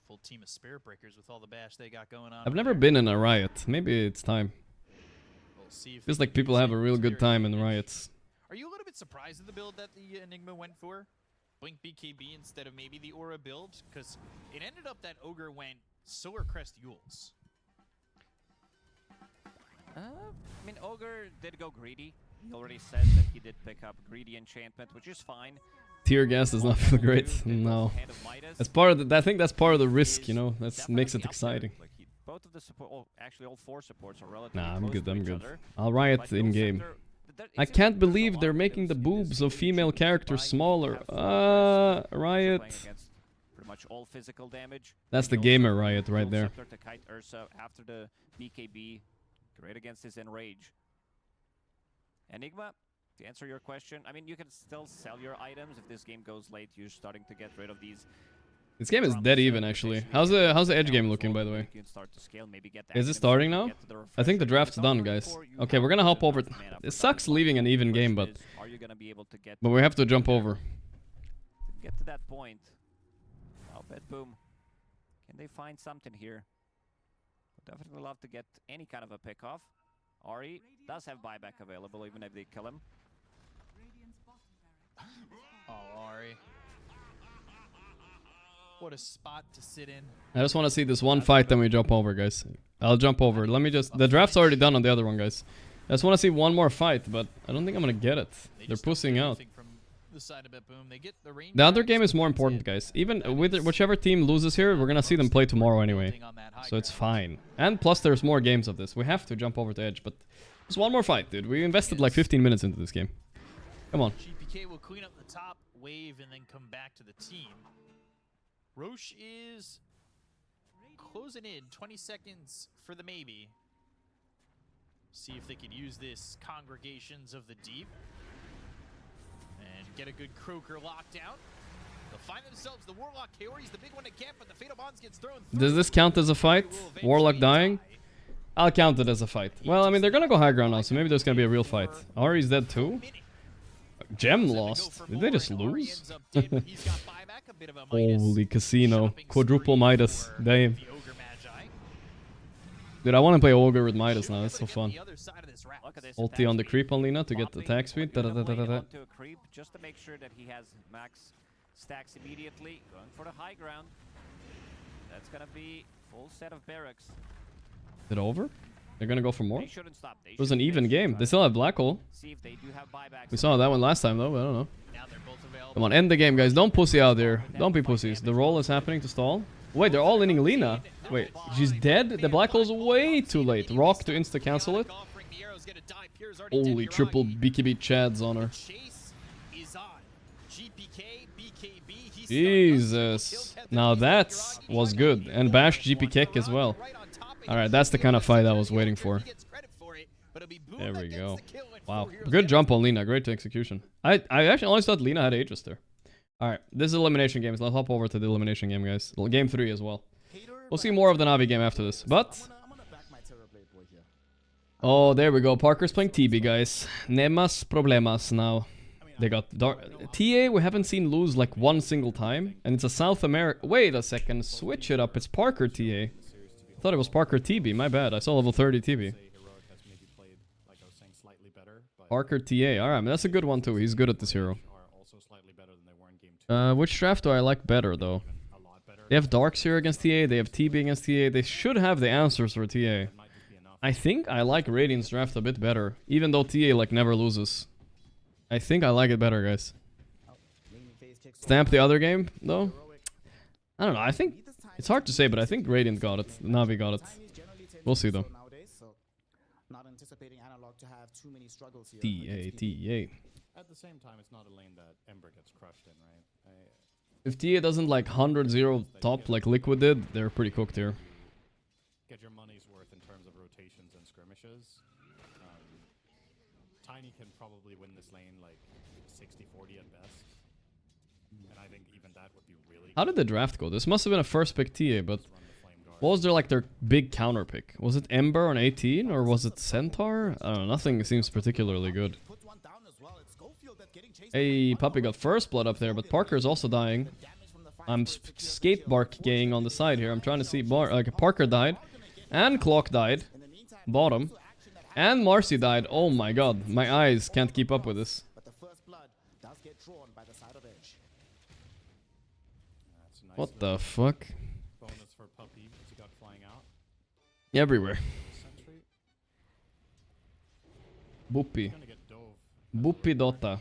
Full team of Spirit Breakers with all the bash they got going on. I've never been in a Riot. Maybe it's time. We'll see if Feels they like can people use have it a real to good their time in advantage. Riots. Are you a little bit surprised at the build that the Enigma went for? Blink BKB instead of maybe the Aura build? Because it ended up that Ogre went Solar Crest Yules. I mean, Ogre did go greedy. He already said that he did pick up greedy enchantment, which is fine. Tear gas does not feel great. No. That's part of the, I think that's part of the risk, you know. That makes it exciting. Like both of the support, well, actually all four supports are relatively Nah, I'm close good, to I'm each good. other. I'll Riot But in Yules game. Scepter, I can't believe they're making the boobs of female characters smaller. Riot. Pretty much all physical damage. That's the Yules gamer Riot right Yules there. Scepter to kite Ursa after the BKB. Great against his Enrage. Enigma, to answer your question, I mean, you can still sell your items if this game goes late. You're starting to get rid of these This game is dead even actually. How's the edge game looking, by the way? Is it starting now? I think the draft's done, guys. Okay, we're gonna hop over. It sucks leaving an even game, but we have to jump over. Get to that point. Oh, Betboom. Can they find something here? Would definitely love to get any kind of a pick off. Ari does have buyback available, even if they kill him. Oh, Ari. What a spot to sit in. I just want to see this one fight, then we jump over, guys. I'll jump over. Let me just... The draft's already done on the other one, guys. I just want to see one more fight, but I don't think I'm going to get it. They're pushing out. The other game is more important, guys. Even with whichever team loses here, we're going to see them play tomorrow anyway. So it's fine. And plus there's more games of this. We have to jump over to edge, but just one more fight, dude. We invested like 15 minutes into this game. Come on. GPK will clean up the top wave and then come back to the team. Roche is closing in. 20 seconds for the maybe. See if they could use this Congregations of the Deep and get a good Croaker lockdown. They'll find themselves the Warlock Kaori's the big one to camp, but the Fatal Bonds gets thrown through. Does this count as a fight? Warlock dying? I'll count it as a fight. Well, I mean, they're gonna go high ground now, so maybe there's gonna be a real fight. Ari's dead too? Gem lost. Did they just lose? Holy casino. Quadruple Midas. Damn. Dude, I want to play Ogre with Midas now. That's so fun. Ulti on the creep on Lina to get the attack speed. Just to make sure that he has max stacks immediately. Going for the high ground. That's gonna be full set of barracks. Is it over? They're gonna go for more? It was an even game. They still have Black Hole. We saw that one last time though, but I don't know. Come on, end the game, guys. Don't pussy out there. Don't be pussies. The roll is happening to stall. Wait, they're all inning Lina. Wait, she's dead? The Black Hole's way too late. Rock to insta-cancel it. Holy triple BKB Chads on her. Jesus. Now that was good. And Bash GP as well. Alright, that's the kind of fight I was waiting for. There we go. Wow. Good jump on Lina. Great execution. I actually always thought Lina had Aegis there. Alright, this is elimination games. Let's hop over to the elimination game, guys. Game 3 as well. We'll see more of the Navi game after this. But... Oh, there we go. Parker's playing TB, guys. Nemas problemas now. They got dark. TA, we haven't seen lose like one single time. And it's a South America... Wait a second. Switch it up. It's Parker TA. I thought it was Parker TB. My bad. I saw level 30 TB. Parker TA. Alright, that's a good one too. He's good at this hero. Which draft do I like better though? They have Darks here against TA. They have TB against TA. They should have the answers for TA. I think I like Radiant's draft a bit better. Even though TA like never loses. I think I like it better, guys. Stamp the other game though? I don't know. I think... It's hard to say, but I think Radiant got it. Navi got it. We'll see though. TA. At the same time, it's not a lane that Ember gets crushed in, right? If TA doesn't like 100-0 top like Liquid did, they're pretty cooked here. Get your money's worth in terms of rotations and skirmishes. Tiny can probably win this lane like 60-40 at best. And I think even that would be really... How did the draft go? This must have been a first pick TA, but... What was their big counter pick? Was it Ember on 18 or was it Centaur? I don't know, nothing seems particularly good. Hey, Puppy got first blood up there, but Parker's also dying. I'm skatebark-gaying on the side here. I'm trying to see Parker died. And Clock died. Bottom. And Marcy died. Oh my god, my eyes can't keep up with this. What the fuck? Everywhere. Boopy. Boopy Dota.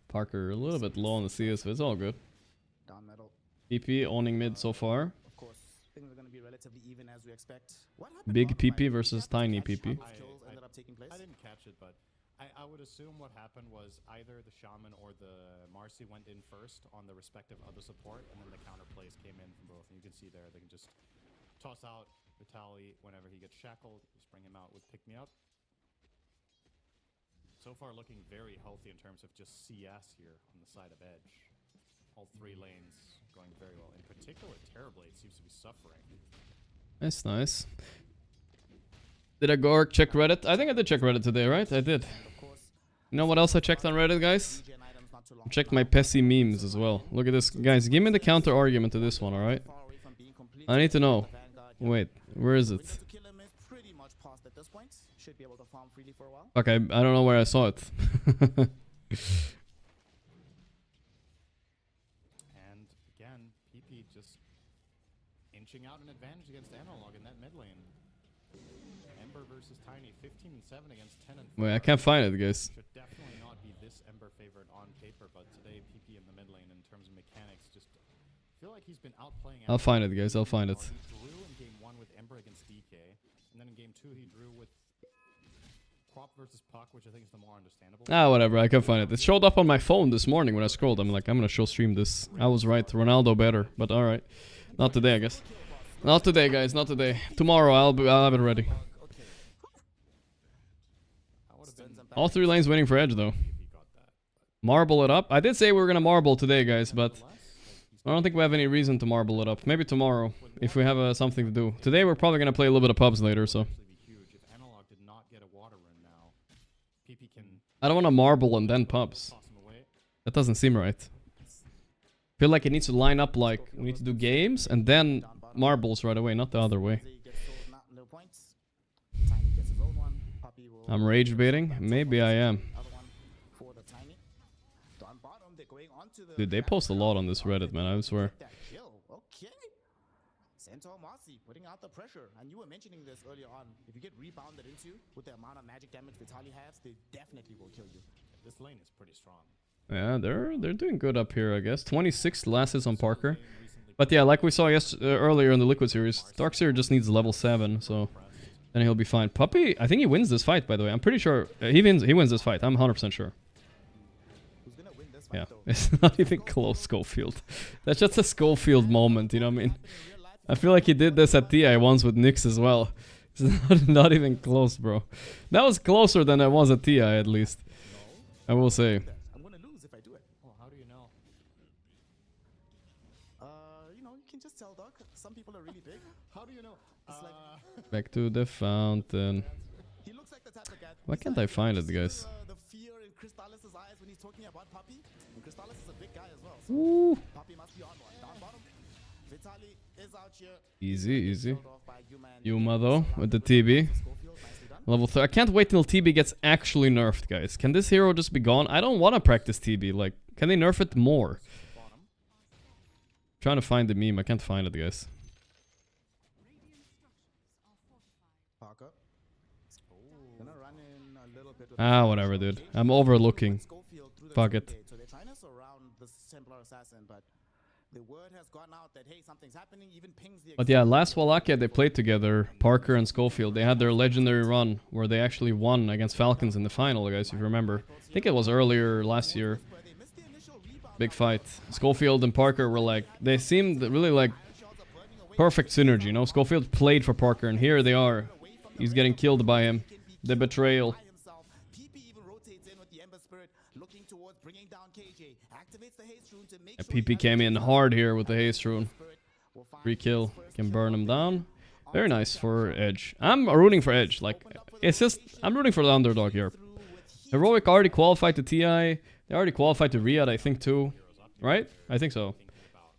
Parker a little bit low on the CS, but it's all good. PP owning mid so far. Of course, things are going to be relatively even as we expect. Big PP versus tiny PP. I didn't catch it, but I would assume what happened was either the Shaman or the Marcy went in first on the respective other support, and then the counter plays came in from both. And you can see there, they can just toss out Vitaly whenever he gets shackled, just bring him out with Pick Me Up. So far looking very healthy in terms of just CS here on the side of Edge. All 3 lanes going very well. In particular, Terrorblade seems to be suffering. That's nice. Did I go check Reddit? I think I did check Reddit today, right? I did. You know what else I checked on Reddit, guys? I checked my Pessy memes as well. Look at this. Guys, give me the counter argument to this one, alright? I need to know. Wait, where is it? Okay, I don't know where I saw it. And again, PP just inching out an advantage against Analog in that mid lane. Ember versus Tiny, 15 and 7 against 10 and 4. Wait, I can't find it, guys. Should definitely not be this Ember favorite on paper, but today PP in the mid lane in terms of mechanics just feel like he's been outplaying. I'll find it, guys. I'll find it. He drew in game 1 with Ember against DK, and then in game 2 he drew with Prop versus Puck, which I think is the more understandable. Ah, whatever. I can find it. It showed up on my phone this morning when I scrolled. I'm like, I'm gonna show stream this. I was right. Ronaldo better, but all right. Not today, I guess. Not today, guys. Not today. Tomorrow, I'll have it ready. All 3 lanes waiting for Edge, though. Marble it up. I did say we were gonna marble today, guys, but I don't think we have any reason to marble it up. Maybe tomorrow, if we have something to do. Today, we're probably gonna play a little bit of pubs later, so. I don't want to marble and then pubs. That doesn't seem right. Feel like it needs to line up like we need to do games and then marbles right away, not the other way. I'm rage baiting? Maybe I am. Dude, they post a lot on this Reddit, man, I swear. Putting out the pressure, and you were mentioning this earlier on. If you get rebounded into with the amount of magic damage Vitaly has, they definitely will kill you. This lane is pretty strong. Yeah, they're doing good up here, I guess. 26 lasses on Parker. But yeah, like we saw earlier in the Liquid series, Darkseer just needs level 7, so then he'll be fine. Puppy, I think he wins this fight, by the way. I'm pretty sure he wins this fight. I'm 100% sure. Yeah, it's not even close, Schofield. That's just a Schofield moment, you know what I mean? I feel like he did this at TI once with Nyx as well. It's not even close, bro. That was closer than it was at TI, at least. I will say. I'm gonna lose if I do it. Well, how do you know? You know, you can just tell, dog. Some people are really big. How do you know? Back to the fountain. He looks like the type of guy. Why can't I find it, guys? The fear in Crystallis' eyes when he's talking about Puppy. And Crystallis is a big guy as well. So Ooh. Puppy must be on one. Down bottom. Vitaly is out here. Easy, easy. Yuma though, with the TB. Level 3. I can't wait till TB gets actually nerfed, guys. Can this hero just be gone? I don't want to practice TB. Like, can they nerf it more? Trying to find the meme. I can't find it, guys. Ah, whatever, dude. I'm overlooking. Fuck it. So they're trying to surround the Templar Assassin, but the word has gone out that, hey, something's happening, even pings the... But yeah, last Wallachia they played together, Parker and Schofield. They had their legendary run where they actually won against Falcons in the final, guys, if you remember. I think it was earlier last year. Big fight. Schofield and Parker were like, they seemed really like perfect synergy, you know? Schofield played for Parker, and here they are. He's getting killed by him. The betrayal. PP came in hard here with the haste rune. Free kill. Can burn him down. Very nice for Edge. I'm rooting for Edge. Like, it's just, I'm rooting for the underdog here. Heroic already qualified to TI. They already qualified to Riyadh, I think, too. Right? I think so.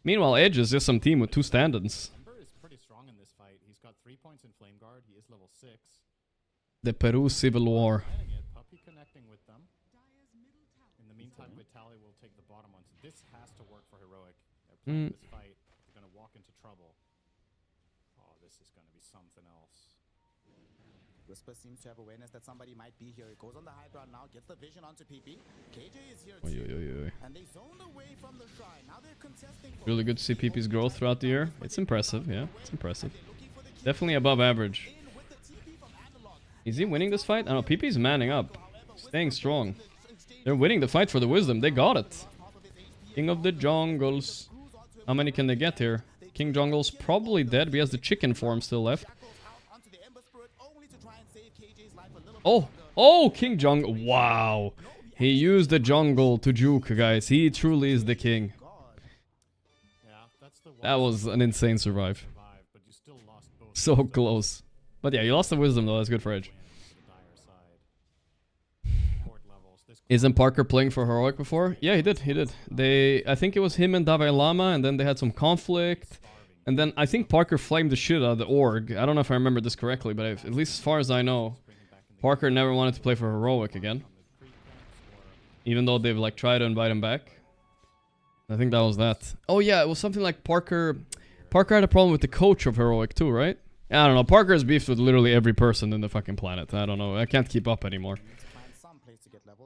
Meanwhile, Edge is just some team with 2 stand-ins. Ember is pretty strong in this fight. He's got 3 points in Flame Guard. He is level 6. The Peru Civil War. Puppy connecting with them. In the meantime, Vitaly will take the bottom one. So this has to work for Heroic. They're playing this fight. They're going to walk into trouble. Oh, this is going to be something else. Whisper seems to have awareness that somebody might be here. It goes on the high ground now, gets the vision onto PP. KJ is here too. And they zoned away from the shrine. Now they're contesting. Really good to see PP's growth throughout the year. It's impressive, yeah. It's impressive. Definitely above average. Is he winning this fight? I don't know. PP's manning up. Staying strong. They're winning the fight for the wisdom. They got it. King of the jungles. How many can they get here? King Jungle's probably dead, but he has the chicken form still left. Oh, oh, King Jungle. Wow. He used the jungle to juke, guys. He truly is the king. That was an insane survive. So close. But yeah, you lost the wisdom though. That's good for Edge. Isn't Parker playing for Heroic before? Yeah, he did. He did. I think it was him and Dalai Lama, and then they had some conflict. And then I think Parker flamed the shit out of the org. I don't know if I remember this correctly, but at least as far as I know, Parker never wanted to play for Heroic again. Even though they've like tried to invite him back. I think that was that. Oh yeah, it was something like Parker had a problem with the coach of Heroic too, right? I don't know. Parker has beefed with literally every person in the fucking planet. I don't know. I can't keep up anymore.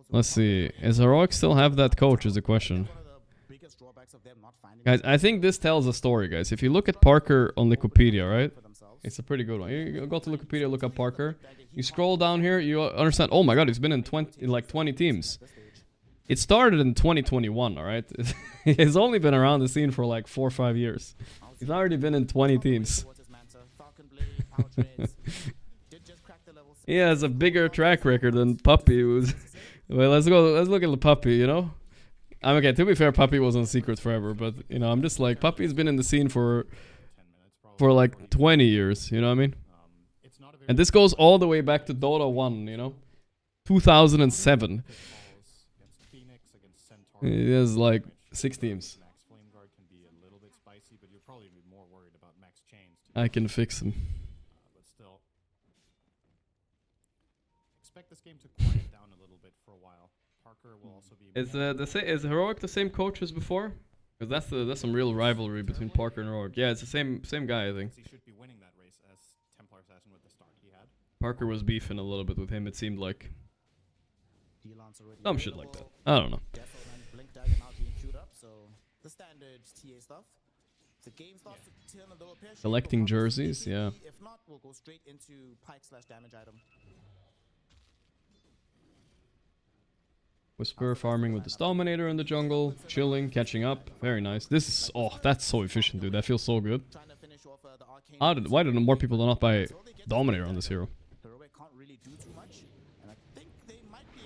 Let's see. Is Heroic still have that coach is the question. Guys, I think this tells a story, guys. If you look at Parker on Wikipedia, right? It's a pretty good one. You go to Wikipedia, look up Parker. You scroll down here, you understand. Oh my god, he's been in 20 teams. It started in 2021, alright? He's only been around the scene for like 4 or 5 years. He's already been in 20 teams. He has a bigger track record than Puppy. Well, let's look at the Puppy, you know? I'm okay, to be fair, Puppy was on Secret forever, but, you know, I'm just like, Puppy's been in the scene for like 20 years, you know what I mean? And this goes all the way back to Dota 1, you know? 2007. It is like 6 teams. I can fix him. But still, expect this game to quiet down a little bit for a while. Parker will also be. Is Heroic the same coach as before? Because that's some real rivalry between Parker and Heroic. Yeah, it's the same guy, I think. He should be winning that race as Templar Assassin with the start he had. Parker was beefing a little bit with him. It seemed like some shit like that. I don't know. The standard TA stuff. The game starts to turn a little pear shape. Collecting jerseys, yeah. If not, we'll go straight into pike/damage item. Whisper farming with this Dominator in the jungle, chilling, catching up. Very nice. This is that's so efficient, dude. That feels so good. Why did more people not buy Dominator on this hero?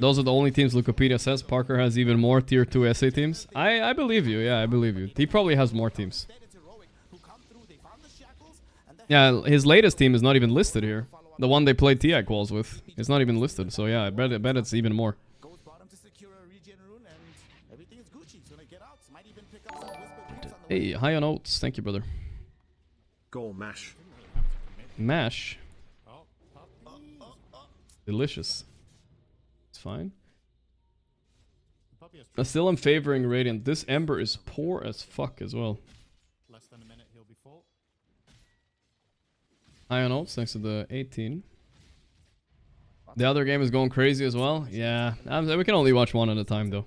Those are the only teams Wikipedia says. Parker has even more tier 2 SA teams. I believe you, yeah, I believe you. He probably has more teams. Yeah, his latest team is not even listed here. The one they played TI quals with. It's not even listed, so yeah, I bet it's even more. Hey, high on oats. Thank you, brother. Go mash. Mash? Delicious. Fine. I still am favoring Radiant. This Ember is poor as fuck as well. Less than a minute, he'll be full. High on ults next to the 18. The other game is going crazy as well. Yeah, we can only watch one at a time though.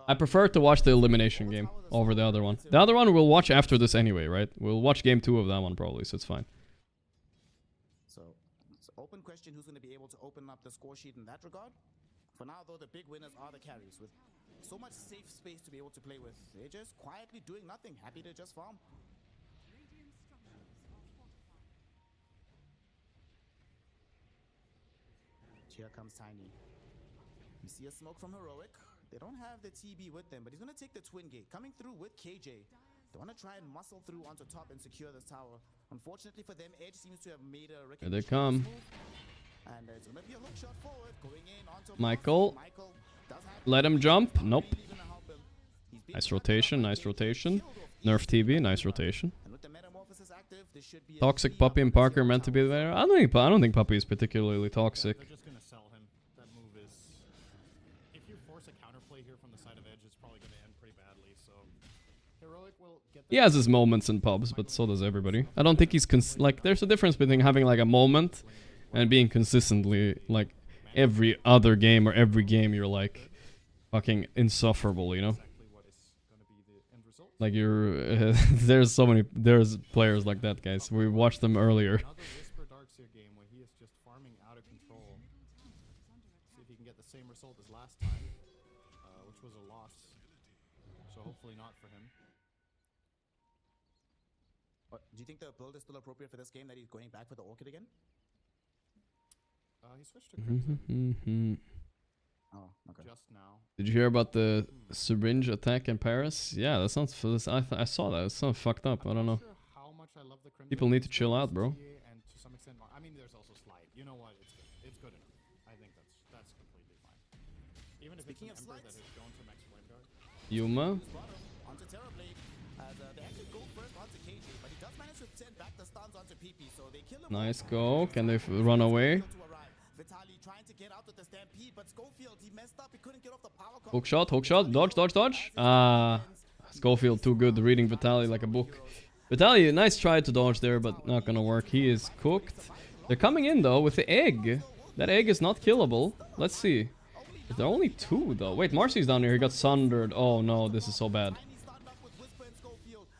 I prefer to watch the elimination game over the other one. The other one we'll watch after this anyway, right? We'll watch game 2 of that one probably, so it's fine. Open question, who's going to be able to open up the score sheet in that regard? For now, though, the big winners are the carries, with so much safe space to be able to play with. They're just quietly doing nothing, happy to just farm. Here comes Tiny. You see a smoke from Heroic. They don't have the TB with them, but he's going to take the twin gate. Coming through with KJ. They want to try and muscle through onto top and secure this tower. Unfortunately for them, Edge seems to have made a Here they come. And there's going to be a hook shot forward, going in onto Michael. Let him jump. Nope. Nice rotation, nice rotation. Nerf TB, nice rotation. Toxic Puppy and Parker meant to be there. I don't think Puppy is particularly toxic. They're just going to sell him. That move is... If you force a counterplay here from the side of Edge, it's probably going to end pretty badly, so... Heroic will get he has his moments in pubs, but so does everybody. I don't think he's like, there's a difference between having like a moment and being consistently like every other game or every game you're like fucking insufferable, you know? Like you're there's players like that, guys. We watched them earlier. Another Whisper Darkseer game where he is just farming out of control. See if he can get the same result as last time, which was a loss. So hopefully not for him. Do you think the build is still appropriate for this game, that he's going back for the Orchid again? he switched to Crimson Oh, okay. just now. Did you hear about the syringe attack in Paris? Yeah, that sounds. I saw that. It sounds fucked up. I don't know. Sure how much I love the Crimson People need to It's chill good out, bro. versus TA, and to some extent, I mean, there's also Slide. You know what? It's good. It's good enough. I think that's completely fine. Even if Speaking it's of an Ember that slides. has gone to Max Flameguard. Yuma. Bottom onto Terrorblade. They actually go first onto KJ, but he does manage to send back the stuns onto PP, so they kill him. Nice go. Can they run away? Vitaly trying to get out with the stampede, but Schofield, he messed up. He couldn't get off the power Hook shot, hook shot. Dodge, dodge, dodge. Ah, Schofield too good reading Vitaly like a book. Vitaly, nice try to dodge there, but not gonna work. He is cooked. They're coming in though with the egg. That egg is not killable. Let's see. There are only two though. Wait, Marcy's down here. He got sundered. Oh no, this is so bad.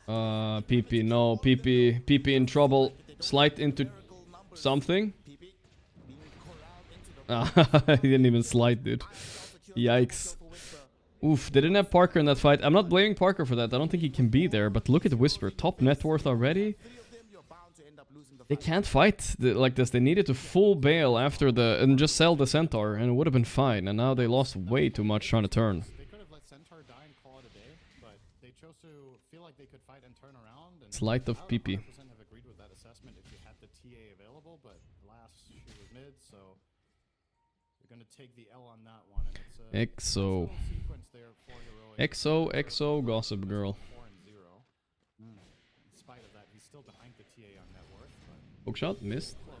PP, no, PP in trouble. Slide into something. He didn't even slide, dude. Yikes. Oof, they didn't have Parker in that fight. I'm not blaming Parker for that. I don't think he can be there, but look at Whisper. Top net worth already. They can't fight like this. They needed to full bail after and just sell the Centaur, and it would have been fine. And now they lost way too much trying to turn. They could have let Centaur die and call it a day, but they chose to feel like they could fight and turn around. And Slight of PP. 100% have agreed with that assessment if you had the TA available, but last she was mid, so you're gonna take the L on that one. And it's a EXO. nice little sequence there for Heroic. EXO, Gossip Girl. 4-0. In spite of that, he's still behind the TA on net worth, but Hookshot, missed. close.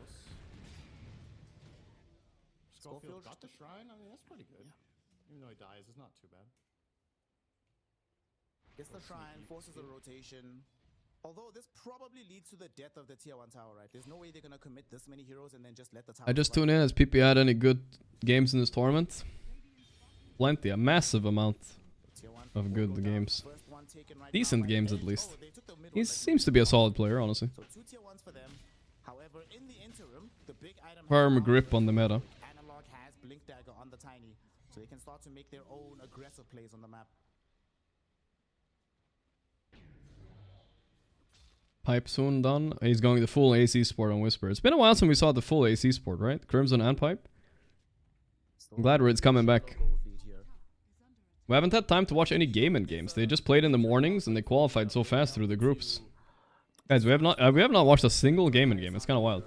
Schofield got the shrine. I mean, that's pretty good. Even though he dies, it's not too bad. Gets the shrine, forces a rotation. Although this probably leads to the death of the tier 1 tower, right? There's no way they're gonna commit this many heroes and then just let the tower. I just tune in. Has PP had any good games in this tournament? Plenty, a massive amount of good games. Decent games at least. He seems to be a solid player, honestly. So 2 tier 1s for them. However, in the interim, the big item Firm grip on the meta. Analog has Blink Dagger on the Tiny, so they can start to make their own aggressive plays on the map. Pipe soon done. He's going the full AC sport on Whisper. It's been a while since we saw the full AC sport, right? Crimson and Pipe. I'm glad it's coming back. We haven't had time to watch any games. They just played in the mornings and they qualified so fast through the groups. Guys, we have not watched a single game. It's kind of wild.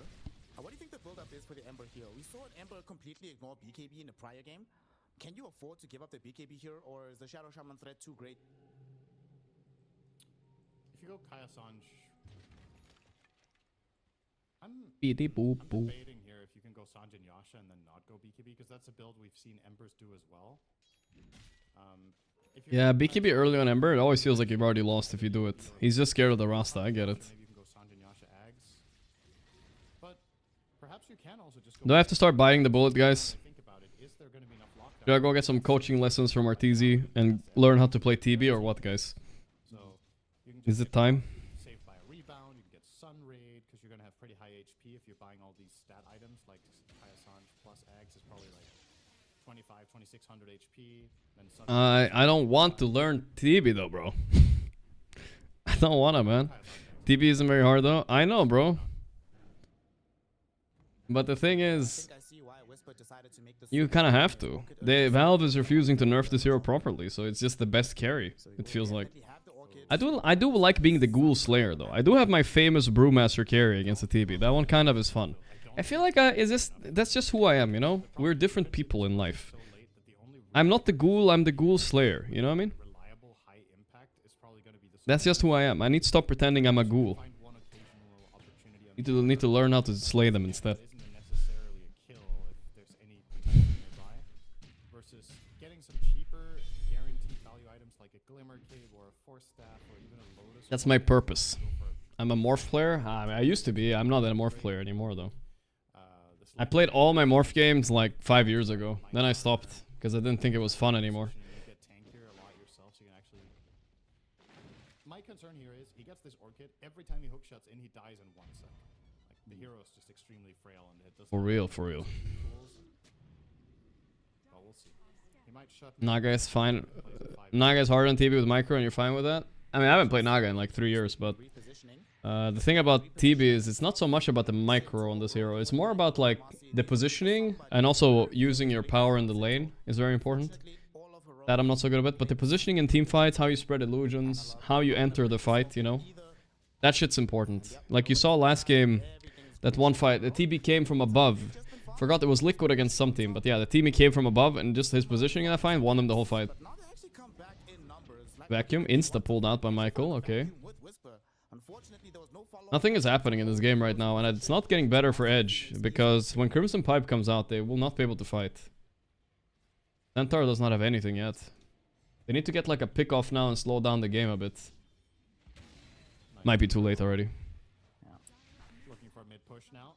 What do you think the build-up is for the Ember here? We saw an Ember completely ignore BKB in the prior game. Can you afford to give up the BKB here, or is the Shadow Shaman threat too great? If you go Kaya Sanj, I'm Boop. debating here if you can go Sanj and Yasha and then not go BKB, because that's a build we've seen Embers do as well. Yeah, BKB early on Ember, it always feels like you've already lost if you do it. He's just scared of the Rasta, I get it. Maybe you can go Sanj and Yasha Ags. But perhaps you can also just go. Do I have to start biting the bullet, guys? Think about it. Is there going to be enough lockdown? Should I go get some coaching lessons from Arteezy and learn how to play TB or what, guys? So you can Is just it time? save by a rebound, you can get Sun Raid, because you're going to have pretty high HP if you're buying all these stat items, like Kaya Sanj plus Ags is probably like 2600 HP. Then Sun I don't want to learn TB though, bro. I don't wanna, man. TB isn't very hard though. I know, bro. But the thing is, you kind of have to. Valve is refusing to nerf this hero properly, so it's just the best carry. It feels like. I do like being the Ghoul Slayer though. I do have my famous Brewmaster carry against the TB. That one kind of is fun. I feel like that's just who I am, you know? We're different people in life. I'm not the Ghoul, I'm the Ghoul Slayer, you know what I mean? That's just who I am. I need to stop pretending I'm a ghoul. Need to learn how to slay them instead. That's my purpose. I'm a morph player. I mean, I used to be. I'm not a morph player anymore though. I played all my morph games like 5 years ago. Then I stopped because I didn't think it was fun anymore. My concern here is he gets this Orchid. Every time he hook shots in, he dies in 1 sec. Like the hero is just extremely frail and it doesn't. For real, for real. Well, we'll see. He might shut. Naga is fine. Naga is hard on TB with micro, and you're fine with that. I mean, I haven't played Naga in like 3 years, but the thing about TB is it's not so much about the micro on this hero. It's more about like the positioning and also using your power in the lane is very important. That I'm not so good at, but the positioning in team fights, how you spread illusions, how you enter the fight, you know, that shit's important. Like you saw last game, that one fight, the TB came from above. Forgot it was Liquid against some team, but yeah, the TB came from above and just his positioning in that fight won him the whole fight. Vacuum, insta pulled out by Michael, okay. Nothing is happening in this game right now, and it's not getting better for Edge, because when Crimson Pipe comes out, they will not be able to fight. Centaur does not have anything yet. They need to get like a pick off now and slow down the game a bit. Might be too late already. Looking for a mid push now.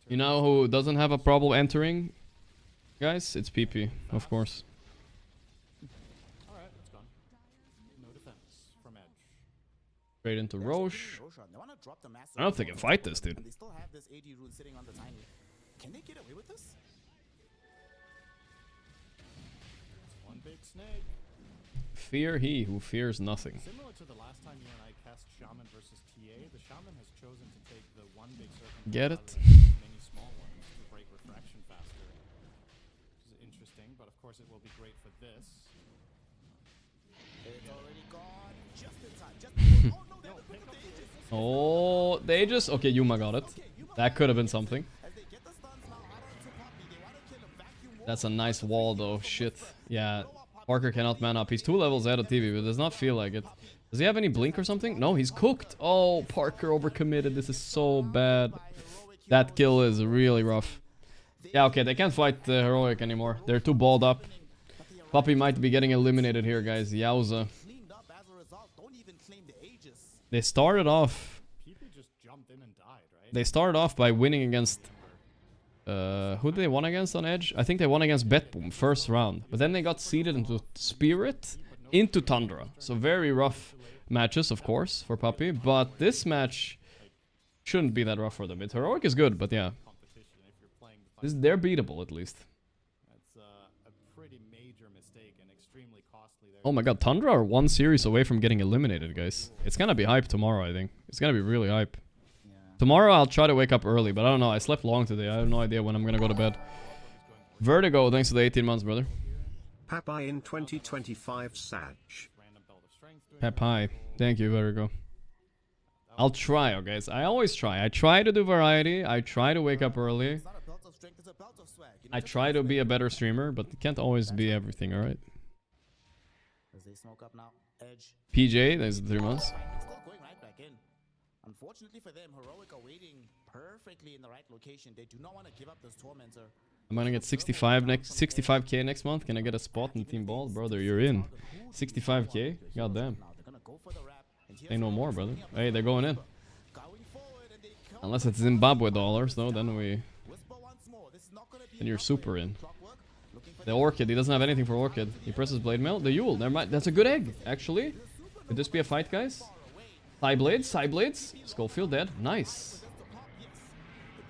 You know who doesn't have a problem entering? Guys, it's PP, of course. Alright, that's gone. No defense from Edge. Straight into Roche. I don't know if they can fight this, dude. They still have this AD rune sitting on the Tiny. Can they get away with this? One big snake. Fear he who fears nothing. Similar to the last time you and I cast Shaman versus TA, the Shaman has chosen to take the one big circle. Get it? Many small ones to break refraction faster. Which is interesting, but of course it will be great for this. It's already gone. Just in time. Just before. Oh no, they have to pick up the Aegis. Oh, they just... Okay, Yuma got it. That could have been something. That's a nice wall though, shit. Yeah, Parker cannot man up. He's 2 levels ahead of TV, but does not feel like it. Does he have any blink or something? No, he's cooked. Oh, Parker overcommitted. This is so bad. That kill is really rough. Yeah, okay, they can't fight the Heroic anymore. They're too balled up. Puppy might be getting eliminated here, guys. Yowza. They started off... They started off by winning against... who did they won against on Edge? I think they won against Betboom first round. But then they got seeded into Spirit, into Tundra. So very rough matches, of course, for Puppy. But this match shouldn't be that rough for them. Heroic is good, but yeah. They're beatable, at least. That's a pretty major mistake and extremely costly there. Oh my god, Tundra are 1 series away from getting eliminated, guys. It's gonna be hype tomorrow, I think. It's gonna be really hype. Tomorrow I'll try to wake up early, but I don't know. I slept long today. I have no idea when I'm gonna go to bed. Vertigo, thanks to the 18 months, brother. Papai in 2025 Sag. Papai, thank you, Vertigo. I'll try, guys. I always try. I try to do variety. I try to wake up early. I try to be a better streamer, but it can't always be everything, alright? PJ, there's 3 months. Unfortunately for them, Heroic are waiting perfectly in the right location. They do not want to give up this Tormentor. I'm gonna get 65k next month. Can I get a spot in Team Ball? Brother, you're in. 65k? Goddamn. Ain't no more, brother. Hey, they're going in. Unless it's Zimbabwe dollars, though, then we... Then you're super in. The Orchid, he doesn't have anything for Orchid. He presses Blade Mail. The Yule, never mind. That's a good egg, actually. Could this be a fight, guys? Side blades. Schofield dead. Nice.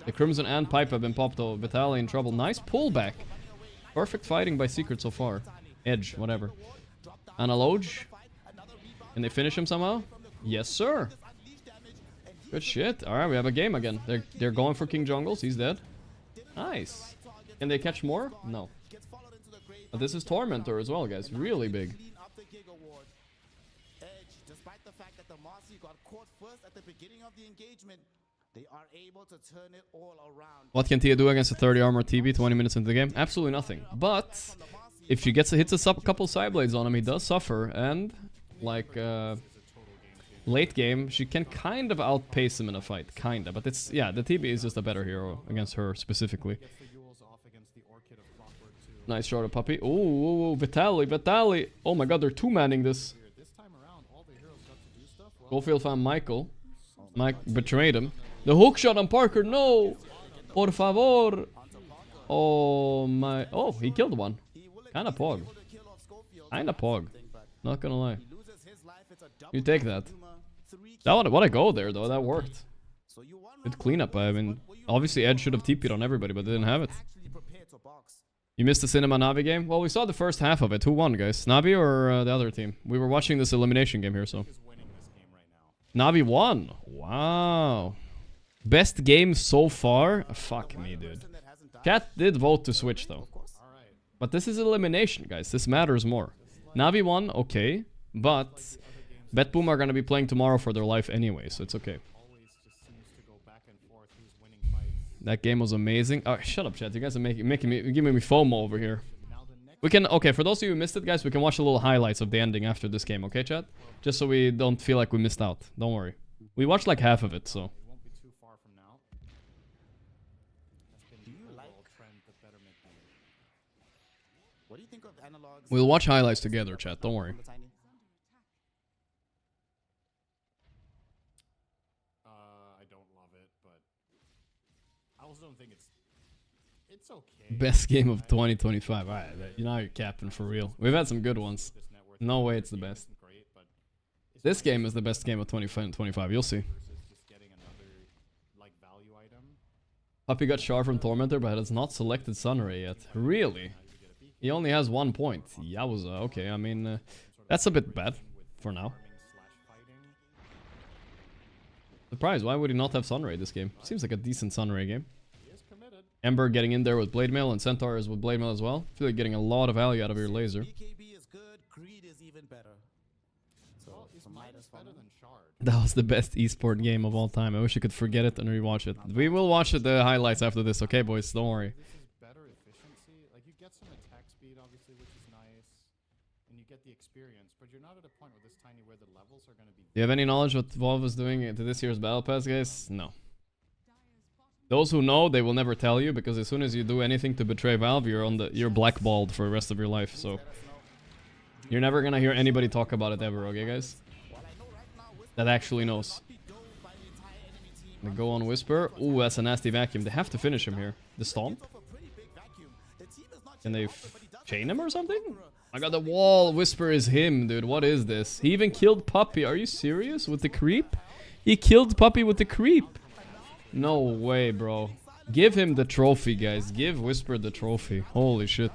The Crimson and Pipe have been popped though. Vitaly in trouble. Nice pullback. Perfect fighting by Secret so far. Edge, whatever. Analoge. Can they finish him somehow? Yes, sir. Good shit. Alright, we have a game again. They're going for King Jungles. He's dead. Nice. Can they catch more? No. But this is Tormentor as well, guys. Really big. They are able to turn it all around. What can Tia do against a 30 armor TB 20 minutes into the game? Absolutely nothing. But if she hits a couple side blades on him, he does suffer. And like late game, she can kind of outpace him in a fight, kinda. But it's the TB is just a better hero against her specifically. Nice shot of Puppy. Oh, Vitaly. Oh my god, they're 2-manning this. Goldfield found Michael. Mike betrayed him. The hook shot on Parker, no! Por favor! Oh my... Oh, he killed one. Kinda pog. Not gonna lie. You take that. What a go there, though. That worked. Good cleanup. I mean, obviously Ed should have TP'd on everybody, but they didn't have it. You missed the Cinema Navi game? Well, we saw the first half of it. Who won, guys? Navi or the other team? We were watching this elimination game here, so. Navi won. Wow. Best game so far? Fuck me, dude. Cat did vote to switch, though. But this is elimination, guys. This matters more. Navi won, okay. But Betboom are going to be playing tomorrow for their life anyway, so it's okay. That game was amazing. Oh, shut up, chat. You guys are giving me FOMO over here. We can, okay, for those of you who missed it, guys, we can watch a little highlights of the ending after this game, okay, chat? Just so we don't feel like we missed out. Don't worry. We watched like half of it, so. What do you think of analogs? We'll watch highlights together, chat. Don't worry. I don't love it, but I also don't think it's okay. Best game of 2025. Alright, you know you're capping for real. We've had some good ones. No way it's the best. This game is the best game of 2025. You'll see. Puppy got Char from Tormentor, but has not selected Sunray yet. Really? He only has 1 point. Yowza. Okay, I mean, that's a bit bad for now. Surprise, why would he not have Sunray this game? Seems like a decent Sunray game. Ember getting in there with Blade Mail, and Centaur is with Blade Mail as well. I feel like getting a lot of value out of your laser. BKB is good, Greed is even better. So, That was the best esport game of all time. I wish I could forget it and rewatch it. We will watch the highlights after this, okay, boys? Don't worry. This is better efficiency. Like, you get some attack speed, obviously, which is nice. And you get the experience, but you're not at a point with this tiny where the levels are going to be... Do you have any knowledge what Valve is doing to this year's Battle Pass, guys? No. Those who know, they will never tell you, because as soon as you do anything to betray Valve, you're blackballed for the rest of your life, so... You're never gonna hear anybody talk about it ever, okay, guys? That actually knows. They go on Whisper. Ooh, that's a nasty vacuum. They have to finish him here. The Stomp? Can they chain him or something? I got the wall. Whisper is him, dude. What is this? He even killed Puppy. Are you serious? With the creep? He killed Puppy with the creep. No way, bro. Give him the trophy, guys. Give Whisper the trophy. Holy shit.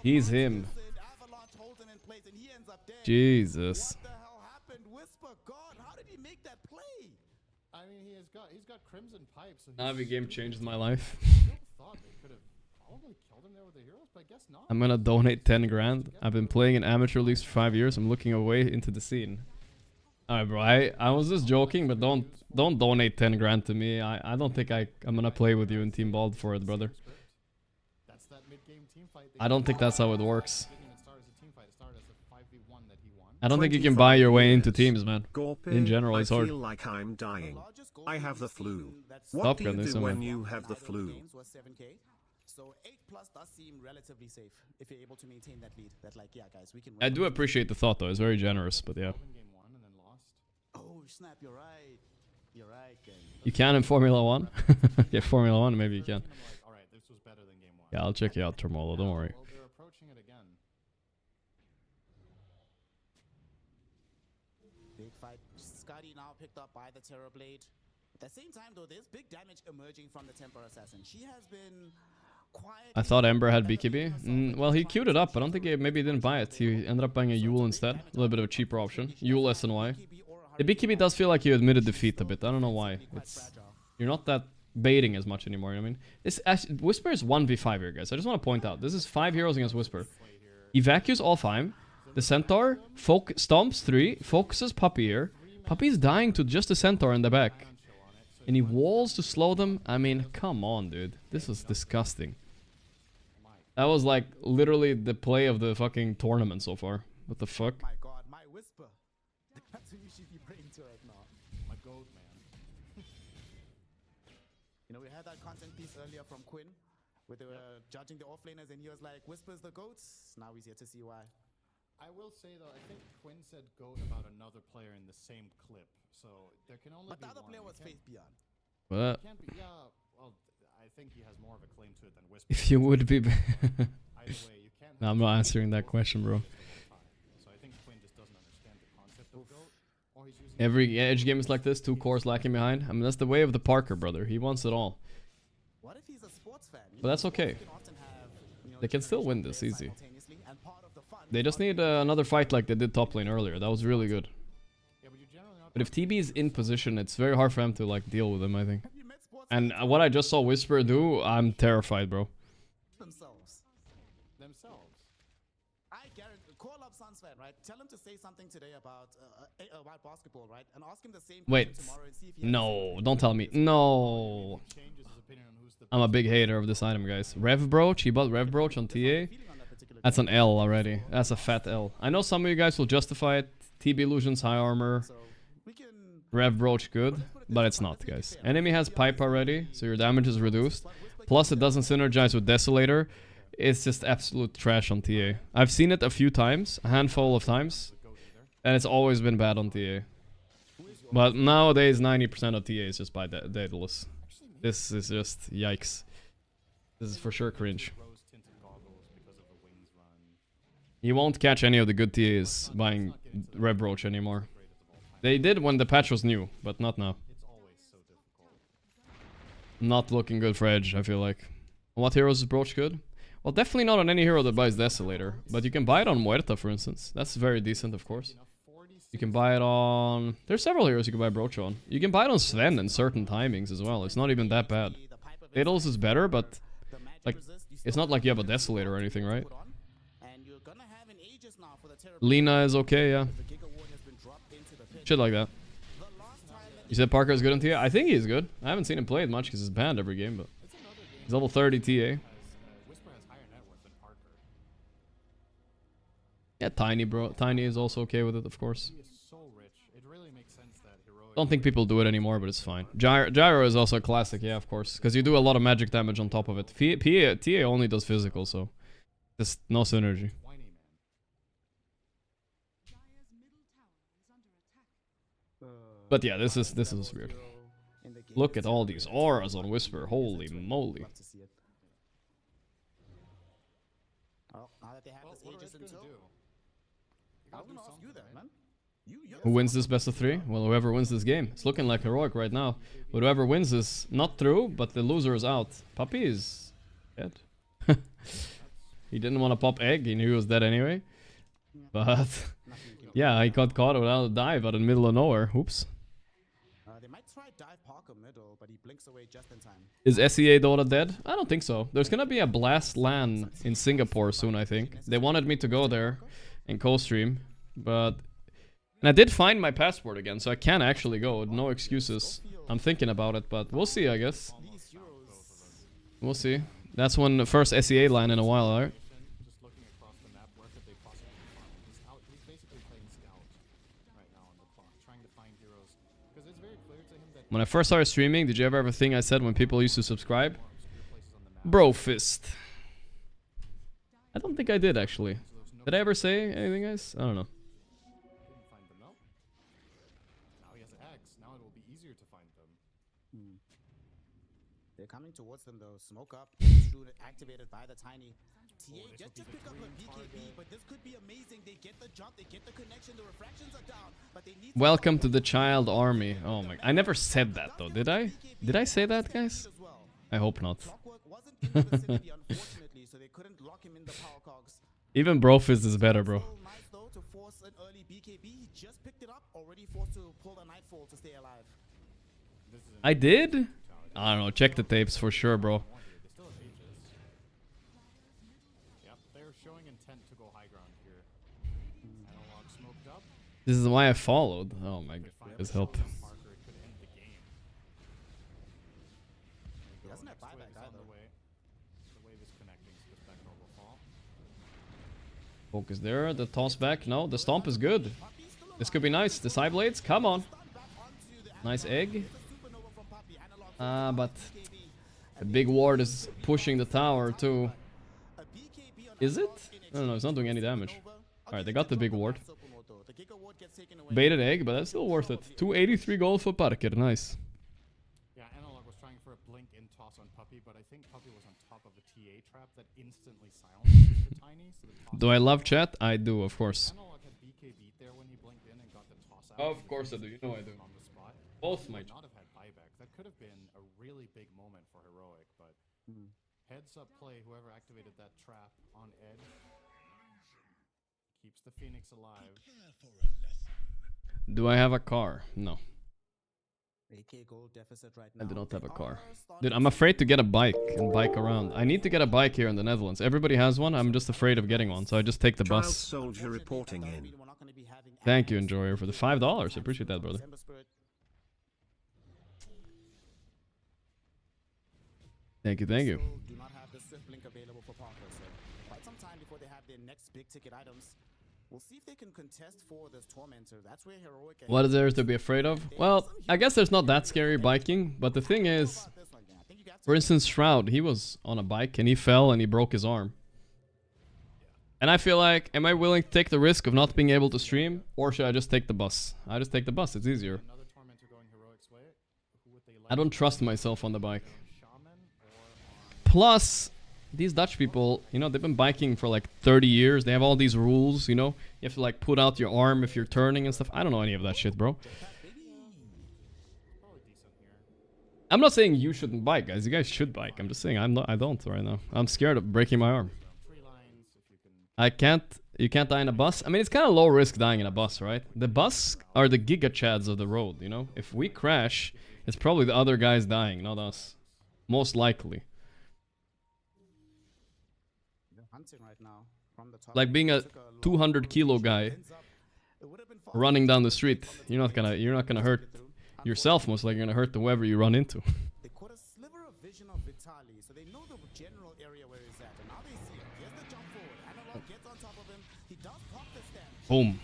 He's him. Jesus. I mean, he's got Crimson Pipe, so Navi game changed my life. thought they could have probably killed him there with the heroes, but I guess not. I'm gonna donate 10 grand. I've been playing in amateur leagues for 5 years. I'm looking away into the scene. Alright, bro. I was just joking, but don't donate 10 grand to me. I don't think I'm gonna play with you in Team Bald for it, brother. That's that mid-game team fight. I don't think that's how it works. I don't think you can buy your way into teams, man. In general, it's hard. I feel like I'm dying. I have the flu. Stop, What do you guys, do when you have the flu? So 8+ does seem relatively safe if you're able to maintain that lead. That like, yeah, guys, we can. I do appreciate the thought, though. It's very generous, but yeah. Oh snap! You're right. You're right, gang. You can in Formula 1? Yeah, Formula 1, maybe you can. Alright, this was better than game 1. Yeah, I'll check you out, Tremolo. Don't worry. Well, they're approaching it again. Big fight. Scotty now picked up by the Terror Blade. At the same time, though, there's big damage emerging from the Temper Assassin. She has been quiet. I thought Ember had BKB. Well, he queued it up. I don't think maybe he didn't buy it. He ended up buying a Yule instead. A little bit of a cheaper option. Yule SNY. The BKB does feel like you admitted defeat a bit. I don't know why. You're not that baiting as much anymore, you know what I mean? Whisper is 1v5 here, guys. I just want to point out. This is 5 heroes against Whisper. He vacuums all 5. The Centaur stomps 3. Focuses Puppy here. Puppy's dying to just the Centaur in the back. And he walls to slow them. I mean, come on, dude. This was disgusting. That was like literally the play of the fucking tournament so far. What the fuck? My god, my Whisper. That's who you should be praying to right now. My goat, man. You know, we had that content piece earlier from Quinn, where they were judging the offlaners, and he was like, Whisper's the goats. Now he's here to see why. I will say, though, I think Quinn said goat about another player in the same clip. So there can only but be the other one. player was Faith Beyond. What? Can't be, yeah, well, I think he has more of a claim to it than Whisper. If you would be... Either way, you can't... No, I'm not answering that question, bro. So I think Quinn just doesn't understand the concept of goat. Or he's using Every edge game is like this. 2 cores lacking behind. I mean, that's the way of the Parker, brother. He wants it all. What if he's a sports fan? But that's okay. You can often have, you know, They can still win different this players easy. simultaneously, and part of the fun They is just watching need another fight like they did top lane earlier. That was really good. Yeah, but you're generally not But if TB is in position, it's very hard for him to like deal with him, I think. you met sports And fans what I just saw Whisper do, I'm terrified, bro. themselves. themselves. I guarantee. Call up Suns fan, right? Tell him to say something today about basketball, right? And ask him the same Wait. question tomorrow and see if he has the same No, opinion. don't tell me. No. Changes his opinion on who's the I'm a big hater of this item, guys. Rev Broach, he bought Rev Broach on TA. That's an L already. That's a fat L. I know some of you guys will justify it. TB Illusions, high armor. So we can. Rev Broach good, but it's not, guys. Enemy has pipe already, so your damage is reduced. Plus, it doesn't synergize with Desolator. It's just absolute trash on TA. I've seen it a few times, a handful of times, and it's always been bad on TA. But nowadays, 90% of TA is just by Daedalus. This is just yikes. This is for sure cringe. rose-tinted goggles because of the wings run. You won't catch any of the good TAs buying Rev Broach anymore. They did when the patch was new, but not now. It's always so difficult. Not looking good for Edge, I feel like. What heroes is Broach good? Well, definitely not on any hero that buys Desolator. But you can buy it on Muerta, for instance. That's very decent, of course. You can buy it on... There's several heroes you can buy Broach on. You can buy it on Sven in certain timings as well. It's not even that bad. Daedalus is better, but... Like, it's not like you have a Desolator or anything, right? And you're gonna have an Aegis now for the Terror. Lina is okay, yeah. The Giga Ward has been dropped into the pit. Shit like that. The last time that You said Parker is good on TA? I think he's good. I haven't seen him play it much because he's banned every game, but... He's level 30 TA. Whisper has higher net worth than Parker. Yeah, Tiny, bro. Tiny is also okay with it, of course. He is so rich. It really makes sense that heroic. Don't think people do it anymore, but it's fine. Gyro is also a classic, yeah, of course. Because you do a lot of magic damage on top of it. TA only does physical, so... Just no synergy. Whiny man. But yeah, this is weird. in the game Look at all itself, these it's auras on very Whisper. nice Holy to moly. love to see it. Oh, now that they have this What are Aegis they in gonna tow, do? I was gonna ask you that, man. You're Who wins this best of 3? Well, whoever wins this game. It's looking like heroic right now. But whoever wins is not through, but the loser is out. Puppy is dead. He didn't want to pop egg. He knew he was dead anyway. But yeah, he got caught without a dive out in the middle of nowhere. Oops. They might try dive Parker middle, but he blinks away just in time. Is SEA Dota dead? I don't think so. There's gonna be a Blast LAN in Singapore soon, I think. They wanted me to go there and co-stream, but... And I did find my passport again, so I can actually go. No excuses. I'm thinking about it, but we'll see, I guess. These Euros. We'll see. That's when the first SEA LAN in a while, right? Just looking across the map, where could they possibly find? He's basically playing scout right now on the clock, trying to find heroes. Because it's very clear to him that When I first started streaming, did you ever have a thing I said when people used to subscribe? Bro fist. I don't think I did, actually. Did I ever say anything, guys? I don't know. didn't find them, no? Now he has X, now it will be easier to find them. They're coming towards them though. Smoke up. Shoot activated by the Tiny. TA just pick up a BKB, but this could be amazing. They get the jump, they get the connection, the refractions are down, but they need Welcome to the child army. Oh my... I never said that, though. Did I? Did I say that, guys? I hope not. Clockwork wasn't in the vicinity, unfortunately, so they couldn't lock him in the power cogs. Even Brofist is better, bro. Still nice though to force an early BKB. He just picked it up, already forced to pull the Nightfall to stay alive. I did? I don't know. Check the tapes for sure, bro. They still have Aegis. Yep, they're showing intent to go high ground here. Analog smoked up. This is why I followed. Oh my god. His help. Parker, it could end the game. He doesn't have buyback on either. the way. The wave is connecting, so the back will fall. Focus there. The toss back. No, the stomp is good. This could be nice. The side blades. Come on. Nice egg. But the big ward is pushing the tower too. Is it? No, no, it's not doing any damage. Alright, they got the big ward. Baited egg, but that's still worth it. 283 gold for Parker. Nice. Yeah, Analog was trying for a blink in toss on Puppy, but I think Puppy was on top of a TA trap that instantly silenced the Tiny. So the toss Do I love chat? I do, of course. Analog had BK beat there when he blinked in and got the toss out. Of course I do. You know I do. On the spot. Both my... Not have had buyback that could have been a really big moment for Heroic, but heads up play, whoever activated that trap on edge keeps the Phoenix alive. Do I have a car? No. 8K gold deficit right I now. do not have a They car. are starting Dude, to I'm afraid to get a bike and bike around. I need to get a bike here in the Netherlands. Everybody has one. I'm just afraid of getting one, so I just take the Child bus. soldier reporting in. We're not gonna be having Thank you, ads Enjoyer, for the $5. I appreciate that, brother. December Spirit. Thank you, thank you. Still do not have the Swift Link available for Parker, so quite some time before they have their next big ticket items. We'll see if they can contest for this Tormentor. That's where Heroic. What is there to be afraid of? Well, I guess there's not that scary biking, but the thing is, for instance, Shroud, he was on a bike and he fell and he broke his arm. And I feel like, am I willing to take the risk of not being able to stream, or should I just take the bus? I just take the bus, it's easier. Another Tormentor going Heroic's way. Who would they like? I don't trust myself on the bike. Plus, these Dutch people, you know, they've been biking for like 30 years. They have all these rules, you know. You have to like put out your arm if you're turning and stuff. I don't know any of that shit, bro. I'm not saying you shouldn't bike, guys. You guys should bike. I'm just saying I don't right now. I'm scared of breaking my arm. You can't die in a bus. I mean, it's kind of low risk dying in a bus, right? The bus are the giga chads of the road, you know. If we crash, it's probably the other guys dying, not us. Most likely. Like being a 200 kilo guy running down the street, you're not gonna hurt yourself. Most likely, you're gonna hurt whoever you run into. They caught a sliver of vision of Vitaly, so they know the general area where he's at, and now they see him. Here's the jump forward. Analog gets on top of him. He does pop the stand. Boom.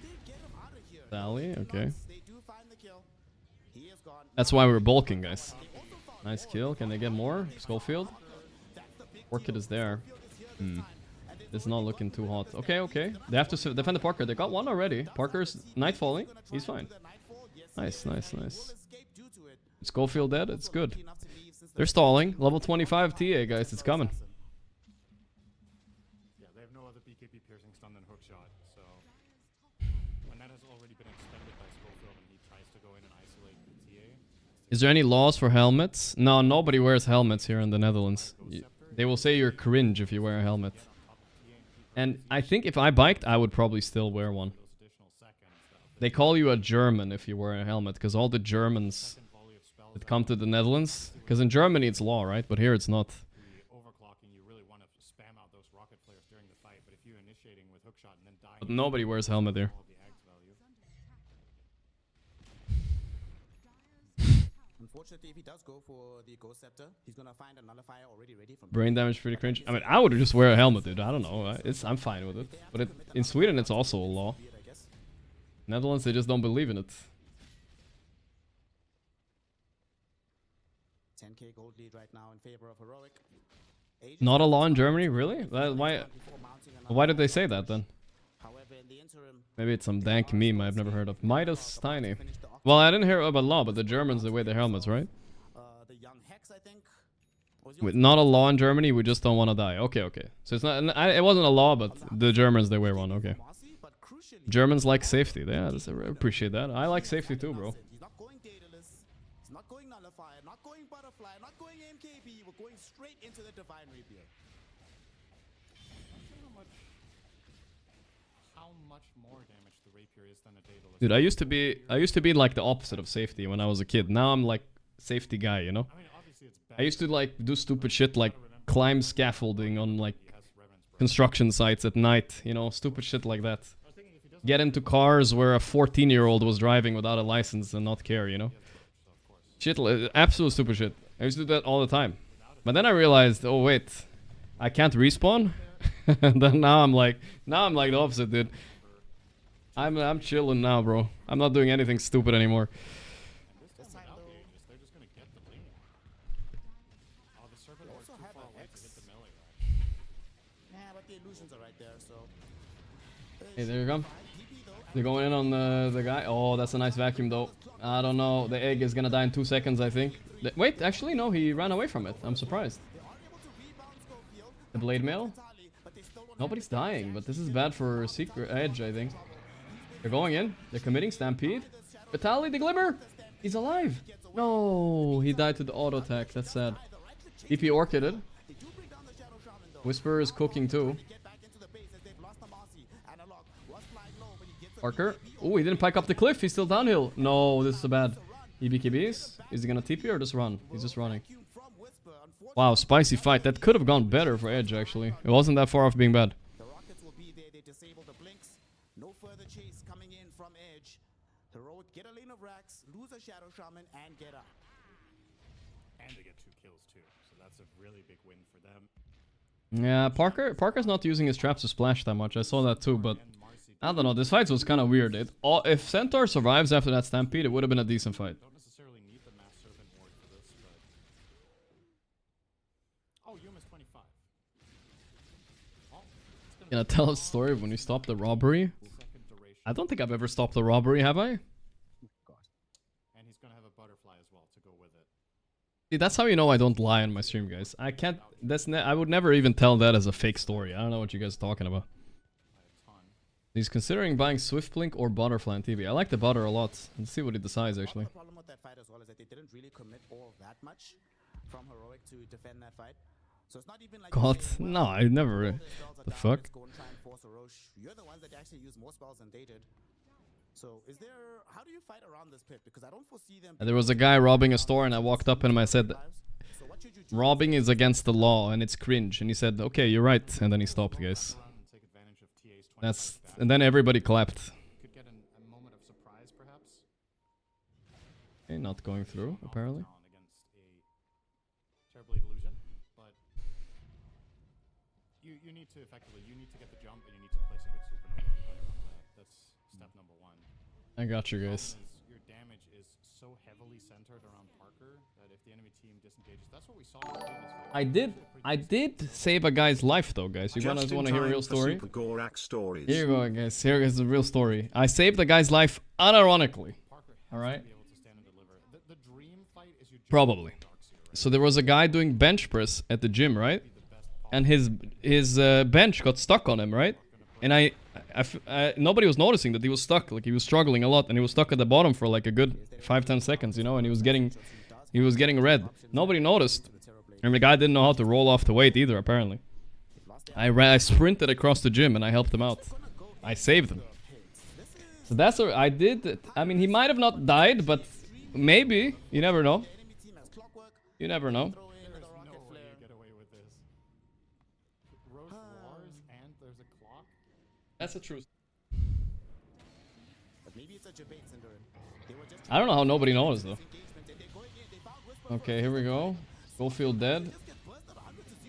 Do they get him out of here? Sally, okay. They do find the kill. He is gone. That's why we were bulking, guys. Nice kill. Can they get more? Schofield? Orchid is there. It's not looking too hot. Okay, okay. They have to defend the Parker. They got one already. Parker's nightfalling. He's fine. Nice, nice, nice. Schofield dead. It's good. They're stalling. Level 25 TA, guys. It's coming. Yeah, they have no other BKB piercing stun than hookshot, so when that has already been expended by Schofield and he tries to go in and isolate the TA. Is there any laws for helmets? No, nobody wears helmets here in the Netherlands. They will say you're cringe if you wear a helmet. And I think if I biked, I would probably still wear one. They call you a German if you wear a helmet, because all the Germans that come to the Netherlands, because in Germany it's law, right? But here it's not. Overclocking, you really want to spam out those rocket flares during the fight, but if you're initiating with hookshot and then dying, But nobody wears helmet here. Unfortunately, if he does go for the Ghost Scepter, he's gonna find a nullifier already ready from Brain damage, pretty cringe. I mean, I would just wear a helmet, dude. I don't know. I'm fine with it. But in Sweden, it's also a law. Netherlands, they just don't believe in it. 10K gold lead right now in favor of Heroic. Not a law in Germany, really? Why did they say that then? However, in the interim, Maybe it's some dank meme I've never heard of. Midas Tiny. Well, I didn't hear about law, but the Germans, they wear their helmets, right? the young Hex, I think. Wait, not a law in Germany, we just don't want to die. Okay, okay. So it's not. It wasn't a law, but the Germans, they wear one. Okay. Germans like safety. Yeah, I appreciate that. I like safety too, bro. He's not going dataless. He's not going nullifier. Not going butterfly. Not going MKB. We're going straight into the divine rapier. How much more damage the rapier is than a daedalus? Dude, I used to be like the opposite of safety when I was a kid. Now I'm like safety guy, you know? I mean, obviously it's bad. I used to like do stupid shit like climb scaffolding on like construction sites at night, you know, stupid shit like that. Get into cars where a 14-year-old was driving without a license and not care, you know? Shit, absolute stupid shit. I used to do that all the time. But then I realized, oh wait, I can't respawn? Then now I'm like the opposite, dude. I'm chilling now, bro. I'm not doing anything stupid anymore. They're just gonna get the lane. Oh, the server was too far away to hit the melee rack. Yeah, but the illusions are right there, so. Hey, there you go. They're going in on the guy. Oh, that's a nice vacuum, though. I don't know. The egg is gonna die in 2 seconds, I think. Wait, actually, no. He ran away from it. I'm surprised. The blade mail? Nobody's dying, but this is bad for Secret Edge, I think. They're going in. They're committing Stampede. Vitaly the Glimmer! He's alive. No, he died to the auto attack. That's sad. EP orchid it. Whisper is cooking too. Parker. Oh, he didn't pike up the cliff. He's still downhill. No, this is bad. EBKBs. Is he gonna TP or just run? He's just running. Wow, spicy fight. That could have gone better for Edge, actually. It wasn't that far off being bad. The rockets will be there. They disable the blinks. No further chase coming in from Edge. Heroic get a lane of racks, lose a Shadow Shaman, and get up. And they get 2 kills too, so that's a really big win for them. Yeah, Parker's not using his traps to splash that much. I saw that too, but I don't know. This fight was kind of weird. If Centaur survives after that Stampede, it would have been a decent fight. Don't necessarily need the Mass Servant Ward for this, but... Oh, Yuma's 25. Oh, Gonna tell a story of when you stopped the robbery? I don't think I've ever stopped the robbery, have I? And he's gonna have a butterfly as well to go with it. See, that's how you know I don't lie on my stream, guys. I can't... I would never even tell that as a fake story. I don't know what you guys are talking about. He's considering buying Swiftblink or Butterfly on TV. I like the Butter a lot. Let's see what he decides, actually. The problem with that fight as well is that they didn't really commit all that much from Heroic to defend that fight. So it's not even like God, no, I never... The fuck? You're the ones that actually use more spells than they did. So is there... How do you fight around this pit? Because I don't foresee them... There was a guy robbing a store and I walked up to him and I said, robbing is against the law and it's cringe. And he said, okay, you're right. And then he stopped, guys. That's... And then everybody clapped. Could get a moment of surprise, perhaps. Okay, not going through, apparently. Against a terrible illusion, but you need to effectively get the jump and you need to place a good supernova. That's step number 1. I got you, guys. Your damage is so heavily centered around Parker that if the enemy team disengages, that's what we saw in the previous fight. I did save a guy's life though, guys. You guys want to hear a real story? Here you go, guys. Here is the real story. I saved the guy's life unironically. Alright? Probably. So there was a guy doing bench press at the gym, right? And his bench got stuck on him, right? And nobody was noticing that he was stuck. Like, he was struggling a lot, and he was stuck at the bottom for like a good 5-10 seconds, you know, and he was getting red. Nobody noticed. And the guy didn't know how to roll off the weight either, apparently. I sprinted across the gym and I helped him out. I saved him. So that's what I did. I mean, he might have not died, but maybe. You never know. You never know. There's no way you get away with this. Rose Wars and there's a clock. That's the truth. But maybe it's a debate, Cinderin. I don't know how nobody knows though. Okay, here we go. Goldfield dead.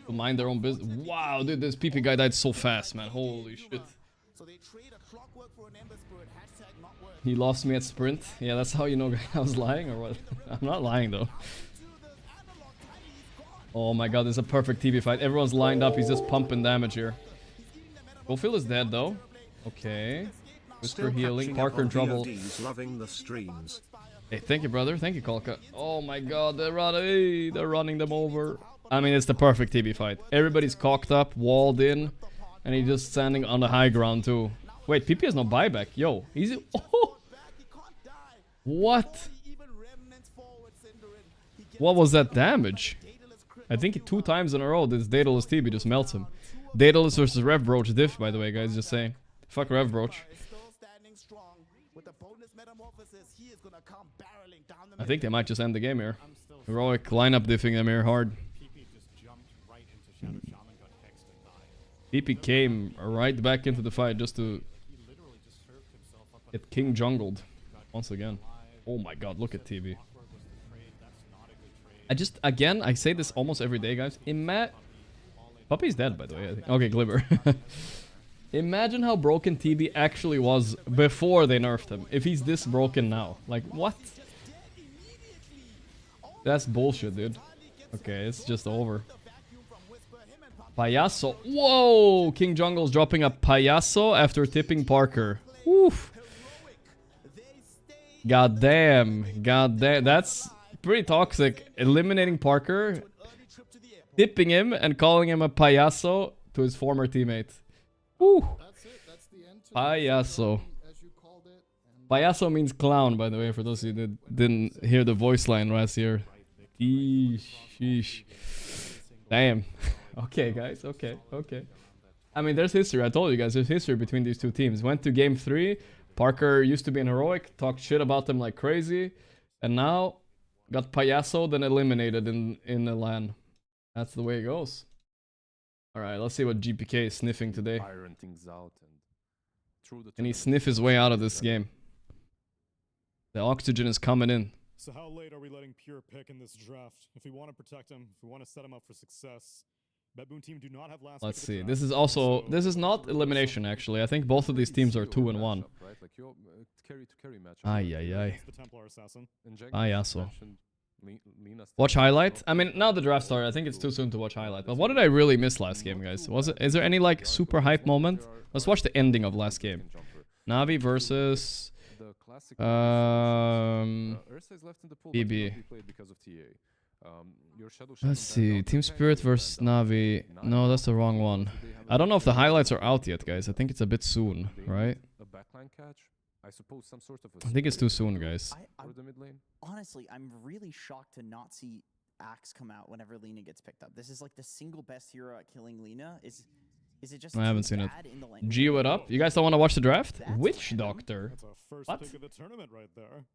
To mind their own business. Wow, dude, this PP guy died so fast, man. Holy shit. He lost me at sprint. Yeah, that's how you know I was lying or what? I'm not lying though. Oh my god, this is a perfect TV fight. Everyone's lined up. He's just pumping damage here. Goldfield is dead though. Okay. Whisper healing. Parker in trouble. Loving the streams. Hey, thank you, brother. Thank you, Kolka. Oh my god, they're running them over. I mean, it's the perfect TV fight. Everybody's cocked up, walled in, and he's just standing on the high ground too. Wait, PP has no buyback. Yo, he's... Oh! What? What was that damage? I think 2 times in a row this Daedalus TB just melts him. Daedalus versus Revbroach diff, by the way, guys, just saying. Fuck Revbroach. I think they might just end the game here. Heroic lineup diffing them here hard. PP came right back into the fight just to get King jungled once again. Oh my god, look at TB. Again, I say this almost every day, guys. Puppy's dead, by the way, I think. Okay, Glibber. Imagine how broken TB actually was before they nerfed him. If he's this broken now. Like, what? That's bullshit, dude. Okay, it's just over. Payaso. Whoa! King Jungle's dropping a Payaso after tipping Parker. Woof. God damn. God damn. That's pretty toxic. Eliminating Parker, tipping him, and calling him a Payaso to his former teammate. Woo! That's it. That's the end to Payaso. as you called it. And Payaso means clown, by the way, for those of you that didn't hear the voice line last year. Sheesh. Damn. Okay, guys. Okay. I mean, there's history. I told you guys, there's history between these two teams. Went to game 3. Parker used to be an heroic, talked shit about them like crazy, and now got Payaso, then eliminated in the LAN. That's the way it goes. All right, let's see what GPK is sniffing today. Can he sniff his way out of this game? The oxygen is coming in. So how late are we letting Pure pick in this draft? If we want to protect him, if we want to set him up for success, Betboom team do not have last. Let's see. This is also this is not elimination actually. I think both of these teams are 2-1. Ay. Payaso. Watch highlight. I mean, now the draft started. I think it's too soon to watch highlight. But what did I really miss last game, guys? Is there any like super hype moment? Let's watch the ending of last game. Navi versus BB. Let's see. Team Spirit versus Navi. No, that's the wrong one. I don't know if the highlights are out yet, guys. I think it's a bit soon, right? I think it's too soon, guys. Honestly, I'm really shocked to not see Axe come out whenever Lina gets picked up. This is like the single best hero at killing Lina. Is it just I haven't seen it. Geo it up. You guys don't want to watch the draft? Witch Doctor. What? Pick of the tournament right there.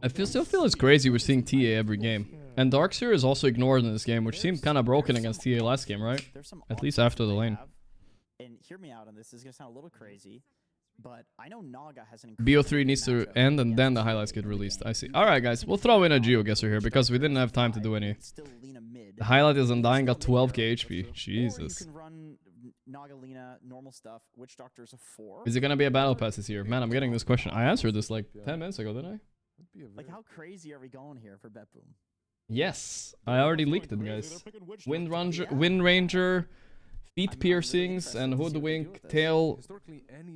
I still feel it's crazy we're seeing TA every game. And Darkseer is also ignored in this game, which seemed kind of broken against TA last game, right? At least after the lane. And hear me out on this. This is going to sound a little crazy, but I know Naga has an BO3 needs to end and then the highlights get released. I see. Alright, guys. We'll throw in a GeoGuessr here because we didn't have time to do any. The highlight is Undying, got 12k HP. Jesus. You can run Naga, Lina, normal stuff. Witch Doctor's a 4. Is it going to be a battle pass this year? Man, I'm getting this question. I answered this like 10 minutes ago, didn't I? Like, how crazy are we going here for Betboom? Yes, I already leaked it, guys. Wind Ranger, feet piercings, and hoodwink, tail,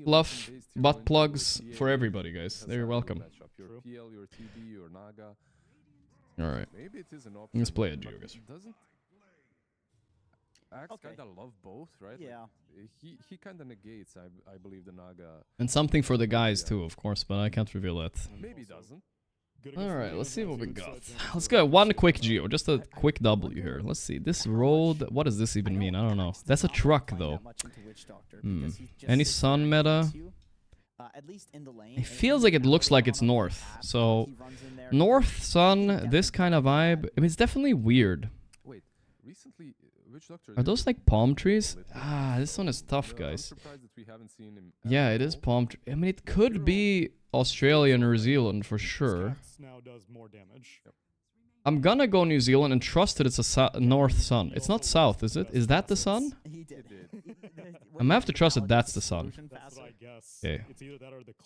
fluff, butt plugs for everybody, guys. They're welcome. Alright. Let's play it, GeoGuessr. Axe kinda love both, right? Yeah. Like, he kinda negates, I believe, the Naga. And something for the guys too, of course, but I can't reveal that. Maybe doesn't. Alright, let's see what we got. Let's go one quick Geo, just a quick W here. Let's see. This road, what does this even mean? I don't know. That's a truck though. Any sun meta? It feels like it looks like it's north. So, north, sun, this kind of vibe. I mean, it's definitely weird. Wait, recently, are those like palm trees? Ah, this one is tough, guys. Yeah, it is palm tree. I mean, it could be Australia and New Zealand for sure. I'm gonna go New Zealand and trust that it's a north sun. It's not south, is it? Is that the sun? I'm gonna have to trust that that's the sun. Okay.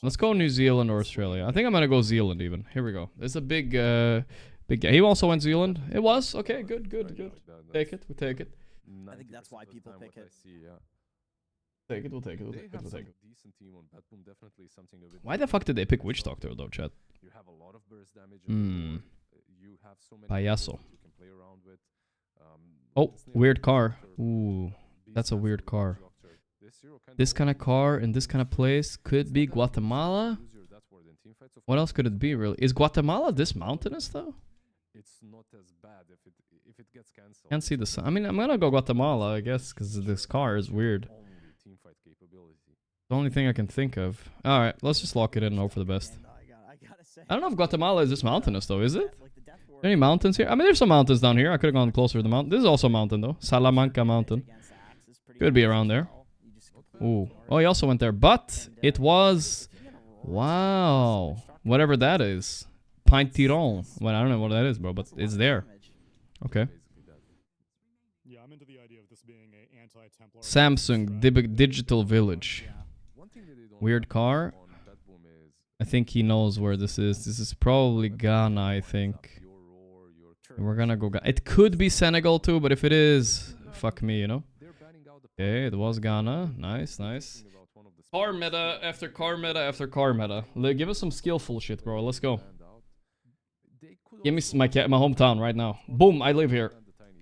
Let's go New Zealand or Australia. I think I'm gonna go Zealand even. Here we go. There's a big game. He also went Zealand. It was? Okay, good. Take it. We take it. I think that's why people pick it. We'll take it. Why the fuck did they pick Witch Doctor though, chat? Payaso. Oh, weird car. Ooh, that's a weird car. This kind of car in this kind of place could be Guatemala. What else could it be, really? Is Guatemala this mountainous though? It's not as bad if it gets cancelled. Can't see the sun. I mean, I'm gonna go Guatemala, I guess, because this car is weird. The only thing I can think of. Alright, let's just lock it in and hope for the best. I don't know if Guatemala is this mountainous though, is it? Are there any mountains here? I mean, there's some mountains down here. I could have gone closer to the mountain. This is also a mountain though. Salamanca Mountain. Could be around there. Ooh. Oh, he also went there. But it was... Wow. Whatever that is. Pint-Tiron. Well, I don't know what that is, bro, but it's there. Okay. Samsung Digital Village. Weird car. I think he knows where this is. This is probably Ghana, I think. We're gonna go Ghana. It could be Senegal too, but if it is, fuck me, you know? Okay, it was Ghana. Nice. Car meta after car meta after car meta. Give us some skillful shit, bro. Let's go. Give me my hometown right now. Boom, I live here.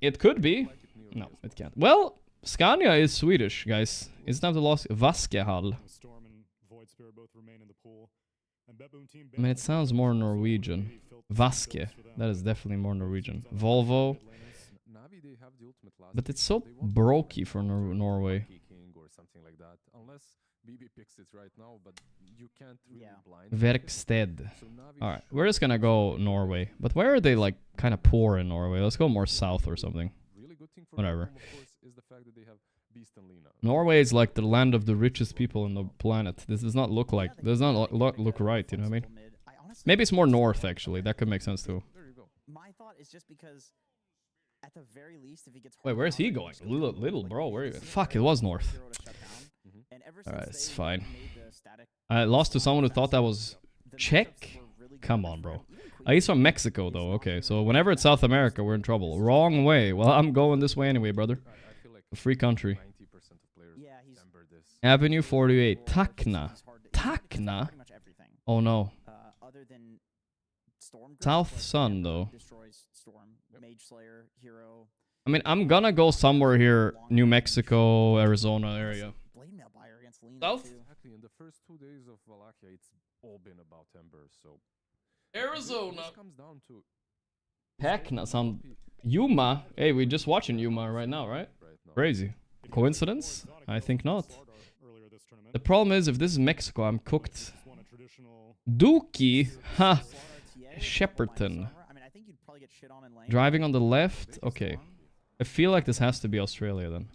It could be. No, it can't. Well, Scania is Swedish, guys. It's not the lost Vaskehall. Void Spirit both remain in the pool. And Betboom team I mean, it sounds more Norwegian. Vaske. That is definitely more Norwegian. Volvo. Navi, they have the ultimate last But pick, it's so they want brokey for Norway. King or something like that. Unless BB picks it right now, but you can't really blind. Verksted. So Navi Alright, we're just gonna go Norway. But where are they like kind of poor in Norway? Let's go more south or something. really good thing for Whatever. Betboom, of course, is the fact that they have Beast and Lina. Norway is like the land of the richest people on the planet. This does not look like, does not look right, you know what I mean? Maybe it's more north actually. That could make sense too. There you go. My thought is just because at the very least, if he gets Wait, where's he going? Little bro, where are you? Fuck, it was north. Alright, it's fine. I lost to someone who thought that was Czech? Come on, bro. He's from Mexico, though. Okay, so whenever it's South America, we're in trouble. Wrong way. Well, I'm going this way anyway, brother. I feel like A free country. 90% of players remember this. Avenue 48. Tacna. Tacna? Oh, no. Other than Storm South Sun, though. destroys Storm, Mage Slayer, Hero. I mean, I'm gonna go somewhere here. New Mexico, Arizona area. Blade Mail Buyer against Lina South? too. Exactly. In the first 2 days of Wallachia, it's all been about Ember. So Arizona. this comes down to Tacna. Some Yuma. Hey, we're just watching Yuma right now, right? Crazy. Coincidence? I think not. The problem is, if this is Mexico, I'm cooked. Dookie. Ha. Shepperton. Driving on the left? Okay. I feel like this has to be Australia then.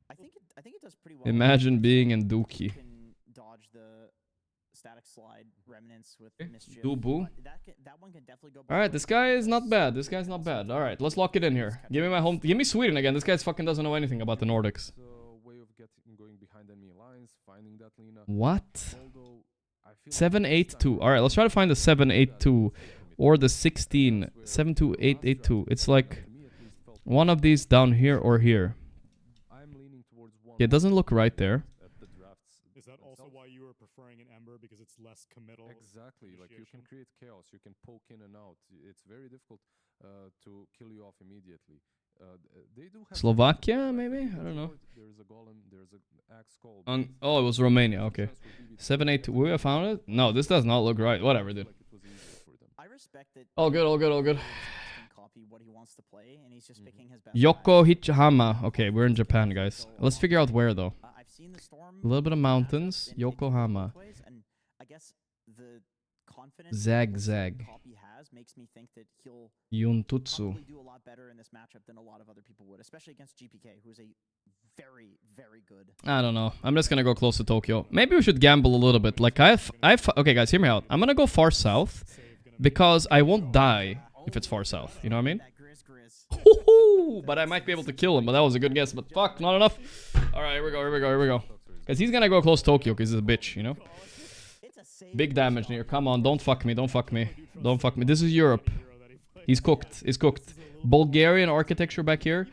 I think it does pretty well. Imagine being in Dookie. You can dodge the static slide remnants with mischief. Dubu. That one can definitely go. Alright, this guy is not bad. This guy's not bad. Alright, let's lock it in here. Give me my home. Give me Sweden again. This guy fucking doesn't know anything about the Nordics. way of going behind enemy lines, finding that Lina. What? 782. Alright, let's try to find the 782 or the 16. 72882. It's like one of these down here or here. It doesn't look right there. Is that also why you were preferring an Ember, because it's less committal? Exactly. Like you can create chaos, you can poke in and out. It's very difficult to kill you off immediately. They do have Slovakia, maybe? I don't know. There's a golem, there's an axe called. Oh, it was Romania. Okay. 782. We have found it? No, this does not look right. Whatever, dude. I respect that. All good, all good, all good. Copy what he wants to play, and he's just picking his best. Yokohama. Okay, we're in Japan, guys. Let's figure out where, though. A little bit of mountains. Yokohama. And I guess the confidence Zag. Copy has makes me think that he'll Yuntutsu. probably do a lot better in this matchup than a lot of other people would, especially against GPK, who is a very, very good. I don't know. I'm just gonna go close to Tokyo. Maybe we should gamble a little bit. Like okay, guys, hear me out. I'm gonna go far south because I won't die if it's far south. You know what I mean? But I might be able to kill him. But that was a good guess. But fuck, not enough. All right, here we go. Because he's gonna go close to Tokyo because he's a bitch, you know? Big damage near. Come on, don't fuck me. This is Europe. He's cooked. Bulgarian architecture back here.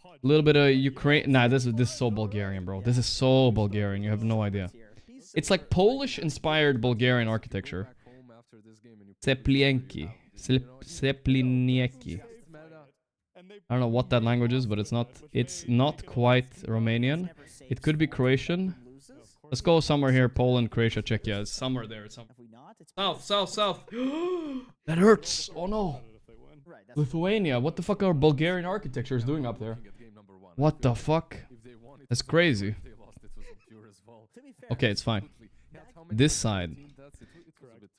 A little bit of Ukraine. Nah, this is so Bulgarian, bro. This is so Bulgarian. You have no idea. It's like Polish-inspired Bulgarian architecture. Seplienki. Seplinieki. I don't know what that language is, but it's not quite Romanian. It could be Croatian. Let's go somewhere here. Poland, Croatia, Czechia. It's somewhere there. It's south. That hurts. Oh no. Lithuania. What the fuck are Bulgarian architectures doing up there? What the fuck? That's crazy. Okay, it's fine. This side.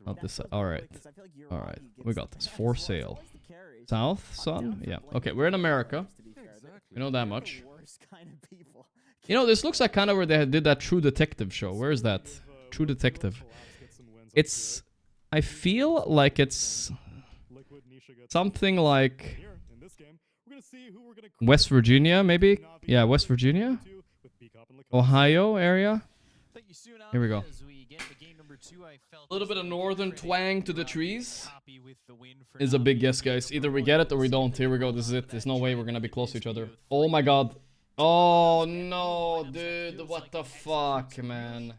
Not this side. Alright. We got this. For sale. South, Sun? Yeah. Okay, we're in America. We know that much. You know, this looks like kind of where they did that True Detective show. Where is that? True Detective. It's... I feel like it's... something like... West Virginia, maybe? Yeah, West Virginia? Ohio area? Here we go. A little bit of northern twang to the trees is a big guess, guys. Either we get it or we don't. Here we go. This is it. There's no way we're gonna be close to each other. Oh my god. Oh no, dude. What the fuck, man.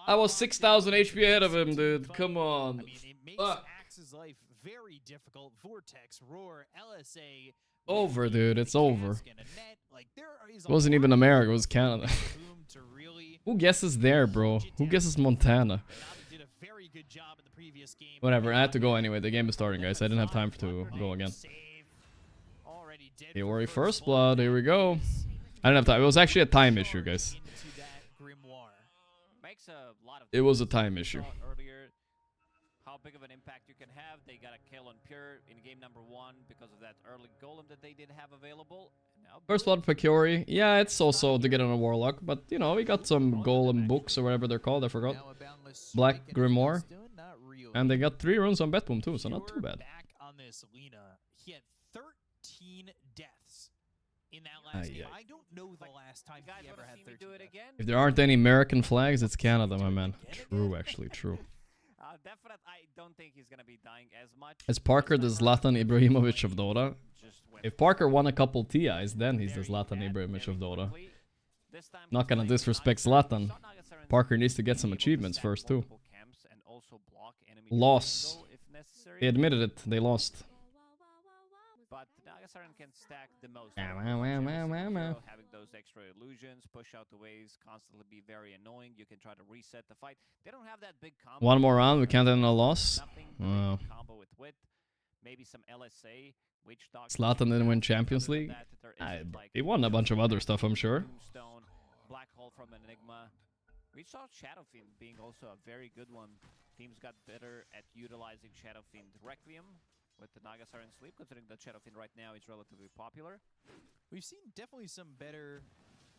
I was 6,000 HP ahead of him, dude. Come on. very difficult. Vortex, Roar, LSA. Over, dude. It's over. Like, It wasn't even America. It was Canada. Who guesses there, bro? Who guesses Montana? Whatever. I had to go anyway. The game is starting, guys. I didn't have time to go again. Theory first blood. Here we go. I didn't have time. It was actually a time issue, guys. It was a time issue. How big of an impact you can have. They got a kill on Pure in game number 1 because of that early golem that they did have available. First blood for Kyori. Yeah, it's also to get on a Warlock, but you know, we got some golem books or whatever they're called. I forgot. Black Grimoire. And they got 3 runes on Betboom too, so not too bad. On this Lina, he had 13 deaths in that last game. I don't know the last time he ever had 13 deaths. If there aren't any American flags, it's Canada, my man. True, actually, true. Definitely, I don't think he's gonna be dying as much. Is Parker the Zlatan Ibrahimovic of Dota? If Parker won a couple TIs, then he's the Zlatan Ibrahimovic of Dota. Not gonna disrespect Zlatan. Parker needs to get some achievements first too. Loss. They admitted it. They lost. But Nagasaran can stack the most. Having those extra illusions, push out the waves, constantly be very annoying. You can try to reset the fight. They don't have that big combo. One more round, we can't end a loss. Wow. Combo with Wit, maybe some LSA. Zlatan didn't win Champions League. He won a bunch of other stuff, I'm sure. Black Hole from Nigma. We saw Shadowfiend being also a very good one. Teams got better at utilizing Shadowfiend Requiem with the Nagasaran Sleep, considering that Shadowfiend right now is relatively popular. We've seen definitely some better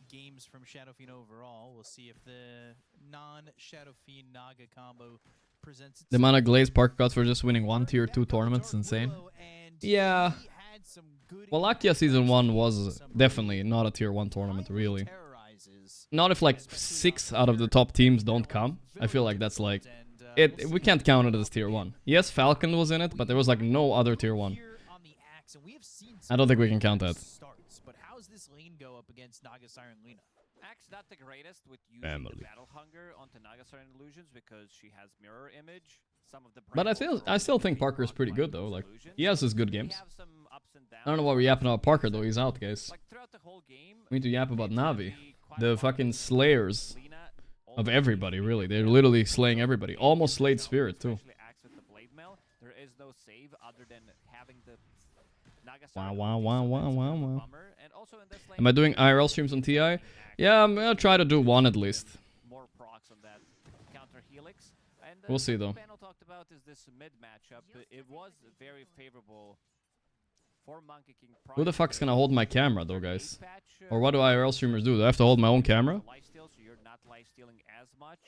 games from Shadowfiend overall. We'll see if the non-Shadowfiend Naga combo presents itself. The amount of glaze Parker got for just winning 1 tier 2 tournaments is insane. Yeah. Wallachia Season 1 was definitely not a tier 1 tournament, really. Not if like 6 out of the top teams don't come. I feel like that's like... we can't count it as tier 1. Yes, Falcon was in it, but there was like no other tier 1. I don't think we can count that. But how's this lane go up against Nagasaran Lina? Axe not the greatest with using the battle hunger onto Nagasaran illusions because she has mirror image. Some of the but I still think Parker is pretty good though. Like he has his good games. I don't know why we're yapping about Parker though. He's out, guys. We need to yap about Navi, the fucking slayers of everybody. Really, they're literally slaying everybody. Almost slayed Spirit too. There is no save other than having the Wow. Am I doing IRL streams on TI? Yeah, I'm gonna try to do one at least. More procs on that counter helix. And we'll see though. The panel talked about is this mid matchup. It was very favorable for Monkey King. Who the fuck's gonna hold my camera though, guys? Or what do IRL streamers do? Do I have to hold my own camera? Lifesteal, so you're not lifestealing as much.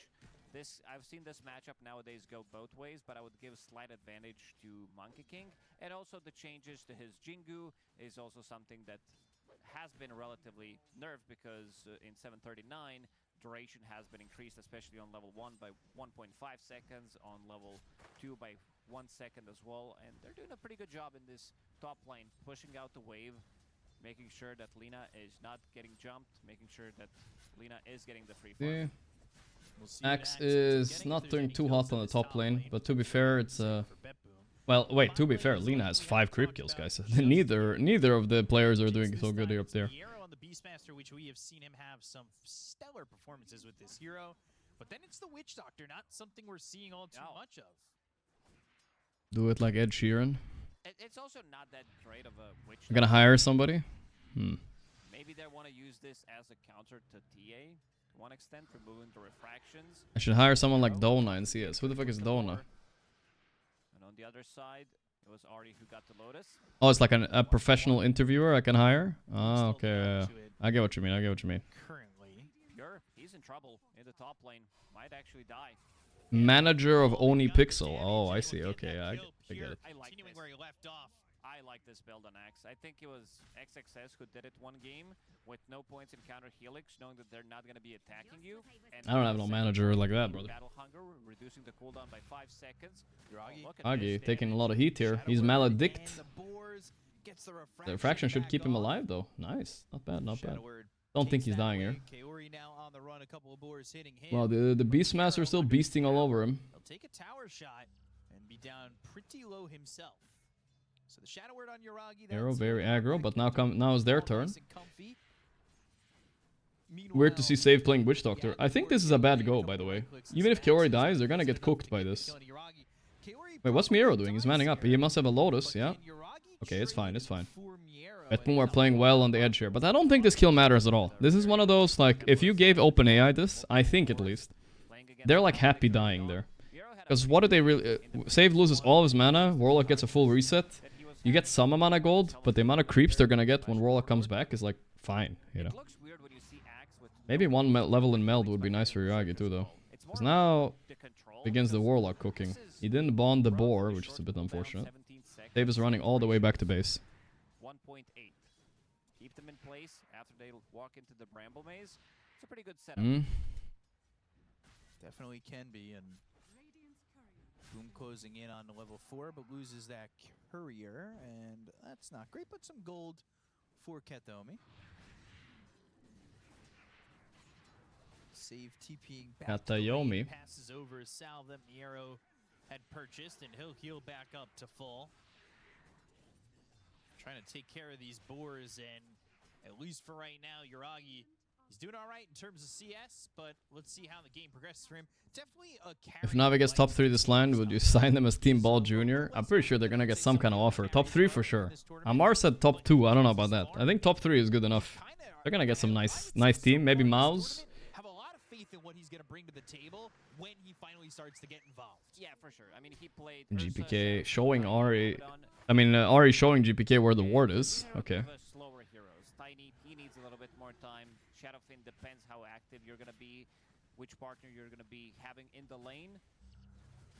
I've seen this matchup nowadays go both ways, but I would give slight advantage to Monkey King. And also the changes to his Jingu is also something that has been relatively nerfed because in 739, duration has been increased, especially on level 1 by 1.5 seconds, on level 2 by 1 second as well. And they're doing a pretty good job in this top lane, pushing out the wave, making sure that Lina is not getting jumped, making sure that Lina is getting the free farm. Yeah. Axe is not doing too hot on the top lane, but to be fair, it's well, wait, to be fair, Lina has 5 creep kills, guys. neither of the players are doing so good up there. On the Beastmaster, which we have seen him have some stellar performances with this hero, but then it's the Witch Doctor, not something we're seeing all too much of. Do it like Ed Sheeran. It's also not that great of a Witch Doctor. I'm gonna hire somebody. Maybe they want to use this as a counter to TA. To one extent, removing the refractions. I should hire someone like Dona in CS. Who the fuck is Dona? And on the other side, it was Artie who got the Lotus. Oh, it's like a professional interviewer I can hire? Oh, okay. I get what you mean. Currently, Pure, he's in trouble in the top lane. Might actually die. Manager of Oni Pixel. Oh, I see. Okay, I get it. Continuing where he left off. I like this build on Axe. I think it was XXS who did it one game with no points in counter helix, knowing that they're not going to be attacking you. And I don't have no manager like that, brother. Battle hunger, reducing the cooldown by 5 seconds. Agi taking a lot of heat here. He's maledict. The refraction should keep him alive though. Nice. Not bad, not bad. Don't think he's dying here. Wow, the Beastmaster is still beasting all over him. He'll take a tower shot. And and be down pretty low himself. So the shadow word on Uragi there. Arrow very aggro, but now is their turn. Weird to see Save playing Witch Doctor. I think this is a bad go, by the way. Even if Kiori dies, they're gonna get cooked by this. Wait, what's Miero doing? He's manning up. He must have a Lotus, yeah? Okay, it's fine, it's fine. Betboom are playing well on the edge here, but I don't think this kill matters at all. This is one of those, like, if you gave OpenAI this, I think at least, they're like happy dying there. Because what do they really... Save loses all of his mana, Warlock gets a full reset. You get some amount of gold, but the amount of creeps they're gonna get when Warlock comes back is like, fine, you know. Maybe one level in Meld would be nice for Uragi too, though. Because now begins the Warlock cooking. He didn't bond the boar, which is a bit unfortunate. Dave is running all the way back to base. 1.8. Keep them in place after they walk into the Bramble Maze. It's a pretty good setup. Definitely can be, and Boom closing in on level 4, but loses that courier, and that's not great, but some gold for Kataomi. Save TPing back to lane, passes over a salve that Miero had purchased, and he'll heal back up to full. Trying to take care of these boars, and at least for right now, Uragi, he's doing all right in terms of CS, but let's see how the game progresses for him. Definitely a carry. If Navi gets top 3 this line, would you sign them as Team Ball Junior? I'm pretty sure they're gonna get some kind of offer. Top 3 for sure. Amar said top 2, I don't know about that. I think top 3 is good enough. They're gonna get some nice team, maybe Mouse. Have a lot of faith in what he's gonna bring to the table when he finally starts to get involved. Yeah, for sure. I mean, he played GPK showing Ari. I mean, Ari showing GPK where the ward is. Okay. Slower heroes. Tiny, he needs a little bit more time. Shadowfin depends how active you're gonna be, which partner you're gonna be having in the lane.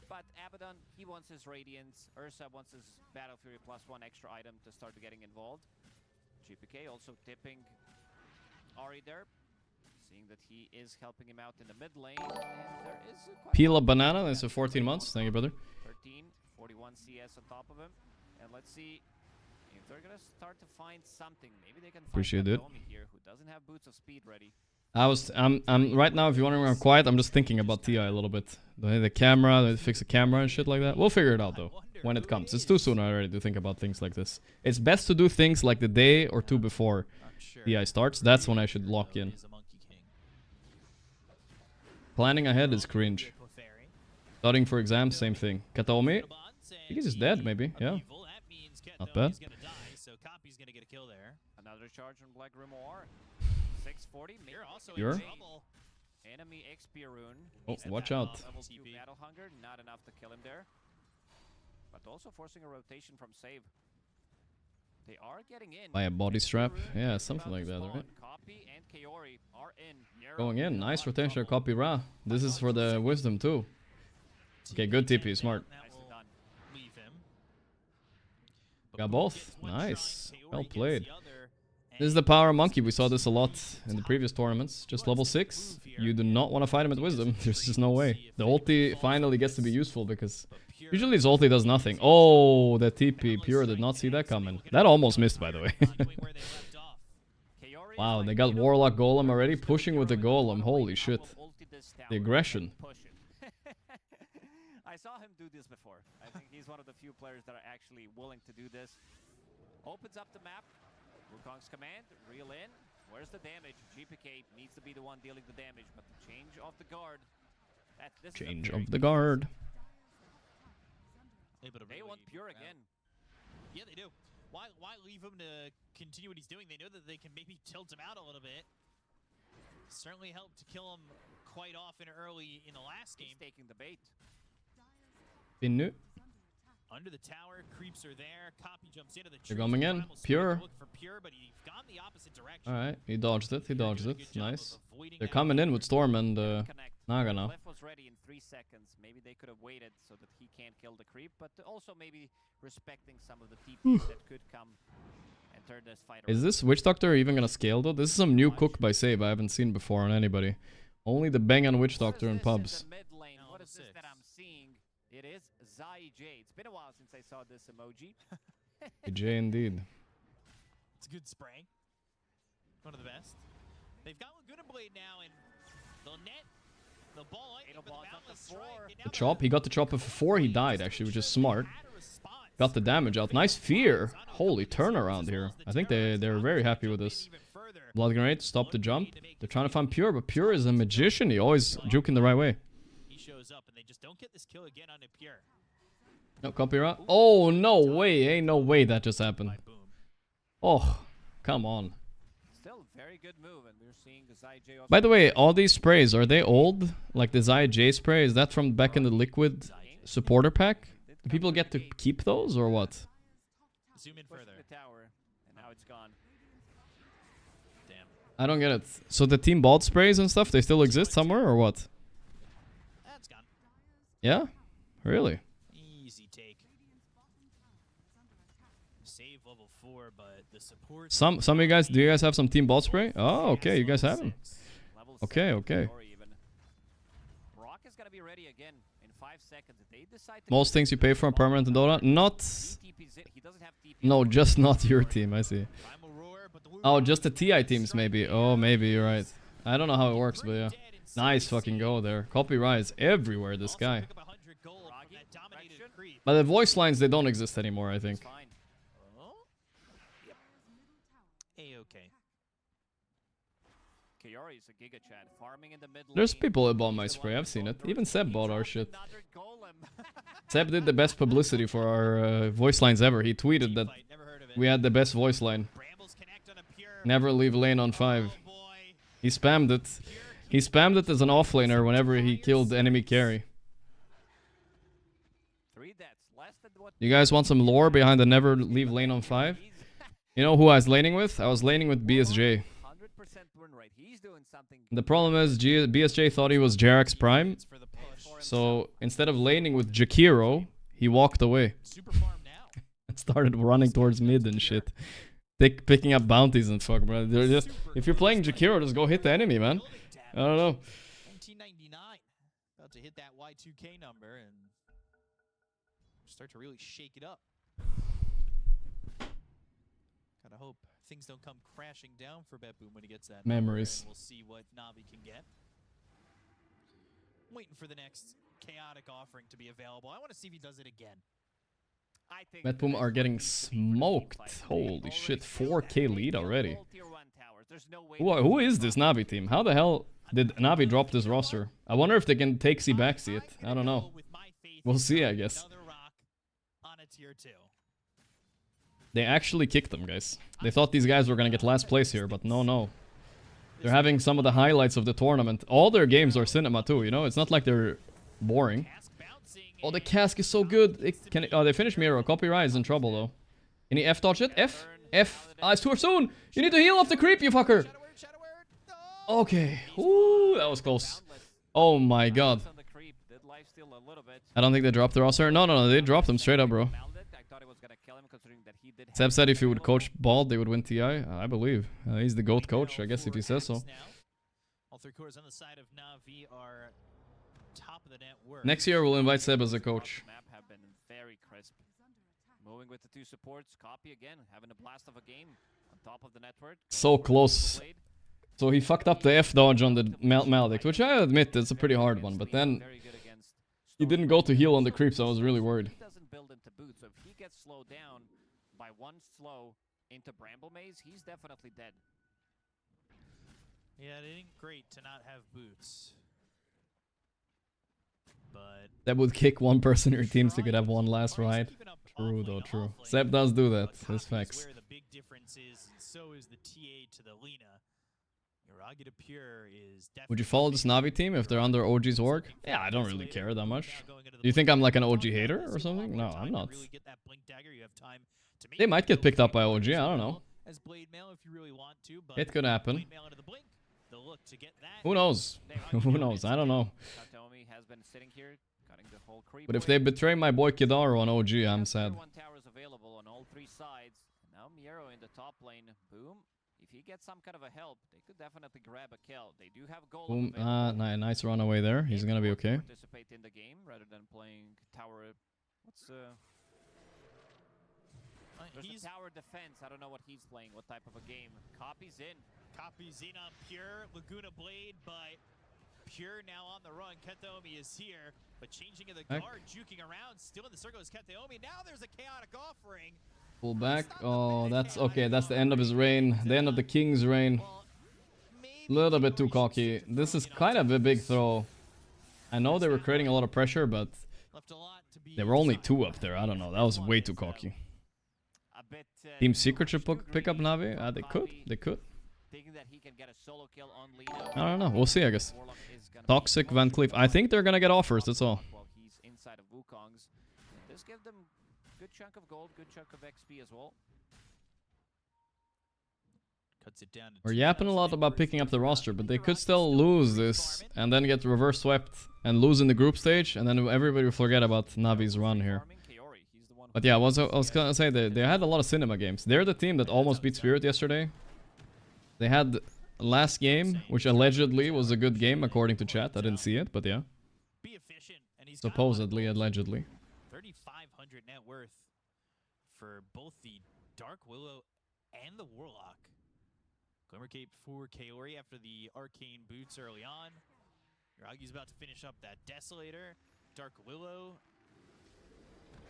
But Abaddon, he wants his Radiance. Ursa wants his Battle Fury +1 extra item to start getting involved. GPK also tipping Ari there, seeing that he is helping him out in the mid lane. And there is a Peel a banana. That's 14 months. Thank you, brother. 13, 41 CS on top of him. And let's see if they're gonna start to find something. Maybe they can find Kataomi here, who doesn't have Boots of Speed ready. I'm right now, if you're wondering why I'm quiet, I'm just thinking about TI a little bit. The camera, they fix the camera and shit like that. We'll figure it out though, when it comes. It's too soon already to think about things like this. It's best to do things like the day or two before TI starts. That's when I should lock in. Planning ahead is cringe. Studying for exams, same thing. Kataomi, I think he's dead maybe, yeah. Not bad. Another charge on Black Grimoire. 640. Pure. Enemy XP rune. Oh, watch out. Level 2 battle hunger, not enough to kill him there. But also forcing a rotation from Save. They are getting in. By a body strap? Yeah, something like that, right? Copy and Kaori are in. Going in. Nice rotation, copy Ra. This is for the wisdom too. Okay, good TP, smart. Got both. Nice. Well played. This is the power of Monkey. We saw this a lot in the previous tournaments. Just level 6. You do not want to fight him at Wisdom. There's just no way. The ulti finally gets to be useful because usually his ulti does nothing. Oh, the TP. Pure did not see that coming. That almost missed, by the way. Wow, they got Warlock Golem already. Pushing with the Golem. Holy shit. The aggression. I saw him do this before. I think he's one of the few players that are actually willing to do this. Opens up the map. Wukong's command, reel in. Where's the damage? GPK needs to be the one dealing the damage, but the change of the guard. Change of the guard. They want Pure again. Yeah, they do. Why leave him to continue what he's doing? They know that they can maybe tilt him out a little bit. Certainly helped to kill him quite often early in the last game. He's taking the bait. Binu. Under the tower, creeps are there. Copy jumps into the tree. They're coming in. Pure. But he's gone the opposite direction. Alright, he dodged it. He dodged it. Nice. They're coming in with Storm and Naga now. Cliff was ready in 3 seconds. Maybe they could have waited so that he can't kill the creep, but also maybe respecting some of the TPs that could come and turn this fight around. Is this Witch Doctor even gonna scale though? This is some new cook by Save I haven't seen before on anybody. Only the Bang on Witch Doctor in pubs. What is this that I'm seeing? It is Zai J. It's been a while since I saw this emoji. J indeed. It's a good spray. One of the best. They've got Laguna Blade now, and they'll net The ball lightning, but the boundless strike. The chop. He got the chop before he died, actually, which is smart. Got the damage out. Nice fear. Holy turnaround here. I think they're very happy with this. Blood grenade. Stop the jump. They're trying to find Pure, but Pure is a magician. He always juking the right way. He shows up, and they just don't get this kill again on Pure. No copyright. Oh, no way. Ain't no way that just happened. Oh, come on. Still very good move, and we're seeing the ZJ also. By the way, all these sprays, are they old? Like the ZJ spray, is that from back in the Liquid supporter pack? Do people get to keep those or what? Zoom in further. The tower, and now it's gone. Damn. I don't get it. So the team bought sprays and stuff, they still exist somewhere or what? That's gone. Yeah? Really? Easy take. Save level 4, but the support. Some of you guys, do you guys have some team bought spray? Oh, okay, you guys have them. Okay, okay. Rock is gonna be ready again in 5 seconds. If they decide to Most things you pay for on permanent in Dota? Not... No, just not your team, I see. Oh, just the TI teams maybe. Oh, maybe, you're right. I don't know how it works, but yeah. Nice fucking go there. Copyrights everywhere, this guy. But the voice lines, they don't exist anymore, I think. A-okay. Kiori is a giga chat farming in the mid There's lane. people that bought my spray, I've seen it. Even Seb bought our shit. Seb did the best publicity for our voice lines ever. He tweeted that we had the best voice line. Never leave lane on 5. He spammed it. He spammed it as an offlaner whenever he killed enemy carry. You guys want some lore behind the never leave lane on 5? You know who I was laning with? I was laning with BSJ. The problem is BSJ thought he was Jarek's prime. So instead of laning with Jakiro, he walked away. And started running towards mid and shit. Picking up bounties and fuck, bro. They're just, if you're playing Jakiro, just go hit the enemy, man. I don't know. 1999. About to hit that Y2K number and start to really shake it up. Gotta hope things don't come crashing down for Betboom when he gets that. Memories. We'll see what Navi can get. Waiting for the next chaotic offering to be available. I want to see if he does it again. Betboom are getting smoked. Holy shit, 4k lead already. Who is this Navi team? How the hell did Navi drop this roster? I wonder if they can take C backseat it. I don't know. We'll see, I guess. On a tier 2. They actually kicked them, guys. They thought these guys were gonna get last place here, but no. They're having some of the highlights of the tournament. All their games are cinema too, you know? It's not like they're boring. Oh, the cask is so good. They finished Miro. Copyright is in trouble, though. Can he F-dodge it? F? Ah, it's too soon! You need to heal off the creep, you fucker! Okay. Ooh, that was close. Oh my god. I don't think they dropped the roster. No, they dropped him straight up, bro. Seb said if he would coach Bald, they would win TI. I believe. He's the GOAT coach, I guess, if he says so. All 3 cores on the side of Navi are top of the net work. Next year, we'll invite Seb as a coach. Map have been very crisp. Moving with the 2 supports. Copy again. Having a blast of a game on top of the network. So close. So he fucked up the F-dodge on the Maldic, which I admit is a pretty hard one, but then he didn't go to heal on the creeps, so I was really worried. He doesn't build into boots, so if he gets slowed down by 1 slow into Bramble Maze, he's definitely dead. Yeah, it ain't great to not have boots. But that would kick one person in your team so you could have one last ride. True though, true. Seb does do that. That's facts. Where the big difference is, and so is the TA to the Lina. Pure is would you follow this Navi team if they're under OG's org? Yeah, I don't really care that much. Do you think I'm like an OG hater or something? No, I'm not. They might get picked up by OG, I don't know. It could happen. Who knows? Who knows? I don't know. But if they betray my boy Kidaru on OG, I'm sad. Now Miro in the top lane. Boom. If he gets some kind of a help, they could definitely grab a kill. They do have gold. Boom. Nice run away there. He's gonna be okay. Participate in the game rather than playing tower. What's he's tower defense. I don't know what he's playing. What type of a game? Copies in. Copies in on Pure. Laguna Blade, but Pure now on the run. Kataomi is here, but changing of the Back. guard, juking around, still in the circle is Kataomi. Now there's a chaotic offering. Pull back. Oh, that's okay. That's the end of his reign. The end of the king's reign. Little bit too cocky. This is kind of a big throw. I know they were creating a lot of pressure, but there were only 2 up there. I don't know. That was way too cocky. Team Secret should pick up Navi. They could. They could. I don't know. We'll see, I guess. Toxic, Van Cleef. I think they're gonna get offers. That's all. He's inside of Wukong's. This gives them good chunk of gold, good chunk of XP as well. Cuts it down. We're yapping a lot about picking up the roster, but they could still lose this and then get reverse swept and lose in the group stage, and then everybody will forget about Navi's run here. But yeah, I was gonna say they had a lot of cinema games. They're the team that almost beat Spirit yesterday. They had last game, which allegedly was a good game according to chat. I didn't see it, but yeah. Supposedly, allegedly. 3,500 net worth for both the Dark Willow and the Warlock. Glimmer Cape for Kaori after the arcane boots early on. Yuragi's about to finish up that Desolator. Dark Willow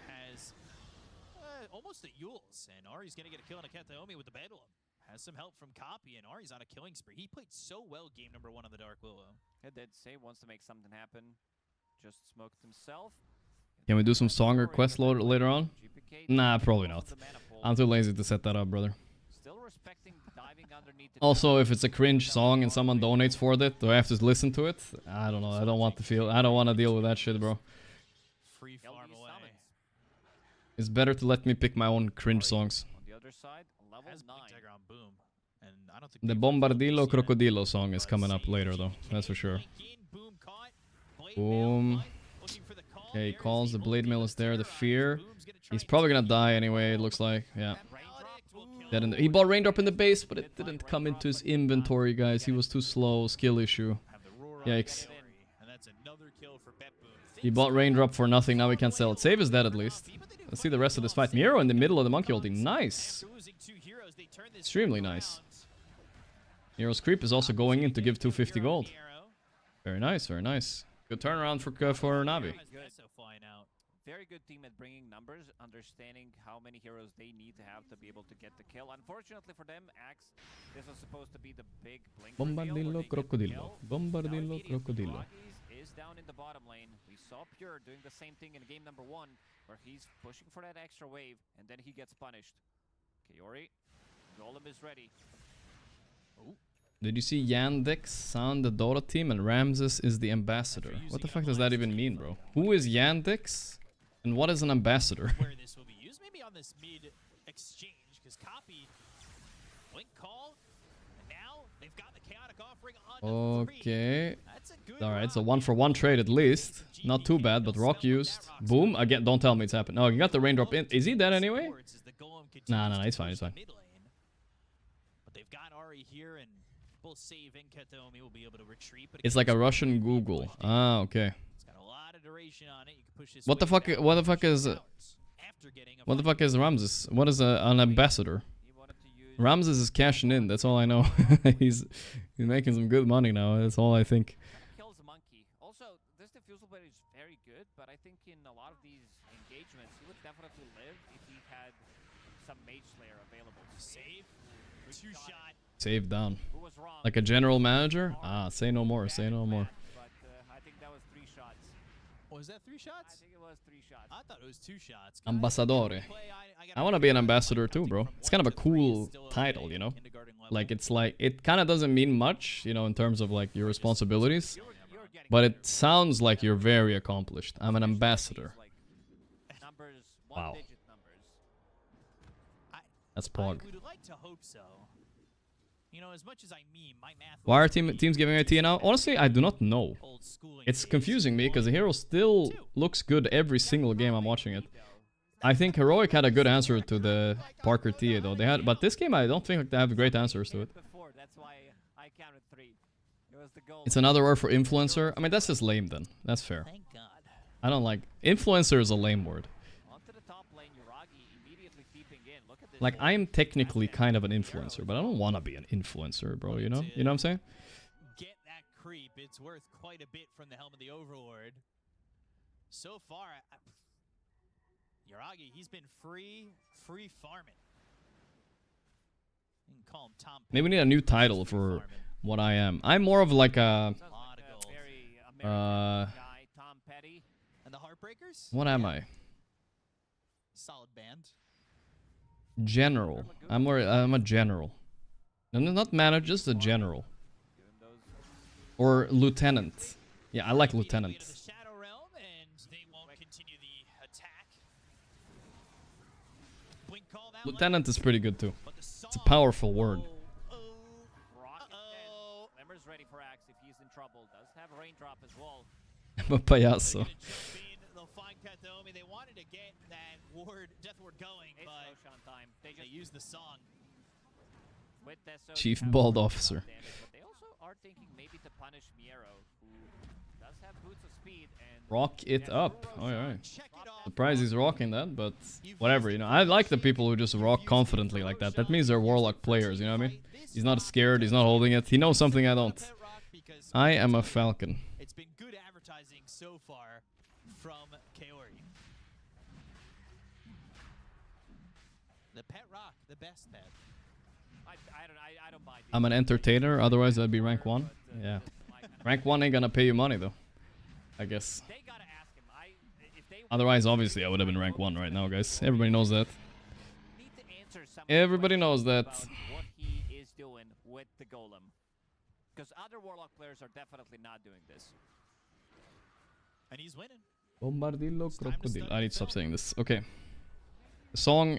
has almost a Yules, and Ari's gonna get a kill on a Kataomi with the Bedlam. Has some help from Copy, and Ari's on a killing spree. He played so well game number 1 on the Dark Willow. Yeah, did say wants to make something happen. Just smoked himself. Can we do some song request later on? Nah, probably not. I'm too lazy to set that up, brother. Also, if it's a cringe song and someone donates for it, do I have to listen to it? I don't know. I don't want to deal with that shit, bro. Free farm away. It's better to let me pick my own cringe songs. On the other side, level 9. Boom. And I don't think The Bombardillo Crocodilo song is coming up later, though. That's for sure. Boom. Okay, he calls. The Blade Mill is there. The Fear. He's probably gonna die anyway, it looks like. Yeah. He bought Raindrop in the base, but it didn't come into his inventory, guys. He was too slow. Skill issue. Yikes. He bought Raindrop for nothing. Now we can't sell it. Save is dead at least. Let's see the rest of this fight. Miro in the middle of the monkey ulti. Nice. Extremely nice. Miro's creep is also going in to give 250 gold. Very nice, very nice. Good turnaround for Navi. Very good team at bringing numbers, understanding how many heroes they need to have to be able to get the kill. Unfortunately for them, Axe, this was supposed to be the big blink. Bombardillo Crocodillo. Bombardillo Crocodillo. Is down in the bottom lane. We saw Pure doing the same thing in game number 1, where he's pushing for that extra wave, and then he gets punished. Kaori, Golem is ready. Oh. Did you see Yandex sound the Dota team and Ramses is the ambassador? What the fuck does that even mean, bro? Who is Yandex? And what is an ambassador? Where this will be used, maybe on this mid exchange, because Copy, blink call, and now they've got the chaotic offering on. Okay. Alright, it's a 1-for-1 trade at least. Not too bad, but Rock used. Boom. Again, don't tell me it's happened. No, he got the Raindrop in. Is he dead anyway? Nah, he's fine, he's fine. But they've got Ari here, and both Save and Kataomi will be able to retreat. It's like a Russian Google. Ah, okay. What the fuck is Ramses? What is an ambassador? Ramses is cashing in, that's all I know. he's making some good money now, that's all I think. Kills a monkey. Also, this diffusal blade is very good, but I think in a lot of these engagements, he would definitely live if he had some Mage Slayer available. Save. 2-shot. Save down. Like a general manager? Ah, say no more, say no more. But I think that was 3 shots. Was that 3 shots? I think it was 3 shots. I thought it was 2 shots. Ambassadore. I want to be an ambassador too, bro. It's kind of a cool title, you know? Like, it's like, it kind of doesn't mean much, you know, in terms of like your responsibilities. But it sounds like you're very accomplished. I'm an ambassador. Wow. That's Pog. I would like to hope so. You know, as much as I mean, my math. Why are teams giving a T now? Honestly, I do not know. It's confusing me because the hero still looks good every single game I'm watching it. I think Heroic had a good answer to the Parker T though. They had, but this game I don't think they have great answers to it. It's another word for influencer. I mean, that's just lame then. That's fair. I don't like influencer is a lame word. Like, I'm technically kind of an influencer, but I don't want to be an influencer, bro, you know? You know what I'm saying? creep. It's worth quite a bit from the helm of the Overlord. So far, Gyrocopter, he's been free farming. You can call him Tom. Maybe we need a new title for what I am. I'm more of like a And the Heartbreakers? what am I? Solid band. General. I'm a general. No, not manager, just a general. Or lieutenant. Yeah, I like lieutenant. Shadow Realm, and they won't continue the attack. Blink call that Lieutenant is pretty good too. It's a powerful word. Lemmer's ready for Axe if he's in trouble. Does have a raindrop as well. I'm a payaso. They'll find Kathomi. They wanted to get that Death Ward going, but they used the song. With Chief Bald Officer. But they also are thinking maybe to punish Miero, who does have boots of speed and Rock it up. Alright. Surprised he's rocking that, but whatever, you know. I like the people who just rock confidently like that. That means they're Warlock players, you know what I mean? He's not scared, he's not holding it. He knows something I don't. I am a Falcon. It's been good advertising so far from Kaori. The pet rock, the best pet. I don't buy I'm an entertainer, otherwise I'd be rank 1. Yeah. Rank 1 ain't gonna pay you money though. I guess. Otherwise, obviously, I would have been rank 1 right now, guys. Everybody knows that. Everybody knows that. What he is doing with the Golem. Because other Warlock players are definitely not doing this. And he's winning. Bombardillo crocodile. I need to stop saying this. Okay. The song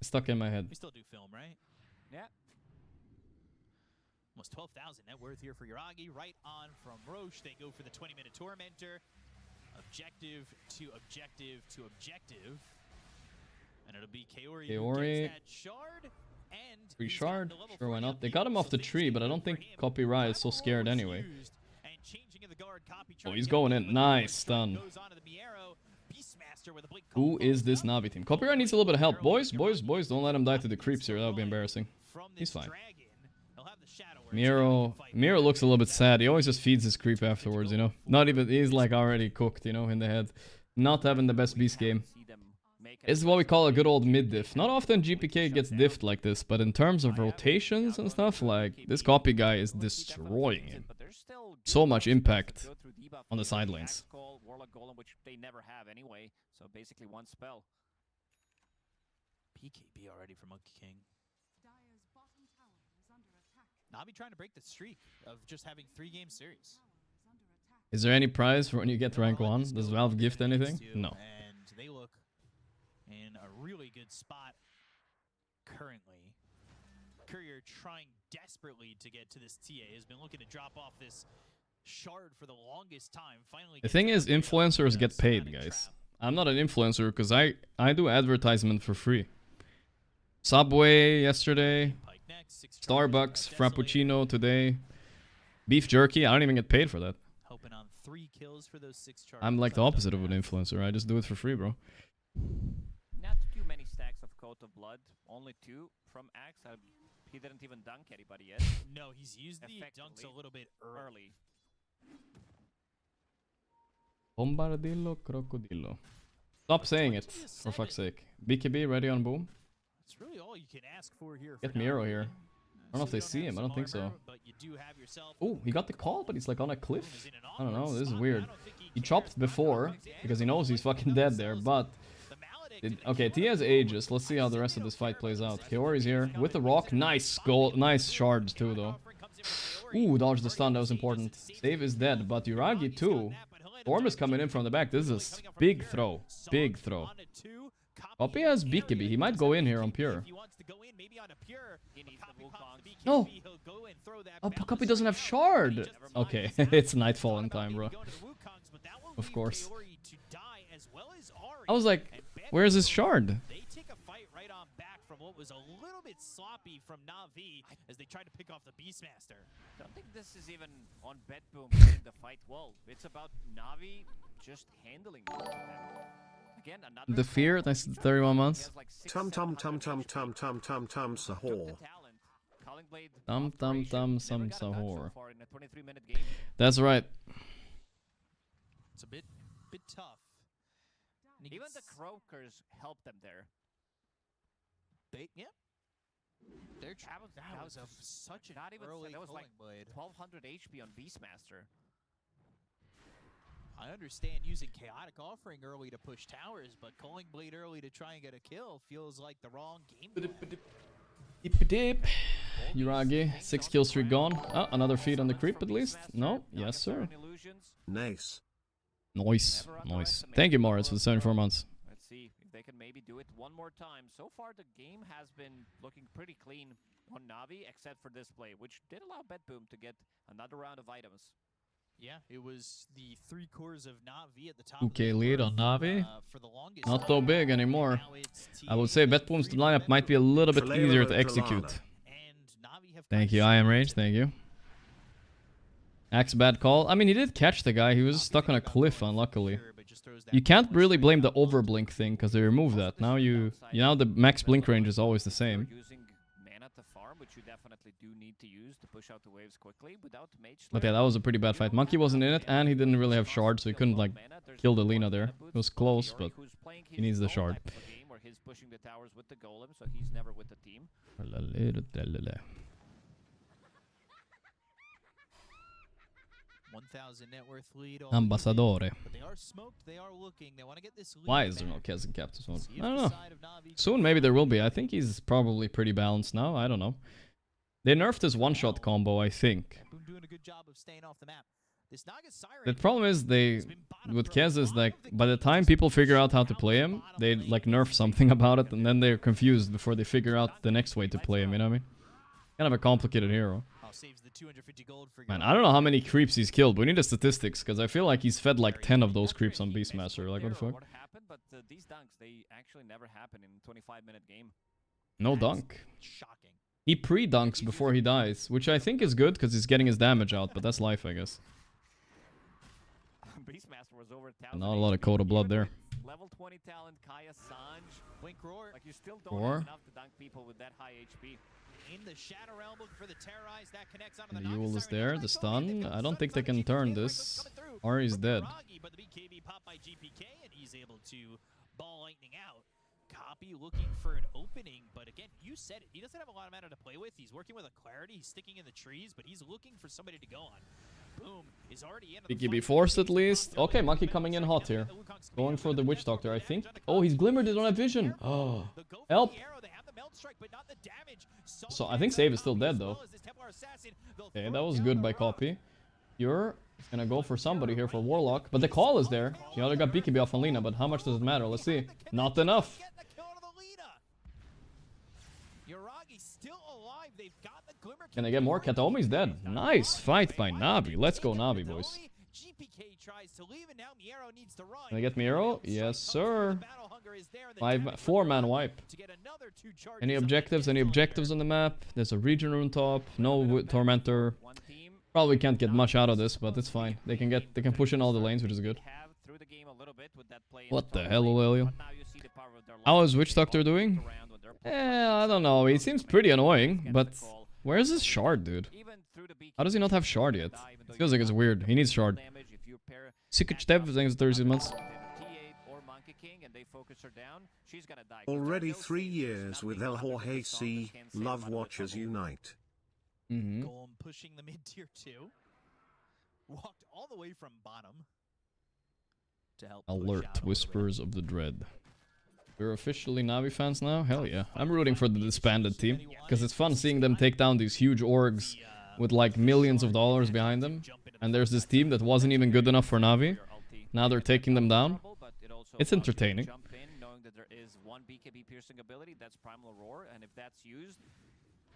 is stuck in my head. We still do film, right? Yeah. Almost 12,000 net worth here for Gyrocopter. Right on from Roche. They go for the 20-minute Tormentor. Objective to objective to objective. And it'll be Kaori who gets that shard. And Free shard? Sure, why not? They got him off the tree, but I don't think Copyright is so scared anyway. Oh, he's going in. Nice stun. Who is this Navi team? Copyright needs a little bit of help. Boys, don't let him die to the creeps here. That would be embarrassing. He's fine. Miro looks a little bit sad. He always just feeds his creep afterwards, you know? Not even, he's like already cooked, you know, in the head. Not having the best beast game. This is what we call a good old mid-diff. Not often GPK gets diffed like this, but in terms of rotations and stuff, like, this copy guy is destroying it. So much impact on the side lanes. Warlock Golem, which they never have anyway, so basically one spell. PKB already for Monkey King. Navi trying to break the streak of just having 3-game series. Is there any prize for when you get rank 1? Does Valve gift anything? No. And they look in a really good spot currently. Courier trying desperately to get to this TA. Has been looking to drop off this shard for the longest time. Finally, the thing is, influencers get paid, guys. I'm not an influencer because I do advertisement for free. Subway yesterday, Starbucks, Frappuccino today, beef jerky. I don't even get paid for that. Hoping on 3 kills for those 6 charges. I'm like the opposite of an influencer. I just do it for free, bro. Not too many stacks of Coat of Blood. Only 2 from Axe. He didn't even dunk anybody yet. No, he's used the dunks a little bit early. Bombardillo crocodillo. Stop saying it, for fuck's sake. BKB ready on boom. It's really all you can ask for here. Get Miro here. I don't know if they see him. I don't think so. Oh, he got the call, but he's like on a cliff. I don't know. This is weird. He chopped before because he knows he's fucking dead there, but... Okay, T has Aegis. Let's see how the rest of this fight plays out. Kaori's here with the rock. Nice gold. Nice shards too, though. Ooh, dodge the stun. That was important. Save is dead, but Gyrocopter too. Storm is coming in from the back. This is a big throw. Big throw. Copy has BKB. He might go in here on Pure. No! Oh, Copy doesn't have Shard! Okay, it's nightfall in time, bro. Of course. I was like, where's his Shard? They take a fight right on back from what was a little bit sloppy from Navi as they tried to pick off the Beastmaster. I don't think this is even on Betboom playing the fight well. It's about Navi just handling it. Again, The Fear, that's 31 months. Sahur. Calling Blade Dum dum dum some never got a touch so sahur. far in a 23-minute game. That's right. It's a bit tough. And Even the Croakers helped them there. Yeah. That was such an early that was like Calling Blade. 1200 HP on Beastmaster. I understand using Chaotic Offering early to push towers, but Calling Blade early to try and get a kill feels like the wrong game plan. Dip dip. Yuragi, 6 kill streak gone. Oh, another feed on the creep at least? No? Yes, sir. Nice. Nice. Nice. Thank you, Morris, for the 74 months. Let's see if they can maybe do it one more time. So far, the game has been looking pretty clean on Navi, except for this play, which did allow Betboom to get another round of items. Yeah, it was the 3 cores of Navi at the top. 2k lead on Navi. For the longest Not so big anymore. I would say Betboom's lineup might be a little bit easier to execute. Thank you, I am Rage. Thank you. Axe bad call. I mean, he did catch the guy. He was stuck on a cliff, unluckily. You can't really blame the overblink thing because they removed that. Now now the max blink range is always the same. Using mana to farm, which you definitely do need to use to push out the waves quickly without Mage. But yeah, that was a pretty bad fight. Monkey wasn't in it, and he didn't really have shard, so he couldn't like kill the Lina there. It was close, but he needs the shard. Where he's pushing the towers with the golem, so he's never with the team. 1,000 net worth lead. Ambassadore. But they are smoked. They are looking. They want to get this lead. Why is there no Kez in Captain's mode? I don't know. Soon maybe there will be. I think he's probably pretty balanced now. I don't know. They nerfed his one-shot combo, I think. Doing a good job of staying off the map. This Naga Siren. The problem is with Kez is like by the time people figure out how to play him, they like nerf something about it and then they're confused before they figure out the next way to play him, you know what I mean? Kind of a complicated hero. Man, I don't know how many creeps he's killed. We need the statistics because I feel like he's fed like 10 of those creeps on Beastmaster. Like what the fuck? But these dunks, they actually never happen in a 25-minute game. No dunk. He pre-dunks before he dies, which I think is good because he's getting his damage out, but that's life, I guess. Beastmaster was over Not a lot of Coda blood there. Level 20 talent, Kaya Sanj. Wink Roar. Like you still don't have enough to dunk people with that high HP. In the Shadow Realm looking for the Terrorize that connects onto the The Yule is there, the stun. I don't think they can turn this. Ari's dead. But the BKB popped by GPK and he's able to ball lightning out. Copy looking for an opening, but again, you said it. He doesn't have a lot of mana to play with. He's working with a clarity. He's sticking in the trees, but he's looking for somebody to go on. Boom is already in. BKB forced at least. Okay, Monkey coming in hot here. Going for the Witch Doctor, I think. Oh, he's glimmered it on a vision. Oh, help. So I think Save is still dead though. Okay, that was good by Copy. You're gonna go for somebody here for Warlock, but the call is there. He already got BKB off on Lina, but how much does it matter? Let's see. Not enough. Can I get more? Kataomi's dead. Nice fight by Navi. Let's go Navi, boys. Can I get Miro? Yes, sir. 4-man wipe. Any objectives? Any objectives on the map? There's a region rune top. No Tormentor. Probably can't get much out of this, but it's fine. They can push in all the lanes, which is good. What the hell, Aurelio? How is Witch Doctor doing? I don't know. He seems pretty annoying, but where's his shard, dude? How does he not have shard yet? It feels like it's weird. He needs shard. Secret Step, thanks 30 months. Already 3 years with El Jorge C. Love Watchers Unite. Golem pushing the mid tier 2. Walked all the way from bottom to help. Alert, Whispers of the Dread. We're officially Navi fans now? Hell yeah. I'm rooting for the disbanded team, because it's fun seeing them take down these huge orgs with like millions of dollars behind them. And there's this team that wasn't even good enough for Navi. Now they're taking them down. It's entertaining. Knowing that there is one BKB piercing ability, that's Primal Roar, and if that's used,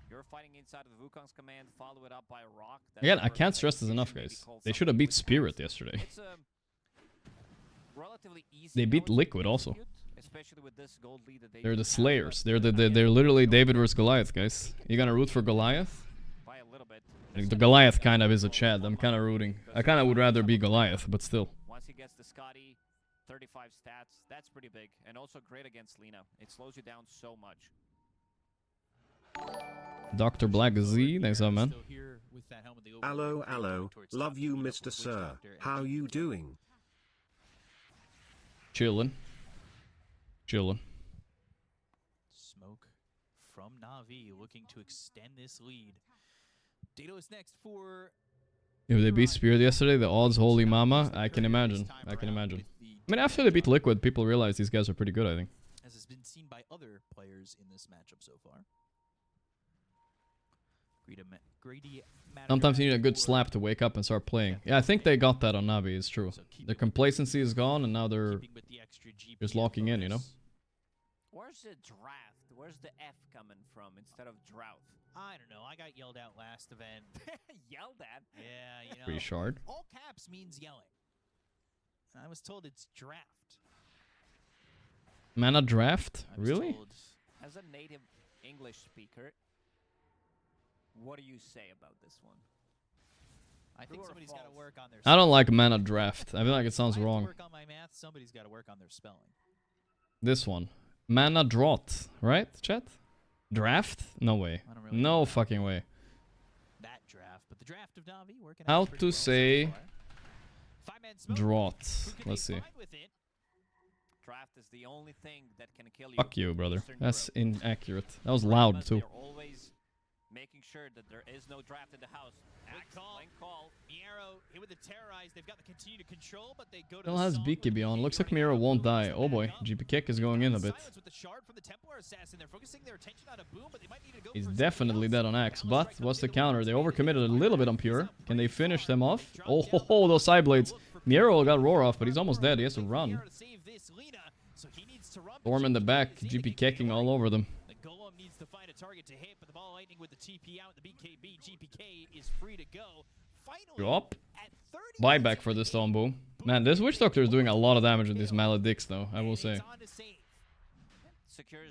you're fighting inside of the Wukong's command, follow it up by a rock. Again, I can't stress this enough, guys. They should have beat Spirit yesterday. They beat Liquid also. They're the Slayers. They're literally David versus Goliath, guys. You gonna root for Goliath? The Goliath kind of is a Chad. I'm kind of rooting. I kind of would rather be Goliath, but still. Once he gets the Scotty, 35 stats, that's pretty big. And also great against Lina. It slows you down so much. Dr. Black Z, thanks up, man. Allo, allo, love you, Mr. Sir. How you doing? Chillin'. Chillin'. Smoke from Navi looking to extend this lead. Dato is next for... If they beat Spirit yesterday, the odds, holy mama, I can imagine. I can imagine. I mean, after they beat Liquid, people realize these guys are pretty good, I think. As has been seen by other players in this matchup so far. Sometimes you need a good slap to wake up and start playing. Yeah, I think they got that on Navi, it's true. Their complacency is gone and now they're just locking in, you know? Where's the draft? Where's the F coming from instead of drought? I don't know. I got yelled at last event. Yelled at? Yeah, you know. Pretty shard. All caps means yelling. I was told it's draft. Mana draft? Really? As a native English speaker, what do you say about this one? I think somebody's got to work on their... I don't like mana draft. I feel like it sounds wrong. Work on my math. Somebody's got to work on their spelling. This one. Mana drought, right, chat? Draft? No way. Really no fucking way. That draft, but the draft of Navi working How out to well say so drought? Let's see. Draft is the only thing that can kill you. Fuck you, brother. That's inaccurate. That was loud too. Always making sure that there is no draft in the house. Call. Miero hit with the terrorize. They've got the continue to control, but they go to Still has BKB on. Looks like Miero won't die. Oh boy, GP kick is going in a bit. He's definitely dead on Axe, but what's the counter? They overcommitted a little bit on Pure. Can they finish them off? Oh ho ho, those side blades. Miero got roar off, but he's almost dead. He has to run. Storm in the back, GP kicking all over them. To find a target to hit, but the ball lightning with the TP out, the BKB, GPK is free to go. Finally, drop. Buyback for this Stone Boom. Man, this Witch Doctor is doing a lot of damage with these Maledicts though, I will say.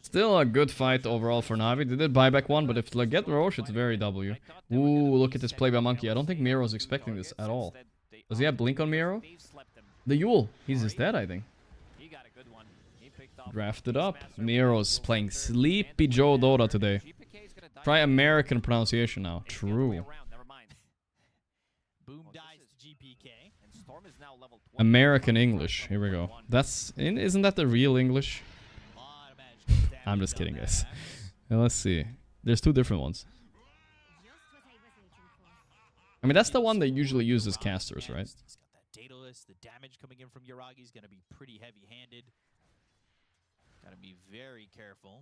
Still a good fight overall for Navi. They did buyback one, but if they get Roche, it's very W. Ooh, look at this play by Monkey. I don't think Miro's expecting this at all. Does he have Blink on Miro? The Yule. He's just dead, I think. Drafted up. Miro's playing Sleepy Joe Dota today. Try American pronunciation now. True. American English. Here we go. Isn't that the real English? I'm just kidding, guys. Now, let's see. There's two different ones. I mean, that's the one they usually use as casters, right? He's got that Daedalus. The damage coming in from Yuragi is going to be pretty heavy-handed. Got to be very careful.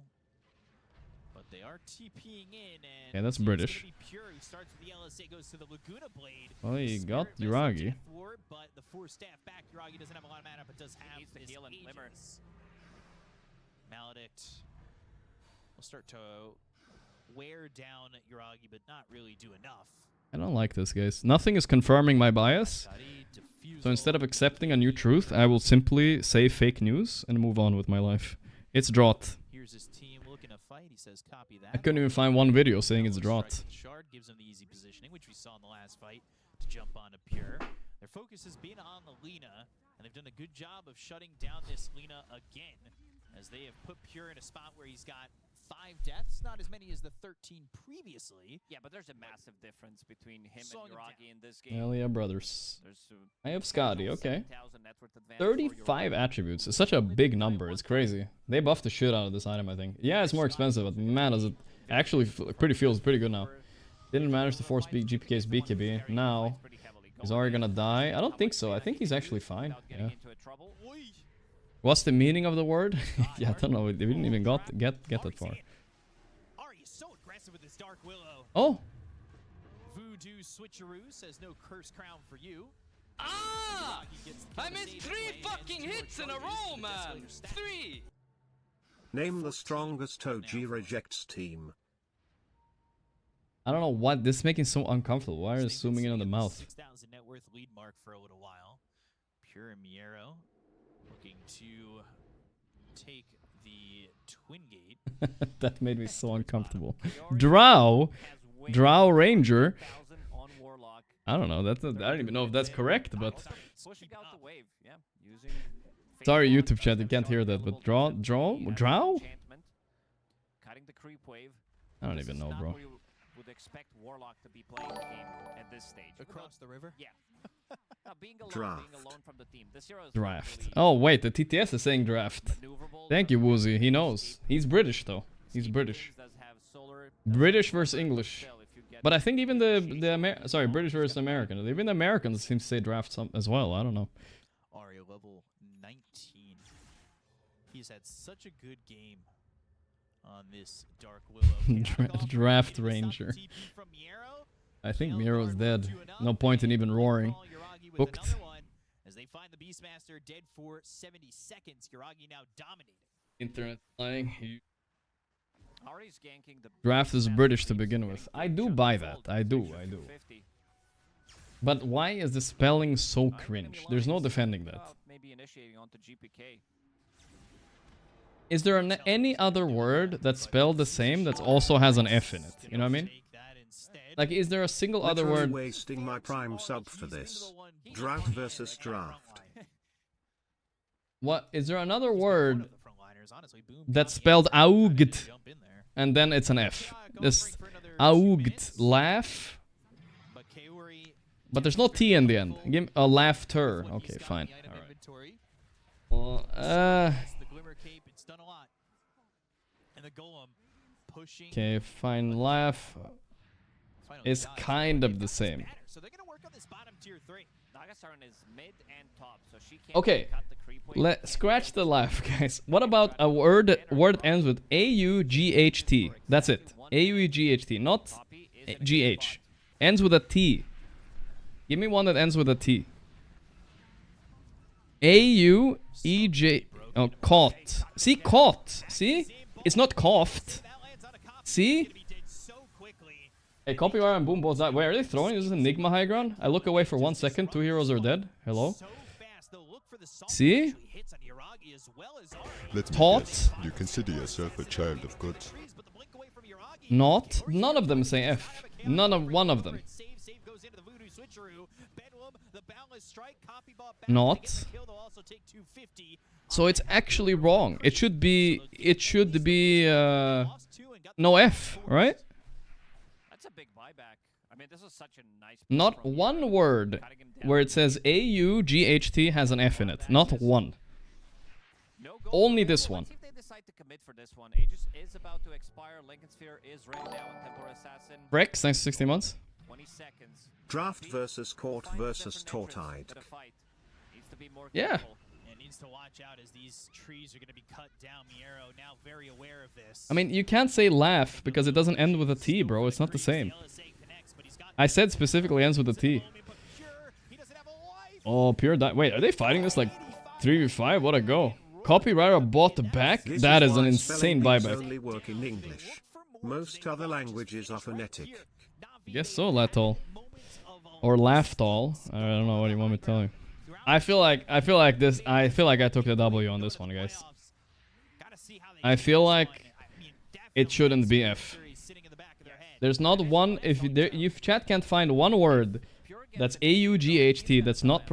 But they are TPing in, and yeah, that's British. Pure, who starts with the LSA, goes to the Laguna Blade. Well, he got Yuragi. But the 4 staff back, Yuragi doesn't have a lot of mana, but does have his Aegis. Maledict will start to wear down Yuragi, but not really do enough. I don't like this, guys. Nothing is confirming my bias. So instead of accepting a new truth, I will simply say fake news and move on with my life. It's drought. Here's his team looking to fight. He says copy that. I couldn't even find one video saying it's drought. Shard gives him the easy positioning, which we saw in the last fight, to jump onto Pure. Their focus has been on the Lina, and they've done a good job of shutting down this Lina again, as they have put Pure in a spot where he's got 5 deaths, not as many as the 13 previously. Yeah, but there's a massive difference between him and Yuragi in this game. Hell yeah, brothers. I have Scotty, okay. 35 attributes. It's such a big number. It's crazy. They buffed the shit out of this item, I think. Yeah, it's more expensive, but man, does it actually feels pretty good now. Didn't manage to force GPK's BKB. Now, is Ari gonna die? I don't think so. I think he's actually fine. Yeah. What's the meaning of the word? Yeah, I don't know. They didn't even get that far. Ari is so aggressive with this Dark Willow. Oh. Voodoo switcheroo says no curse crown for you. Ah! I missed 3 fucking hits in a row, man. 3. Name the strongest OG rejects team. I don't know what this is making so uncomfortable. Why are you zooming in on the mouth? 6,000 net worth lead mark for a little while. Pure and Miero looking to take the Twin Gate. That made me so uncomfortable. Drow Ranger. I don't know. I don't even know if that's correct, but sorry, YouTube chat, you can't hear that. But Drow? I don't even know, bro. would expect Warlock to be playing the game at this stage. Across the river? Yeah. Being Draft. alone from the team. This hero is Draft. really Oh wait, the TTS is saying draft. Thank you, Woozy. He knows. He's British though. He's British. British versus English. But I think even sorry, British versus American. Even the Americans seem to say draft some as well. I don't know. Aria level 19. He's had such a good game on this Dark Willow. Draft Ranger. I think Miro's dead. No point in even roaring. Hooked. As they find the Beastmaster dead for 70 seconds. Gyrocopter now dominating. Internet flying. Ari's ganking the Draft is British to begin with. I do buy that. I do. But why is the spelling so cringe? There's no defending that. Maybe initiating onto GPK. Is there any other word that's spelled the same that also has an F in it? You know what I mean? Like, is there a single other word? Wasting my prime sub for this. Drought versus draft. What? Is there another word that's spelled augt and then it's an F? This augt, laugh. But there's no T in the end. Give me a laughter. Okay, fine. All right. Okay, fine. Laugh is kind of the same. Okay, let's scratch the laugh, guys. What about a word that ends with AUGHT? That's it. AUGHT, not GH. Ends with a T. Give me one that ends with a T. AUEJ. Oh, caught. See, caught. See? It's not coughed. See? Hey, Copywire and Boom both died. Wait, are they throwing? Is this a Nigma high ground? I look away for 1 second. 2 heroes are dead. Hello? See? Taught? You consider yourself a child of God. Not. None of them say F. One of them. Not. So it's actually wrong. It should be no F, right? That's a big buyback. I mean, this is such a nice. Not one word where it says AUGHT has an F in it. Not one. Only this one. If they decide to commit for this one, Aegis is about to expire. Lincoln Sphere is ready now on Templar Assassin. Rex, thanks for 60 months. 20 seconds. Draft versus court versus Tortide. Yeah. And needs to watch out as these trees are going to be cut down. Miero now very aware of this. I mean, you can't say laugh because it doesn't end with a T, bro. It's not the same. I said specifically ends with a T. Oh, pure die. Wait, are they fighting this like 3v5? What a go. Copywriter bought the back? That is an insane buyback. Only work in English. Most other languages are phonetic. I guess so, Latol. Or Laughtol. I don't know what you want me to tell you. I feel like I took the W on this one, guys. I feel like it shouldn't be F. There's not one. If chat can't find one word that's AUGHT that's not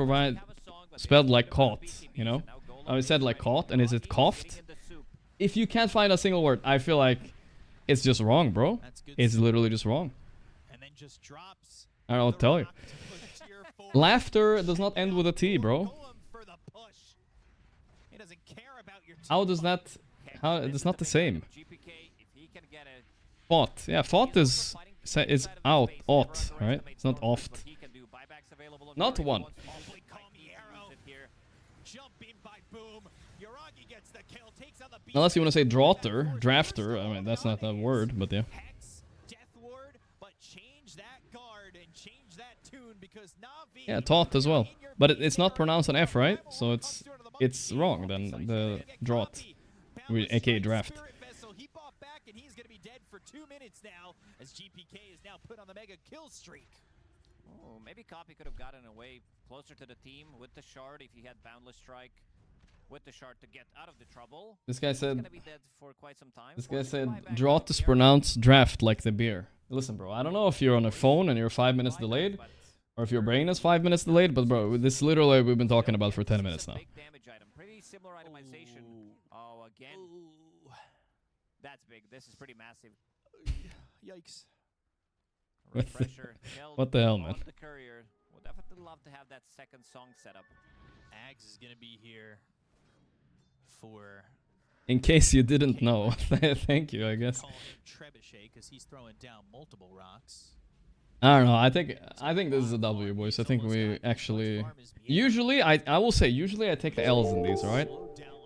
spelled like caught, you know? I said like caught, and is it coughed? If you can't find a single word, I feel like it's just wrong, bro. It's literally just wrong. I don't know what to tell you. Laughter does not end with a T, bro. How does that... How... It's not the same. Fought. Yeah, fought is out. Ought, right? It's not oft. Not one. Unless you want to say draughter, drafter. I mean, that's not that word, but yeah. Yeah, taught as well. But it's not pronounced an F, right? So it's wrong then, the draught. aka draft. He bought back and he's going to be dead for 2 minutes now as GPK is now put on the mega kill streak. Oh, maybe Copy could have gotten away closer to the team with the shard if he had Boundless Strike. With the shard to get out of the trouble. This guy said. He's gonna be dead for quite some time. This guy said, "Draught is pronounced draft like the beer." Listen, bro. I don't know if you're on a phone and you're 5 minutes delayed, or if your brain is 5 minutes delayed. But bro, this literally we've been talking about for 10 minutes now. Big damage item. Pretty similar itemization. Oh, again. That's big. This is pretty massive. Yikes. Refresher killed What the hell, man? on the courier. Would definitely love to have that second song set up. Ags is gonna be here for In case you didn't know. Thank you, I guess. call him Trebuchet because he's throwing down multiple rocks. I don't know. I think this is a W, boys. I think we actually usually I will say usually I take the L's in these, alright?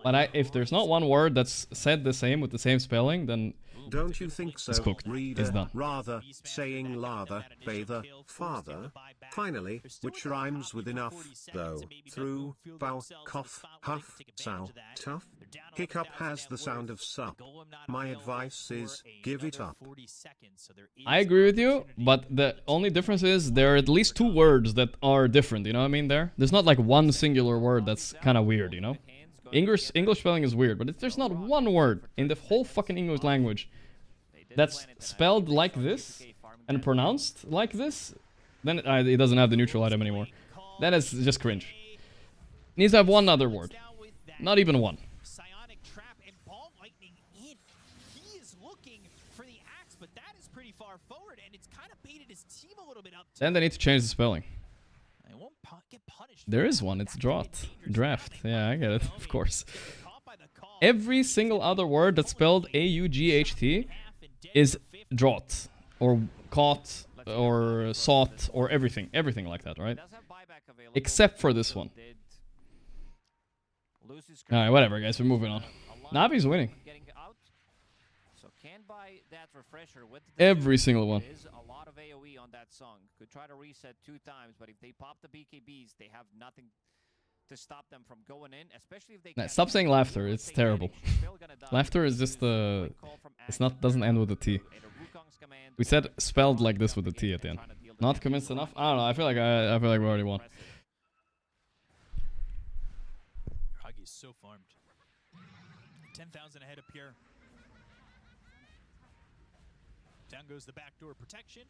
But if there's not one word that's said the same with the same spelling, then Don't you think so? it's cooked. Reader, It's done. rather, saying lather, bather, father. Finally, which rhymes with enough, though, through, bow, cough, huff, sow, tough. Hiccup has the sound of sup. My advice is, give it up. I agree with you, but the only difference is there are at least two words that are different, you know what I mean there's not like one singular word that's kind of weird, you know? English spelling is weird, but if there's not one word in the whole fucking English language that's spelled like this and pronounced like this, then it doesn't have the neutral item anymore. That is just cringe. Needs to have one other word. Not even one. Psionic trap and ball lightning in. He is looking for the axe, but that is pretty far forward, and it's kind of baited his team a little bit up. Then they need to change the spelling. They won't get punished. There is one, it's draft. Yeah, I get it, of course. Every single other word that's spelled A-U-G-H-T is drought, or caught, or sought, or everything like that, right? Except for this one. Alright, whatever guys, we're moving on. Navi's winning. Every single one. A lot of AoE on that song. Could try to reset 2 times, but if they pop the BKBs, they have nothing to stop them from going in, especially if they Nah, stop saying laughter, it's terrible. Laughter is just doesn't end with a T. We said spelled like this with a T at the end. Not convinced enough? I don't know, I feel like we already won. Huggy's so farmed. 10,000 ahead of Pure. Down goes the backdoor protection.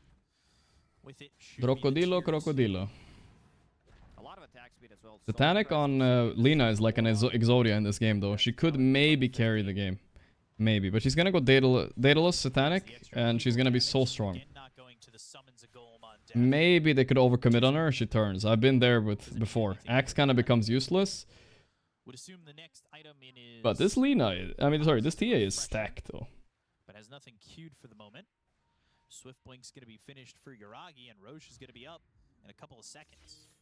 With it, Crocodilo. A lot of attack speed as well. Satanic on Lina is like an Exodia in this game though. She could maybe carry the game. Maybe, but she's gonna go Daedalus Satanic, and she's gonna be so strong. Maybe they could overcommit on her, she turns. I've been there before. Axe kinda becomes useless. But this Lina, this TA is stacked though. But has nothing queued for the moment. Swift Blink's going to be finished for Yuragi, and Roche is going to be up in a couple of seconds.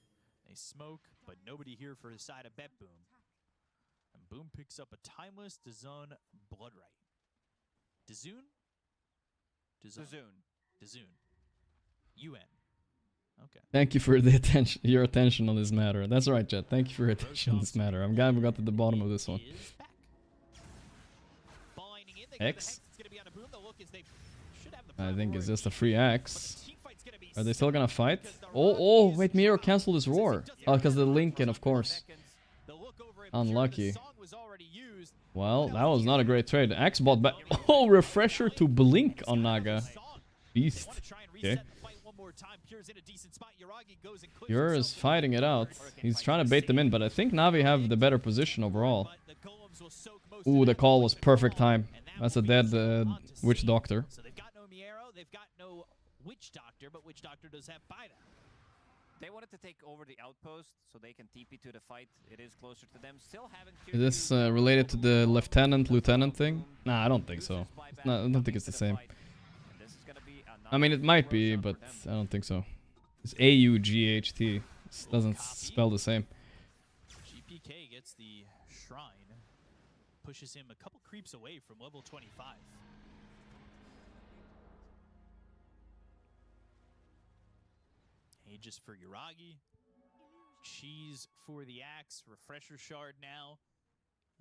They smoke, but nobody here for his side of Betboom. And Boom picks up a timeless DAZN Bloodright. DAZN? UN. Okay. Thank you for your attention on this matter. That's right, chat. Thank you for your attention on this matter. I'm glad we got to the bottom of this one. X? I think it's just a free axe. Are they still gonna fight? Oh, wait, Miro canceled his roar. Oh, because the Lincoln, of course. Unlucky. Well, that was not a great trade. Axe bought back. Oh, refresher to blink on Naga. Beast. Okay. Pure is fighting it out. He's trying to bait them in, but I think Navi have the better position overall. Ooh, the call was perfect time. That's a dead Witch Doctor. So they've got no Miero, they've got no Witch Doctor, but Witch Doctor does have buyback. They wanted to take over the outpost so they can TP to the fight. It is closer to them. Still having Is this related to the lieutenant thing? Nah, I don't think so. No, I don't think it's the same. I mean, it might be, but I don't think so. It's A-U-G-H-T. This doesn't spell the same. GPK gets the shrine. Pushes him a couple creeps away from level 25. Aegis for Yuragi. Cheese for the axe. Refresher shard now.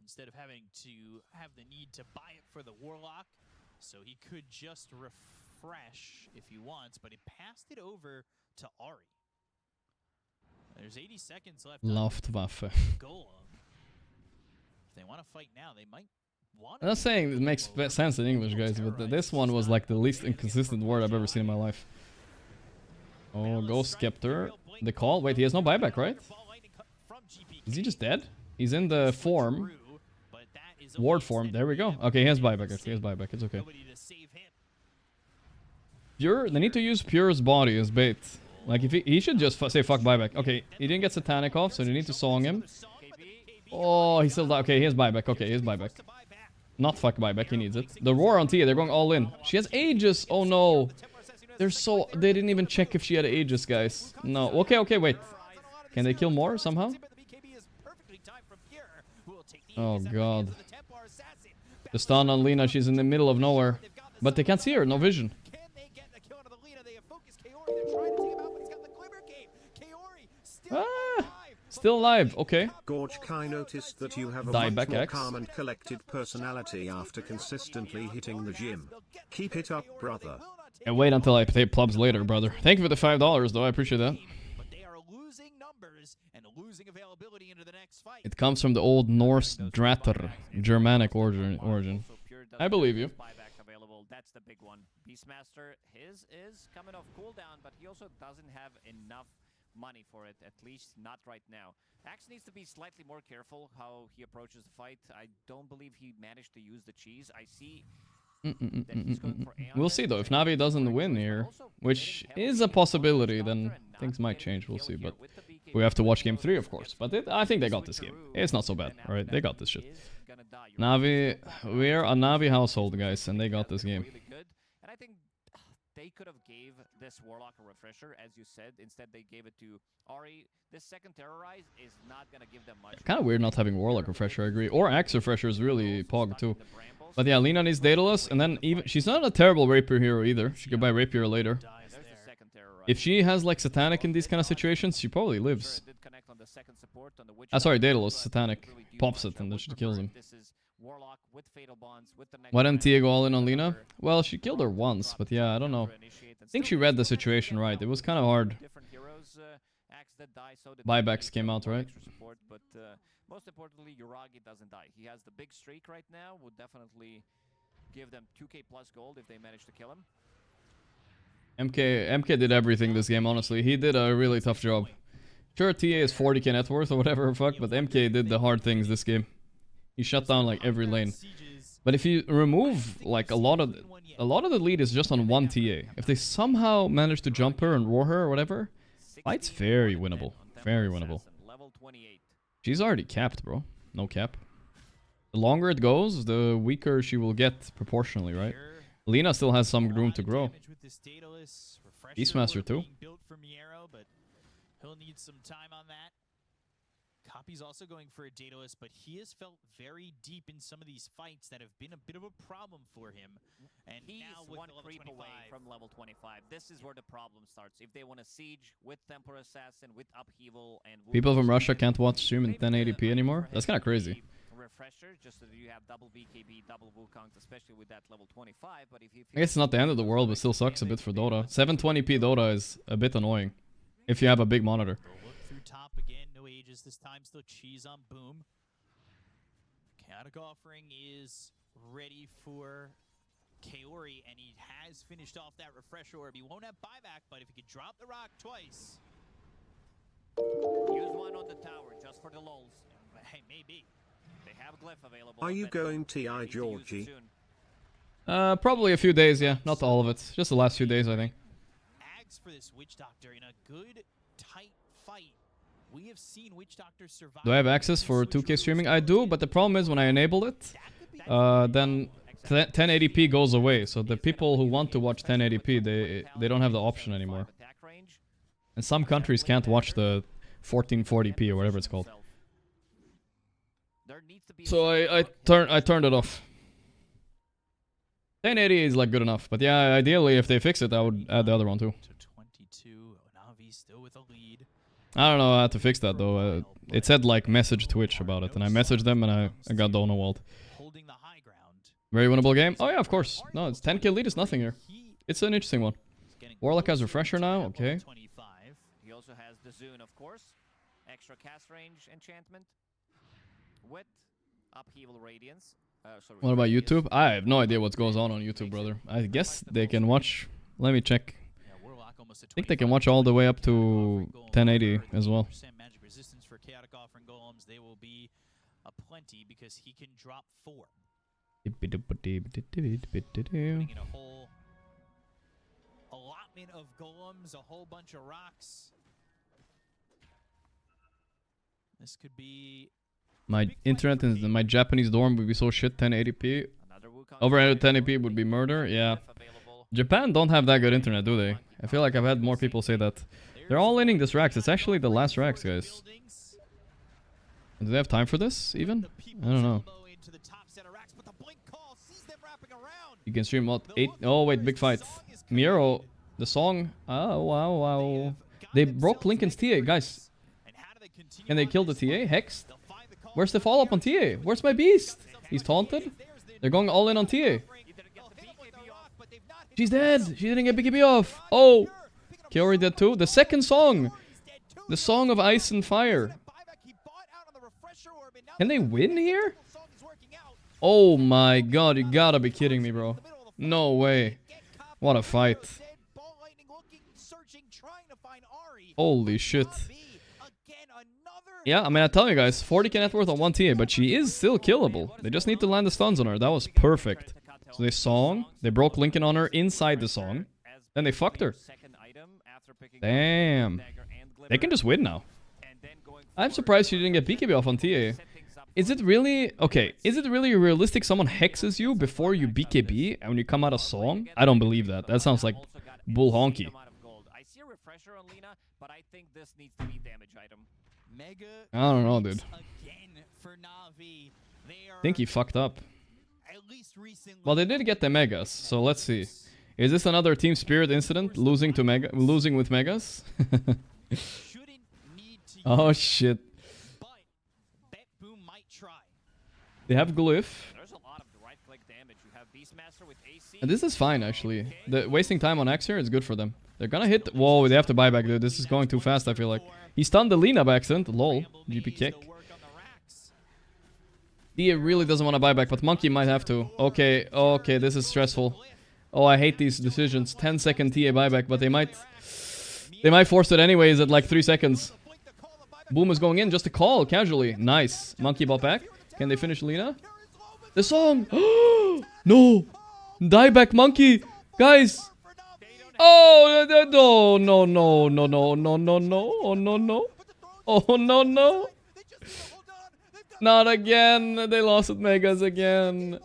Instead of having to have the need to buy it for the warlock. So he could just refresh if he wants, but he passed it over to Ari. There's 80 seconds left. Luftwaffe. Golem. If they want to fight now, they might want I'm not saying it makes sense in English, guys, but this one was like the least inconsistent word I've ever seen in my life. Oh, Ghost Scepter. The call? Wait, he has no buyback, right? Is he just dead? He's in the form. Ward form. There we go. Okay, he has buyback. Actually, he has buyback. It's okay. Pure, they need to use Pure's body as bait. Like, if he should just say fuck buyback. Okay, he didn't get Satanic off, so they need to song him. Oh, he still died. Okay, he has buyback. Okay, he has buyback. Not fuck buyback, he needs it. The Roar on Tia, they're going all in. She has Aegis. Oh no. They didn't even check if she had Aegis, guys. No. Okay, okay, wait. Can they kill more somehow? Oh god. The stun on Lina, she's in the middle of nowhere. But they can't see her, no vision. Ah, still alive, okay. Gorgc, I noticed that you have a Die much back more X. calm and collected personality after consistently hitting the gym. Keep it up, brother. And wait until I pay plubs later, brother. Thank you for the $5 though, I appreciate that. It comes from the old Norse Dratter, Germanic origin. I believe you. That's the big one. Beastmaster, his is coming off cooldown, but he also doesn't have enough money for it, at least not right now. Axe needs to be slightly more careful how he approaches the fight. I don't believe he managed to use the cheese. I see that he's going for Aeon. We'll see though, if Navi doesn't win here, which is a possibility, then things might change, we'll see, but we have to watch game 3 of course, but I think they got this game. It's not so bad, alright, they got this shit. Navi, we're a Navi household, guys, and they got this game. And I think they could have gave this Warlock a refresher, as you said. Instead, they gave it to Ari. This second Terrorize is not going to give them much. Kind of weird not having Warlock refresher, I agree. Or Axe refresher is really pog too. But yeah, Lina needs Daedalus, and then even she's not a terrible Rapier hero either. She could buy Rapier later. If she has like Satanic in these kind of situations, she probably lives. Sorry, Daedalus, Satanic. Pops it and then she kills him. Why didn't Tia go all in on Lina? Well, she killed her once, but yeah, I don't know. I think she read the situation right. It was kind of hard. Buybacks came out, right? But most importantly, Uragi doesn't die. He has the big streak right now. Would definitely give them 2k plus gold if they manage to kill him. MK did everything this game, honestly. He did a really tough job. Sure, TA is 40k net worth or whatever the fuck, but MK did the hard things this game. He shut down like every lane. But if you remove like a lot of the lead is just on one TA. If they somehow manage to jump her and roar her or whatever, fight's very winnable. Very winnable. She's already capped, bro. No cap. The longer it goes, the weaker she will get proportionally, right? Lina still has some room to grow. Beastmaster too. He'll need some time on that. Copy's also going for a Daedalus, but he has felt very deep in some of these fights that have been a bit of a problem for him. And he's now with one level creep 25, away from level 25. This is where the problem starts. If they want to siege with Temper Assassin, with Upheaval, and people from Russia can't watch stream in 1080p anymore? That's kind of crazy. Refresher, just so that you have double BKB, double Wukongs, especially with that level 25. But if you I guess it's not the end of the world, but still sucks a bit for Dota. 720p Dota is a bit annoying if you have a big monitor. through top again, no ages this time, still cheese on Boom. Chaotic Offering is ready for Kaori, and he has finished off that refresher orb. He won't have buyback, but if he could drop the rock twice. Use one on the tower just for the lulz. Hey, maybe. They have Glyph available. Are you going TI Georgie? Probably a few days, yeah. Not all of it. Just the last few days, I think. Ags for this Witch Doctor in a good, tight fight. We have seen Witch Doctor survive. Do I have access for 2K streaming? I do, but the problem is when I enable it, then 1080p goes away. So the people who want to watch 1080p, they don't have the option anymore. And some countries can't watch the 1440p or whatever it's called. So I turned it off. 1080 is like good enough, but yeah, ideally if they fix it, I would add the other one too. 22, Navi still with a lead. I don't know how to fix that though. It said like message Twitch about it, and I messaged them and I got Donawald. Very winnable game. Oh yeah, of course. No, it's 10k lead is nothing here. It's an interesting one. Warlock has refresher now. Okay. He also has the Zune, of course. Extra cast range enchantment with Upheaval Radiance. What about YouTube? I have no idea what goes on YouTube, brother. I guess they can watch. Let me check. I think they can watch all the way up to 1080 as well. Magic resistance for Chaotic Offering Golems. They will be a plenty because he can drop 4. Putting in a encampment of golems, a whole bunch of rocks. This could be... My internet in my Japanese dorm would be so shit, 1080p. Over 1080p would be murder, yeah. Japan don't have that good internet, do they? I feel like I've had more people say that. They're all inning this Rax. It's actually the last Rax, guys. Do they have time for this, even? I don't know. You can stream what? 8? Oh, wait, big fight. Miro, the song. Oh, wow, wow. They broke Lincoln's TA, guys. Can they kill the TA? Hex? Where's the follow-up on TA? Where's my beast? He's taunted. They're going all in on TA. She's dead. She didn't get BKB off. Oh. Kiori dead too. The second song. The song of ice and fire. Can they win here? Oh my god, you gotta be kidding me, bro. No way. What a fight. Holy shit. Yeah, I mean, I tell you guys, 40k net worth on 1 TA, but she is still killable. They just need to land the stuns on her. That was perfect. So they song, they broke Lincoln on her inside the song, then they fucked her. Damn. They can just win now. I'm surprised she didn't get BKB off on TA. Is it really... Okay, is it really realistic someone hexes you before you BKB and when you come out of song? I don't believe that. That sounds like bull honky. I see a refresher on Lina, but I think this needs to be damage item. I don't know, dude. I think he fucked up. Well, they did get the Megas, so let's see. Is this another Team Spirit incident? Losing with Megas? Oh shit. They have Glyph. And this is fine, actually. The wasting time on X here is good for them. They're gonna hit... Whoa, they have to buy back, dude. This is going too fast, I feel like. He stunned the Lina by accident. Lol. GP kick. Dia really doesn't want to buy back, but Monkey might have to. Okay, okay, this is stressful. Oh, I hate these decisions. 10-second TA buyback, but they might force it anyways at like 3 seconds. Boom is going in just to call casually. Nice. Monkey bought back. Can they finish Lina? The song! No! Die back, Monkey! Guys! Oh, no, no, no, no, no, no, no, no, oh, no, no. Oh, no, no. Not again. They lost with Megas again.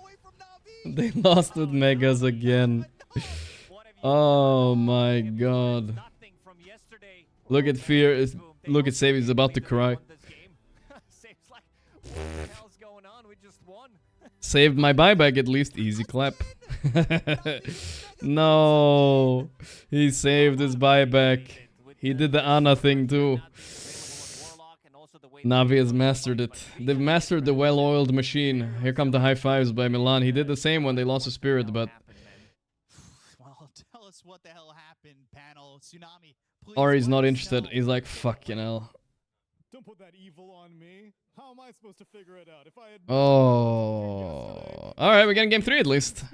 They lost with Megas again. Oh my god. Look at Fear. Look at Save. He's about to cry. Saved my buyback at least. Easy clap. No. He saved his buyback. He did the Ana thing too. Navi has mastered it. They've mastered the well-oiled machine. Here come the high fives by Milan. He did the same when they lost a spirit, but... Well, tell us what the hell happened, panel. Tsunami, Ori's not interested. He's like, fucking hell. Don't put that evil on me. How am I supposed to figure it out if I had... Oh. Alright, we're getting game 3 at least.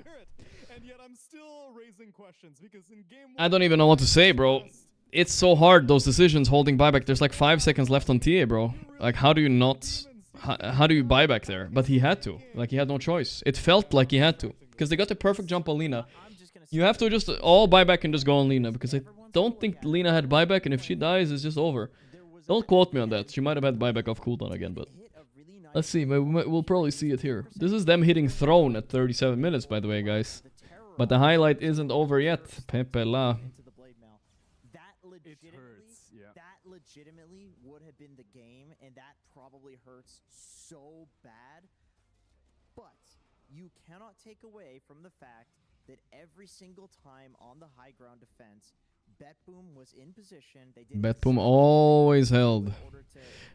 And yet I'm still raising questions because in game 1... I don't even know what to say, bro. It's so hard, those decisions holding buyback. There's like 5 seconds left on TA, bro. Like, how do you not... How do you buy back there? But he had to. Like, he had no choice. It felt like he had to. Because they got the perfect jump on Lina. You have to just all buy back and just go on Lina. Because I don't think Lina had buyback, and if she dies, it's just over. Don't quote me on that. She might have had buyback off cooldown again, but... Let's see. We'll probably see it here. This is them hitting Throne at 37 minutes, by the way, guys. But the highlight isn't over yet. Pepe La. Legitimately would have been the game, and that probably hurts so bad. But you cannot take away from the fact that every single time on the high ground defense, Betboom was in position. Betboom always held.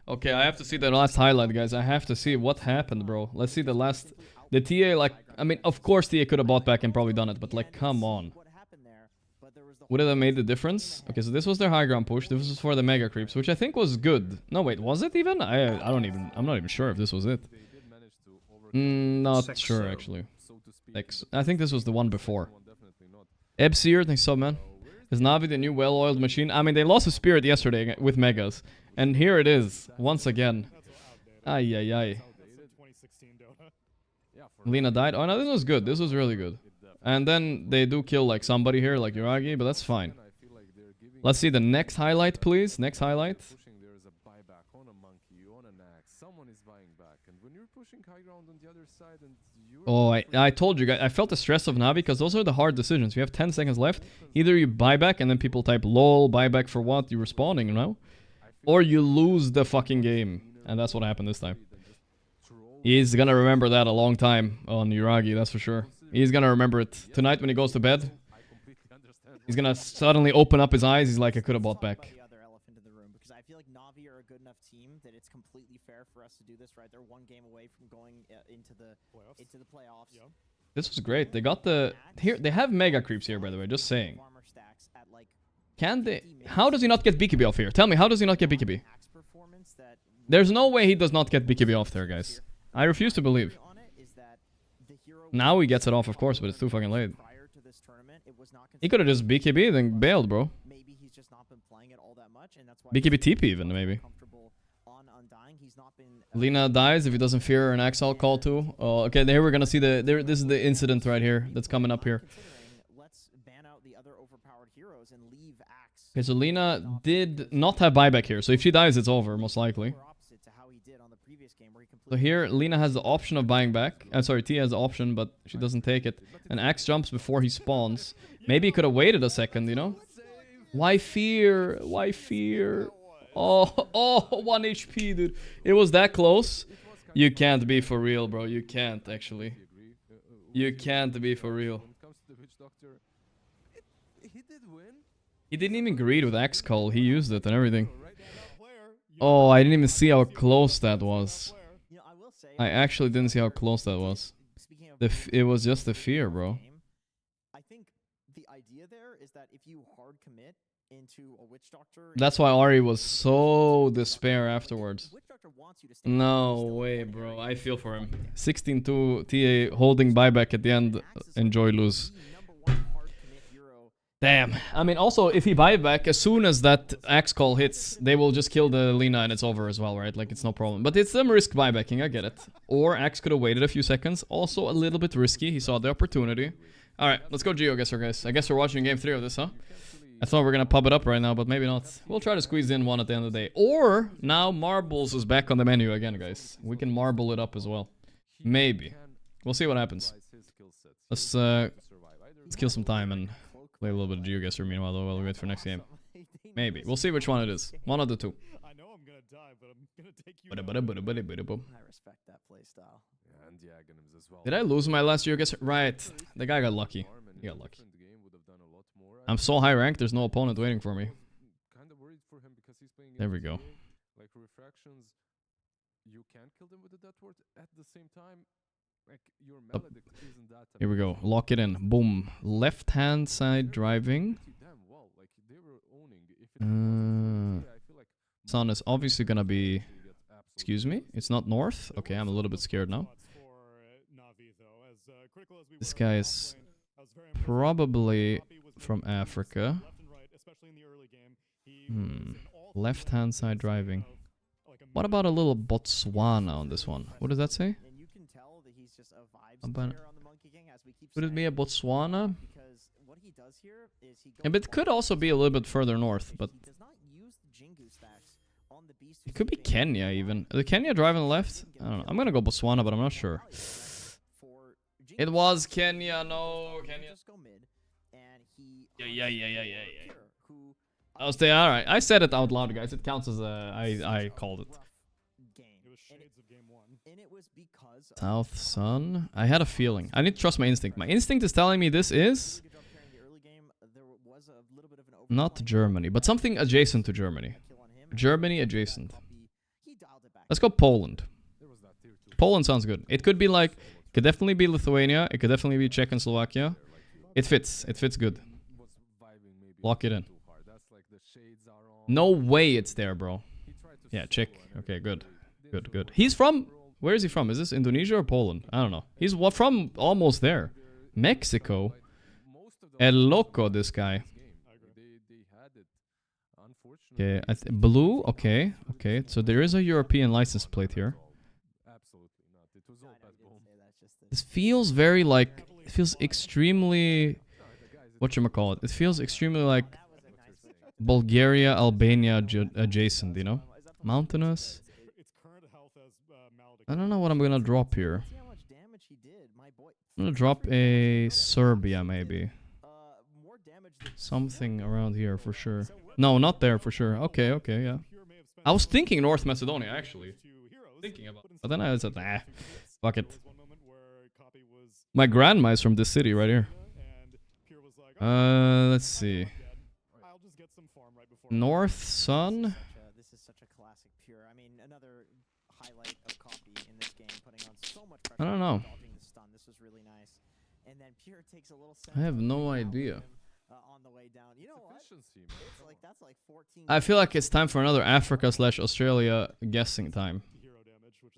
Okay, I have to see the last highlight, guys. I have to see what happened, bro. Let's see the last... The TA, like... I mean, of course TA could have bought back and probably done it, but like, come on. Would it have made the difference? Okay, so this was their high ground push. This was for the mega creeps, which I think was good. No, wait, was it even? I'm not even sure if this was it. Not sure, actually. I think this was the one before. Ebseer, thanks so, man. Is Navi the new well-oiled machine? I mean, they lost a spirit yesterday with megas. And here it is, once again. Ay, ay, ay. Lina died. Oh, no, this was good. This was really good. And then they do kill like somebody here, like Yuragi, but that's fine. Let's see the next highlight, please. Next highlight. Pushing, there is a buyback on a monkey, on an axe. Someone is buying back, and when you're pushing high ground on the other side, and you're Oh, I told you guys. I felt the stress of Navi because those are the hard decisions. You have 10 seconds left. Either you buy back and then people type lol, buyback for what? You're respawning, you know? Or you lose the fucking game. And that's what happened this time. He's gonna remember that a long time on Uragi, that's for sure. He's gonna remember it. Tonight when he goes to bed, he's gonna suddenly open up his eyes. He's like, I could have bought back. The other elephant in the room, because I feel like Navi are a good enough team that it's completely fair for us to do this, right? They're one game away from going into the playoffs. This was great. They got the... Here, they have mega creeps here, by the way, just saying. Can they... How does he not get BKB off here? Tell me, how does he not get BKB? There's no way he does not get BKB off there, guys. I refuse to believe. Now he gets it off, of course, but it's too fucking late. He could have just BKB then bailed, bro. BKB TP even, maybe. Lina dies if he doesn't fear an Axel call too. Oh, okay, here we're gonna see the... this is the incident right here that's coming up here. Okay, so Lina did not have buyback here, so if she dies, it's over, most likely. So here, Lina has the option of buying back. I'm sorry, T has the option, but she doesn't take it. And Axe jumps before he spawns. Maybe he could have waited a second, you know? Why fear? Why fear? Oh, 1 HP, dude. It was that close. You can't be for real, bro. You can't, actually. You can't be for real. He didn't even greed with Axe Call. He used it and everything. Oh, I didn't even see how close that was. I actually didn't see how close that was. It was just the fear, bro. I think the idea there is that if you hard commit into a Witch Doctor... That's why Ari was so despair afterwards. No way, bro. I feel for him. 16-2 TA holding buyback at the end. Enjoy lose. Damn. I mean, also, if he buy back, as soon as that Axe Call hits, they will just kill the Lina and it's over as well, right? Like, it's no problem. But it's some risk buybacking, I get it. Or Axe could have waited a few seconds. Also, a little bit risky. He saw the opportunity. Alright, let's go GeoGuessr, guys. I guess we're watching game 3 of this, huh? I thought we were gonna pub it up right now, but maybe not. We'll try to squeeze in one at the end of the day. Or, now Marbles is back on the menu again, guys. We can marble it up as well. Maybe. We'll see what happens. Let's kill some time and... play a little bit of GeoGuessr meanwhile, though, while we wait for next game. Maybe. We'll see which one it is. One of the two. I know I'm gonna die, but I'm gonna take you. I respect that playstyle. Yeah, and diagonals as well. Did I lose my last GeoGuessr? Right. The guy got lucky. He got lucky. I'm so high ranked, there's no opponent waiting for me. There we go. Like refractions, you can kill them with the death ward at the same time. Like your melodic isn't that. Here we go. Lock it in. Boom. Left hand side driving. Sun is obviously gonna be... Excuse me? It's not north? Okay, I'm a little bit scared now. This guy is probably from Africa. Left hand side driving. What about a little Botswana on this one? What does that say? Would it be a Botswana? Yeah, but it could also be a little bit further north, but... It could be Kenya, even. Is Kenya drive on the left? I don't know. I'm gonna go Botswana, but I'm not sure. It was Kenya, no, Kenya. Yeah. I was there, alright. I said it out loud, guys. It counts as a... I called it. South Sun. I had a feeling. I need to trust my instinct. My instinct is telling me this is... not Germany, but something adjacent to Germany. Germany adjacent. Let's go Poland. Poland sounds good. It could be like... It could definitely be Lithuania. It could definitely be Czech and Slovakia. It fits. It fits good. Lock it in. No way it's there, bro. Yeah, Czech. Okay, good. Good. He's from... Where is he from? Is this Indonesia or Poland? I don't know. He's from almost there. Mexico. El Loco, this guy. Okay, blue? Okay. So there is a European license plate here. This feels very like... It feels extremely... Whatchamacallit? It feels extremely like... Bulgaria, Albania adjacent, you know? Mountainous. I don't know what I'm gonna drop here. I'm gonna drop a Serbia, maybe. Something around here for sure. No, not there for sure. Okay, okay, yeah. I was thinking North Macedonia, actually. Thinking about it. But then I said, nah, fuck it. My grandma is from this city right here. Let's see. North Sun. This is such a classic Pure. I mean, another highlight of Copy in this game, putting on so much pressure. I don't know. Dodging the stun. This was really nice. And then Pure takes a little I have no idea. on the way down. You know what? It's like that's like 14. I feel like it's time for another Africa/Australia guessing time.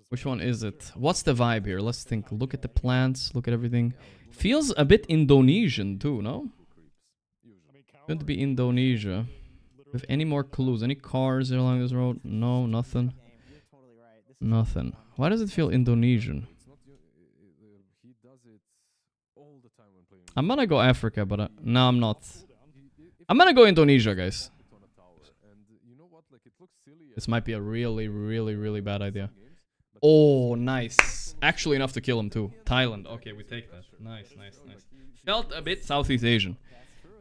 Which one is it? What's the vibe here? Let's think. Look at the plants. Look at everything. Feels a bit Indonesian too, no? Could be Indonesia. With any more clues? Any cars along this road? No, nothing. Nothing. Why does it feel Indonesian? I'm gonna go Africa, but no, I'm not. I'm gonna go Indonesia, guys. This might be a really, really, really bad idea. Oh, nice. Actually enough to kill him too. Thailand. Okay, we take that. Nice, nice, nice. Felt a bit Southeast Asian.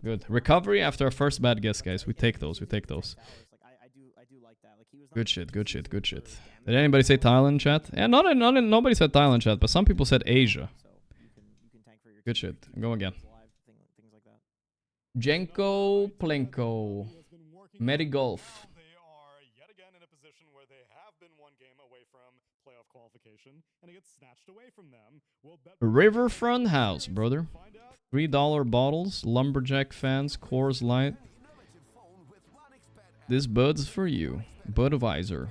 Good. Recovery after our first bad guess, guys. We take those. We take those. Good shit, good shit, good shit. Did anybody say Thailand, chat? Yeah, nobody said Thailand, chat, but some people said Asia. Good shit. Go again. Jenko Plenko. Medigolf. Riverfront House, brother. $3 bottles, Lumberjack fans, Coors Light. This Bud's for you. Budweiser.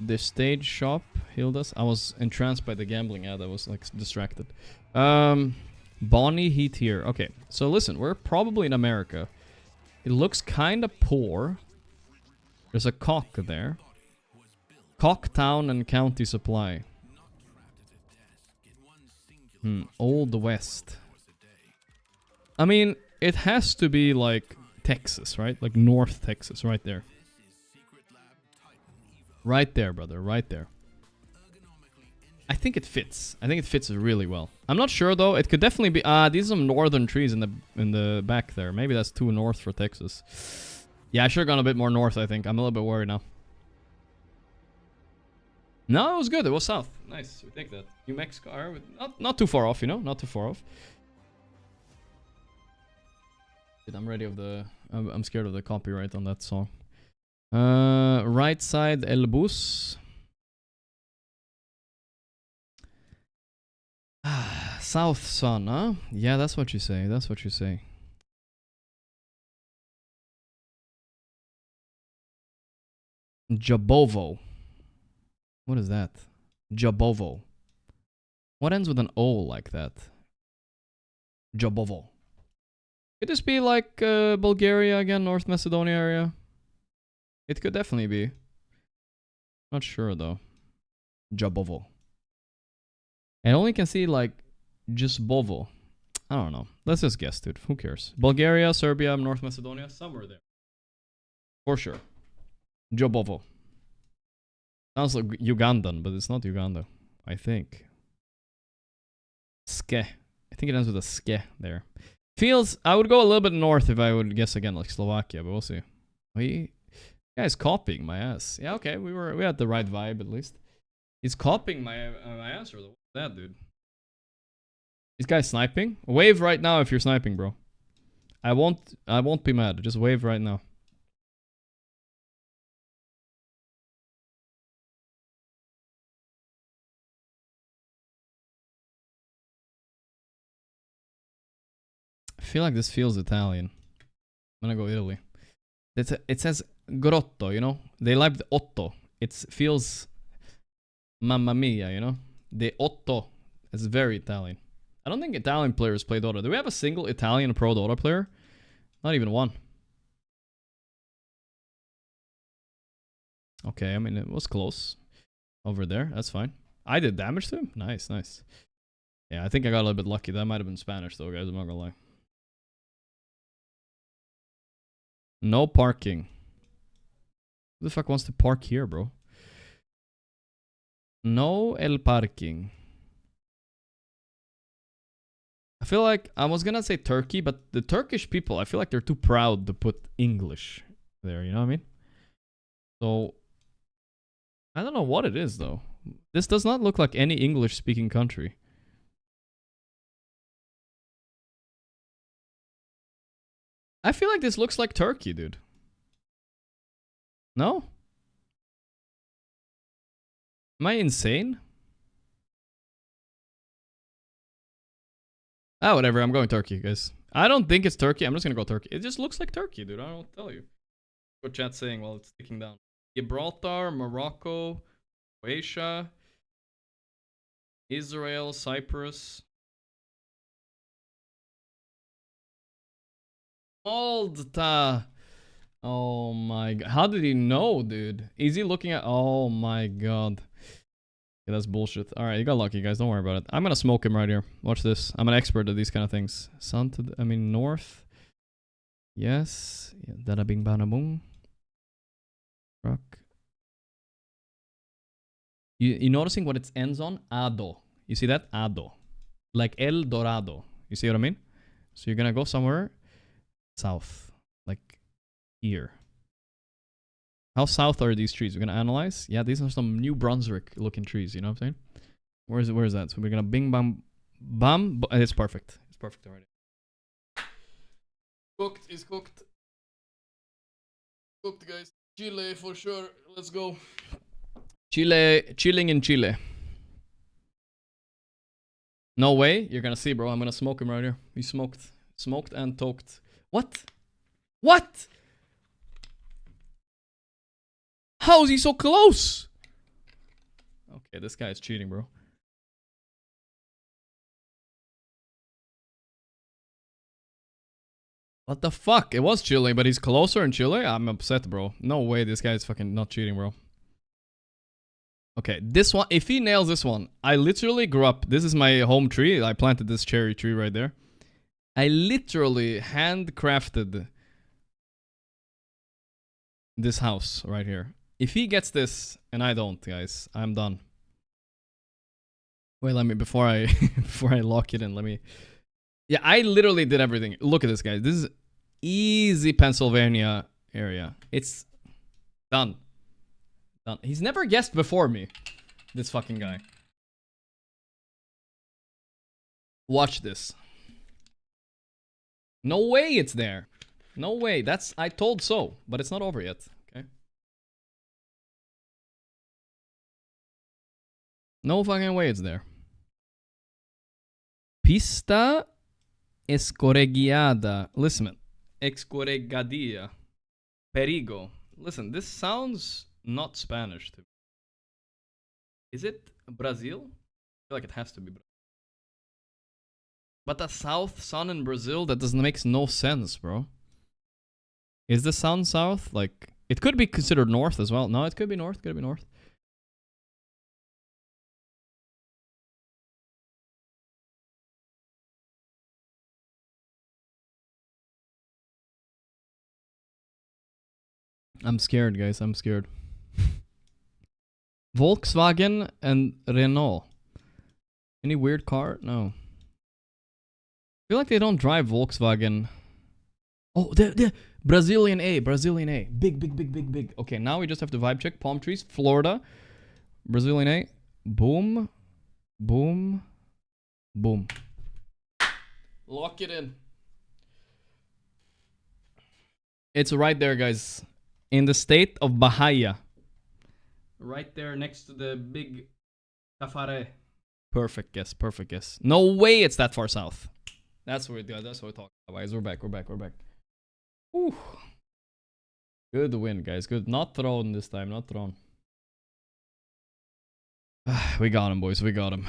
The stage shop healed us. I was entranced by the gambling ad. I was like distracted. Bonnie Heat here. Okay, so listen, we're probably in America. It looks kind of poor. There's a cock there. Cocktown and County Supply. Old West. I mean, it has to be like Texas, right? Like North Texas, right there. Right there, brother, right there. I think it fits. I think it fits really well. I'm not sure though. It could definitely be. These are some northern trees in the back there. Maybe that's too north for Texas. Yeah, I should have gone a bit more north. I think I'm a little bit worried now. No, it was good. It was south. Nice. We take that. New Mexico. Not too far off, you know. Not too far off. I'm ready of the. I'm scared of the copyright on that song. Right side El Bus. South Sun, huh? Yeah, that's what you say. That's what you say. Jabovo. What is that? Jabovo. What ends with an O like that? Jabovo. Could this be like Bulgaria again, North Macedonia area? It could definitely be. Not sure though. Jabovo. I only can see like just Bovo. I don't know. Let's just guess, dude. Who cares? Bulgaria, Serbia, North Macedonia, somewhere there. For sure. Jobovo. Sounds like Ugandan, but it's not Uganda. I think. Ske. I think it ends with a ske there. Feels. I would go a little bit north if I would guess again, like Slovakia, but we'll see. Guy's copying my ass. Yeah, okay. We had the right vibe at least. He's copying my answer though. What's that, dude? This guy's sniping. Wave right now if you're sniping, bro. I won't be mad. Just wave right now. I feel like this feels Italian. I'm gonna go Italy. It says grotto, you know? They like the otto. It feels mamma mia, you know? The otto is very Italian. I don't think Italian players play Dota. Do we have a single Italian pro Dota player? Not even one. Okay, I mean, it was close. Over there, that's fine. I did damage to him? Nice, nice. Yeah, I think I got a little bit lucky. That might have been Spanish though, guys. I'm not gonna lie. No parking. Who the fuck wants to park here, bro? No el parking. I feel like I was gonna say Turkey, but the Turkish people, I feel like they're too proud to put English there, you know what I mean? So, I don't know what it is though. This does not look like any English speaking country. I feel like this looks like Turkey, dude. No? Am I insane? Ah, whatever. I'm going Turkey, guys. I don't think it's Turkey. I'm just gonna go Turkey. It just looks like Turkey, dude. I don't tell you. What chat's saying while it's ticking down. Gibraltar, Morocco, Croatia, Israel, Cyprus. Malta. Oh my god. How did he know, dude? Is he looking at... Oh my god. Yeah, that's bullshit. Alright, you got lucky, guys. Don't worry about it. I'm gonna smoke him right here. Watch this. I'm an expert at these kind of things. North. Yes. Yeah, dada bing bada boom. Rock. You noticing what it ends on? Ado. You see that? Ado. Like El Dorado. You see what I mean? So you're gonna go somewhere south. Like here. How south are these trees? We're gonna analyze. Yeah, these are some New Brunswick looking trees, you know what I'm saying? Where is that? So we're gonna bing bam bam. It's perfect. It's perfect already. Cooked is cooked. Cooked, guys. Chile for sure. Let's go. Chilling in Chile. No way. You're gonna see, bro. I'm gonna smoke him right here. He smoked. Smoked and toked. What? What? How is he so close? Okay, this guy is cheating, bro. What the fuck? It was Chile, but he's closer in Chile? I'm upset, bro. No way this guy is fucking not cheating, bro. Okay, this one, if he nails this one, I literally grew up. This is my home tree. I planted this cherry tree right there. I literally handcrafted this house right here. If he gets this and I don't, guys, I'm done. Wait, let me, before I before I lock it in, let me. Yeah, I literally did everything. Look at this, guys. This is easy Pennsylvania area. It's done. Done. He's never guessed before me. This fucking guy. Watch this. No way it's there. No way. That's... I told so. But it's not over yet. Okay. No fucking way it's there. Pista escorregiada. Listen. Escorregadia. Perigo. Listen, this sounds not Spanish to me. Is it Brazil? I feel like it has to be Brazil. But the south sun in Brazil, that doesn't makes no sense, bro. Is the sun south? Like, it could be considered north as well. No, it could be north. Could be north. I'm scared, guys. I'm scared. Volkswagen and Renault. Any weird car? No. I feel like they don't drive Volkswagen. Oh, the Brazilian A. Brazilian A. Big, big, big, big, big. Okay, now we just have to vibe check. Palm trees. Florida. Brazilian A. Boom. Boom. Boom. Lock it in. It's right there, guys. In the state of Bahia. Right there next to the big Cafare. Perfect guess, perfect guess. No way it's that far south. That's what we're talking about, guys. We're back. Ooh. Good win, guys. Good. Not thrown this time, not thrown. We got him, boys. We got him.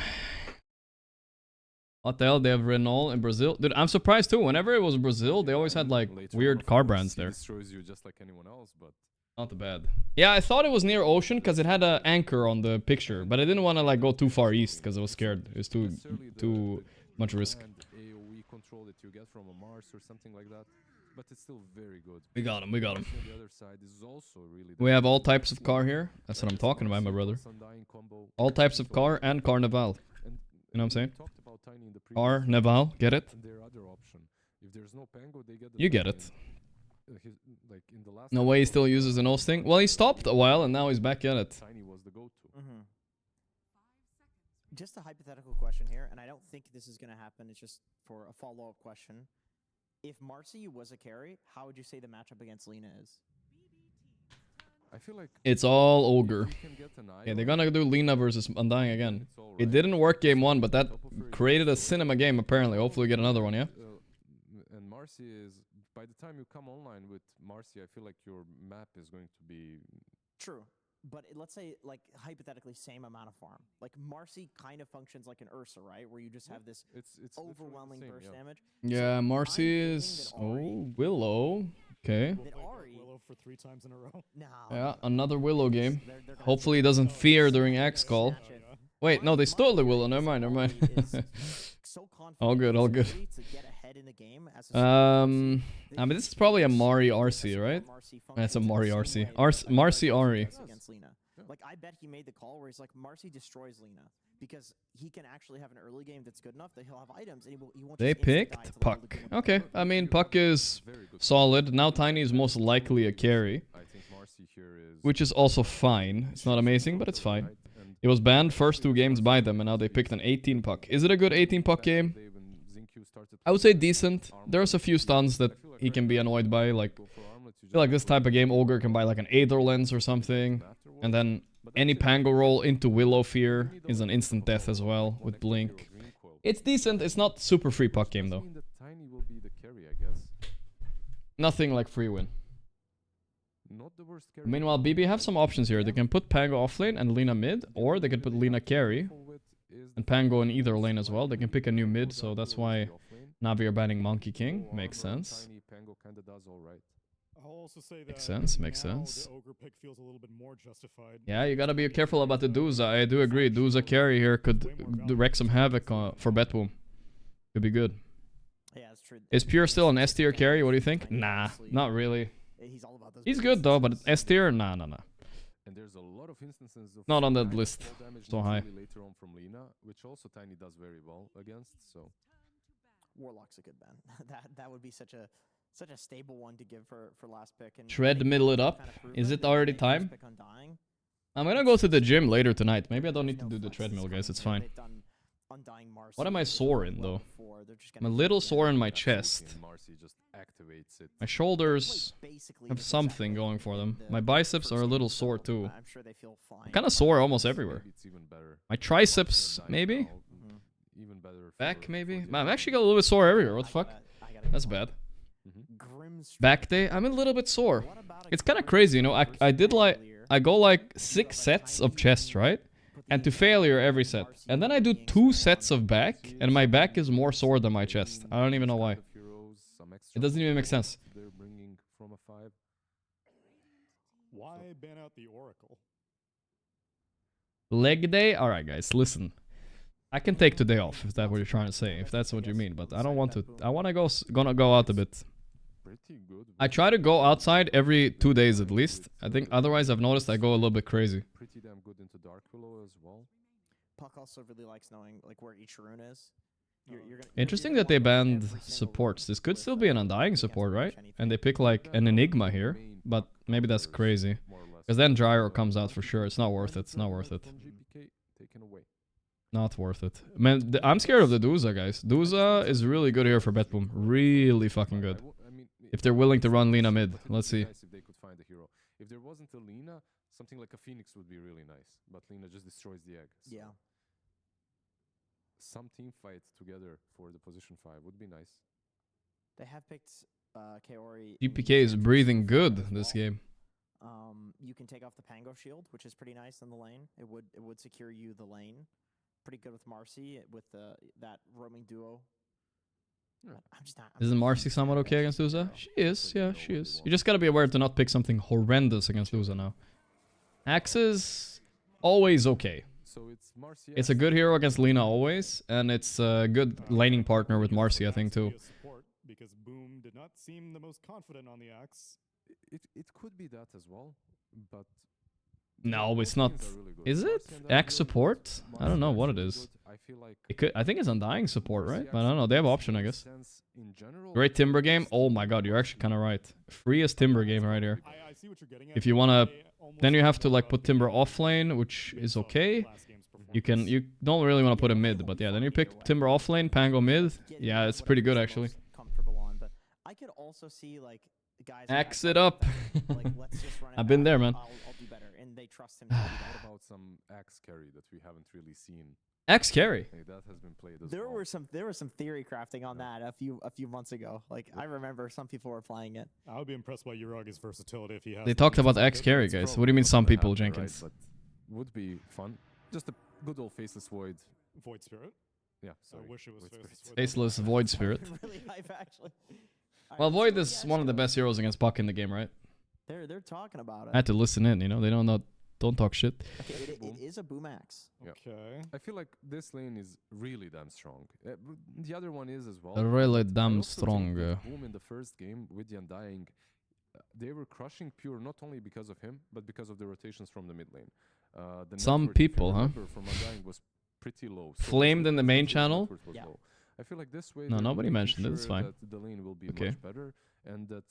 What the hell? They have Renault in Brazil? Dude, I'm surprised too. Whenever it was Brazil, they always had like weird car brands there. Destroys you just like anyone else, but Not bad. Yeah, I thought it was near ocean because it had an anchor on the picture, but I didn't want to like go too far east because I was scared. It was too much risk. AoE control that you get from a Mars or something like that, but it's still very good. We got him. We got him. On the other side is also really We have all types of car here. That's what I'm talking about, my brother. All types of car and Carnival. You know what I'm saying? Carnival, get it? You get it. No way he still uses the nose thing. Well, he stopped a while and now he's back at it. Just a hypothetical question here, and I don't think this is going to happen. It's just for a follow-up question. If Marcy was a carry, how would you say the matchup against Lina is? I feel like it's all ogre. Yeah, they're gonna do Lina versus Undying again. It didn't work game 1, but that created a cinema game apparently. Hopefully we get another one, yeah? And Marcy is... By the time you come online with Marcy, I feel like your map is going to be... True. But let's say, like, hypothetically, same amount of farm. Like, Marcy kind of functions like an Ursa, right? Where you just have this it's overwhelming burst damage. Yeah, Marcy is... Oh, Willow. Okay. Willow for 3 times in a row. No. Yeah, another Willow game. Hopefully he doesn't fear during Axe Call. Wait, no, they stole the Willow. Never mind, never mind. All good, all good. I mean, this is probably a Mari RC, right? That's a Mari RC. Marcy Ari. Like, I bet he made the call where he's like, Marcy destroys Lina. Because he can actually have an early game that's good enough that he'll have items and he won't They just insta-die picked to the Puck. Okay, I mean, Puck is solid. Now Tiny is most likely a carry. Which is also fine. It's not amazing, but it's fine. It was banned first 2 games by them, and now they picked an 18 Puck. Is it a good 18 Puck game? I would say decent. There's a few stuns that he can be annoyed by, like... I feel like this type of game, Ogre can buy like an Aether Lens or something. And then any Pango roll into Willow Fear is an instant death as well, with Blink. It's decent, it's not super free Puck game though. Nothing like free win. Meanwhile, BB have some options here. They can put Pango off lane and Lina mid, or they could put Lina carry and Pango in either lane as well. They can pick a new mid, so that's why Navi are banning Monkey King. Makes sense. Makes sense, makes sense. Yeah, you gotta be careful about the Duza. I do agree. Duza carry here could wreak some havoc for Betboom. Could be good. Is Pure still an S tier carry? What do you think? Nah, not really. He's good though, but S tier? Nah. And there's a lot of instances of not on that list. So high. Later on from Lina, which also Tiny does very well against. So Warlock's a good ban. that would be such a stable one to give for last pick. And Treadmill it up. Is it already time? I'm gonna go to the gym later tonight. Maybe I don't need to do the treadmill, guys. It's fine. What am I sore in though? I'm a little sore in my chest. My shoulders have something going for them. My biceps are a little sore too. I'm kind of sore almost everywhere. My triceps, maybe? Back, maybe? Man, I've actually got a little bit sore everywhere. What the fuck? That's bad. Back day, I'm a little bit sore. It's kind of crazy, you know. I go like 6 sets of chest, right? And to failure every set. And then I do 2 sets of back, and my back is more sore than my chest. I don't even know why. It doesn't even make sense. Why ban out the Oracle? Leg day? Alright guys, listen. I can take today off, if that's what you're trying to say, if that's what you mean, but I don't want to. I want to gonna go out a bit. I try to go outside every 2 days at least. I think otherwise I've noticed I go a little bit crazy. Pretty damn good into Dark Willow as well. Puck also really likes knowing like where each rune is. Interesting that they banned supports. This could still be an Undying support, right? And they pick like an Enigma here, but maybe that's crazy. Because then Gyro comes out for sure. It's not worth it. It's not worth it. Not worth it. Man, I'm scared of the Duza, guys. Duza is really good here for Betboom. Really fucking good. If they're willing to run Lina mid. Let's see. If they could find a hero. If there wasn't a Lina, something like a Phoenix would be really nice. But Lina just destroys the egg. So. Yeah. Some team fight together for the position 5 would be nice. They have picked Kaori. GPK is breathing good this game. You can take off the Pango shield, which is pretty nice in the lane. It would secure you the lane. Pretty good with Marcy with that roaming duo. I'm just not. Isn't Marcy somewhat okay against Luza? She is, yeah, she is. You just gotta be aware to not pick something horrendous against Luza now. Axe is always okay. So It's a good hero against Lina always, and it's a good laning partner with Marcy, I think, too. Because Boom did not seem the most confident on the axe. It could be that as well, but No, it's not. Is it? Axe support? I don't know what it is. I think it's Undying support, right? But I don't know. They have option, I guess. Great Timber game. Oh my god, you're actually kind of right. Freest Timber game right here. If you want to... Then you have to like put Timber off lane, which is okay. You don't really want to put him mid, but yeah, then you pick Timber off lane, Pango mid. Yeah, it's pretty good actually. Comfortable on, but I could also see like guys Axe it up. like, let's just run it I've been back, there, man. I'll do better, and they trust him to do that. What about some axe carry that we haven't really seen? Axe carry. Like, that has been played as There well. was some theory crafting on that a few months ago. Like I remember some people were playing it. I would be impressed by Urag's versatility if he has. They talked about Axe carry, guys. What do you mean some people, Jenkins? Right, but would be fun. Just a good old faceless void. Void Spirit? Yeah, I wish it was faceless. Faceless Void Spirit. Really hype, actually. Well, Void is one of the best heroes against Puck in the game, right? They're talking about it. I had to listen in, you know? They don't talk shit. Okay, it is a boom axe. Okay. I feel like this lane is really damn strong. The other one is as well. Really damn strong. Boom in the first game with the Undying, they were crushing Pure not only because of him, but because of the rotations from the mid lane. Some network, people, if you huh? remember, from Undying was pretty low. So Flamed in the main channel? Yeah. I feel like this way No, they're nobody making mentioned it, it's sure fine. that the lane will be Okay. much better, and that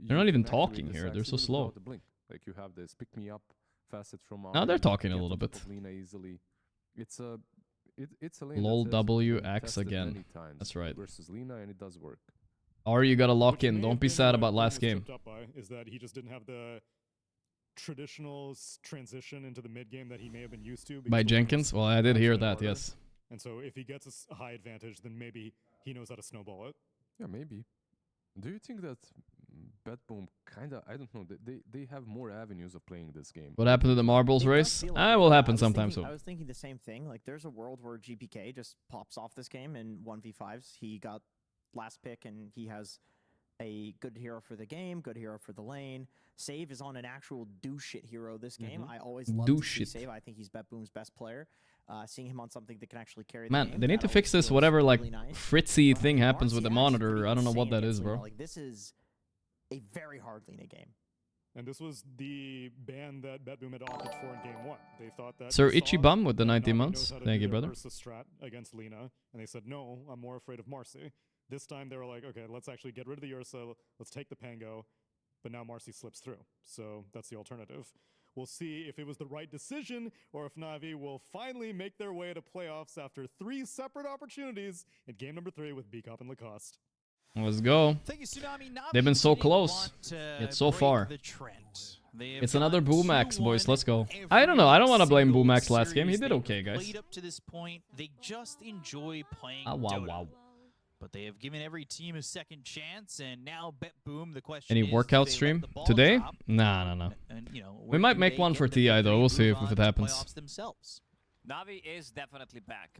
They're not you even can activate talking the here, sacks they're so even slow. without the blink. Like you have this pick me up facet from Now they're Arm, talking a get little on top bit. of Lina easily. It's a lane Lol that has W been Axe tested again. many times That's right. versus Lina, and it does work. Or you gotta lock What you in. may Don't have be been sad what about Boom last was game. tripped up by is that he just didn't have the traditional transition into the mid game that he may have been used to. By because the lane Jenkins? is Well, I did hear actually that, harder. yes. And so if he gets a high advantage, then maybe he knows how to snowball it. Yeah, maybe. Do you think that Betboom kinda, I don't know, they have more avenues of playing this game? What happened to the marbles It does race? feel Ah, like will it. happen I was sometime thinking- soon. I was thinking the same thing. Like, there's a world where GPK just pops off this game in 1v5s. He got last pick, and he has a good hero for the game, good hero for the lane. Save is on an actual do-shit hero this game. I always love to see Do-shit. Save. I think he's Betboom's best player. Seeing him on something that can actually carry the Man, game, they need that to fix always this feels whatever, like, really nice. fritzy thing happens with the Marcy Axe is monitor. pretty I don't know what insane that is, against bro. Lina. Like, this is a very hard Lina game. And this was the ban that Betboom had opted for in game 1. They thought that Sir they saw Ichibum with the that 90 Navi months. knows how to Thank do you, their brother. Ursa strat against Lina, and they said, no, I'm more afraid of Marcy. This time they were like, okay, let's actually get rid of the Ursa, let's take the Pango, but now Marcy slips through. So that's the alternative. We'll see if it was the right decision, or if Navi will finally make their way to playoffs after 3 separate opportunities in game number 3 with Bcop and Lacoste. Let's go. Thank you, Tsunami. Navi They've been so didn't close. want to Yet so break far. the trend. They have It's another gone Boomax, boys. 2-1 Let's go. I don't know. I don't want to blame every Boomax last game. He series did they've okay, guys. played up to this point. They just enjoy playing Ah, wow, Dota. wow. But they have given every team a second chance, and now Betboom, the question Any is, workout do they let stream the ball today? drop? Nah, no. And, you know, We or might do make they one get for the TI though. victory We'll and see move if it on to happens. playoffs themselves? Navi is definitely back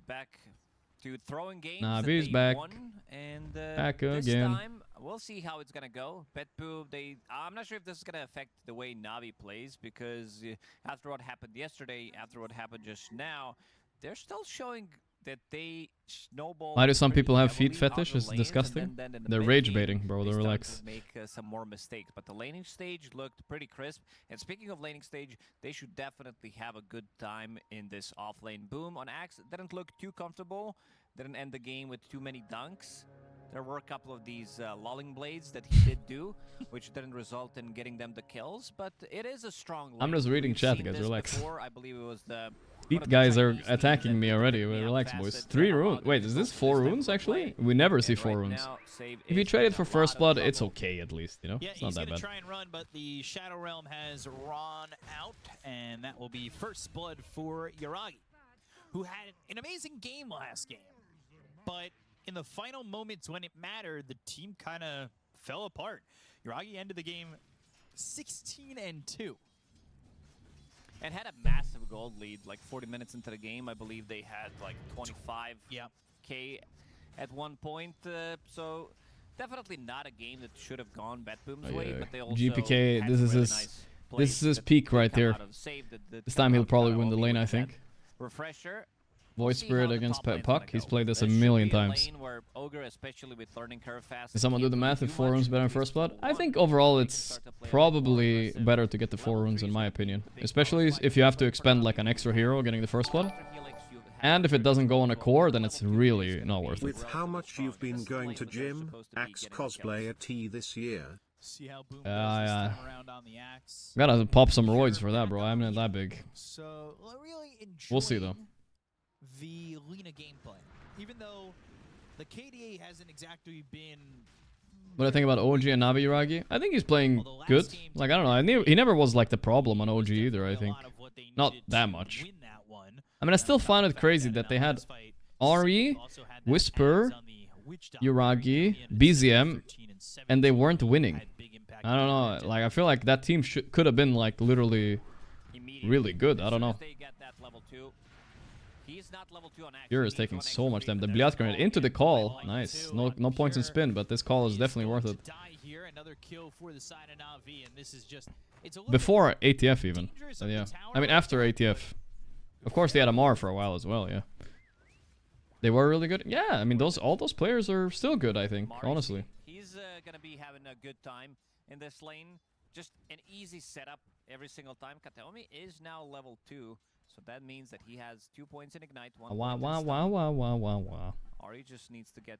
to throwing games Navi's that they back. won, and Back this again. time we'll see how it's gonna go. Betboom, I'm not sure if this is gonna affect the way Navi plays, because after what happened yesterday, after what happened just now, they're still showing that they snowball. Why do some pretty people have heavily feet on the fetish? It's lanes, and disgusting. then in the They're mid rage game, baiting, bro. they They're start relax. to make some more mistakes. But the laning stage looked pretty crisp. And speaking of laning stage, they should definitely have a good time in this off lane. Boom on Axe didn't look too comfortable. Didn't end the game with too many dunks. There were a couple of these lulling blades that he did do, which didn't result in getting them the kills. But it is a strong lane. I'm just reading We've chat, seen guys. this Relax. before. I believe it was the Feet guys are attacking me already. Relax, boys. 3 runes. Wait, is this 4 runes actually? We never see 4 runes. If you trade it for first blood, it's okay at least, you know? Yeah, It's not he's that going bad. to try and run, but the Shadow Realm has run out, and that will be first blood for Uragi, who had an amazing game last game. But in the final moments when it mattered, the team kind of fell apart. Uragi ended the game 16-2. And had a massive gold lead, like 40 minutes into the game. I believe they had like 25K. at one point. So definitely not a game that should have gone Betboom's way, but they also GPK, had this is really his nice this plays is his that peak they right come there. out of. Saved the This time he'll timeout, probably got win the Obi lane, with I that think. Refresher. Voice See Spirit how the against top lane's Puck. gonna He's go. played this a Should million be a times. lane where Ogre, especially with learning curve fast, Can someone do can't the really math do if 4 much. runes better than first blood? I think overall it's probably better to get the 4 runes in my opinion. Especially if you have to expend like an extra hero getting the first blood. And if it doesn't go on a core, then it's really not worth it. With how much you've been going to gym, Axe cosplay a T this year. See how Boom Yeah. around on the axe. Gotta pop some roids for that, bro. I'm not that big. So really enjoying We'll see though. the Lina gameplay, even though the KDA hasn't exactly been. What do I think about OG and Navi Yuragi? I think he's playing good. Like, I don't know. He never was like the problem on OG either, I think. Not that much. I mean, I still find it crazy that they had RE, Whisper, Yuragi, BZM, and they weren't winning. I don't know. Like, I feel like that team could have been like literally really good. I don't know. Pure is taking so much damage. The Bliat grenade into the call. Nice. No points in spin, but this call is definitely worth it. Before ATF even. So, yeah. I mean, after ATF. Of course, they had Amar for a while as well, yeah. They were really good. Yeah, I mean, all those players are still good, I think, honestly. He's gonna be having a good time in this lane. Just an easy setup every single time. Kateomi is now level 2, so that means that he has 2 points in Ignite, 1 point in stun. Ari just needs to get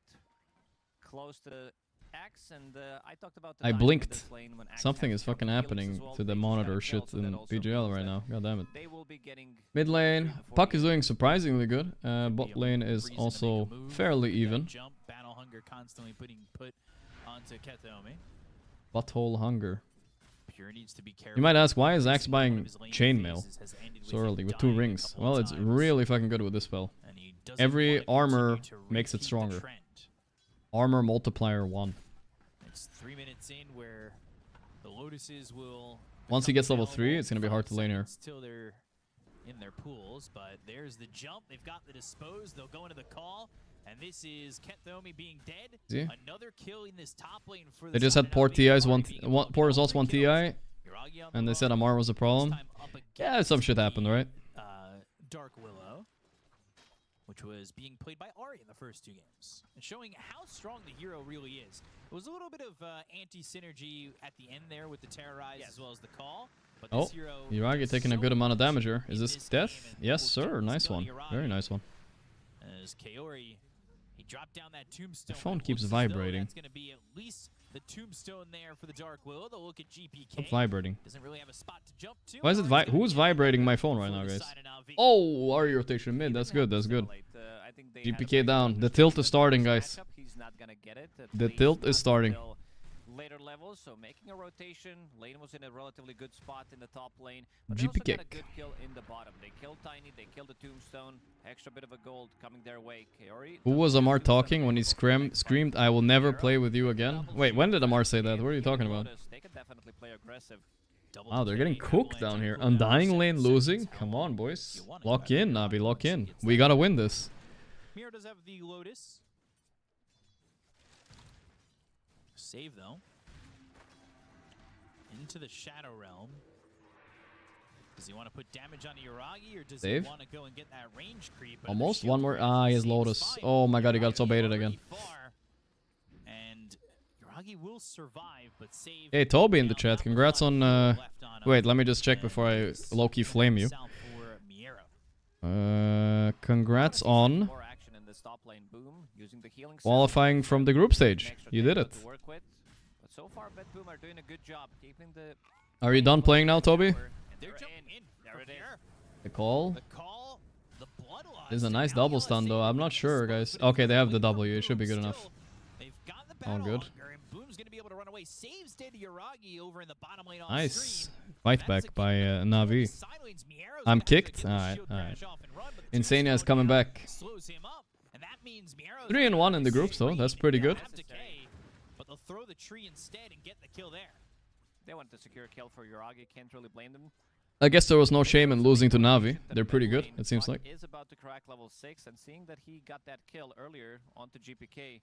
close to the Axe, and I talked about the I dive blinked. in this lane when Axe Something has is fucking couple kills happening as well. to the They just monitor had a shit kill, so that in also PGL means right that now. God damn it. they will be getting Mid lane, before Puck the is doing surprisingly good. Bot lane is also fairly even. Jump, Battle Hunger constantly putting put onto Kateomi. Butthole hunger. Pure needs to be careful. You might ask, why is Axe buying chainmail so early with 2 rings? Well, it's really fucking good with this spell. Every armor makes it stronger. Armor multiplier 1. It's 3 minutes in where the Lotuses will. Once he gets level 3, it's gonna be hard to lane here. Till they're in their pools, but there's the jump. They've got the dispose. They'll go into the call, and this is Kethomi being dead. See? Another kill in this top lane for the. They just had poor TIs, poor results, 1 TI, and they said Amar was a problem. Yeah, some shit happened, right? Dark Willow, which was being played by Ari in the first 2 games, and showing how strong the hero really is. It was a little bit of anti-synergy at the end there with the Terrorize as well as the call. But Oh, this hero Yuragi taking a good amount of damage here. Is this death? Yes, sir. Nice one. Very nice one. As Kaori, he dropped down that tombstone. The phone It keeps looks as though vibrating. That's going to be at least the tombstone there for the Dark Willow. They'll look at GPK. Stop vibrating. Doesn't really have a spot to jump to. Why is it who's vibrating my phone right now, guys? Oh, RE rotation mid. That's good. That's good. GPK down. The tilt is starting, guys. The tilt is starting. Later levels, so making a rotation. Lane was in a relatively good spot in the top lane, but they GP also got a kick. good kill in the bottom. They killed Tiny, they killed the tombstone. Extra bit of a gold coming their way. Kaori, Who was Amar talking when he screamed, "I will never play with you again"? Wait, when did Amar say that? What are you talking about? they can definitely play aggressive. Wow, they're getting cooked down here. Undying lane losing. Come on, boys. Lock in, Navi. Lock in. We gotta win this. Miro does have the Lotus. Save though. Into the Shadow Realm. Does he want to put damage on Yuragi, or does Save. he want to go and get that range creep? But Almost shield one more. range Ah, he has seems Lotus. fine. Oh my god, he got so baited Already again. far. And Yuragi will survive, but save. Hey, Toby in the chat. Congrats on. Wait, let me just check before I low-key flame you. Congrats on More action in this top lane. Boom, using the healing cell. qualifying from the group stage. You did it. To work with. But so far, Betboom are doing a good job keeping the. Are you done playing now, Toby? They're jumping in. There it is. The call. The call. The bloodlust. This is a nice double stun though. I'm not sure, guys. Okay, they have the W. It should be good enough. They've got the All good. Hunger, and Boom's gonna be able to run away. Saves dead Yuragi over in the bottom lane on Nice. stream. Fight back by Navi. I'm kicked. Alright, alright. Insania is coming back. Slows him up, and that means 3-1 in the groups though. That's pretty good. But they'll throw the tree instead and get the kill there. They want to secure a kill for Yuragi. Can't really blame them. I guess there was no shame in losing to Navi. They're pretty good, it seems like. Is about to crack level 6 and seeing that he got that kill earlier onto GPK.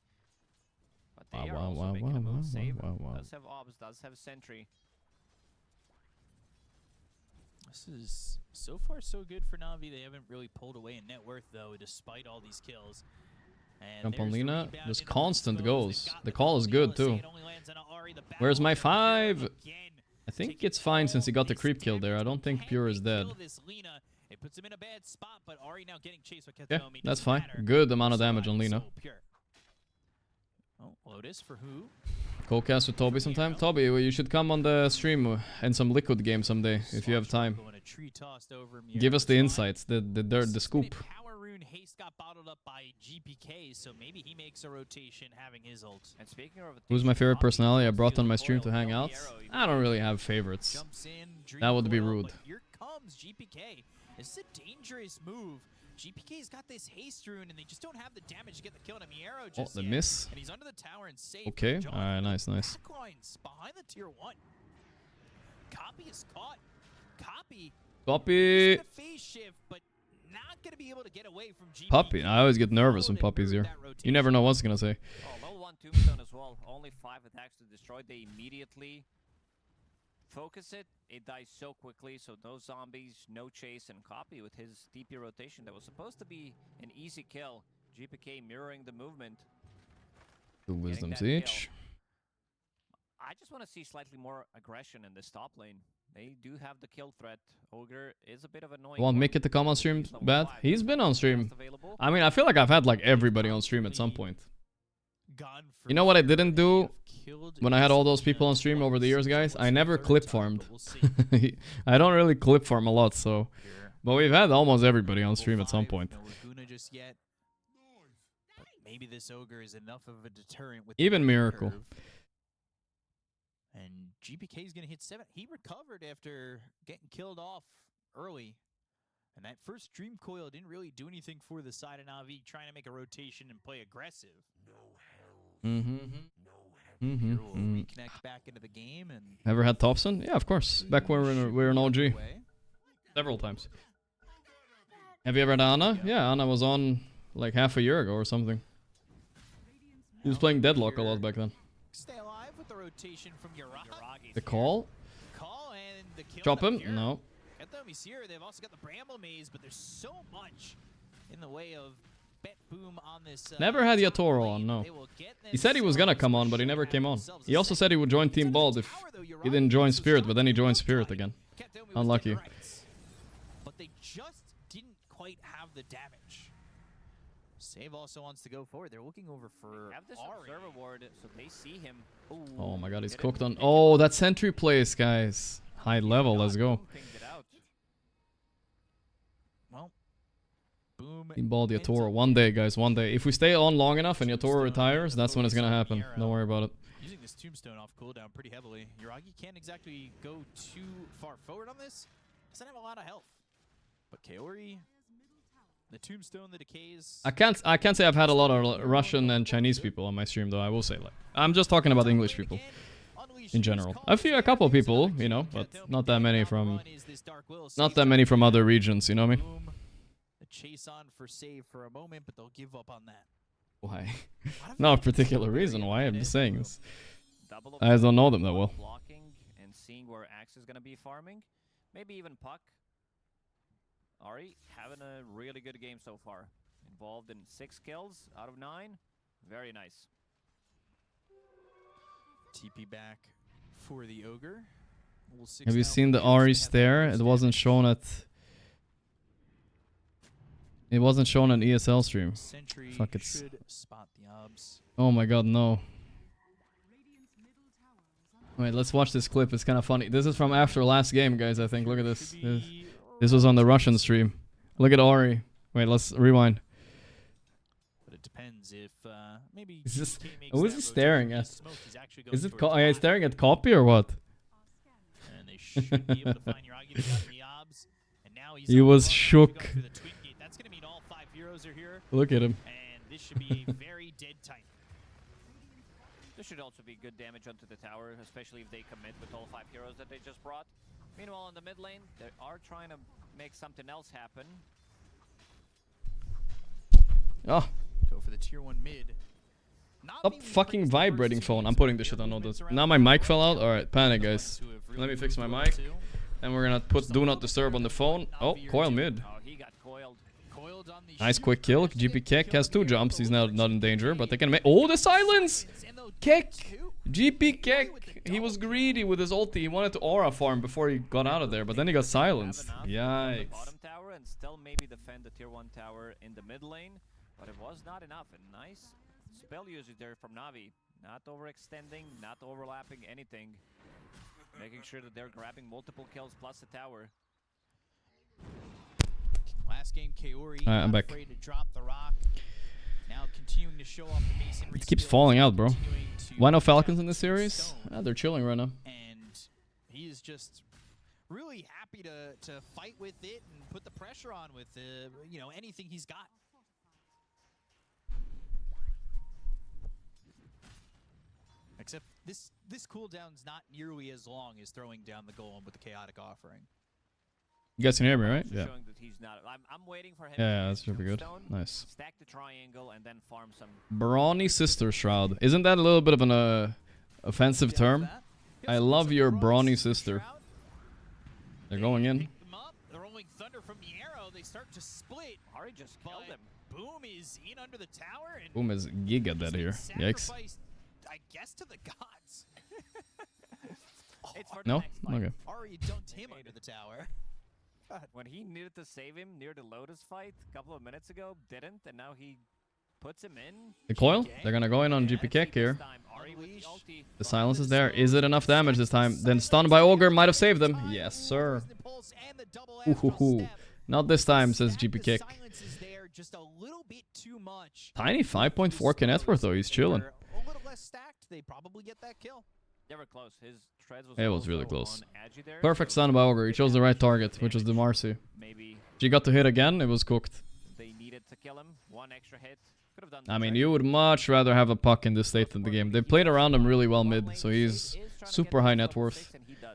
But they are also making a move. Save does have obs, does have sentry. This is so far so good for Navi. They haven't really pulled away in net worth though, despite all these kills. And Jump on Lina. Just constant goals. The call is good too. Where's my 5? I think it's fine since he got the creep kill there. I don't think Pure is dead. It puts him in a bad spot, but Ari now getting chased by Yeah, that's fine. Good amount of damage on Lina. Oh, Lotus for who? Co-cast with Toby sometime. Toby, well, you should come on the stream and some Liquid game someday if you have time. Give us the insights, the dirt, the scoop. Power Rune Haste got bottled up by GPK, so maybe he makes a rotation having his ult. And speaking of Who's my favorite personality I brought on my stream to hang out? I don't really have favorites. That would be rude. Here comes GPK. This is a dangerous move. GPK's got this haste rune, and they just don't have the damage to get the kill on Miero just the yet. miss. And he's under the tower and safe. Okay, alright, nice. Backlines behind the tier 1. Copy is caught. Copy. Puppy. Phase shift, but not gonna be able to get away from GPK. Puppy. I always get nervous when Puppy's here. You never know what's gonna say. Oh, level 1 tombstone as well. Only 5 attacks to destroy. They immediately focus it. It dies so quickly, so no zombies, no chase, and Copy with his DP rotation that was supposed to be an easy kill. GPK mirroring the movement. 2 wisdoms each. I just want to see slightly more aggression in this top lane. They do have the kill threat. Ogre is a bit of annoying. Want Mickey to come on stream, Bad? He's been on stream. I mean, I feel like I've had like everybody on stream at some point. You know what I didn't do when I had all those people on stream over the years, guys? I never clip farmed. I don't really clip farm a lot, so. But we've had almost everybody on stream at some point. Just yet. But maybe this Ogre is enough of a deterrent with Even Miracle. And GPK is going to hit 7. He recovered after getting killed off early. And that first Dream Coil didn't really do anything for the side of Navi, trying to make a rotation and play aggressive. Reconnect back into the game and Ever had Thompson? Yeah, of course. Back when we were in OG. Several times. Have you ever had Anna? Yeah, Anna was on like half a year ago or something. He was playing Deadlock a lot back then. Stay alive with the rotation from Gyrocopter. The call? And the kill. Chop him? No. Get them, he's here. They've also got the Bramble Maze, but there's so much in the way of Betboom on this. Never had Yatoro on, no. He said he was gonna come on, but he never came on. He also said he would join Team Bald if he didn't join Spirit, but then he joined Spirit again. Unlucky. But they just didn't quite have the damage. Save also wants to go forward. They're looking over for have this observer ward, so they see him. Ooh, oh my god, he's cooked on. Oh, that sentry place, guys. High level, let's go. Well, Boom. Team Bald Yatoro. One day, guys, one day. If we stay on long enough and Yatoro retires, that's when it's gonna happen. Don't worry about it. Using this tombstone off cooldown pretty heavily. Yuragi can't exactly go too far forward on this. Doesn't have a lot of health. But Kaori, the tombstone, the decays. I can't say I've had a lot of Russian and Chinese people on my stream though. I will say, like, I'm just talking about English people in general. A couple of people, you know, but not that many from other regions. You know what I mean? The chase on for save for a moment, but they'll give up on that. Why? No particular reason why. I'm just saying this. I don't know them that well. Blocking and seeing where Axe is gonna be farming, maybe even Puck. Ari having a really good game so far. Involved in 6 kills out of 9. Very nice. TP back for the Ogre. Have you seen the Ari stare? It wasn't shown at. It wasn't shown on ESL stream. Fuck it. Spot the obs. Oh my god, no. Wait, let's watch this clip. It's kind of funny. This is from after last game, guys, I think. Look at this. This was on the Russian stream. Look at Ari. Wait, let's rewind. But it depends if maybe. Is this, who is he staring at? Is it staring at Copy or what? And they should be able to find Yuragi. They got the obs, and now he's he was shook. That's gonna mean all 5 heroes are here. Look at him. And this should be very dead tight. This should also be good damage onto the tower, especially if they commit with all 5 heroes that they just brought. Meanwhile, in the mid lane, they are trying to make something else happen. Oh. Go for the tier 1 mid. Stop fucking vibrating phone. I'm putting this shit on all this. Now my mic fell out. Alright, panic guys. Let me fix my mic. And we're gonna put do not disturb on the phone. Oh, coil mid. Oh, he got coiled. Nice quick kill. GP Keck has 2 jumps. He's not in danger, but they can make. Oh, the silence! Keck! GP Keck! He was greedy with his ulti. He wanted to aura farm before he got out of there, but then he got silenced. Yikes. Bottom tower and still maybe defend the tier 1 tower in the mid lane, but it was not enough. And nice spell usage there from Navi. Not overextending, not overlapping anything. Making sure that they're grabbing multiple kills plus the tower. Last game, Kaori I'm back. afraid to drop the rock. Now continuing to show off the masonry. It keeps skills, falling out, bro. continuing to Why no Falcons in this challenge series? Stone. They're chilling right now. And he is just really happy to fight with it and put the pressure on with you know, anything he's got. Except this cooldown's not nearly as long as throwing down the golem with the chaotic offering. You guys can hear me, right? Yeah. Showing that he's not. I'm waiting for him. Yeah, that should be good. Nice. Stack the triangle and then farm some. Brawny Sister Shroud. Isn't that a little bit of an offensive term? I love your brawny sister. They're going in. Throwing thunder from the arrow, they start to split. Ari just killed him. Boom is in under the tower and Boom is giga dead here. Yikes. I guess to the gods. It's for No? the next fight. Okay. Ari dunked him under the tower. When he needed to save him near the Lotus fight a couple of minutes ago, didn't, and now he puts him in. The coil? They're gonna go in on GP Keck here. The silence is there. Is it enough damage this time? Then stunned by Ogre might have saved them. Yes, sir. Ooh. Not this time, says GP Keck. Just a little bit too much. Tiny 5.4k net worth though. He's chilling. A little less stacked, they probably get that kill. They were close. His treads was It was also really close. on Agi there, Perfect so stun by Ogre. He chose the right target, which was the Marcy. maybe She got to hit again. It was cooked. they needed to kill him. One extra hit. Could have done I mean, you would much rather have a puck in this state of the game. They played around him really well mid, so he's super high net worth.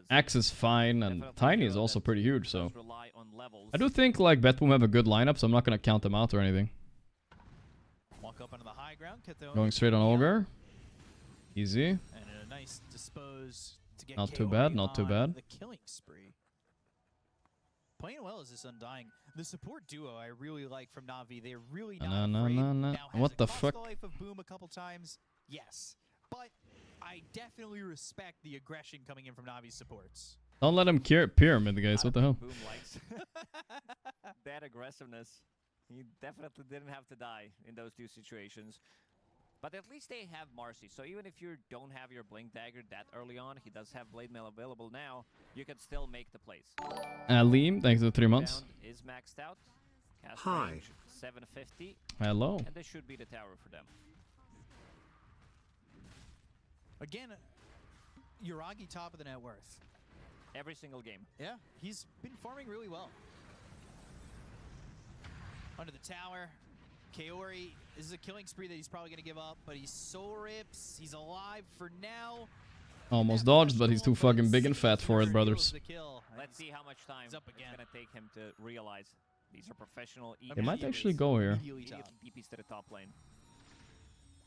Axe is fine, and Tiny is also pretty huge, so... I do think, like, Betboom have a good lineup, so I'm not gonna count them out or anything. Walk up onto the high ground, Going straight on Ogre. Easy. And a nice dispose to get Not too KOE bad, not too on bad. The killing spree. Playing well is this Undying. The support duo I really like from Navi. They're really not afraid. No. Now, has What it the cost fuck? the life of Boom a couple times? Yes. But I definitely respect the aggression coming in from Navi's supports. Don't let him pyramid, guys. What the hell? Boom likes that aggressiveness. He definitely didn't have to die in those two situations. But at least they have Marcy, so even if you don't have your Blink Dagger that early on, he does have Blade Mail available now, you can still make the plays. Liam, thanks for 3 months. Tidebound is maxed out. Cast Hi. range 750. Hello. And this should be the tower for them. Again, Uragi top of the net worth. Every single game. Yeah, he's been farming really well. Under the tower, Kaori, this is a killing spree that he's probably going to give up, but he soul rips, he's alive for now. Almost dodged, but he's too fucking big and fat for it, brothers. Let's see how much time it's going to take him to realize these are professional. They might actually go here. DPs to the top lane.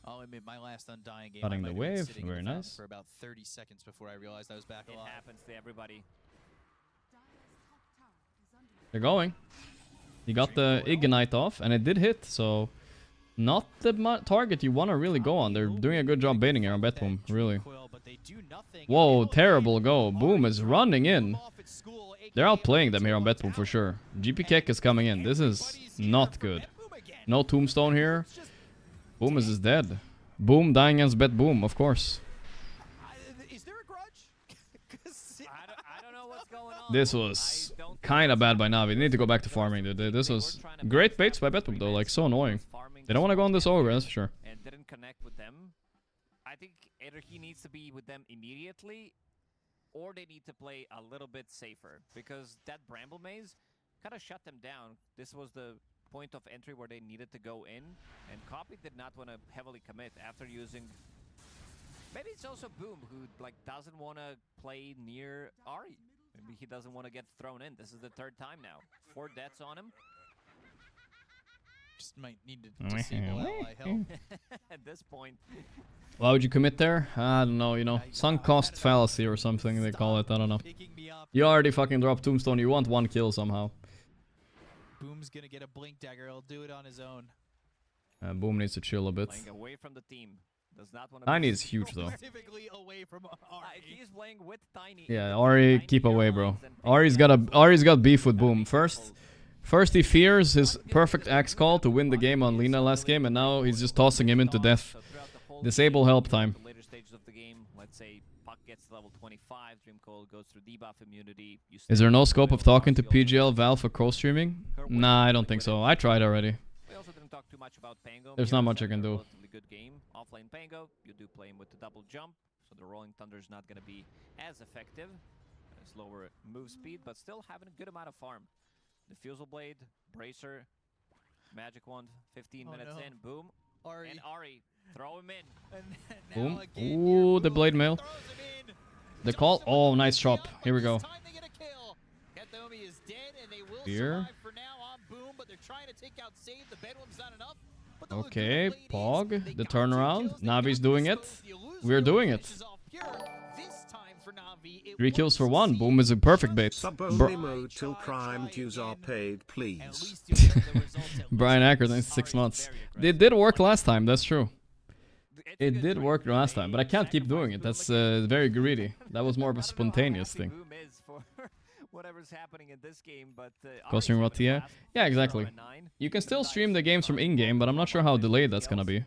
I'll admit, my last Undying game, Cutting I the might have been wave, sitting in very the fountain nice. for about 30 seconds before I realized I was back alive. It happens to everybody. They're going. He got the Ignite off, and it did hit, so... Not the target you want to really go on. They're doing a good job baiting here on Betboom, really. Whoa, terrible go. Boom is running in. They're outplaying them here on Betboom for sure. GP Keck is coming in. This is not good. No tombstone here. Boom is dead. Boom dying against Betboom, of course. Is there a grudge? I don't know what's going on. This was kind of bad by Navi. They need to go back to farming, dude. This was great baits by Betboom, though. Like, so annoying. They don't want to go on this Ogre, that's for sure. And didn't connect with them. I think either he needs to be with them immediately, or they need to play a little bit safer. Because that Bramble Maze kind of shut them down. This was the point of entry where they needed to go in, and Copy did not want to heavily commit after using... Maybe it's also Boom, who like doesn't want to play near Ari. Maybe he doesn't want to get thrown in. This is the third time now. 4 deaths on him. Just might need to disable ally help. At this point. Why would you commit there? I don't know, you know. Sunk cost fallacy or something they call it. I don't know. You already fucking dropped Tombstone. You want 1 kill somehow. Boom's gonna get a blink dagger. He'll do it on his own. Boom needs to chill a bit. Playing away from the team. Does not want to Tiny is huge though. Specifically away from Ari. He's playing with Tiny. Yeah, Ari, keep away, bro. Ari's got beef with Boom. First he fears his perfect axe call to win the game on Lina last game, and now he's just tossing him into death. Disable help time. Later stages of the game, let's say Puck gets to level 25, Dream Cold goes through debuff immunity. Is there no scope of talking to PGL Valve for co-streaming? Nah, I don't think so. I tried already. We also didn't talk too much about Pango. There's not much I can do. Relatively good game. Offlane Pango, you do play him with the double jump, so the Rolling Thunder is not going to be as effective. It's lower move speed, but still having a good amount of farm. Diffusal Blade, Bracer, Magic Wand, 15 minutes in, boom. Ari. And Ari, throw him in. Boom. Ooh, the blade mail. The call. Oh, nice chop. Here we go. Here. Okay, Pog. The turnaround. Navi's doing it. We're doing it. 3 kills for 1. Boom is a perfect bait. Sub-only mode till crime dues are paid, please. Brian Acker, thanks 6 months. It did work last time, that's true. It did work last time, but I can't keep doing it. That's very greedy. That was more of a spontaneous thing. Whatever's happening in this game, but Go stream what yeah, exactly. You can still stream the games from in-game, but I'm not sure how delayed that's gonna be.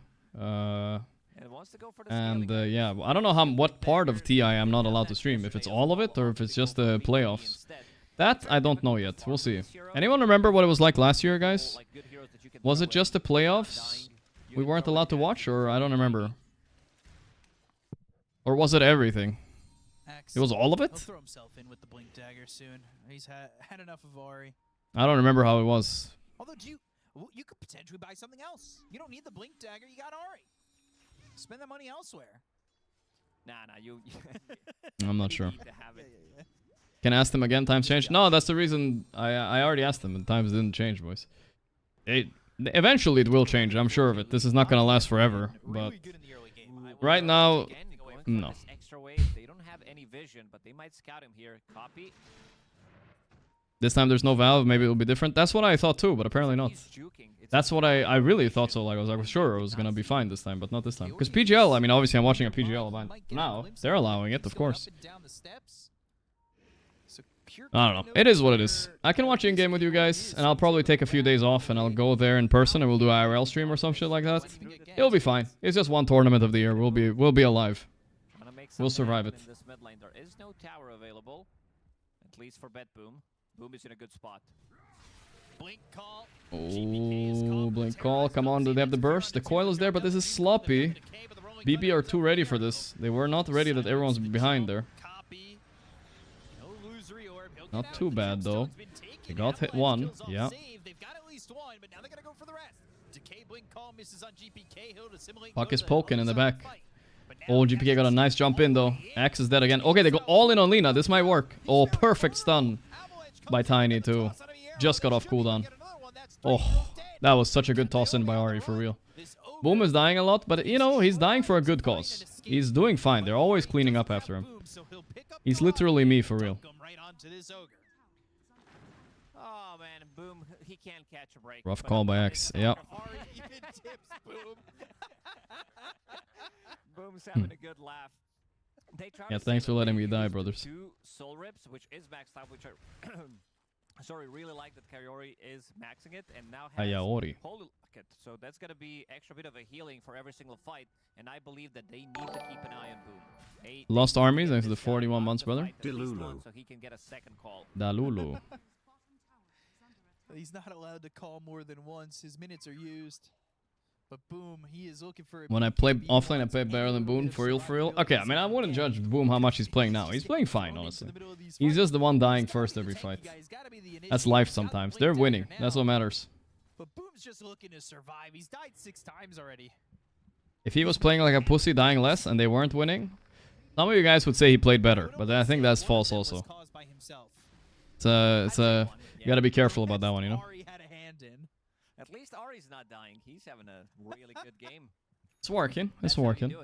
And yeah, I don't know what part of TI I'm not allowed to stream. If it's all of it or if it's just the playoffs. That I don't know yet. We'll see. Anyone remember what it was like last year, guys? Was it just the playoffs we weren't allowed to watch, or I don't remember? Or was it everything? It was all of it? He'll throw himself in with the blink dagger soon. He's had enough of Ari. I don't remember how it was. Although you could potentially buy something else. You don't need the blink dagger. You got Ari. Spend that money elsewhere. Nah, you. I'm not sure. Can I ask them again? Times changed? No, that's the reason I already asked them, and times didn't change, boys. Eventually it will change. I'm sure of it. This is not gonna last forever, but right now, no. Extra wave. They don't have any vision, but they might scout him here. Copy. This time there's no valve. Maybe it'll be different. That's what I thought too, but apparently not. That's what I really thought so. Like I was sure it was gonna be fine this time, but not this time. Because PGL, I mean, obviously I'm watching a PGL event now. They're allowing it, of course. I don't know. It is what it is. I can watch in-game with you guys, and I'll probably take a few days off, and I'll go there in person, and we'll do IRL stream or some shit like that. It'll be fine. It's just one tournament of the year. We'll be alive. We'll survive it. In this mid lane, there is no tower available, at least for Betboom. Boom is in a good spot. Blink call. Oh, blink call. Come on, do they have the burst? The coil is there, but this is sloppy. BB are too ready for this. They were not ready that everyone's behind there. Not too bad, though. They got hit 1. Yeah. Puck is poking in the back. Oh, GPK got a nice jump in, though. Axe is dead again. Okay, they go all in on Lina. This might work. Oh, perfect stun by Tiny, too. Just got off cooldown. Oh, that was such a good toss in by Ari, for real. Boom is dying a lot, but, you know, he's dying for a good cause. He's doing fine. They're always cleaning up after him. He's literally me, for real. Oh man, Boom, he can't catch a break. Rough call by X. Yeah. Boom's having a good laugh. Yeah, thanks for letting me die, brothers. 2 soul rips, which is maxed out, which I sorry, really like that Kariori is maxing it and now has Ayori. Holy bucket. So that's gonna be extra bit of a healing for every single fight, and I believe that they need to keep an eye on Boom. Lost armies, thanks to the 41 months, brother. Delulu. So he can get a second call. Dalulu. He's not allowed to call more than once. His minutes are used. But Boom, he is looking for... When I play offlane, I play better than Boom, for real, for real. Okay, I mean, I wouldn't judge Boom how much he's playing now. He's playing fine, honestly. He's just the one dying first every fight. That's life sometimes. They're winning. That's what matters. But Boom's just looking to survive. He's died 6 times already. If he was playing like a pussy, dying less, and they weren't winning, Some of you guys would say he played better, but I think that's false also. You gotta be careful about that one, you know? At least Ari's not dying. He's having a really good game. It's working. It's working. Can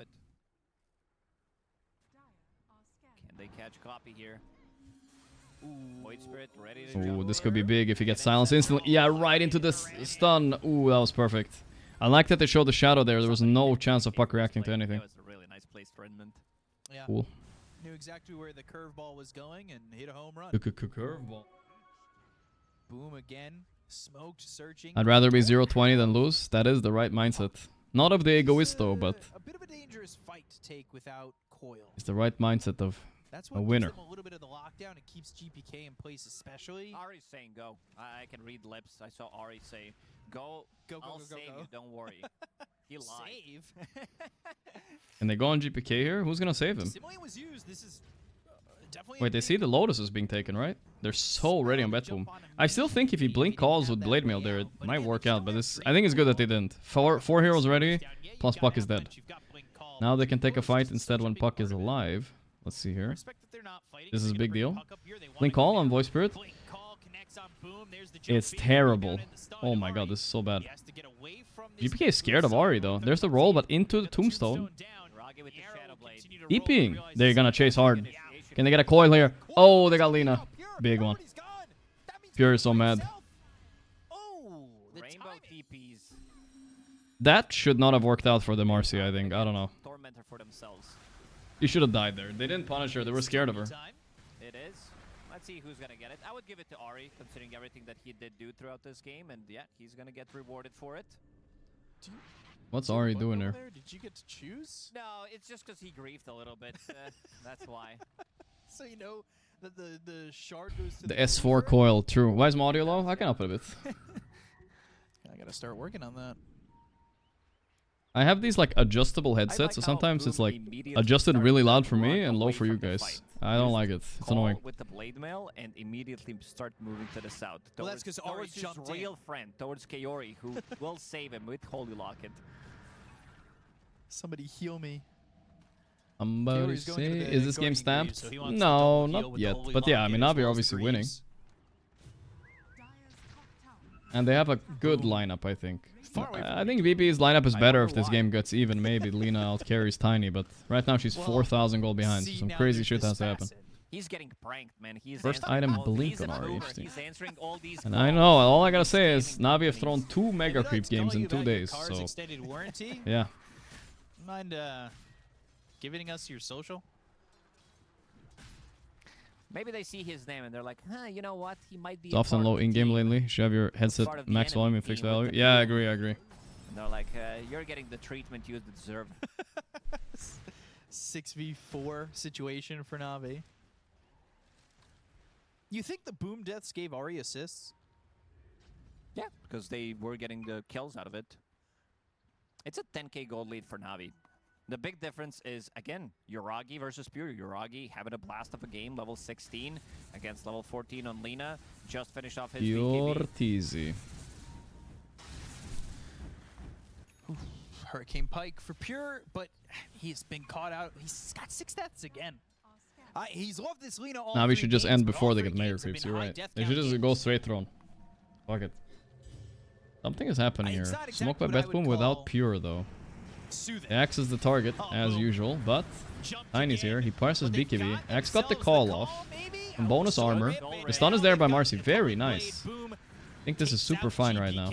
they catch copy here? Void Spirit ready to Ooh, this could be big if he gets silenced instantly. Yeah, right into the stun. Ooh, that was perfect. I like that they showed the shadow there. There was no chance of Puck reacting to anything. That was a really nice place for Inman. Yeah. Cool. Knew exactly where the curveball was going and hit a home run. Curveball. Boom again. Smoked, searching. I'd rather be 0-20 than lose. That is the right mindset. Not of the egoist though, but a bit of a dangerous fight to take without coil. it's the right mindset of That's a what winner. gives them a little bit of the lockdown. It keeps GPK in place, especially. Ari's saying go. I can read lips. I saw Ari say, go, I'll save you, don't worry. He lied. Save? Can they go on GPK here? Who's gonna save him? Simile was used. This is definitely. Wait, they see the Lotus is being taken, right? They're so ready on Betboom. I still think if he blink calls with Blade Mail there, it might work out, but this, I think it's good that they didn't. Four heroes ready, plus Puck is dead. Now they can take a fight instead when Puck is alive. Let's see here. This is a big deal. Blink call on Voice Spirit. It's terrible. Oh my god, this is so bad. GPK is scared of Ari though. There's the roll, but into the tombstone. TPing. They're gonna chase hard. Can they get a coil here? Oh, they got Lina. Big one. Pure is so mad. Rainbow TPs. That should not have worked out for the Marcy, I think. I don't know. Tormentor for themselves. She should have died there. They didn't punish her. They were scared of her. It is. Let's see who's gonna get it. I would give it to Ari, considering everything that he did do throughout this game, and yeah, he's gonna get rewarded for it. What's Ari doing there? Did you get to choose? No, it's just because he griefed a little bit. That's why. So you know that the shard goes to The S4 coil, true. Why is my audio low? I can up it a bit. I gotta start working on that. I have these like adjustable headsets, so sometimes it's like adjusted really loud for me and low for you guys. I don't like it. It's annoying. With the blade mail and immediately start moving to the south. Well, that's because Ari towards jumped his real friend, towards Kaori, who will save him with Holy Locket. Somebody heal me. I'm about to say, is this game stamped? No, not yet. But yeah, I mean, Navi are obviously winning. And they have a good lineup, I think. I think VP's lineup is better if this game gets even. Maybe Lina out carries Tiny, but right now she's 4,000 gold behind. So some crazy shit has to happen. He's getting pranked, man. He's First item blink on Ari. He's answering all these And I know, all I gotta say is Navi have thrown 2 Mega Creep games in 2 days. So extended warranty. yeah. Mind giving us your social? Maybe they see his name and they're like, huh, you know what? He might be. It's often low in-game lately. You should have your headset max volume and fixed value. Yeah, I agree. And they're like, you're getting the treatment you deserve. 6v4 situation for Navi. You think the boom deaths gave Ari assists? Yeah, because they were getting the kills out of it. It's a 10k gold lead for Navi. The big difference is, again, Uragi versus Pure. Uragi having a blast of a game, level 16 against level 14 on Lina. Just finished off his Ortizi. Hurricane Pike for Pure, but he's been caught out. He's got 6 deaths again. He's loved this Lina all Navi should just end before they get Mega Mega Creeps. You're right. They should just go straight throne. Fuck it. Something is happening here. Smoke by Betboom without Pure, though. The Axe is the target, as usual, but Tiny's here. He passes BKB. Axe got the call off. And bonus armor. The stun is there by Marcy. Very nice. I think this is super fine right now.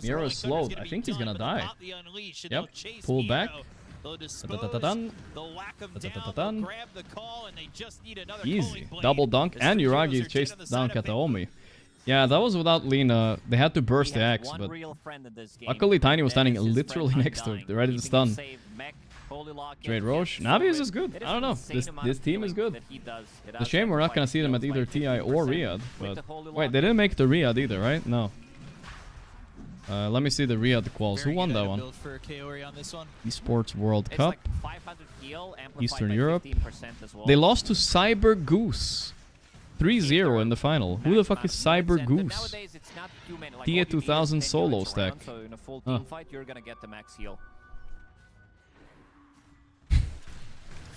Miero is slowed. I think he's gonna die. Yep. Pull back. Easy. Double dunk. And Uragi chased down Kataomi. Yeah, that was without Lina. They had to burst the axe, but luckily Tiny was standing literally next to it. They're ready to stun. Straight Roche. Navi is just good. I don't know. This team is good. It's a shame we're not going to see them at either TI or Riyadh. But wait, they didn't make the Riyadh either, right? No. Let me see the Riyadh quals. Who won that one? Esports World Cup. Eastern Europe. They lost to Cyber Goose. 3-0 in the final. Who the fuck is Cyber Goose? TA 2000 solo stack. So in a full team fight, you're gonna get the max heal.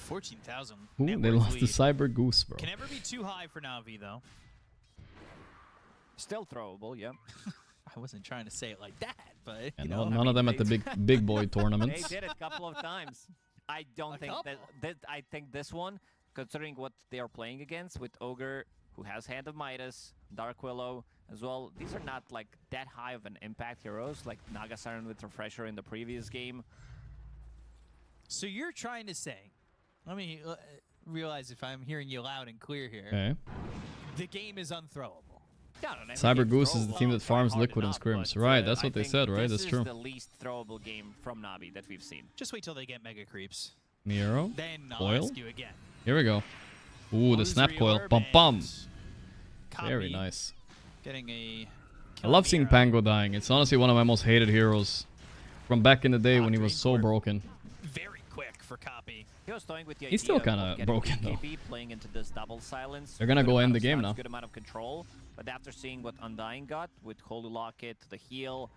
14,000. Ooh, net they worth lost the lead. Cyber Goose, bro. Can never be too high for Navi, though. Still throwable, yeah. I wasn't trying to say it like that, but Yeah, you no, know. none of them at the big boy They tournaments. did it a couple of times. I don't think that I think this one, considering what they are playing against with Ogre, who has Hand of Midas, Dark Willow as well, these are not like that high of an impact heroes like Naga Siren with Refresher in the previous game. So you're trying to say, let me realize if I'm hearing you loud and clear here. Okay. The game is unthrowable. Cyber Goose is the team that farms Liquid and scrims. Right, that's what they said, right? That's true. This is the least throwable game from Navi that we've seen. Just wait till they get Mega Creeps. Miro. Then I'll Coil. ask you again. Here we go. Ooh, the snap coil. Bum bum. Very nice. Getting a I love seeing Pango dying. It's honestly one of my most hated heroes from back in the day when he was so broken. Very quick for Copy. He was toying with the He's idea still of kinda getting broken, though. BKB, playing into this double silence. They're gonna Good go amount end of the game stuns, now. Good amount of control, but after seeing what Undying got with Holy Locket, the heal,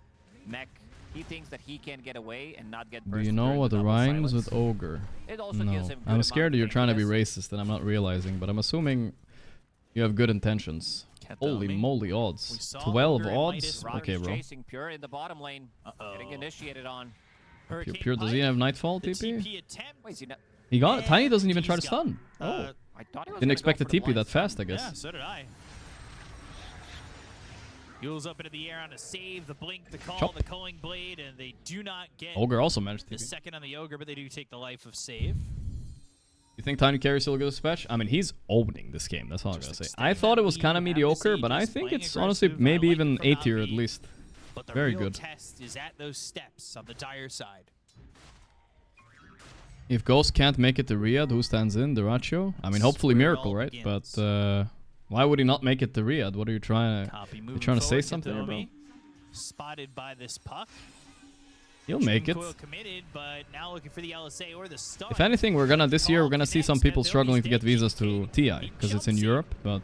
mech, he thinks that he can get away and not get Do burst you know during what the double rhymes silence. with Ogre? It also No. gives him good I'm amount scared of you're trying to be dangerous. racist and I'm not realizing, but I'm assuming you have good intentions. Holy moly odds. 12 odds? Okay, bro. Chasing Pure in the bottom lane, getting initiated on. Pure, does he have Nightfall TP? Wait, is he not? He got it. Tiny doesn't even try to stun. Oh. I thought he was Didn't gonna expect go the for the TP blind that fast, I guess. Yeah, so did I. Yule's up into the air on a save, the blink, the call, Chop. the culling blade, and they do not get Ogre also managed the TP. second on the Ogre, but they do take the life of save. You think Tiny Carry still goes special? I mean, he's owning this game. That's all I'm gonna say. I thought it was kind of mediocre, but I think it's honestly maybe even A tier at least. But the Very real good. test is at those steps on the dire side. If Ghost can't make it to Riyadh, who stands in? Dyrachio? I mean, hopefully Miracle, right? But why would he not make it to Riyadh? What are you trying to? You trying to say something, here, bro? Spotted by this puck. He'll make it. Coil committed, but now looking for the LSA or the stun. If anything, this year we're gonna see some people struggling to get visas to TI because it's in Europe, but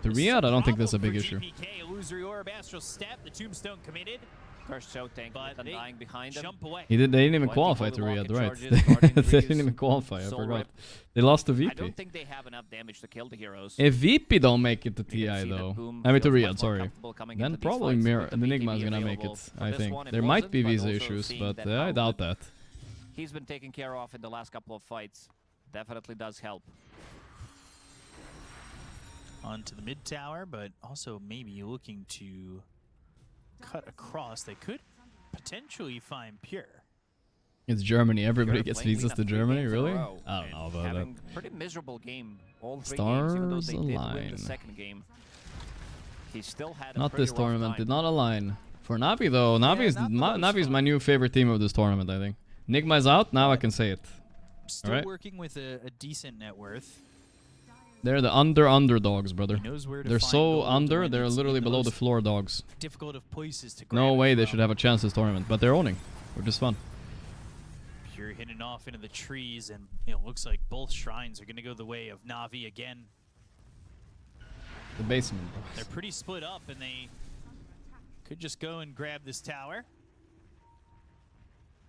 to Riyadh, I don't think that's a big issue. DMCA, illusory orb, astral step, the tombstone committed. First so tank with Undying behind him. Jump away. They didn't even 20 qualify to Holy Riyadh, Locket right? charges, guarding They Breeze, didn't even qualify. I Soul forgot. Rip. They lost to I VP. don't think they have enough damage to kill the heroes. If VP don't make it to You can TI see that though, Boom I mean to feels much Riyadh, more sorry, comfortable coming then into these probably fights Mir with the the Nigma is BKB gonna make available. it. For I this think one, it there might wasn't, be but visa also issues, seeing but that I how doubt that. He's been taken care of in the last couple of fights. Definitely does help. Onto the mid tower, but also maybe looking to cut across. They could potentially find Pure. It's Germany. Everybody Pure gets playing visas Lina to 3 Germany, games in a really? row I don't know and about that. having pretty miserable game all 3 games, even though Stars they did win align. the second game. He still had a Not pretty this rough tournament. time. Did not align. For Navi though, Navi's my new favorite team of this tournament. I think. Nigma is out. Now I can say it. Still Alright. working with a decent net worth. They're the underdogs, brother. He knows where to They're find so gold under. when They're it's literally in the below the most floor dogs. difficult of places to grab No it way they from. should have a chance this tournament, but they're owning, which is fun. Pure hitting off into the trees, and it looks like both shrines are going to go the way of Navi again. The basement, bro. They're pretty split up, and they could just go and grab this tower.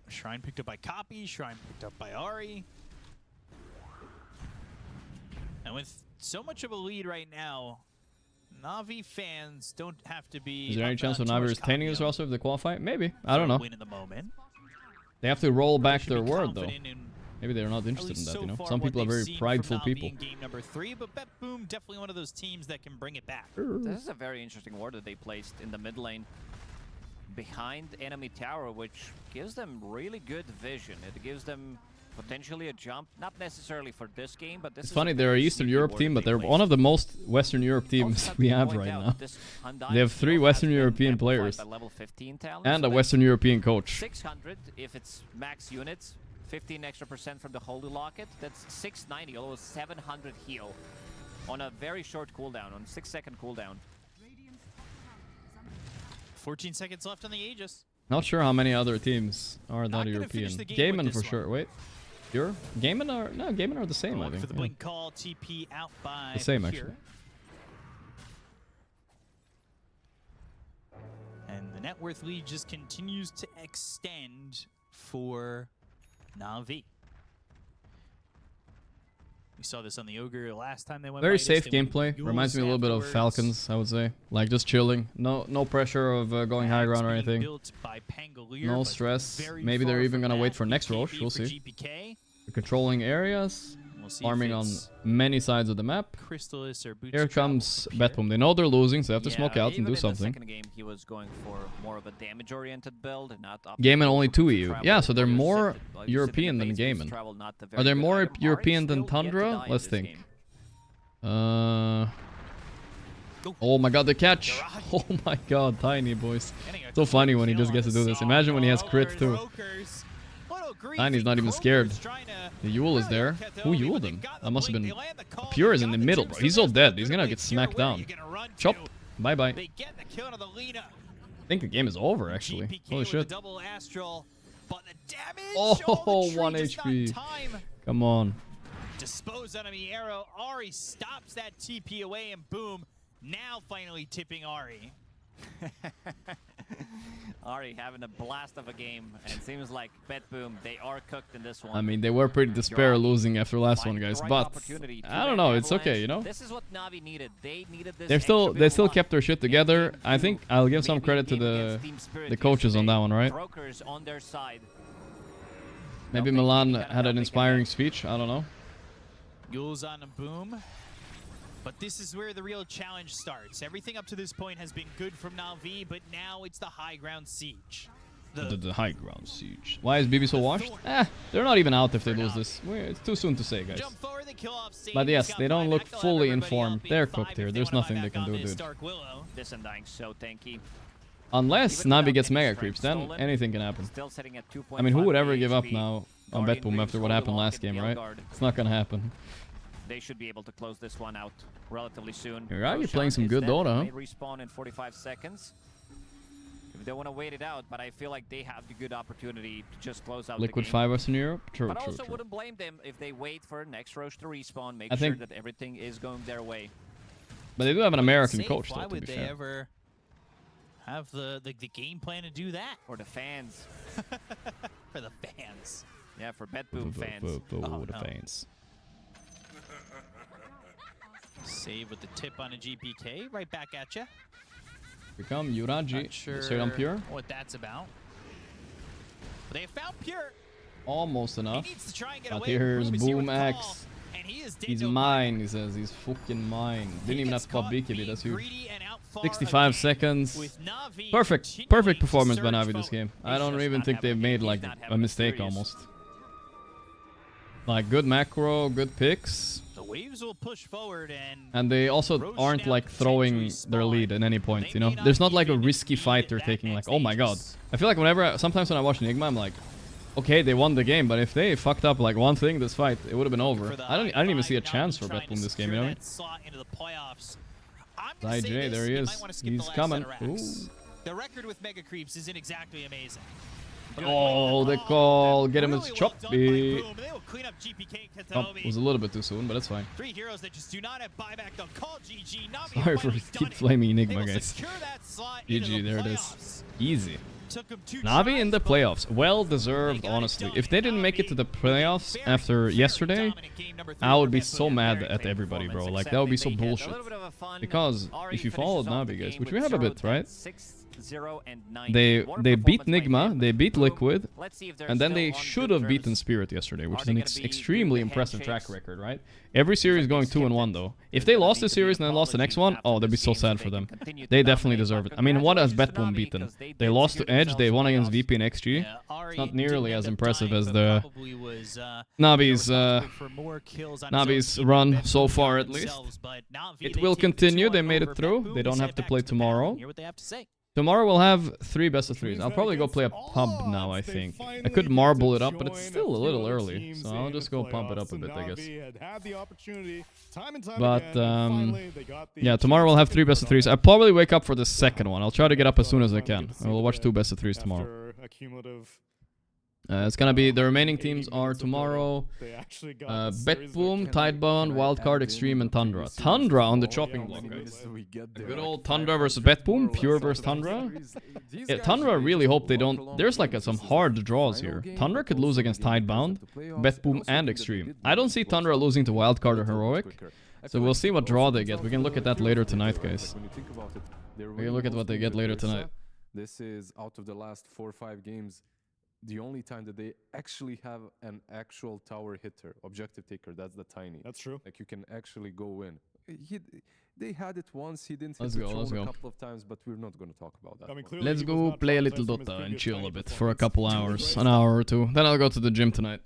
Shrine picked up by Copy, Shrine picked up by Ari. And with so much of a lead right now, Navi fans don't have to be... Is there any chance of too Navi much retaining this roster if they qualify? Maybe. I don't know. Win in the moment. They have to roll back should their be word, though. confident in Maybe they're not at interested in least that, so you know? far Some what people are they've very seen prideful from Navi people. in game number 3, but Betboom definitely one of those teams that can bring it back. This is a very interesting ward that they placed in the mid lane behind enemy tower, which gives them really good vision. It gives them potentially a jump, not necessarily for this game, but this It's is funny, a they're very an Eastern sneaky Europe ward team, that but they they're placed. one of the most Western Europe teams have we to have point right out now. this Undying They have 3 hero Western has been European amplified players by level 15 talent, and so a that's Western European coach. 600 if it's max units, 15 extra % from the Holy Locket. That's 690, almost 700 heal on a very short cooldown, on 6-second cooldown. 14 seconds left on the Aegis. Not sure how many other teams are Not not gonna European. finish the game with Gaiman this for sure. Wait. Pure? Gaiman are the same, I Going think. for the yeah. blink call, TP out by The same, Pure. actually. And the net worth lead just continues to extend for Navi. We saw this on the Ogre last time they went. Very Midas. safe They went gameplay. Ghouls Reminds me a little bit of afterwards. Falcons, I would say. Like just chilling. No pressure of going high ground or Being anything. built by Pangolier, No but stress. very Maybe they're far even from gonna wait that. for next BKB Roche. We'll for see. GPK. They're controlling areas. We'll see Farming if on it's many sides of the map. Crystallis or Here comes Betboom. They know they're losing, so they have to smoke out and even do in something. The second game, he was going for more of a damage-oriented build, and not Gaimin only 2 to EU. travel Yeah, so they're or more sit- like, European sit in than the base, Gaimin. travel, not the Are very they good more item. European Ari's than still yet to Tundra? die in Let's this think. game. Oh my god, the catch! Oh my god, Tiny boys. So funny when he just gets to do this. Imagine when he has crit too. Tiny's not even scared. The Yule is there. Who Yuled him? That must have been... Pure is in the middle, bro. He's so dead. He's gonna get smacked down. Chop. Bye-bye. I think the game is over, actually. Holy shit. Oh, 1 HP. Come on. Dispose enemy arrow. Ari stops that TP away, and boom. Now finally tipping Ari. Ari having a blast of a game, and it seems like Betboom, they are cooked in this one. I mean, they were pretty despair losing after last one, guys. But I don't know. It's okay, you know. This is what Navi needed. They needed this. They still kept their shit together. I think I'll give some credit to the coaches on that one, right? Brokers on their side. Maybe Milan had an inspiring speech. I don't know. Yule's on a boom. But this is where the real challenge starts. Everything up to this point has been good from Navi, but now it's the high ground siege. The high ground siege. Why is BB so washed? They're not even out if they lose this. It's too soon to say, guys. But yes, they don't look fully informed. They're cooked here. There's nothing they can do, dude. This Undying so tanky. Unless Navi gets mega creeps, then anything can happen. Still sitting at 2.5 I mean, who would ever give up HP. now on Betboom after what happened last game, right? It's not gonna happen. They should be able to close this one out relatively soon. You're right, you're Roshan playing some is good dead. Dota, huh? May respawn in 45 seconds. If they want to wait it out, but I feel like they have the good opportunity to just close out Liquid the game. 5 Western Europe? True, But I true, also true. wouldn't blame them if they wait for next Roche to respawn, make I sure think- that everything is going their way. But they do have an American Safe. coach, though, Why to would be they fair. ever have the game plan to do that? For the fans. For the fans. Yeah, for Betboom fans. The no. fans. Save with the tip on a GPK. Right back at you. Become Yuraji. Not sure Straight on Pure. what that's about. But they have found Pure. Almost enough. He needs to try and get But away. here's Boom is here Boom with the X. call, and he is dead He's to mine, he says. He's fucking mine. Didn't even have to pop BKB, that's huge. greedy and out far 65 again, seconds. with Navi Perfect. continuing Perfect to performance by surge Navi this forward. game. I He's don't just even not think having they've a made game. like He's not a having a mistake serious. almost. Like good macro, good picks. The waves will push forward, and And they also aren't like throwing their lead at any point, you know? There's not like a risky fight they're taking like, oh my god. I feel like sometimes when I watch Nigma, I'm like, okay, they won the game, but if they fucked up like one thing this fight, it would have been over. I didn't even see a chance for Betboom this game, you know what I mean? slot into the playoffs. I'm gonna say IJ, this, there he you is. might wanna skip He's the last coming. set of racks. The record with Mega Creeps isn't exactly amazing. Oh, the call. Get him his choppy. Boom, they will clean up GPK and Oh, Kataomi. was a little bit too soon, but that's fine. 3 heroes that just do not have buyback. They'll call GG. Navi Sorry for finally done keep it. flaming They Enigma, will guys. secure that slot into GG, the there it is. playoffs. Easy. Took them 2 Navi in tries, the but playoffs. Well deserved, honestly. If they didn't make it to the playoffs after yesterday, I would be so mad at everybody, bro. Like, that would be so bullshit. Because if you followed Navi, guys, which we have a bit, right? They beat Nigma, they beat Liquid, and then they should have beaten Spirit yesterday, which is an extremely impressive track record, right? Every series going 2-1 though. If they lost this series and then lost the next one, oh, that'd be so sad for them. They definitely deserve it. I mean, what has Betboom beaten? They lost to Edge, they won against VP and XG. It's not nearly as impressive as the Navi's run so far, at least. It will continue. They made it through. They don't have to play tomorrow. Tomorrow we'll have 3 best of 3s. I'll probably go play a pub now, I think. I could marble it up, but it's still a little early. So I'll just go pump it up a bit, I guess. But, yeah, tomorrow we'll have 3 best of 3s. I'll probably wake up for the second one. I'll try to get up as soon as I can. I will watch 2 best of 3s tomorrow. It's gonna be the remaining teams are tomorrow. They actually got Betboom, Tidebound, Wildcard, Extreme, and Tundra. Tundra on the chopping block, guys. A good old Tundra versus Betboom, Pure versus Tundra. Yeah, Tundra really hope they don't. There's like some hard draws here. Tundra could lose against Tidebound, Betboom, and Extreme. I don't see Tundra losing to Wildcard or Heroic. So we'll see what draw they get. We can look at that later tonight, guys. We can look at what they get later tonight. This is out of the last 4 or 5 games, the only time that they actually have an actual tower hitter, objective taker. That's the Tiny. That's true. Like you can actually go in. They had it once. He didn't Let's hit go, the let's throne go. a couple of times, but we're not going to talk about that. I mean, one. Let's go play a little Dota and chill a bit for a couple hours, an hour or two. Then I'll go to the gym tonight.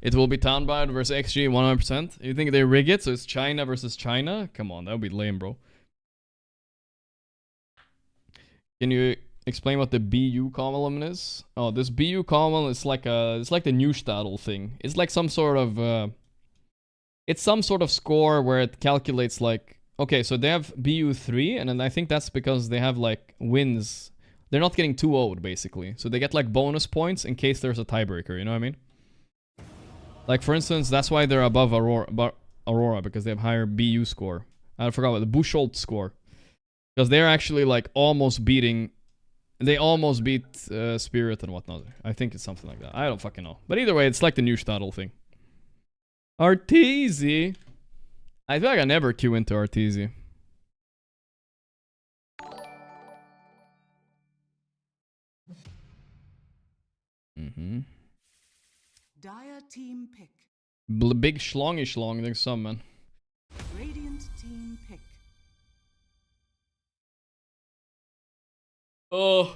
It will be Tidebound versus XG 100%. You think they rig it so it's China versus China? Come on, that would be lame, bro. Can you explain what the BU column is? Oh, this BU column is like it's like the Neustadt thing. It's like some sort of it's some sort of score where it calculates like, okay, so they have BU3, and then I think that's because they have like wins. They're not getting 2-0'd basically, so they get like bonus points in case there's a tiebreaker. You know what I mean? Like for instance, that's why they're above Aurora because they have higher BU score. I forgot what the Busholt score, because they're actually like almost beating. They almost beat Spirit and whatnot. I think it's something like that. I don't fucking know. But either way, it's like the Neustadt thing. Arteezy. I feel like I never queue into Arteezy. Dire team pick. Big schlongy schlong, thanks some man. Radiant team pick. Oh,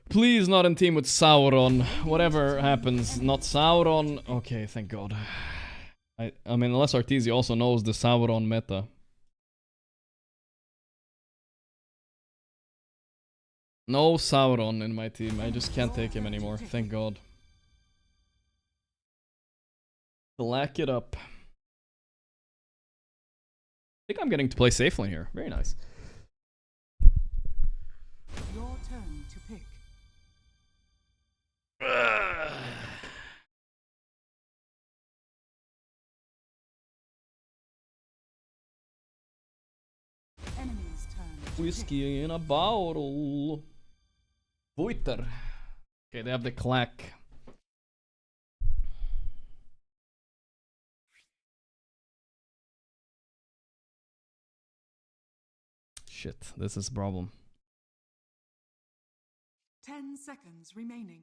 please not in team with Sauron. Whatever happens, not Sauron. Okay, thank God. I mean, unless Arteezy also knows the Sauron meta. No Sauron in my team. I just can't take him anymore. Thank God. Black it up. I think I'm getting to play safe lane here. Very nice. Your turn to pick. Enemy's turn to Whiskey in a bottle. Voiter. Okay, they have the clack. Shit, this is a problem. 10 seconds remaining.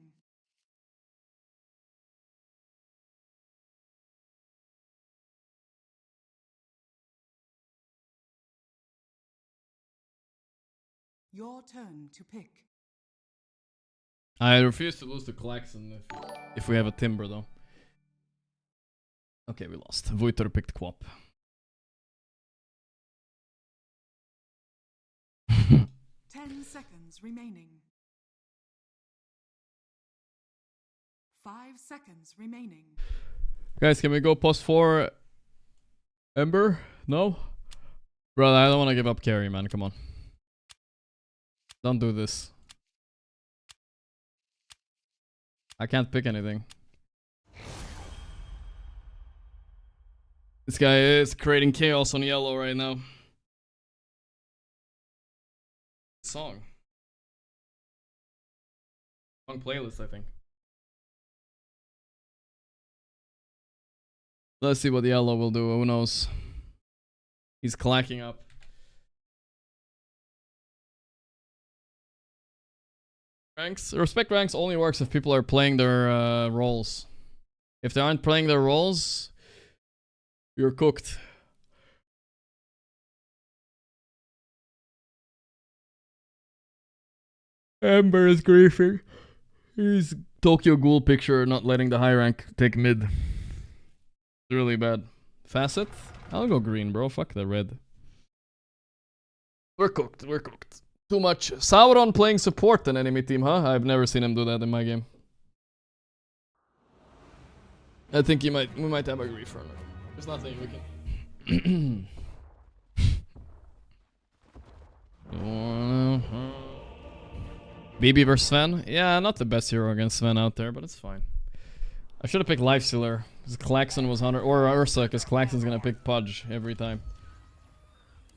Your turn to pick. I refuse to lose to Klaxon if we have a Timber though. Okay, we lost. Voiter picked Quap. 10 seconds remaining. 5 seconds remaining. Guys, can we go post 4 Ember? No? Bro, I don't want to give up carry, man. Come on. Don't do this. I can't pick anything. This guy is creating chaos on yellow right now. Song. Wrong playlist, I think. Let's see what the yellow will do. Who knows? He's clacking up. Ranks. Respect ranks only works if people are playing their roles. If they aren't playing their roles, you're cooked. Ember is griefing. He's Tokyo Ghoul picture not letting the high rank take mid. It's really bad. Facet? I'll go green, bro. Fuck the red. We're cooked. We're cooked. Too much. Sauron playing support in enemy team, huh? I've never seen him do that in my game. I think we might have a grief run. There's nothing we can. BB versus Sven? Yeah, not the best hero against Sven out there, but it's fine. I should have picked Lifestealer, because Klaxon was 100, or Ursa, because Klaxon's gonna pick Pudge every time.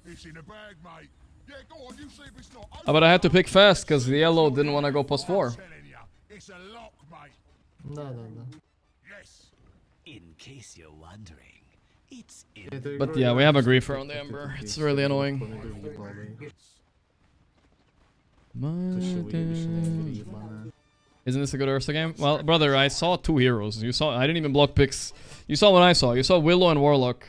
It's in the bag, mate. Yeah, go on, you see if it's not. Oh, but I had to pick fast, because the yellow didn't want to go +4. It's a lock, mate. No. Yes. In case you're wondering, it's But yeah, we have a griefer on the Ember. It's really annoying. Isn't this a good Ursa game? Well, brother, I saw 2 heroes. You saw. I didn't even block picks. You saw what I saw. You saw Willow and Warlock.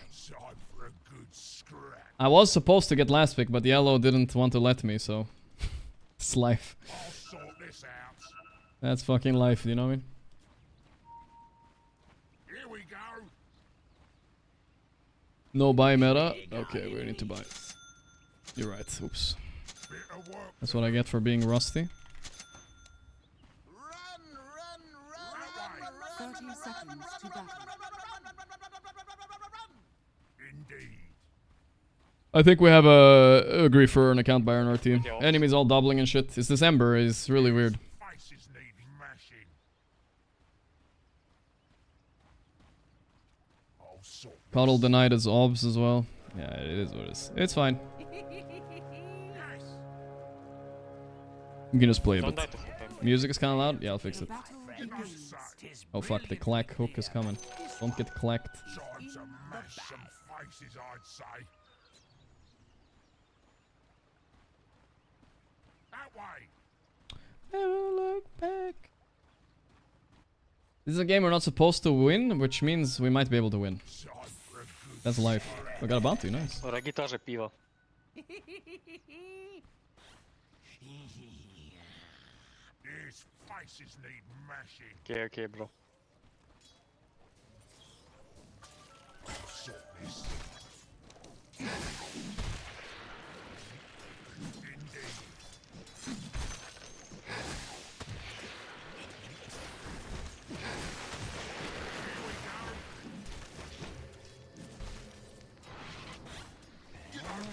I was supposed to get last pick, but Yellow didn't want to let me, so it's life. That's fucking life, you know what I mean? Here we go. No buy meta? Okay, we need to buy. You're right, oops. That's what I get for being rusty. 30 seconds to battle. I think we have a griefer and account buyer on our team. Enemies all doubling and shit. It's this Ember is really weird. Cuddle denied as obs as well. Yeah, it is what it is. It's fine. You can just play a bit. Music is kind of loud? Yeah, I'll fix it. Oh fuck, the clack hook is coming. Don't get clacked. Time to mash some faces, I'd say. That way. Never look back. This is a game we're not supposed to win, which means we might be able to win. That's life. We got a bounty, nice. На гитаре пиво. These faces need mashing. Okay, bro. Sort this.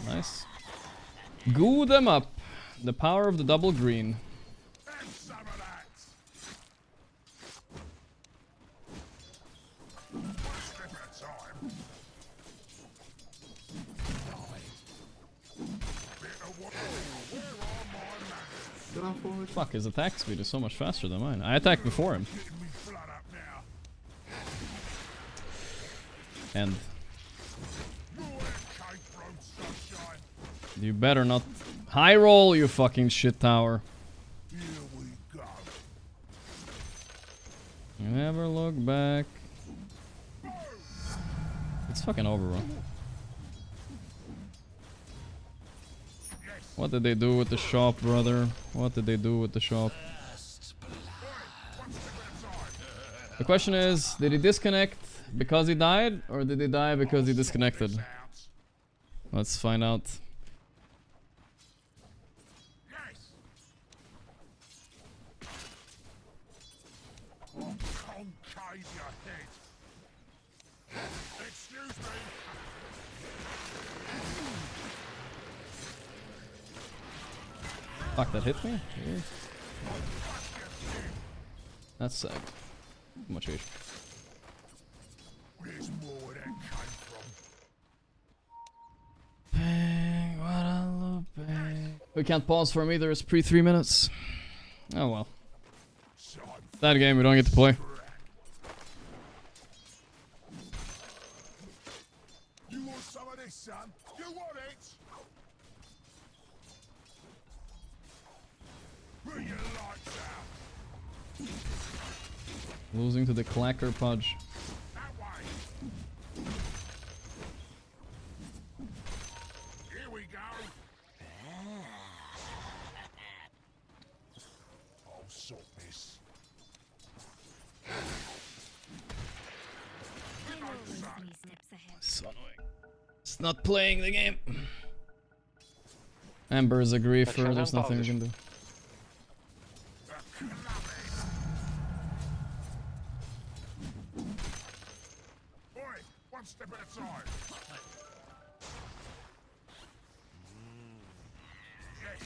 Nice. Goo them up. The power of the double green. Fuck, his attack speed is so much faster than mine. I attacked before him. And you better not high roll, you fucking shit tower. Never look back. It's fucking over, bro. What did they do with the shop, brother? What did they do with the shop? The question is, did he disconnect because he died, or did he die because he disconnected? Let's find out. Fuck, that hit me? Weird. That's sad. Too much HP. Where's more where that came from? Bang, what a look bang. We can't pause for him either, it's pre 3 minutes. Oh well. That game we don't get to play. You want some of this, son? You want it? Bring your lights out. Losing to the clacker Pudge. That way. Here we go. I'll sort this. So annoying. It's not playing the game. Ember is a griefer, there's nothing we can do. Boy, one step at a time. Yes.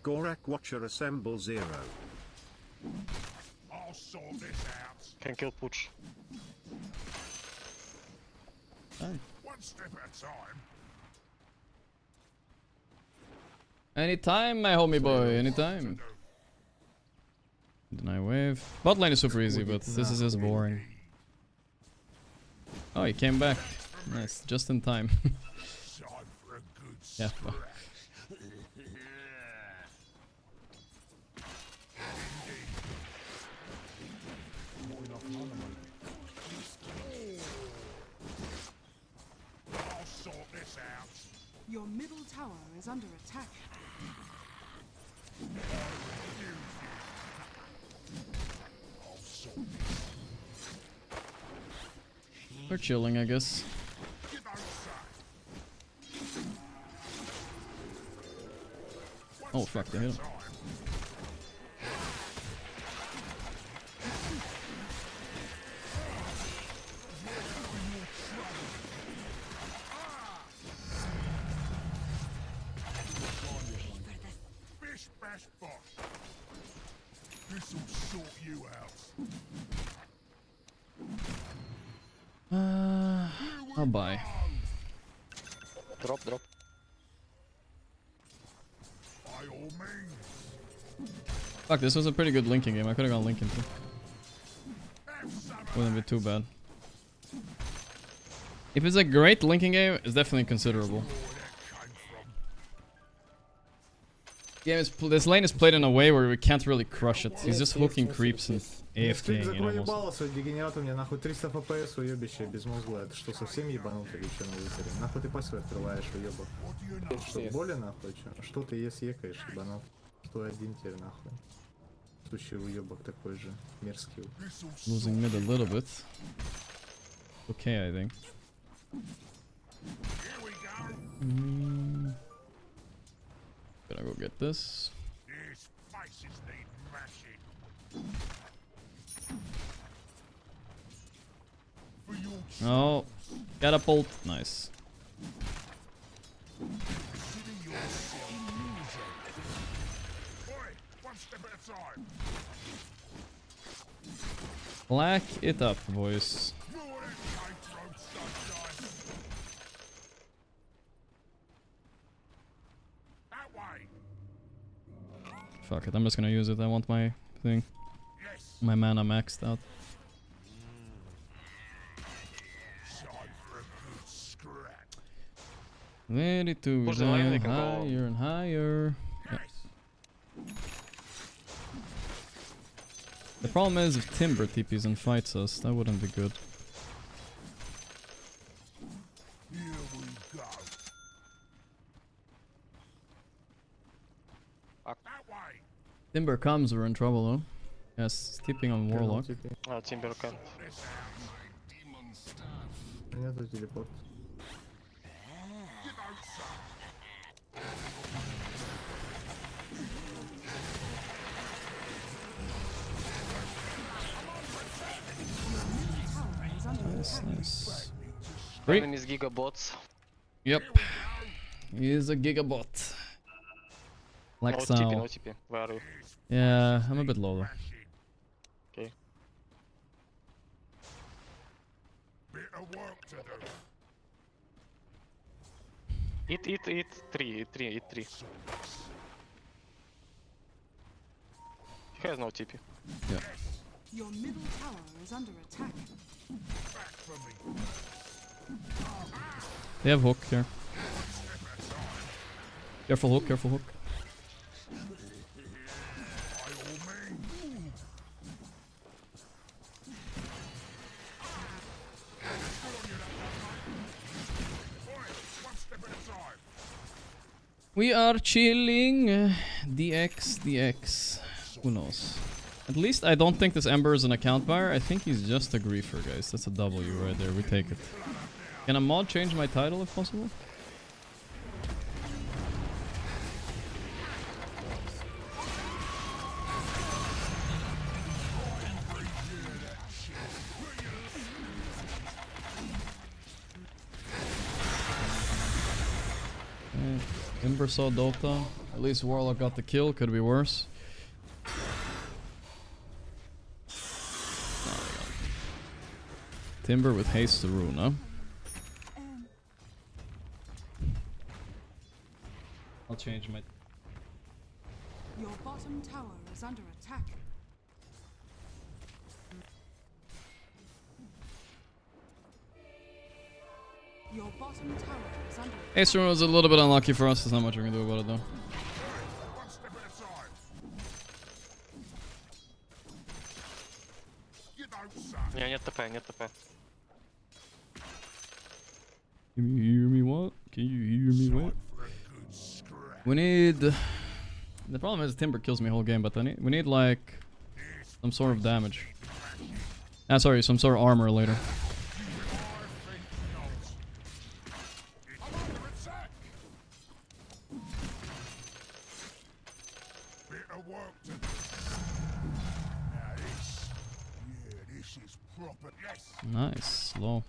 Gorgc Watcher assemble 0. I'll sort this out. Can kill push. One step at a time. Anytime, my homie boy, anytime. Deny wave. Bot lane is super easy, but this is just boring. Oh, he came back. Nice, just in time. Yeah. Well. I'll sort this out. Your middle tower is under attack. We're chilling, I guess. Oh fuck, they hit him. Bish bash bosh. This'll sort you out. I'll buy. Drop. By all means. Fuck, this was a pretty good linking game. I could have gone linking too. Wouldn't be too bad. If it's a great linking game, it's definitely considerable. This lane is played in a way where we can't really crush it. He's just hooking creeps and AFKing, you know, балласа, дегенерат, у меня нахуй 300 фпс, уебище, безмозглое. Это что, совсем ебанутый или что на вытере? Нахуй ты пассивы открываешь, уеба? Что, боли нахуй, чё? Что ты екаешь, ебанут? 101 теперь нахуй. Сущий уебок такой же, мерзкий. Losing mid a little bit. Okay, I think. Gonna go get this. These faces need mashing. Oh, catapult, nice. One step at a time. Black it up, boys. Fuck it, I'm just gonna use it. I want my thing. My mana maxed out. Ready to go higher and higher. Yeah. The problem is if Timber TPs and fights us, that wouldn't be good. Timber comes, we're in trouble though. Yes, tipping on Warlock. Timber can't. Нету телепорт. Nice. Enemy is gigabots. Yep. He is a gigabot. Like no so. TP, no TP. Where are you? Yeah, I'm a bit lower. Okay. Bit of work to do. Eat 3. He has no TP. Yeah. Your middle tower is under attack. They have hook here. Careful hook, careful hook. We are chilling. DX. Who knows? At least I don't think this Ember is an account buyer. I think he's just a griefer, guys. That's a W right there. We take it. Can a mod change my title if possible? Ember saw Dota. At least Warlock got the kill, could be worse. Timber with haste to rune, huh? I'll change my... Your bottom tower is under attack. Your bottom tower is under attack. Haste to rune was a little bit unlucky for us, there's not much we can do about it though. Не, нет ТП, нет ТП. Can you hear me what? Can you hear me what? We need... The problem is Timber kills me whole game, but we need like... some sort of damage. Ah, sorry, some sort of armor later. Nice, slow.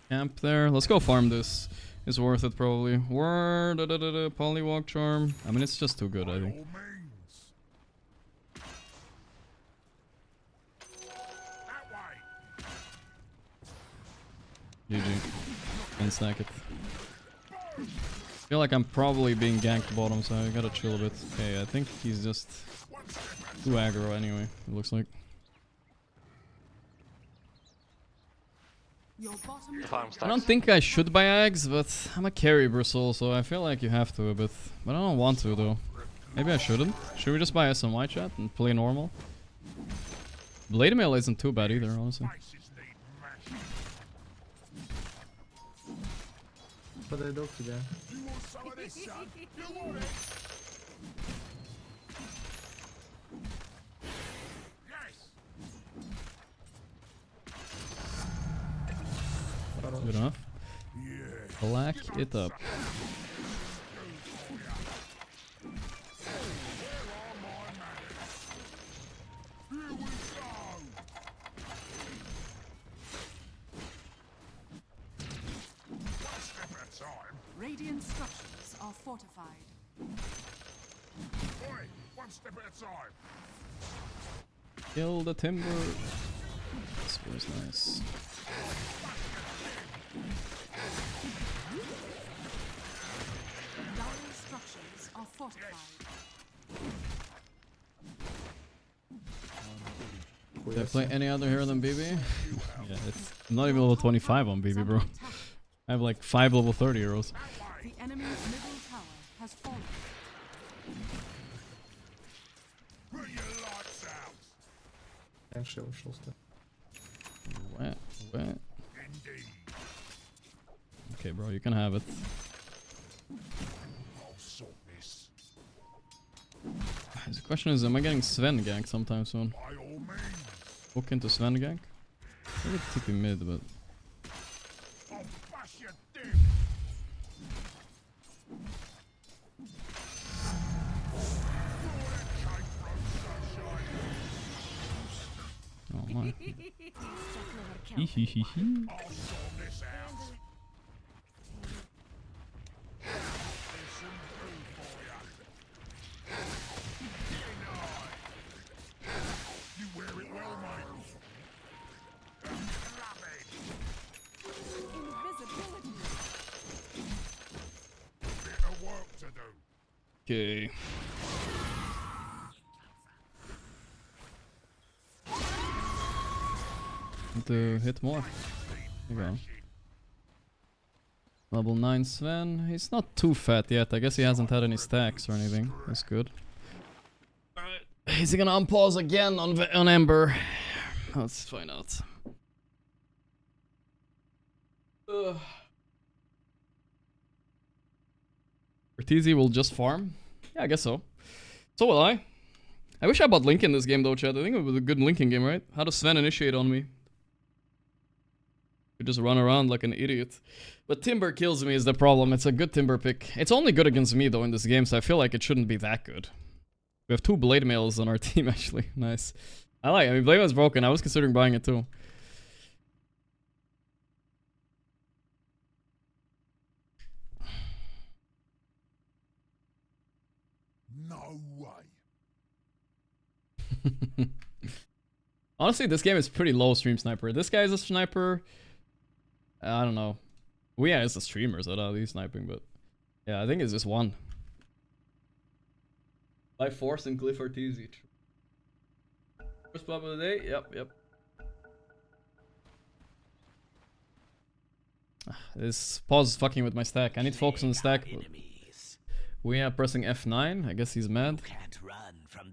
Camp there. Let's go farm this. It's worth it probably. Word, polywalk charm. I mean, it's just too good, I think. GG. Can stack it. I feel like I'm probably being ganked bottom, so I gotta chill a bit. Okay, I think he's just too aggro anyway, it looks like. I don't think I should buy Ags, but I'm a carry Bristle, so I feel like you have to a bit. But I don't want to though. Maybe I shouldn't. Should we just buy SMY chat and play normal? Blade Mail isn't too bad either, honestly. Подойду к тебе. Good enough. Black it up. Radiant structures are fortified. Oi, one step at a time. Kill the timber. This was nice. Dire structures are fortified. Did I play any other hero than BB? Yeah, I'm not even level 25 on BB, bro. I have like 5 level 30 heroes. The enemy's middle tower has fallen. Раньше я ушел. Wet. Okay, bro, you can have it. The question is, am I getting Sven gank sometime soon? Hook into Sven gank? Maybe TP mid, but... Oh my. Hehehehe. Okay. Need to hit more. There you go. Level 9 Sven. He's not too fat yet. I guess he hasn't had any stacks or anything. That's good. Alright. Is he gonna unpause again on Ember? Let's find out. Ortiz will just farm? Yeah, I guess so. So will I. I wish I bought Link in this game though, Chad. I think it was a good Linking game, right? How does Sven initiate on me? You just run around like an idiot. But Timber kills me is the problem. It's a good Timber pick. It's only good against me though in this game, so I feel like it shouldn't be that good. We have 2 Blade Mails on our team actually. Nice. I mean, Blade Mail's broken. I was considering buying it too. way. Honestly, this game is pretty low stream sniper. This guy is a sniper. I don't know. Well, yeah, it's a streamer, so he's sniping, but yeah, I think it's just one. By force and Glyph Arteezy. First pop of the day? Yep. This pause is fucking with my stack. I need to focus on the stack. We are pressing F9. I guess he's mad.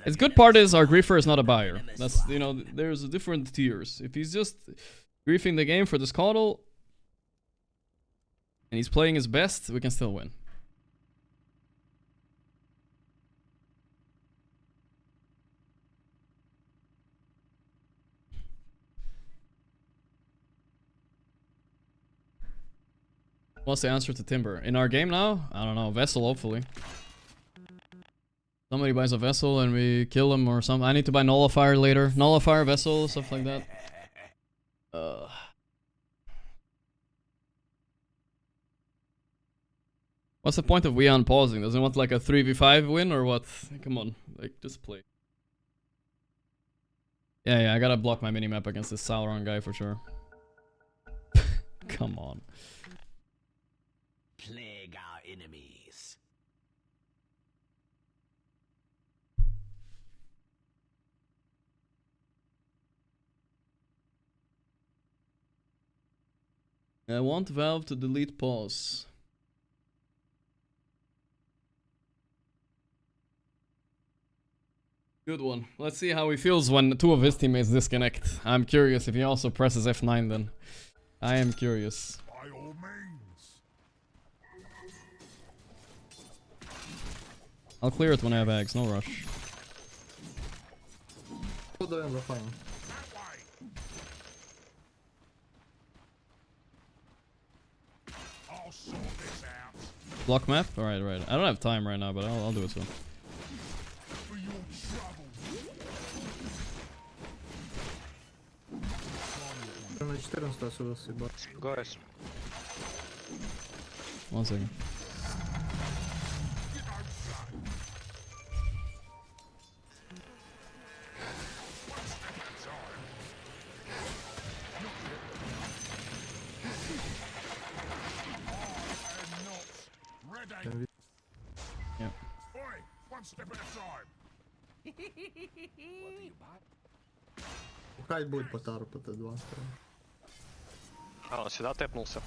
His good part is our griefer is not a buyer. That's, you know, there's different tiers. If he's just griefing the game for the Scoddle and he's playing his best, we can still win. What's the answer to Timber? In our game now? I don't know. Vessel, hopefully. Somebody buys a Vessel and we kill him or something. I need to buy Nullifier later. Nullifier, Vessel, stuff like that. What's the point of we unpausing? Does he want like a 3v5 win or what? Come on. Like, just play. Yeah, I gotta block my minimap against this Sauron guy for sure. Come on. Plague our enemies. I want Valve to delete pause. Good one. Let's see how he feels when two of his teammates disconnect. I'm curious if he also presses F9 then. I am curious. By all means. I'll clear it when I have eggs, no rush. Block map? Alright. I don't have time right now, but I'll do it soon. Guys. 1 second. Yeah. Oi, one step at a time. Хай будет по тару, по Т2. А, он сюда тэпнулся.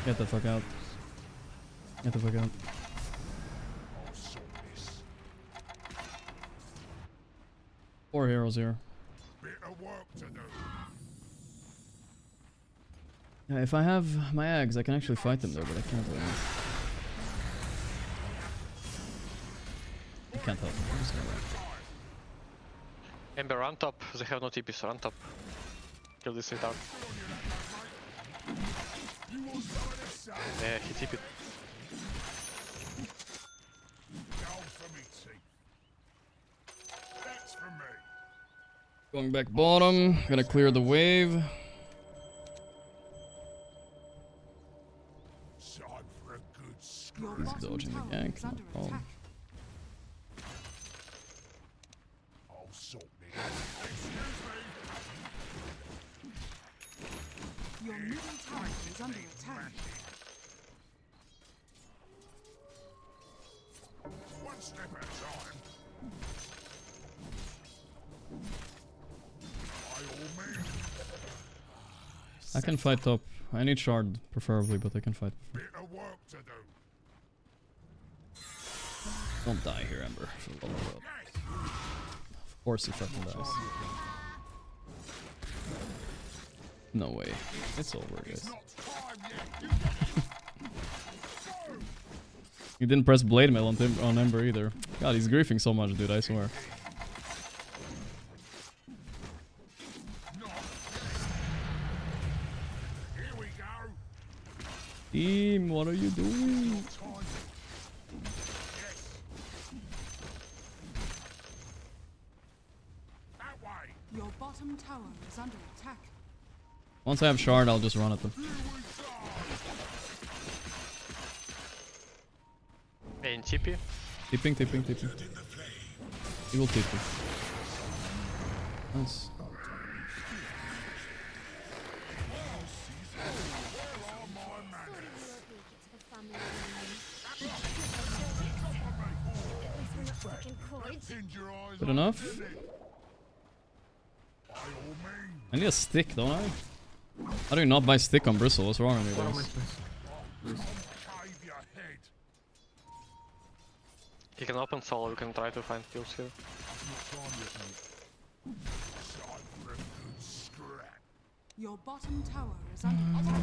Get the fuck out. Get the fuck out. Four heroes here. Yeah, if I have my eggs, I can actually fight them there, but I can't right now. I can't help them. I'm just gonna run. Ember run top, they have no TP, so run top. Kill this thing down. Yeah, he TP'd. Going back bottom, gonna clear the wave. He's dodging the gank. Oh. Your middle tower is under attack. One step at a time. By all means. I can fight top. I need shard, preferably, but I can fight. Bit of work to do. Don't die here, Ember. For the love of God. Of course he fucking dies. No way. It's over, guys. He didn't press blade mail on Ember either. God, he's griefing so much, dude, I swear. Team, what are you doing? Your bottom tower is under attack. Once I have shard, I'll just run at them. In TP. Tipping. He will TP. Nice. Good enough. I need a stick, don't I? How do you not buy stick on Bristle? What's wrong with me, guys? He can open solo, we can try to find kills here. Your bottom tower is under attack.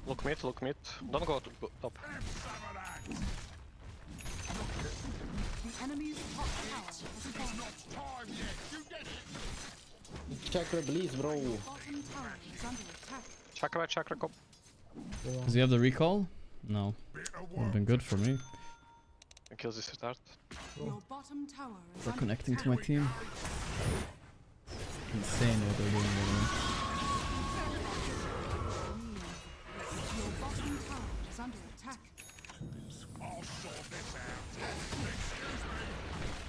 Look mid. Don't go to top. The enemy's top tower has fallen. Chakra, please, bro. Your bottom tower is under attack. Chakra, cop. Does he have the recall? No. Would have been good for me. Kills this start. Your bottom tower is For under connecting attack. to my team. Insane what they're doing right now. Your bottom tower is under attack.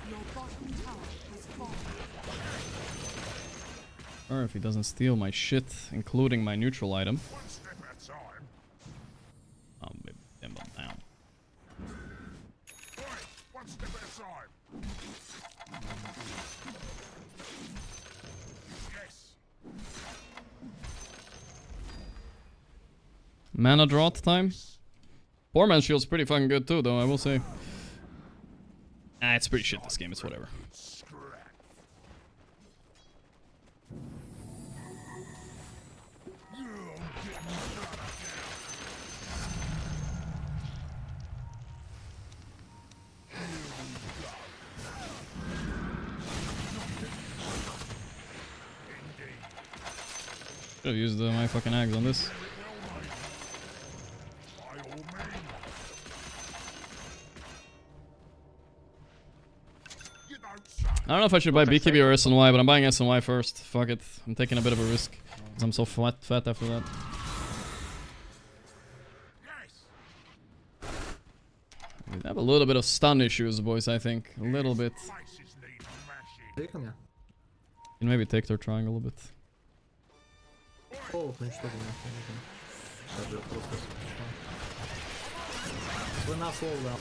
Your bottom tower has fallen. Or if he doesn't steal my shit, including my neutral item. Oh, baby, damn it now. Mana drought time. Poor man's shield's pretty fucking good too, though, I will say. Ah, it's pretty shit this game, it's whatever. Should have used my fucking ags on this. I don't know if I should buy BKB or SNY, but I'm buying SNY first. Fuck it. I'm taking a bit of a risk. Because I'm so fat after that. We have a little bit of stun issues, boys, I think. A little bit. You can maybe take their triangle a bit. Oh, уничтожил меня. Вы на слово.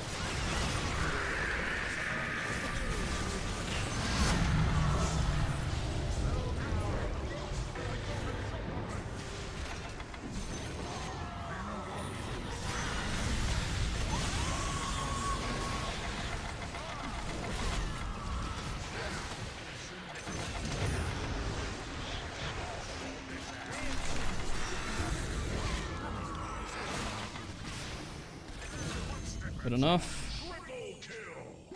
Good enough.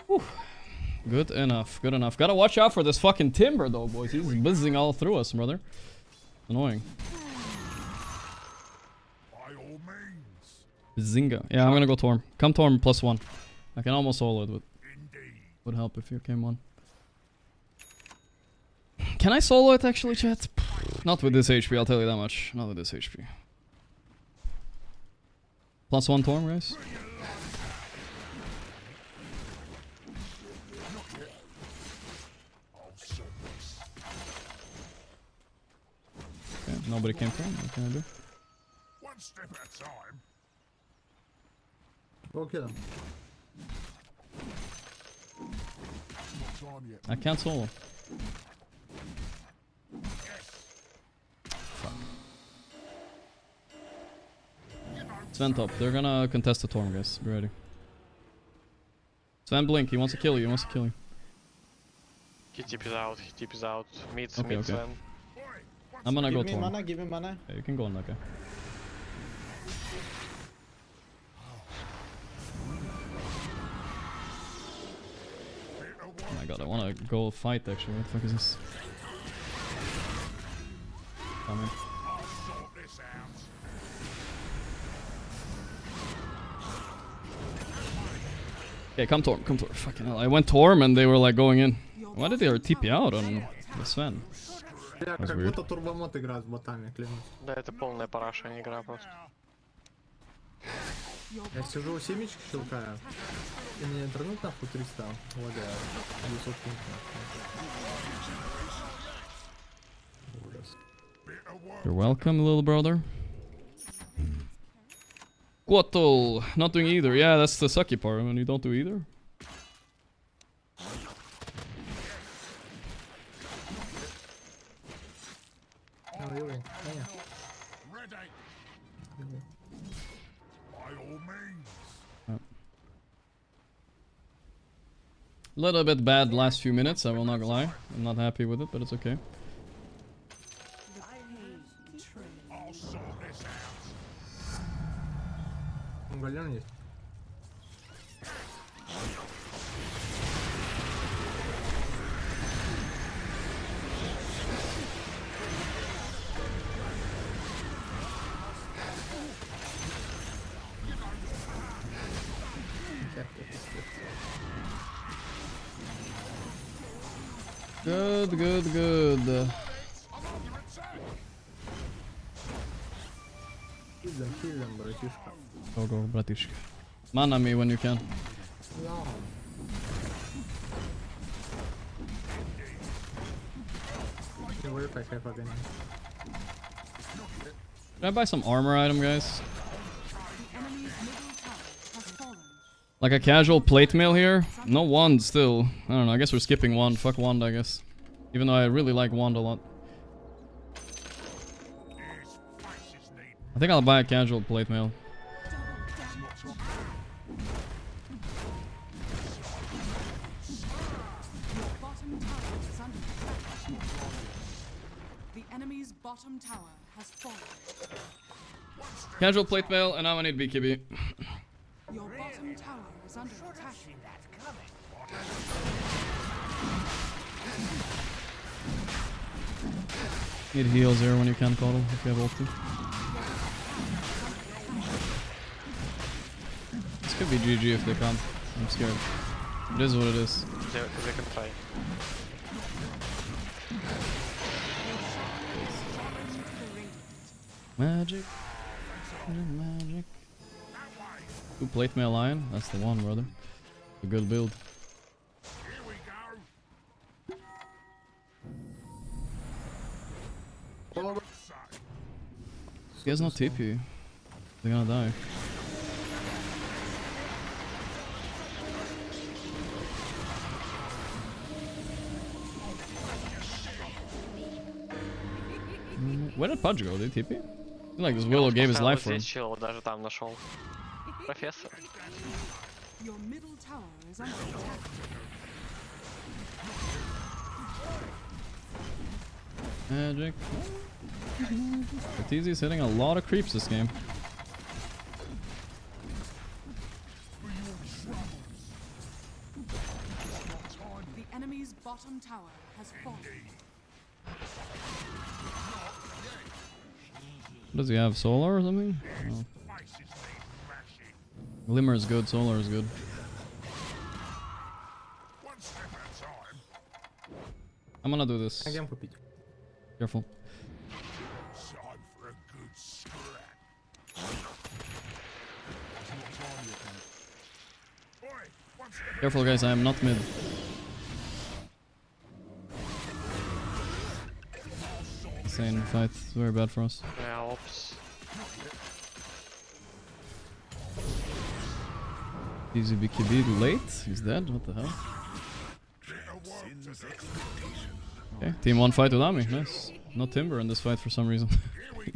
Whew. Good enough. Good enough. Gotta watch out for this fucking Timber though, boys. He's buzzing all through us, brother. Annoying. Zinga. Yeah, I'm gonna go Torm. Come Torm +1. I can almost solo it, but would help if you came on. Can I solo it actually, chat? Not with this HP, I'll tell you that much. Not with this HP. +1 Torm, guys. Okay, nobody came Torm. What can I do? One step at a time. Go kill him. I can't solo. Fuck. Sven top. They're gonna contest the Torm, guys. Be ready. Sven blink. He wants to kill you. He wants to kill you. He TP's out. He TP's out. Mid Okay. Sven. I'm gonna go Give me Torm. mana, give me mana. Yeah, you can go on that guy. Oh my god, I wanna go fight actually. What the fuck is this? Coming. Okay, come Torm, come Torm. Fucking hell. I went Torm and they were like going in. Why did they TP out on the Sven? Бля, That's как weird. будто турбомод играет с ботами, клянусь. Да, это полная параша, а не игра просто. Я сижу у семечки щелкаю, и мне интернет нахуй 300 лагает. 900 Ужас. You're welcome, little brother. Quottle, not doing either. Yeah, that's the sucky part when you don't do either. Ready. By all means. A little bit bad last few minutes, I will not lie. I'm not happy with it, but it's okay. I'll sort this out. Гален есть. Good, good, good. Kill them, братишка. Go, bratishka. Mana me when you can. Can I buy some armor item, guys? Like a casual plate mail here? No wand still. I don't know, I guess we're skipping wand. Fuck wand, I guess. Even though I really like wand a lot. I think I'll buy a casual plate mail. The enemy's bottom tower has fallen. Casual plate mail, and now I need BKB. Your bottom tower is under attack. Need heals here when you can, Coddle, if you have ulti. This could be GG if they can't. I'm scared. It is what it is. They can try. Magic. Magic. Two plate mail lion. That's the one, brother. A good build. He has no TP. They're gonna die. Where did Pudge go? Did he TP? I feel like this Willow gave his life for him. Чел даже там нашел. Профессор. Your middle tower is under attack. Magic. Arteezy's hitting a lot of creeps this game. The enemy's bottom tower has fallen. Does he have solar or something? No. Glimmer is good, solar is good. I'm gonna do this. Careful. Careful, guys, I am not mid. Insane fight, it's very bad for us. Yeah, ops. Easy BKB late? He's dead? What the hell? Okay, team 1 fight without me, nice. No Timber in this fight for some reason.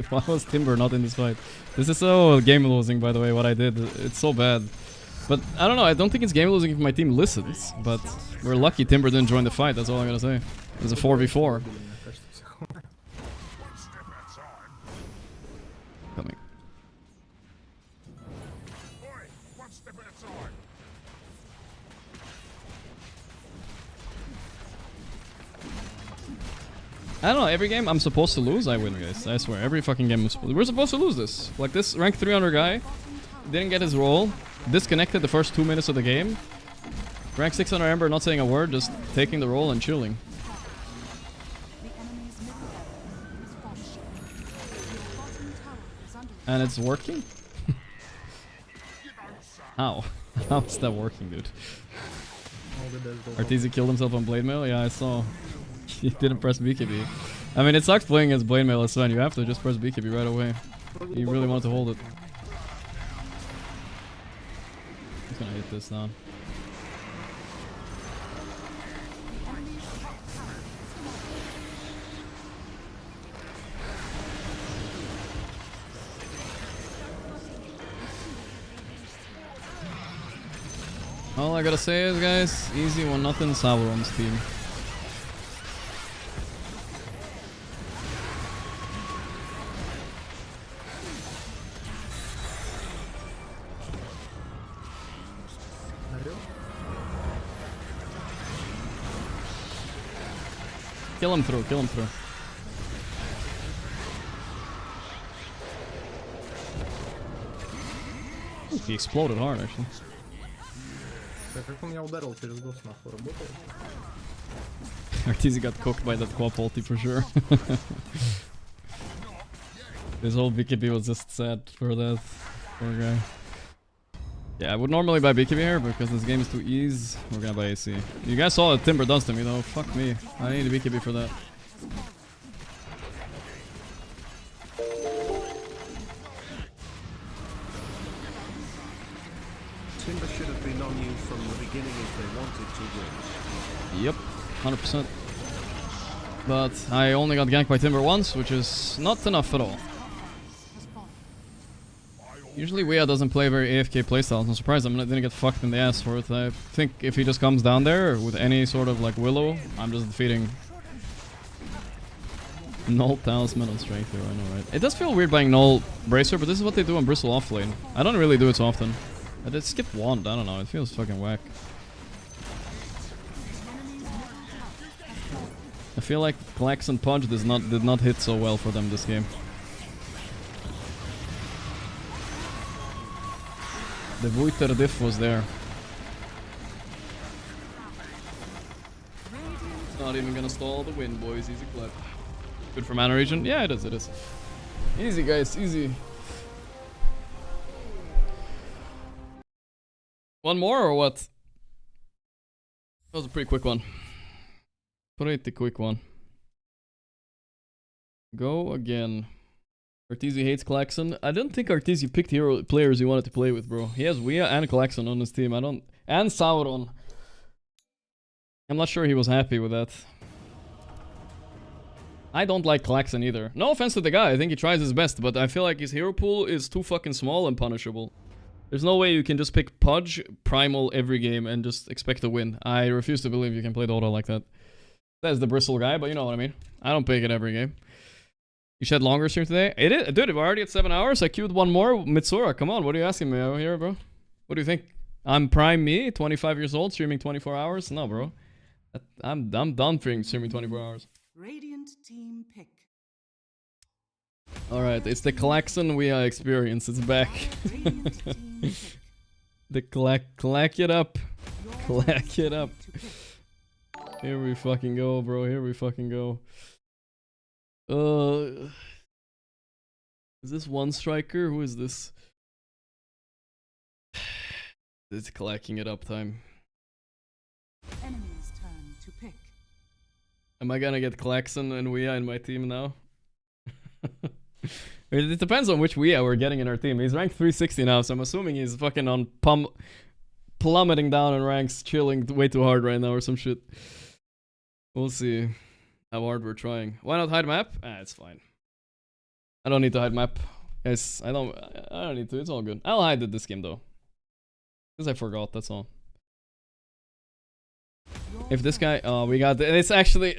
Why was Timber not in this fight? This is so game losing, by the way, what I did. It's so bad. But I don't know, I don't think it's game losing if my team listens. But we're lucky Timber didn't join the fight, that's all I'm gonna say. It was a 4v4. Coming. I don't know, every game I'm supposed to lose, I win, guys. I swear, every fucking game we're supposed to lose this. Like this rank 300 guy didn't get his role, disconnected the first 2 minutes of the game. Rank 600 Ember not saying a word, just taking the role and chilling. And it's working? How? How is that working, dude? Arteezy killed himself on Blade Mail? Yeah, I saw. He didn't press BKB. I mean, it sucks playing against Blade Mail as Sven. You have to just press BKB right away. You really want to hold it. He's gonna hit this down. All I gotta say is, guys, easy 1-0 Sauron's team. Kill him through, kill him through. Ooh, he exploded hard, actually. Arteezy got cooked by that Quap ulti for sure. This whole BKB was just sad for that poor guy. Yeah, I would normally buy BKB here, but because this game is too easy, we're gonna buy AC. You guys saw what Timber does to me though, fuck me. I need a BKB for that. Timber should have been on you from the beginning if they wanted to win. Yep, 100%. But I only got ganked by Timber once, which is not enough at all. Usually Wea doesn't play very AFK playstyles. I'm surprised I didn't get fucked in the ass for it. I think if he just comes down there with any sort of like Willow, I'm just defeating Null Talisman on Strength here, I know, right? It does feel weird buying Null Bracer, but this is what they do on Bristle off lane. I don't really do it so often. I did skip Wand, I don't know, it feels fucking whack. I feel like Klax and Pudge did not hit so well for them this game. The Vuiter diff was there. Not even gonna stall the win, boys. Easy clap. Good for mana region? Yeah, it is, it is. Easy, guys, easy. One more or what? That was a pretty quick one. Pretty quick one. Go again. Arteezy hates Klaxon. I don't think Arteezy picked hero players he wanted to play with, bro. He has Wea and Klaxon on his team. And Sauron. I'm not sure he was happy with that. I don't like Klaxon either. No offense to the guy, I think he tries his best, but I feel like his hero pool is too fucking small and punishable. There's no way you can just pick Pudge, Primal every game and just expect to win. I refuse to believe you can play Dota like that. That's the Bristle guy, but you know what I mean. I don't pick it every game. You shed longer stream today? It is, dude. We're already at 7 hours. I queued one more. Mitsura, come on. What are you asking me over here, bro? What do you think? I'm prime me, 25 years old, streaming 24 hours. No, bro. I'm done streaming 24 hours. Radiant team pick. All right, it's the Klaxon Wea experience. It's back. The clack it up. Clack it up. Here we fucking go, bro. Here we fucking go. Is this one striker? Who is this? It's clacking it up time. Enemy's turn to pick. Am I gonna get Klaxon and Wea in my team now? It depends on which Wea we're getting in our team. He's ranked 360 now, so I'm assuming he's fucking on plummeting down in ranks, chilling way too hard right now or some shit. We'll see how hard we're trying. Why not hide map? Ah, it's fine. I don't need to hide map. Guys, I don't need to. It's all good. I'll hide it this game though. Because I forgot, that's all. If this guy, oh, we got it's actually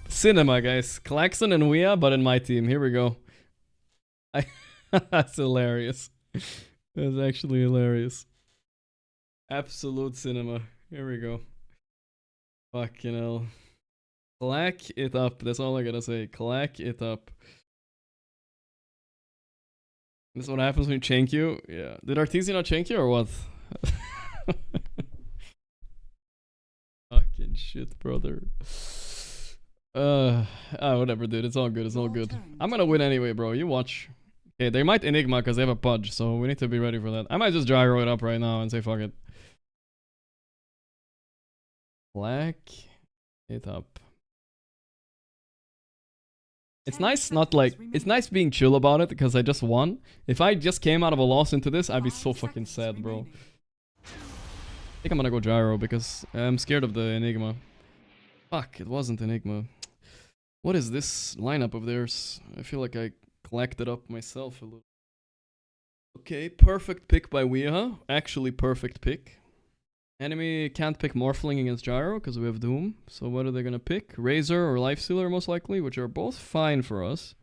cinema, guys. Klaxon and Wea, but in my team. Here we go. That's hilarious. That's actually hilarious. Absolute cinema. Here we go. Fucking hell. Clack it up. That's all I gotta say. Clack it up. This is what happens when you chank you. Yeah. Did Arteezy not chank you or what? Fucking shit, brother. Whatever, dude. It's all good. It's all good. I'm gonna win anyway, bro. You watch. Okay, they might Enigma because they have a Pudge, so we need to be ready for that. I might just gyro it up right now and say fuck it. Black it up. It's nice not like, it's nice being chill about it because I just won. If I just came out of a loss into this, I'd be so fucking sad, bro. I think I'm gonna go gyro because I'm scared of the Enigma. Fuck, it wasn't Enigma. What is this lineup of theirs? I feel like I collected up myself a little. Okay, perfect pick by Weeha. Actually perfect pick. Enemy can't pick Morphling against Gyro because we have Doom. So what are they gonna pick? Razor or Lifestealer most likely, which are both fine for us.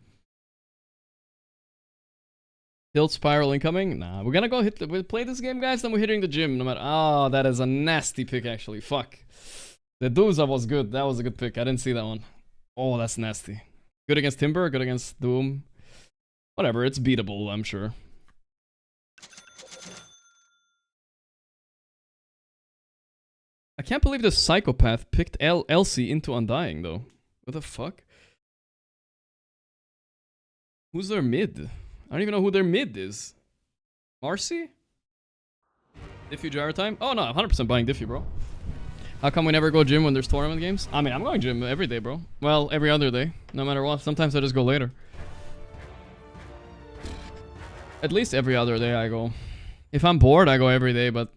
Tilt Spiral incoming? Nah, we're gonna go we play this game, guys, then we're hitting the gym no matter. Oh, that is a nasty pick actually. Fuck. The Duza was good. That was a good pick. I didn't see that one. Oh, that's nasty. Good against Timber, good against Doom. Whatever, it's beatable, I'm sure. I can't believe this psychopath picked Elsie into Undying, though. What the fuck? Who's their mid? I don't even know who their mid is. Marcy? Diffie Gyro time? Oh no, 100% buying Diffie, bro. How come we never go gym when there's tournament games? I mean, I'm going gym every day, bro. Well, every other day. No matter what. Sometimes I just go later. At least every other day I go. If I'm bored, I go every day, but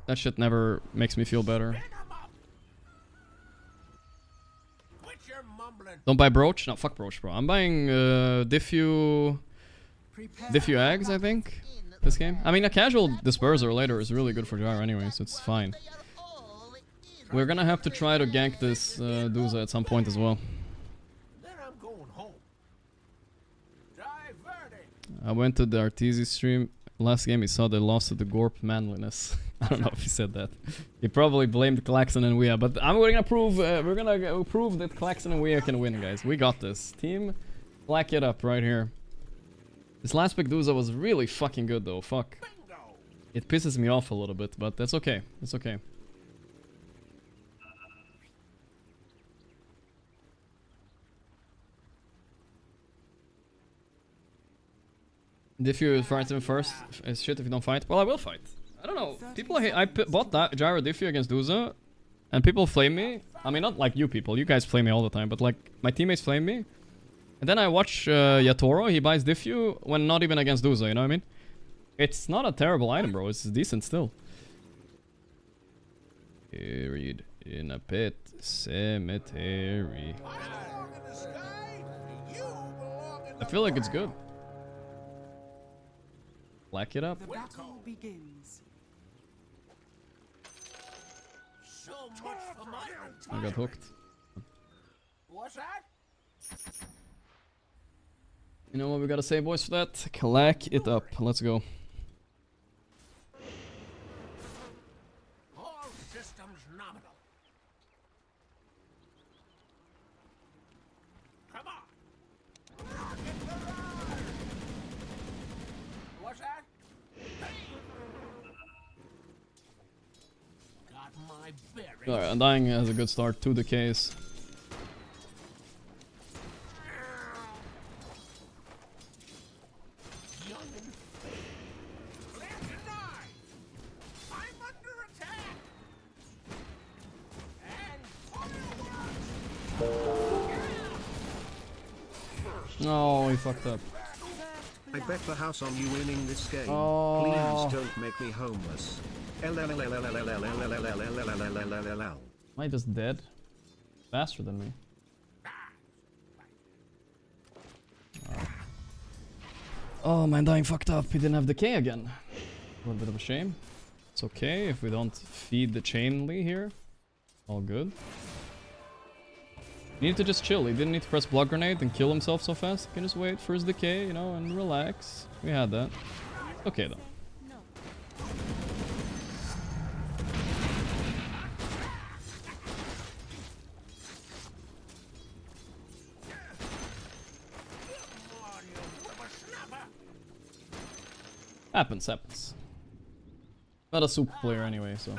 that shit never makes me feel better. Don't buy Brooch? No, fuck Brooch, bro. I'm buying Diffu Eggs, I think, this game. I mean, a casual Disperser later is really good for Gyro anyway, so it's fine. We're gonna have to try to gank this Duza at some point as well. I went to the Arteezy stream. Last game he saw they lost to the Gorp manliness. I don't know if he said that. He probably blamed Klaxon and Weah, but we're gonna prove that Klaxon and Weah can win, guys. We got this. Team, black it up right here. This last pick Duza was really fucking good though. Fuck. It pisses me off a little bit, but that's okay. It's okay. If you fight him first, it's shit if you don't fight. Well, I will fight. I don't know. People hate. I bought that Gyro Diffie against Duza, and people flame me. I mean, not like you people. You guys flame me all the time, but like my teammates flame me. And then I watch Yatoro. He buys Diffie when not even against Duza. You know what I mean? It's not a terrible item, bro. It's decent still. Buried in a pet cemetery. I feel like it's good. Black it up. The battle begins. So much for my I got hooked. What's that? You know what we gotta say, boys, for that? Clack it up. Let's go. All systems nominal. Come on. What's that? Got my berries. Alright, Undying has a good start. 2 decays. No, he fucked up. I bet the house on you winning this game. Oh. Please don't make me homeless. Am I just dead? Faster than me. Oh, my Undying fucked up. He didn't have decay again. A little bit of a shame. It's okay if we don't feed the chainly here. All good. He needed to just chill. He didn't need to press blood grenade and kill himself so fast. He can just wait for his decay, you know, and relax. We had that. Okay, though. Happens. Not a super player anyway, so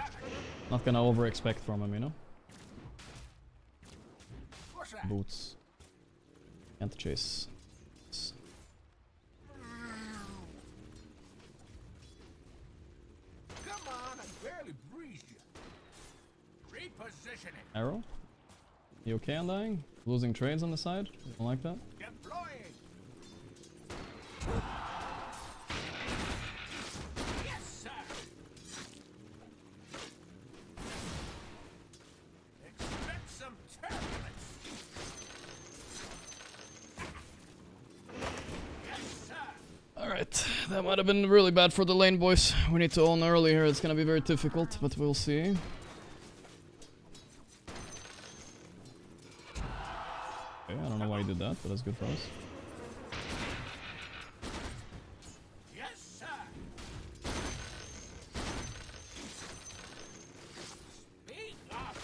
not gonna over expect from him, you know. Boots. Can't chase. Arrow? You okay on dying? Losing trades on the side? You don't like that? Deploying. Yes, sir. Expect some turbulence. Yes, sir. Alright, that might have been really bad for the lane, boys. We need to own early here. It's gonna be very difficult, but we'll see. Okay, I don't know why he did that, but that's good for us. Yes, sir. Speak up.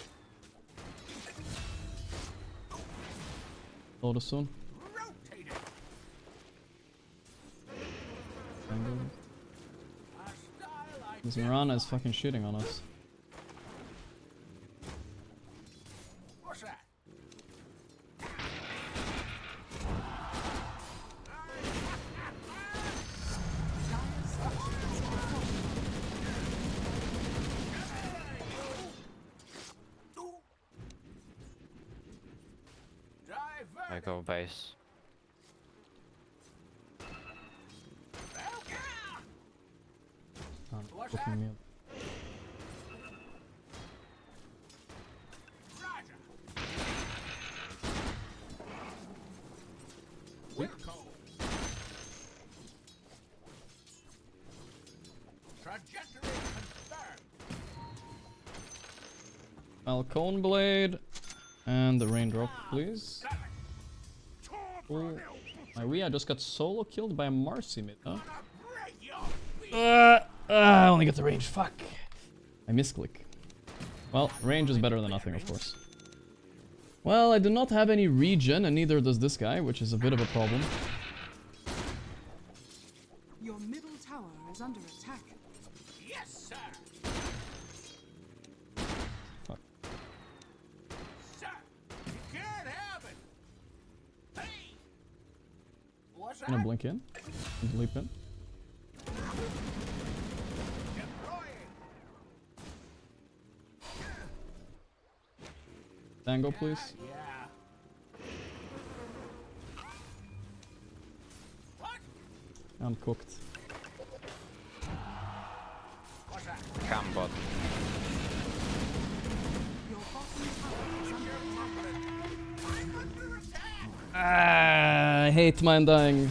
Load us soon. Rotate it. This Mirana is fucking shitting on us. What's that? I go base. Fucking me up. Trajectory confirmed. Falcon Blade and the raindrop, please. Oh, my Rhea just got solo killed by a Marcy mid, huh? I only get the range, fuck. I misclick. Well, range is better than nothing, of course. Well, I do not have any regen, and neither does this guy, which is a bit of a problem. Your middle tower is under attack. Yes, sir. Fuck. Sir, you can't have it. Hey. What's that? Gonna blink in. Leap in. Tango, please. I'm cooked. Come bot. I hate mine dying.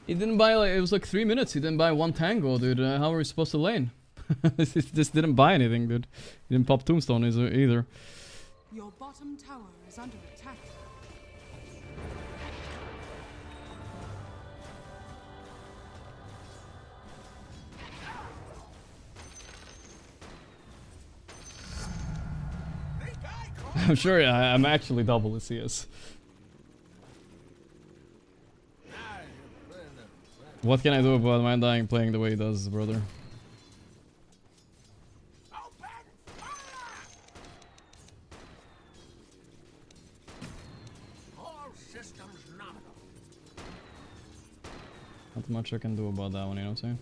He didn't buy like, it was like 3 minutes. He didn't buy one tango, dude. How are we supposed to lane? this didn't buy anything, dude. He didn't pop tombstone either. Your bottom tower is under attack. I'm sure I'm actually double CS. What can I do about mine dying playing the way he does, brother? Not much I can do about that one, you know what I'm saying?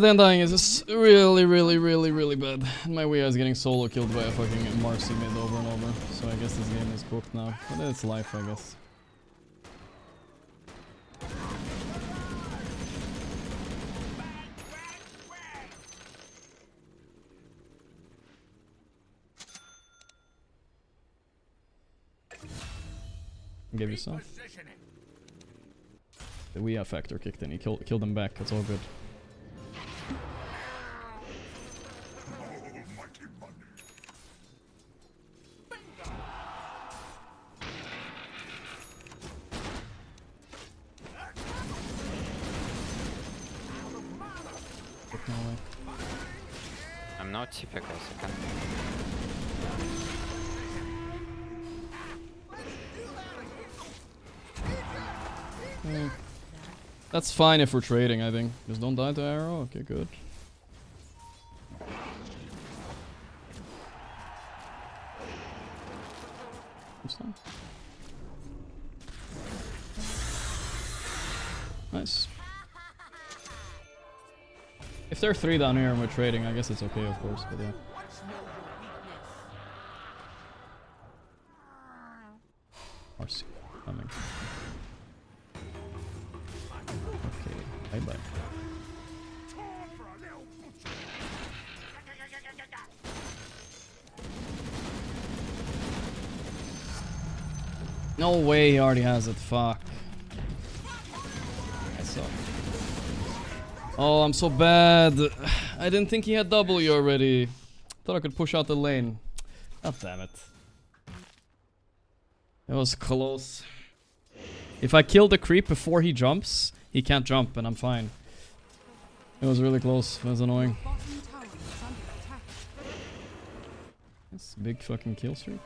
The undying is just really bad. My Wea is getting solo killed by a fucking Marcy mid over and over. So I guess this game is cooked now. But it's life, I guess. Give you some. The Wea factor kicked in. He killed him back. It's all good. I'm not TP, guys. I can't. That's fine if we're trading, I think. Just don't die to arrow. Okay, good. Nice. If they're 3 down here and we're trading, I guess it's okay, of course, but yeah. Marcy, coming. Okay, bye-bye. No way he already has it, fuck. I suck. Oh, I'm so bad. I didn't think he had W already. Thought I could push out the lane. God damn it. It was close. If I kill the creep before he jumps, he can't jump and I'm fine. It was really close. It was annoying. That's a big fucking kill streak.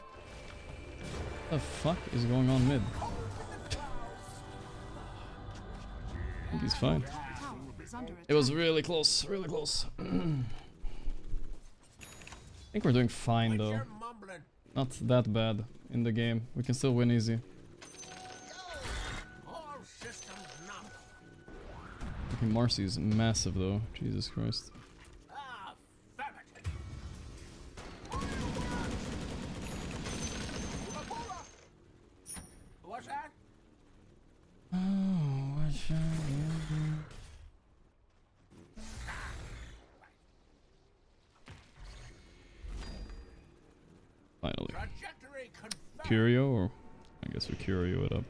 What the fuck is going on mid? I think he's fine. It was really close, really close. I think we're doing fine though. Not that bad in the game. We can still win easy. Okay, Marcy's massive though. Jesus Christ. What's that? Oh, what shall you do? Finally. Curio, or I guess we Curio it up.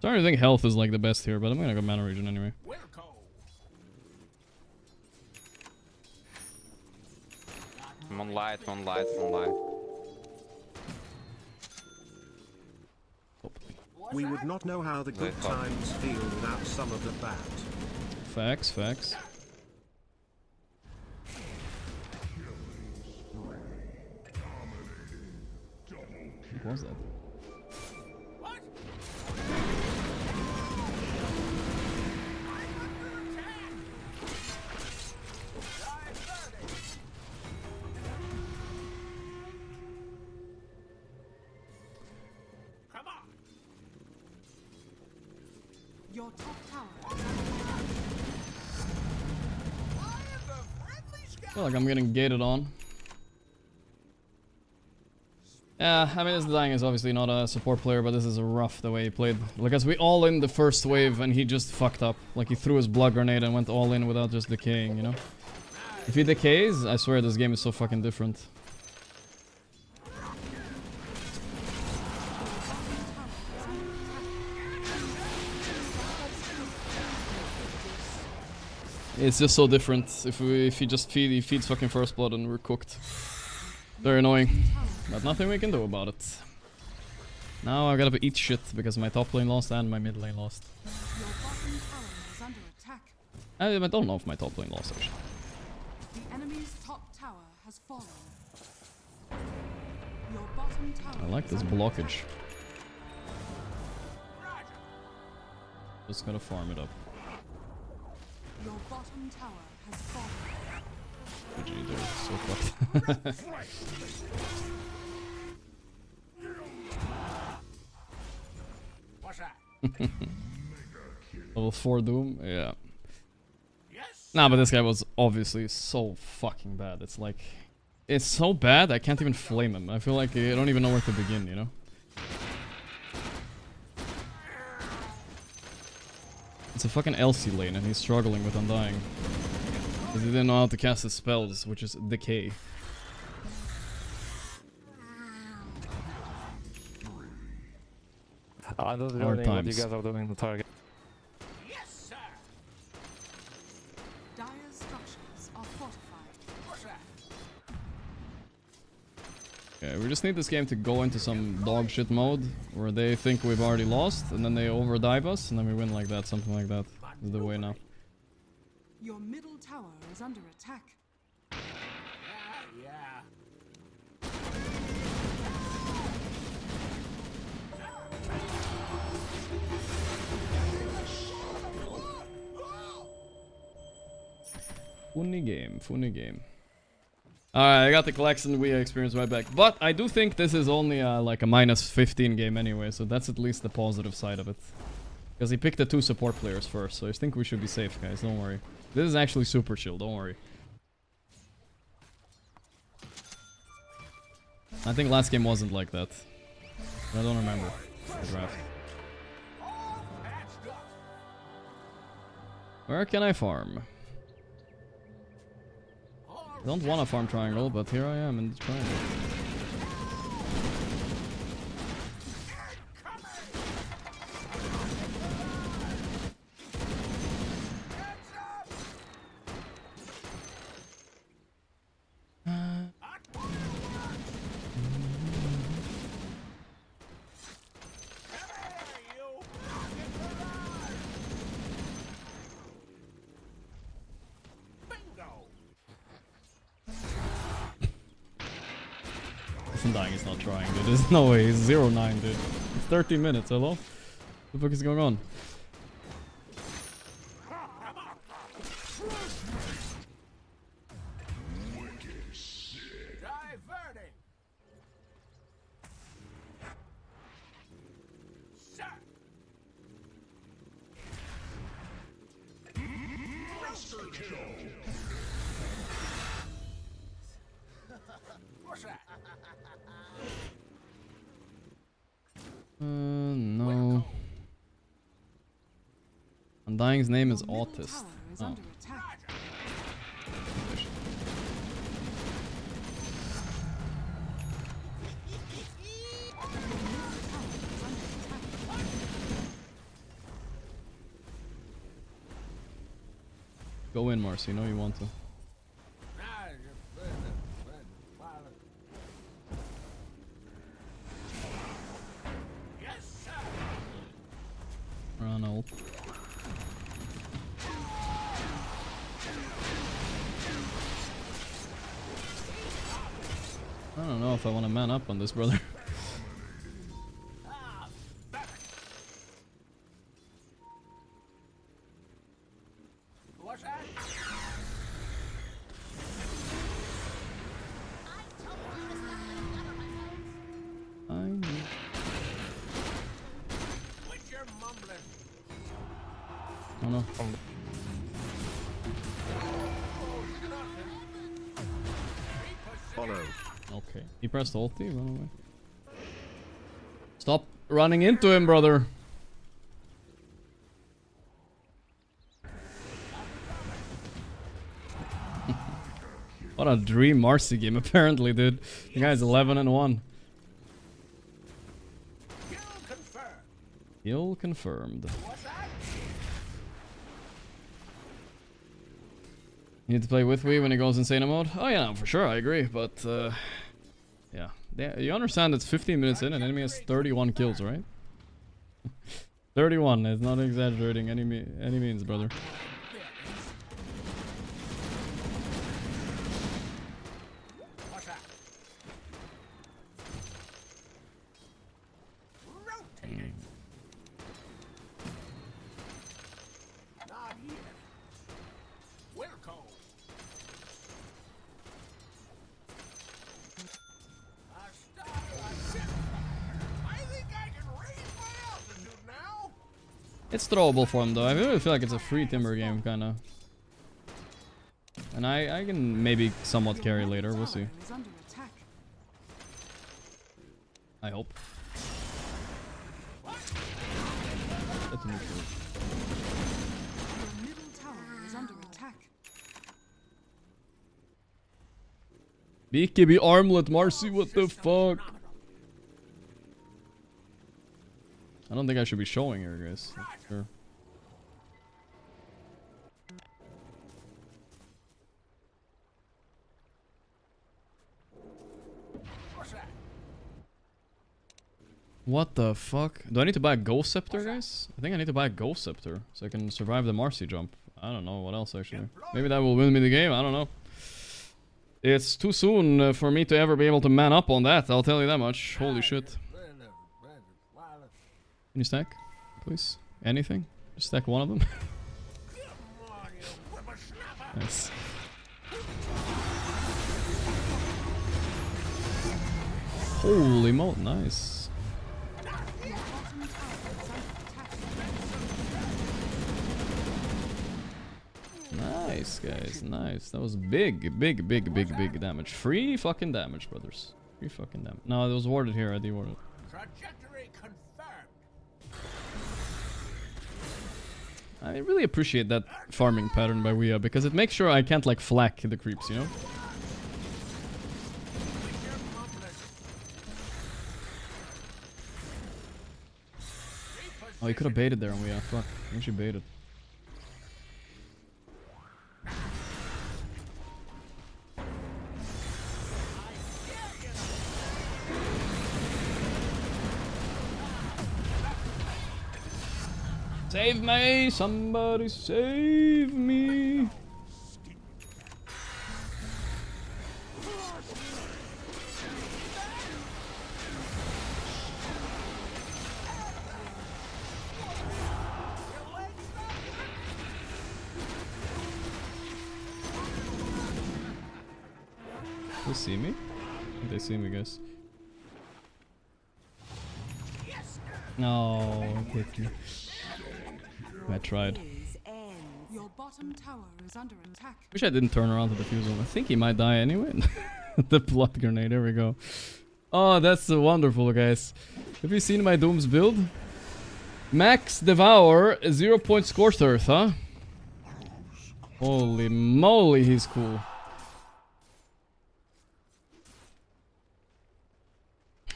Sorry, I think health is like the best here, but I'm gonna go mana region anyway. Moonlight, moonlight, moonlight. We would not know how the good times feel without some of the bad. Facts, facts. What was that? Your top tower. I feel like I'm getting gated on. Yeah, I mean, this dying is obviously not a support player, but this is rough the way he played. Like, as we all in the first wave and he just fucked up. Like, he threw his blood grenade and went all in without just decaying, you know? If he decays, I swear this game is so fucking different. It's just so different. If he just feeds fucking first blood and we're cooked. Very annoying. But nothing we can do about it. Now I gotta eat shit because my top lane lost and my mid lane lost. I don't know if my top lane lost actually. The enemy's top tower has fallen. Your bottom tower I like this blockage. Just gotta farm it up. Your bottom tower has fallen. GG, they're so fucked. What's that? Level 4 Doom? Yeah. Nah, but this guy was obviously so fucking bad. It's like... It's so bad, I can't even flame him. I feel like I don't even know where to begin, you know? It's a fucking Elsie lane and he's struggling with Undying. Because he didn't know how to cast his spells, which is Decay. I'm not Hard learning what you times. guys are doing in the target. Dire structures are fortified. Okay, we just need this game to go into some dog shit mode where they think we've already lost and then they overdive us and then we win like that, something like that. Is the way now. Your middle tower is under attack. Yeah. Funny game, funny game. Alright, I got the collection we experience right back. But I do think this is only like a -15 game anyway, so that's at least the positive side of it. Because he picked the 2 support players first, so I think we should be safe, guys. Don't worry. This is actually super chill. Don't worry. I think last game wasn't like that. I don't remember the draft. Where can I farm? I don't want to farm triangle, but here I am in the triangle. Dying is not trying, dude. There's no way. He's 0-9, dude. It's 30 minutes. Hello? What the fuck is going on? No. Undying's name is Autist. Oh. Go in, Marcy. You know you want to. Ronald. I don't know if I want to man up on this, brother. Oh no. Follow. Okay. He pressed ulti, run away. Stop running into him, brother. What a dream Marcy game, apparently, dude. The guy's 11-1. Kill confirmed. You need to play with Wii when it goes insane mode? Oh yeah, no, for sure, I agree, but yeah. You understand it's 15 minutes in and enemy has 31 kills, right? 31, it's not exaggerating any means, brother. It's throwable for him though. I really feel like it's a free timber game, kinda. And I can maybe somewhat carry later. We'll see. I hope. That's a new shirt. BKB armlet, Marcy, what the fuck? I don't think I should be showing her, guys. Sure. What the fuck? Do I need to buy a Ghost Scepter, guys? I think I need to buy a Ghost Scepter so I can survive the Marcy jump. I don't know what else, actually. Maybe that will win me the game, I don't know. It's too soon for me to ever be able to man up on that, I'll tell you that much. Holy shit. Can you stack, please? Anything? Just stack one of them. Nice. Holy mo, nice. Nice, guys. Nice. That was big, big, big, big, big damage. 3 fucking damage, brothers. 3 fucking damage. No, it was warded here. I de-warded. Trajectory confirmed. I really appreciate that farming pattern by Weah because it makes sure I can't like flak the creeps, you know? Oh, he could have baited there on Weah. Fuck. I actually baited. Save me! Somebody save me! They see me? I think they see me, guys. No, hit me. I tried. Your bottom tower is under attack. Wish I didn't turn around to defuse him. I think he might die anyway. The blood grenade, there we go. Oh, that's wonderful, guys. Have you seen my Doom's build? Max Devour, 0 point Scorched Earth, huh? Holy moly, he's cool.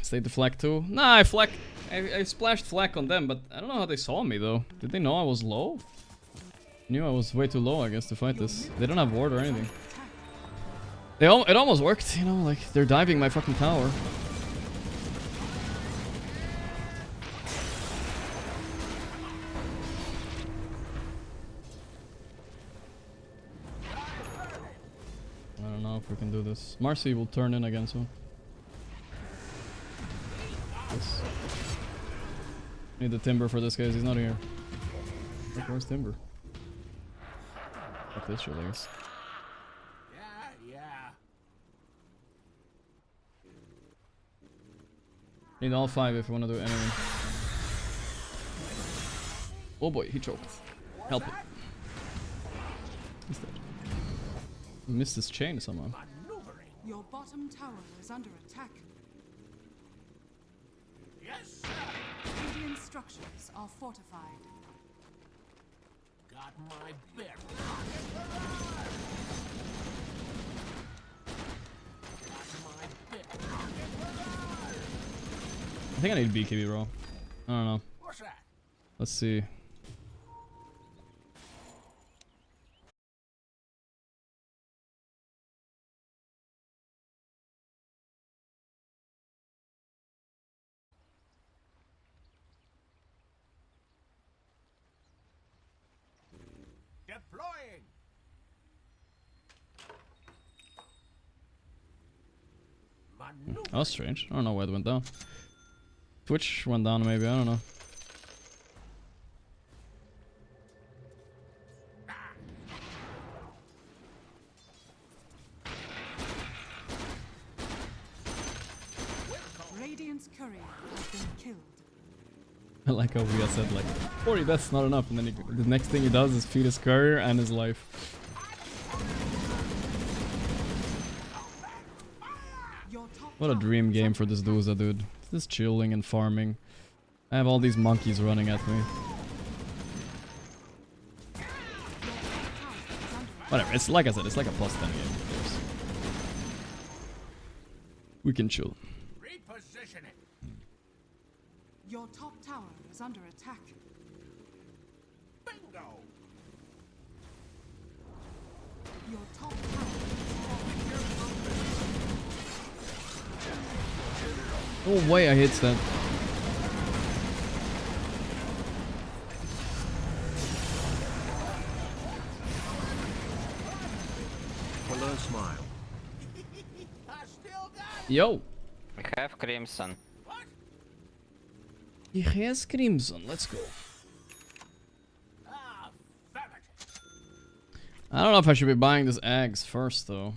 Stay the flak too? Nah, I splashed flak on them, but I don't know how they saw me though. Did they know I was low? Knew I was way too low, I guess, to fight this. They don't have ward or anything. It almost worked, you know, like they're diving my fucking tower. I don't know if we can do this. Marcy will turn in again soon. Yes. Need the timber for this, guys. He's not here. Like, where's timber? Fuck this shit, I guess. Yeah. Need all 5 if you want to do anything. Oh boy, he choked. Help it. He's dead. He missed his chain somehow. Your bottom tower is under attack. Yes, Radiant structures are fortified. got my bear. I think I need BKB, bro. I don't know. What's that? Let's see. Deploying. That was strange. I don't know why it went down. Twitch went down maybe, I don't know. Radiant's courier has been killed. I like how Weah said like 40 deaths not enough, and then the next thing he does is feed his courier and his life. What a dream game for this Duza, dude. Just chilling and farming. I have all these monkeys running at me. Whatever, it's like I said, it's like a +10 game. We can chill. Repositioning. Your top tower is under attack. Bingo. Your top tower No way I hit that. Hello, smile. Yo. We have Crimson. He has Crimson, let's go. I don't know if I should be buying this eggs first though.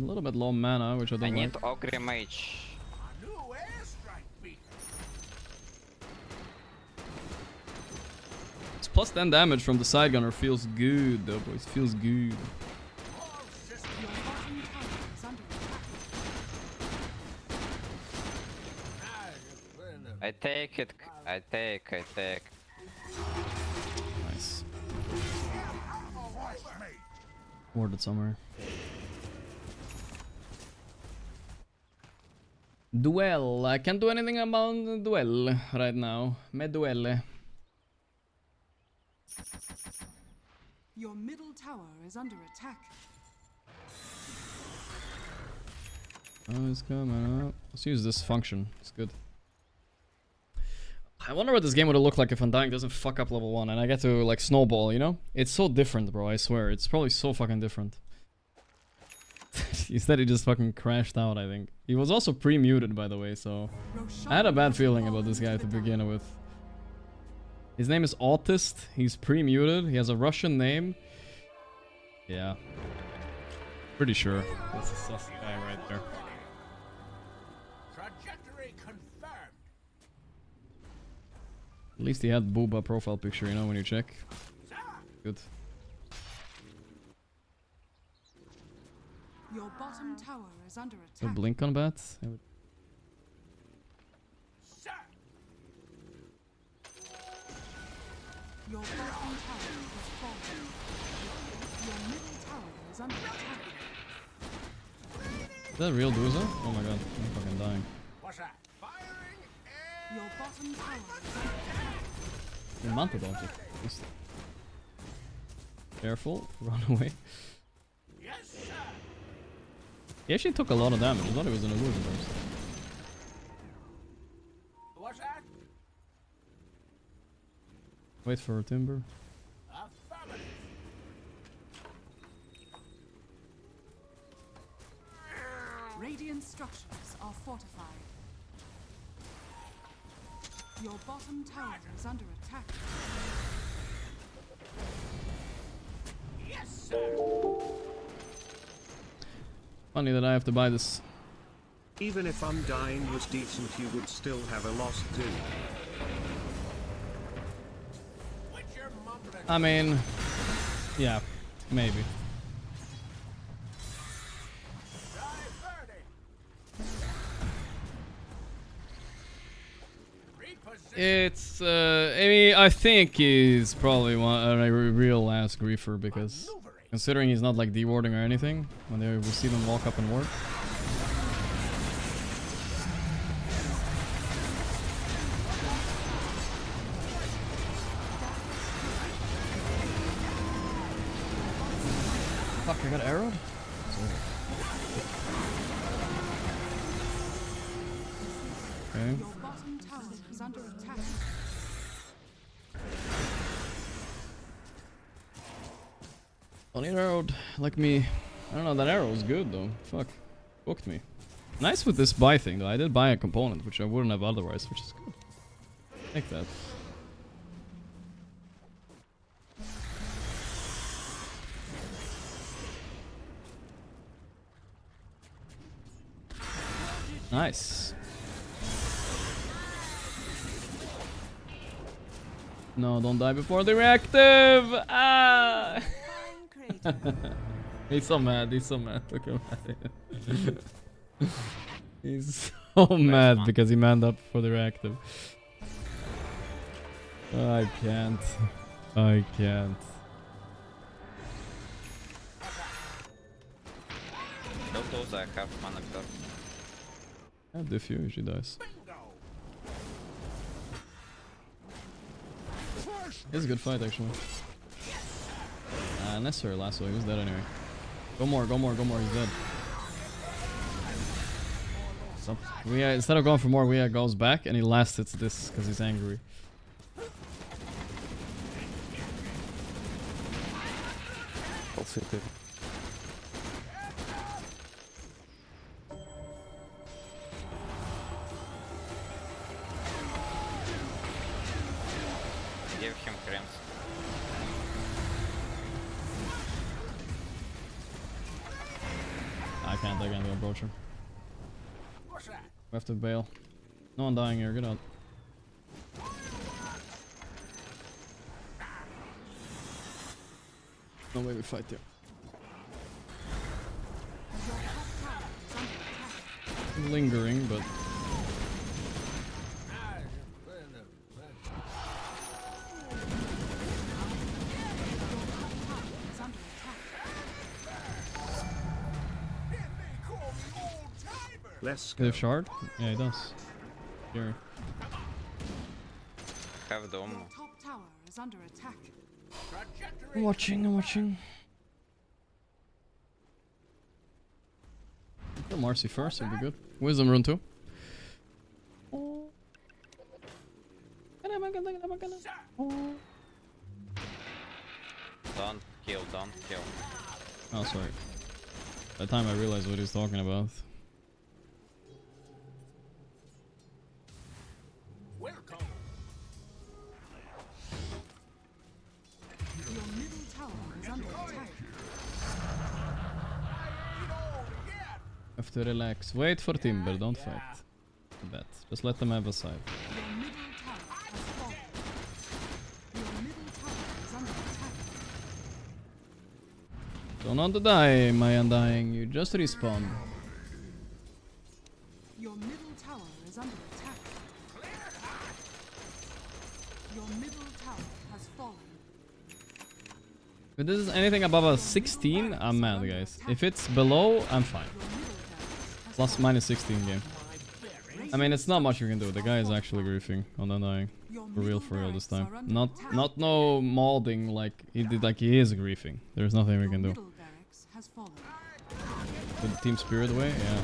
A little bit low mana, which I don't I like. need Ogre Mage. It's plus 10 damage from the side gunner feels good though, boys. Feels good. I take it. I take. Nice. Warded somewhere. Duel. I can't do anything about the duel right now. Me duelle. Your middle tower is under attack. Oh, it's coming up. Let's use this function. It's good. I wonder what this game would have looked like if Undying doesn't fuck up level 1 and I get to like snowball, you know? It's so different, bro, I swear. It's probably so fucking different. Instead he just fucking crashed out, I think. He was also pre-muted, by the way, so... I had a bad feeling about this guy to begin with. His name is Autist. He's pre-muted. He has a Russian name. Yeah. Pretty sure. That's a sus guy right there. Trajectory confirmed. At least he had Booba profile picture, you know, when you check. Good. Your bottom tower is under So attack. blink on bat. Your bottom tower is falling. Your middle tower is under attack. Is that real Duza? Oh my god, I'm fucking dying. What's that? Your bottom tower is under attack. He mounted object. Just careful, run away. He actually took a lot of damage. I thought he was an illusion burst. What's that? Wait for Timber. Radiant structures are fortified. Your bottom tower is under attack. Yes, sir. Funny that I have to buy this. Even if Undying was decent, you would still have a loss too. I mean, yeah, maybe. It's, I mean, I think he's probably a real ass griefer because considering he's not like dewarding or anything, when we see them walk up and work. Fuck, I got arrowed? Okay. Your bottom tower is under attack. Only arrowed like me. I don't know, that arrow was good though. Fuck. Booked me. Nice with this buy thing though. I did buy a component which I wouldn't have otherwise, which is good. Take that. Nice. No, don't die before the reactive! Ah! He's so mad, he's so mad. Look at him. He's so mad because he manned up for the reactive. I can't. I can't. Don't those I have mana card. Yeah, Diffu, she dies. It's a good fight actually. Necessary lasso, he was dead anyway. Go more, go more, go more, he's dead. So, instead of going for more, Weah goes back and he last hits this because he's angry. I'll sit there. Give him cramps. I can't approach him. We have to bail. No one dying here, get out. No way we fight here. Lingering, but... Let's go. Shard? Yeah, he does. Here. Have dome. Top tower is under attack. I'm watching. Kill Marcy first, it'll be good. Wisdom rune too. Don't kill. Oh, sorry. By the time I realized what he's talking about. Your middle tower is under attack. Have to relax. Wait for Timber, don't fight. I bet. Just let them have a side. Your middle tower has fallen. Your middle tower is under attack. Don't want to die, my undying. You just respawn. Your middle tower is under attack. Your middle tower has fallen. If this is anything above a 16, I'm mad, guys. If it's below, I'm fine. Plus minus 16 game. I mean, it's not much you can do. The guy is actually griefing on undying. For real this time. Not no molding like he did, like he is griefing. There's nothing we can do. Put the team spirit away? Yeah.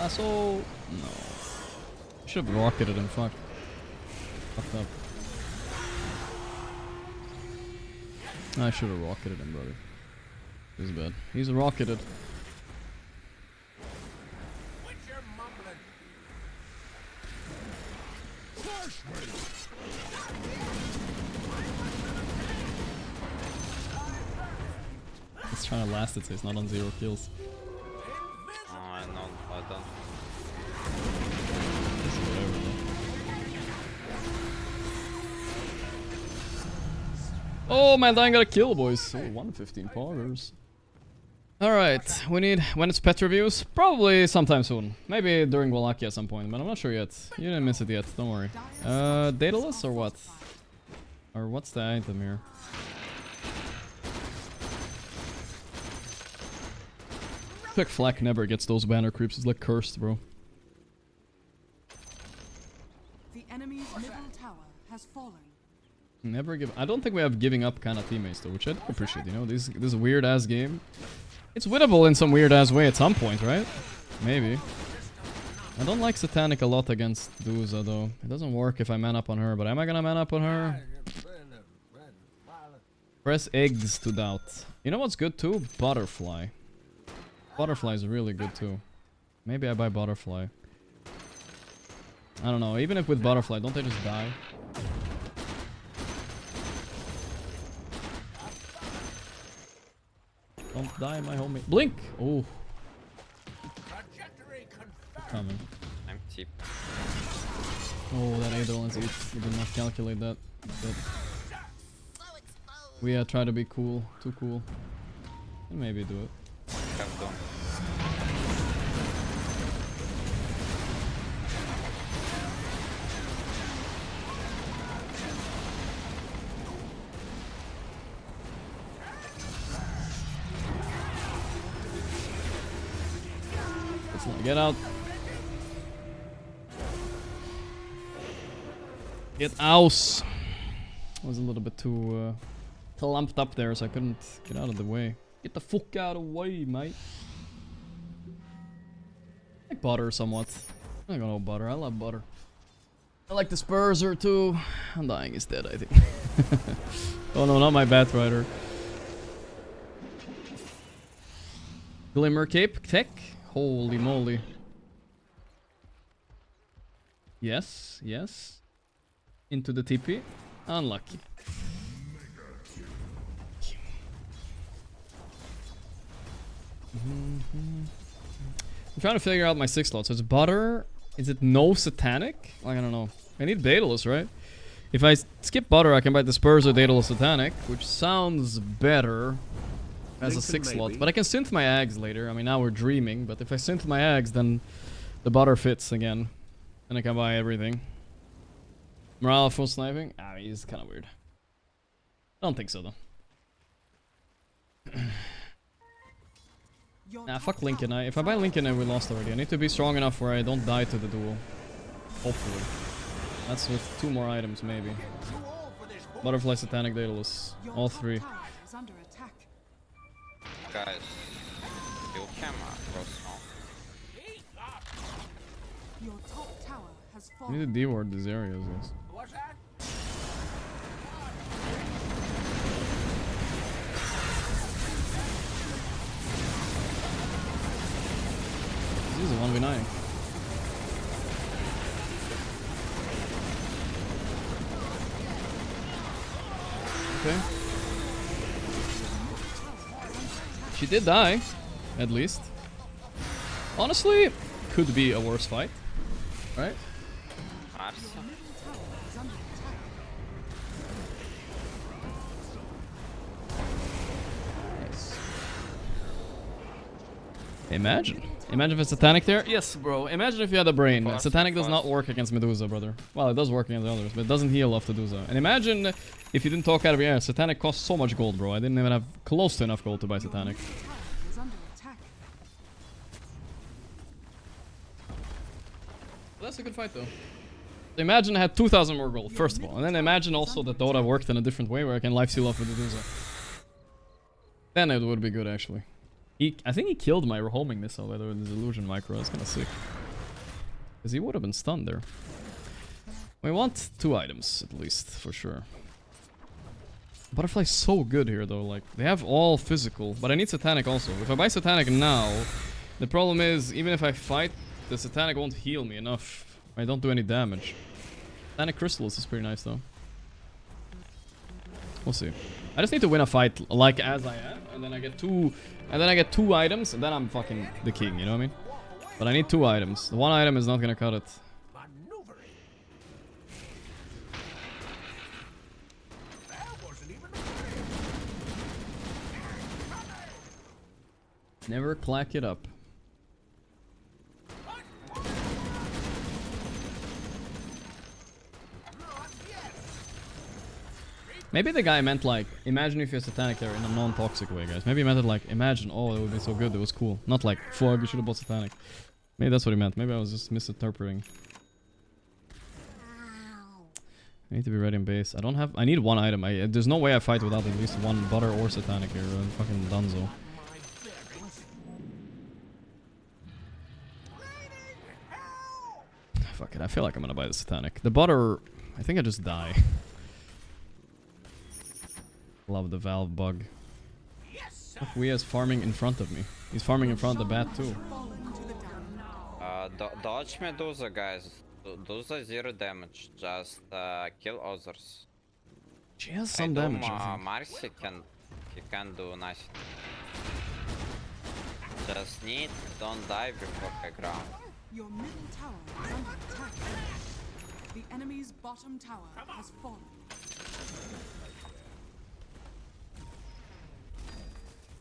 So no. Should have rocketed him, fuck. Fucked up. I should have rocketed him, brother. He's bad. He's rocketed. It's trying to last it so he's not on 0 kills. Oh man, I got a kill, boys. Oh, 115 poggers. Alright, we need, when it's pet reviews, probably sometime soon. Maybe during Wallachia at some point, but I'm not sure yet. You didn't miss it yet, don't worry. Daedalus or what? Or what's the item here? Quick Flak never gets those banner creeps, he's like cursed, bro. The enemy's middle tower has fallen. Never give. I don't think we have giving up kind of teammates though, which I do appreciate. You know, this weird ass game. It's winnable in some weird ass way at some point, right? Maybe. I don't like Satanic a lot against Duza though. It doesn't work if I man up on her, but am I gonna man up on her? Press eggs to doubt. You know what's good too? Butterfly. Butterfly is really good too. Maybe I buy Butterfly. I don't know. Even if with Butterfly, don't they just die? Don't die, my homie. Blink! Oh. Coming. I'm cheap. Oh, that Adol is 8. We did not calculate that. But we try to be cool. Too cool. And maybe do it. Have done. Get out. Get out. I was a little bit too clumped up there, so I couldn't get out of the way. Get the fuck out of the way, mate. I like butter somewhat. I don't know butter. I love butter. I like the Spurser too. Undying is dead, I think. Oh no, not my Batrider. Glimmer Cape tech. Holy moly. Yes, yes. Into the TP. Unlucky. I'm trying to figure out my 6 slot. So it's butter. Is it no satanic? Like, I don't know. I need Daedalus, right? If I skip butter, I can buy the Spurs or Daedalus satanic, which sounds better as a 6 slot. But I can synth my Ags later. I mean, now we're dreaming. But if I synth my Ags, then the butter fits again. And I can buy everything. Morale full sniping? Ah, he's kind of weird. I don't think so, though. Nah, fuck Lincoln. If I buy Lincoln, we lost already. I need to be strong enough where I don't die to the duel. Hopefully. That's with 2 more items, maybe. Butterfly, Satanic, Daedalus. All 3. Guys, you can go small. Your top tower has I fallen. need to deward these areas, yes. What's that? This is a 1v9. Okay. She did die, at least. Honestly, could be a worse fight, right? Nice. Imagine if it's Satanic there. Yes, bro. Imagine if you had a brain. Satanic does not work against Medusa, brother. Well, it does work against others, but it doesn't heal off Medusa. And imagine if you didn't talk out of your ass. Satanic costs so much gold, bro. I didn't even have close to enough gold to buy Satanic. Well, that's a good fight, though. Imagine I had 2,000 more gold, first of all. And then imagine also that Dota worked in a different way where I can life steal off with Medusa. Then it would be good, actually. I think he killed my homing missile, by the way, with his illusion micro. That's kind of sick. Because he would have been stunned there. We want 2 items, at least, for sure. Butterfly's so good here, though. Like, they have all physical, but I need Satanic also. If I buy Satanic now, the problem is, even if I fight, the Satanic won't heal me enough. I don't do any damage. Satanic Crystals is pretty nice, though. We'll see. I just need to win a fight like as I am, and then I get 2 items, and then I'm fucking the king, you know what I mean? But I need 2 items. The 1 item is not gonna cut it. Never clack it up. Maybe the guy meant like, imagine if you're Satanic there in a non-toxic way, guys. Maybe he meant it like, imagine, oh, it would be so good, it was cool. Not like, fuck, you should have bought Satanic. Maybe that's what he meant. Maybe I was just misinterpreting. I need to be ready in base. I need 1 item. There's no way I fight without at least 1 butter or Satanic here. I'm fucking dunzo. Fuck it, I feel like I'm gonna buy the Satanic. The butter, I think I just die. Love the valve bug. Fuck, Wea's farming in front of me. He's farming in front of the bat too. Dodge Medusa, guys. Medusa 0 damage. Just kill others. She has some damage. Marcy can do nothing. Just don't die before high ground. Your middle tower is under attack. The enemy's bottom tower has fallen.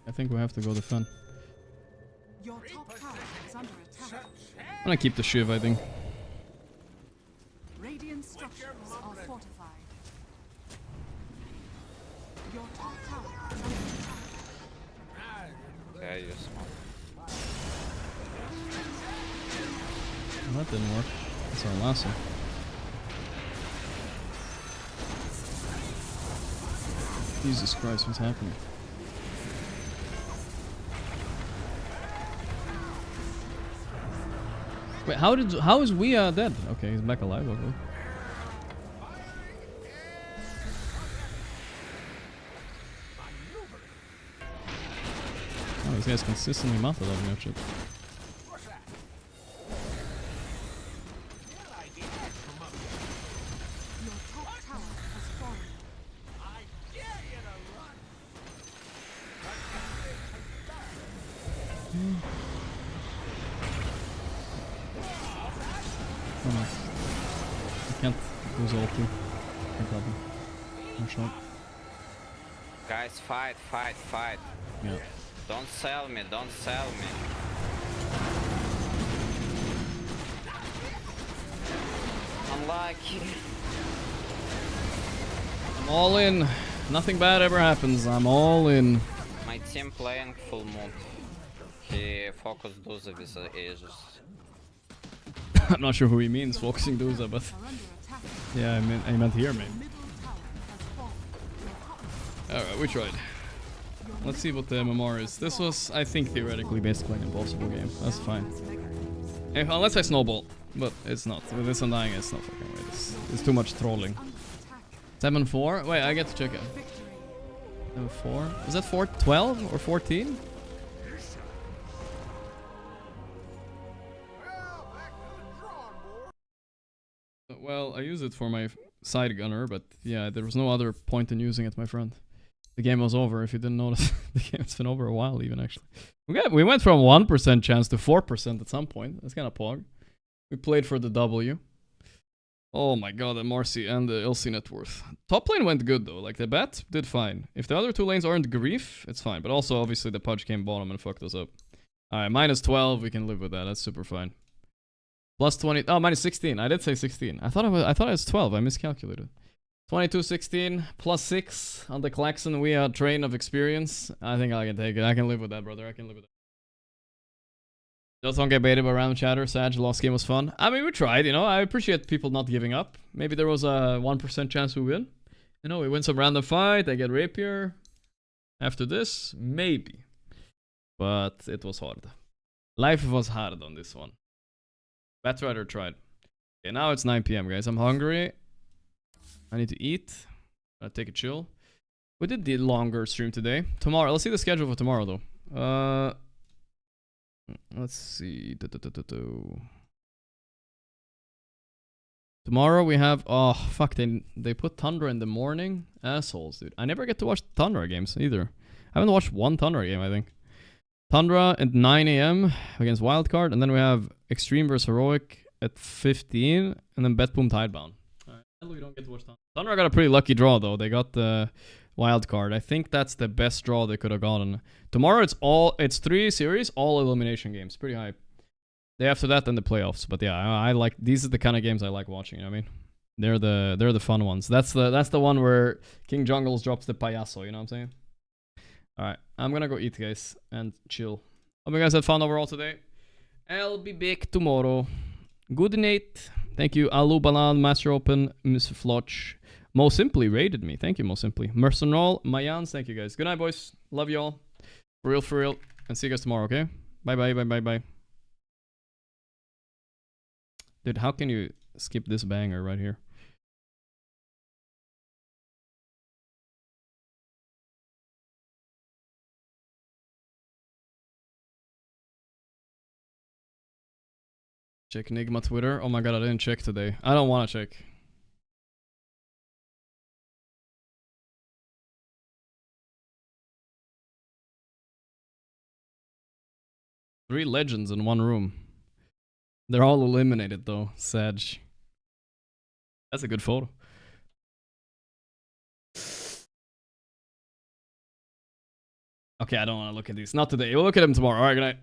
I think we have to go defend. Your top tower is under attack. I'm gonna keep the Shiv, I think. Radiant structures are fortified. Your top tower is under attack. Yeah, you small. Well, that didn't work. That's our last one. Jesus Christ, what's happening? Wait, how is Weah dead? Okay, he's back alive, okay. Oh, This guy's consistently mata dodging that shit. Your top tower has fallen. Oh no. I can't lose ulti. No problem. No shot. Guys, fight. Yeah. Don't sell me, don't sell me. Unlucky. I'm all in. Nothing bad ever happens. I'm all in. My team playing full mood. He focused Duza with the Aegis. I'm not sure who he means, focusing Duza, but yeah, I meant here, man. Alright, we tried. Let's see what the MMR is. This was, I think, theoretically basically an impossible game. That's fine. Unless I snowball, but it's not. With this undying, it's not fucking way. It's too much trolling. 7-4? Wait, I get to check it. 7-4? Is that 4-12 or 14? Well, I use it for my side gunner, but yeah, there was no other point in using it, my friend. The game was over, if you didn't notice. The game's been over a while, even, actually. We went from 1% chance to 4% at some point. That's kind of pog. We played for the W. Oh my god, the Marcy and the LC net worth. Top lane went good, though. Like, the bat did fine. If the other two lanes aren't grief, it's fine. But also, obviously, the Pudge came bottom and fucked us up. Alright, minus 12, we can live with that. That's super fine. Plus 20. Oh, minus 16. I did say 16. I thought it was 12. I miscalculated. 22-16 plus 6 on the Klaxon. We are train of experience. I think I can take it. I can live with that, brother. I can live with that. Just don't get baited by random chatter. Sag, last game was fun. I mean, we tried, you know. I appreciate people not giving up. Maybe there was a 1% chance we win. You know, we win some random fight. I get rapier. After this, maybe. But it was hard. Life was hard on this one. Batrider tried. Okay, now it's 9 PM, guys. I'm hungry. I need to eat. I'll take a chill. We did the longer stream today. Tomorrow, let's see the schedule for tomorrow, though. Let's see. Tomorrow we have... Oh, fuck. They put Tundra in the morning. Assholes, dude. I never get to watch Tundra games, either. I haven't watched one Tundra game, I think. Tundra at 9 AM against Wildcard. And then we have Extreme vs Heroic at 15. And then Betboom Tidebound. We don't get to watch Tundra. Tundra got a pretty lucky draw, though. They got the Wildcard. I think that's the best draw they could have gotten. Tomorrow it's 3 series, all elimination games. Pretty hype. Day after that, then the playoffs. But yeah, I like... These are the kind of games I like watching, you know what I mean? They're the fun ones. That's the one where King Jungles drops the payaso, you know what I'm saying? Alright, I'm gonna go eat, guys, and chill. Hope you guys had fun overall today. I'll be back tomorrow. Good night. Thank you, Alu Balan, Master Open, Miss Flotch. Mo Simply raided me. Thank you, Mo Simply. Mercenol, Mayans, thank you, guys. Good night, boys. Love you all. For real. And see you guys tomorrow, okay? Bye. Dude, how can you skip this banger right here? Check Nigma Twitter. Oh my god, I didn't check today. I don't want to check. Three legends in one room. They're all eliminated though. Sag. That's a good photo. Okay, I don't want to look at these. Not today. We'll look at them tomorrow. Alright, good night.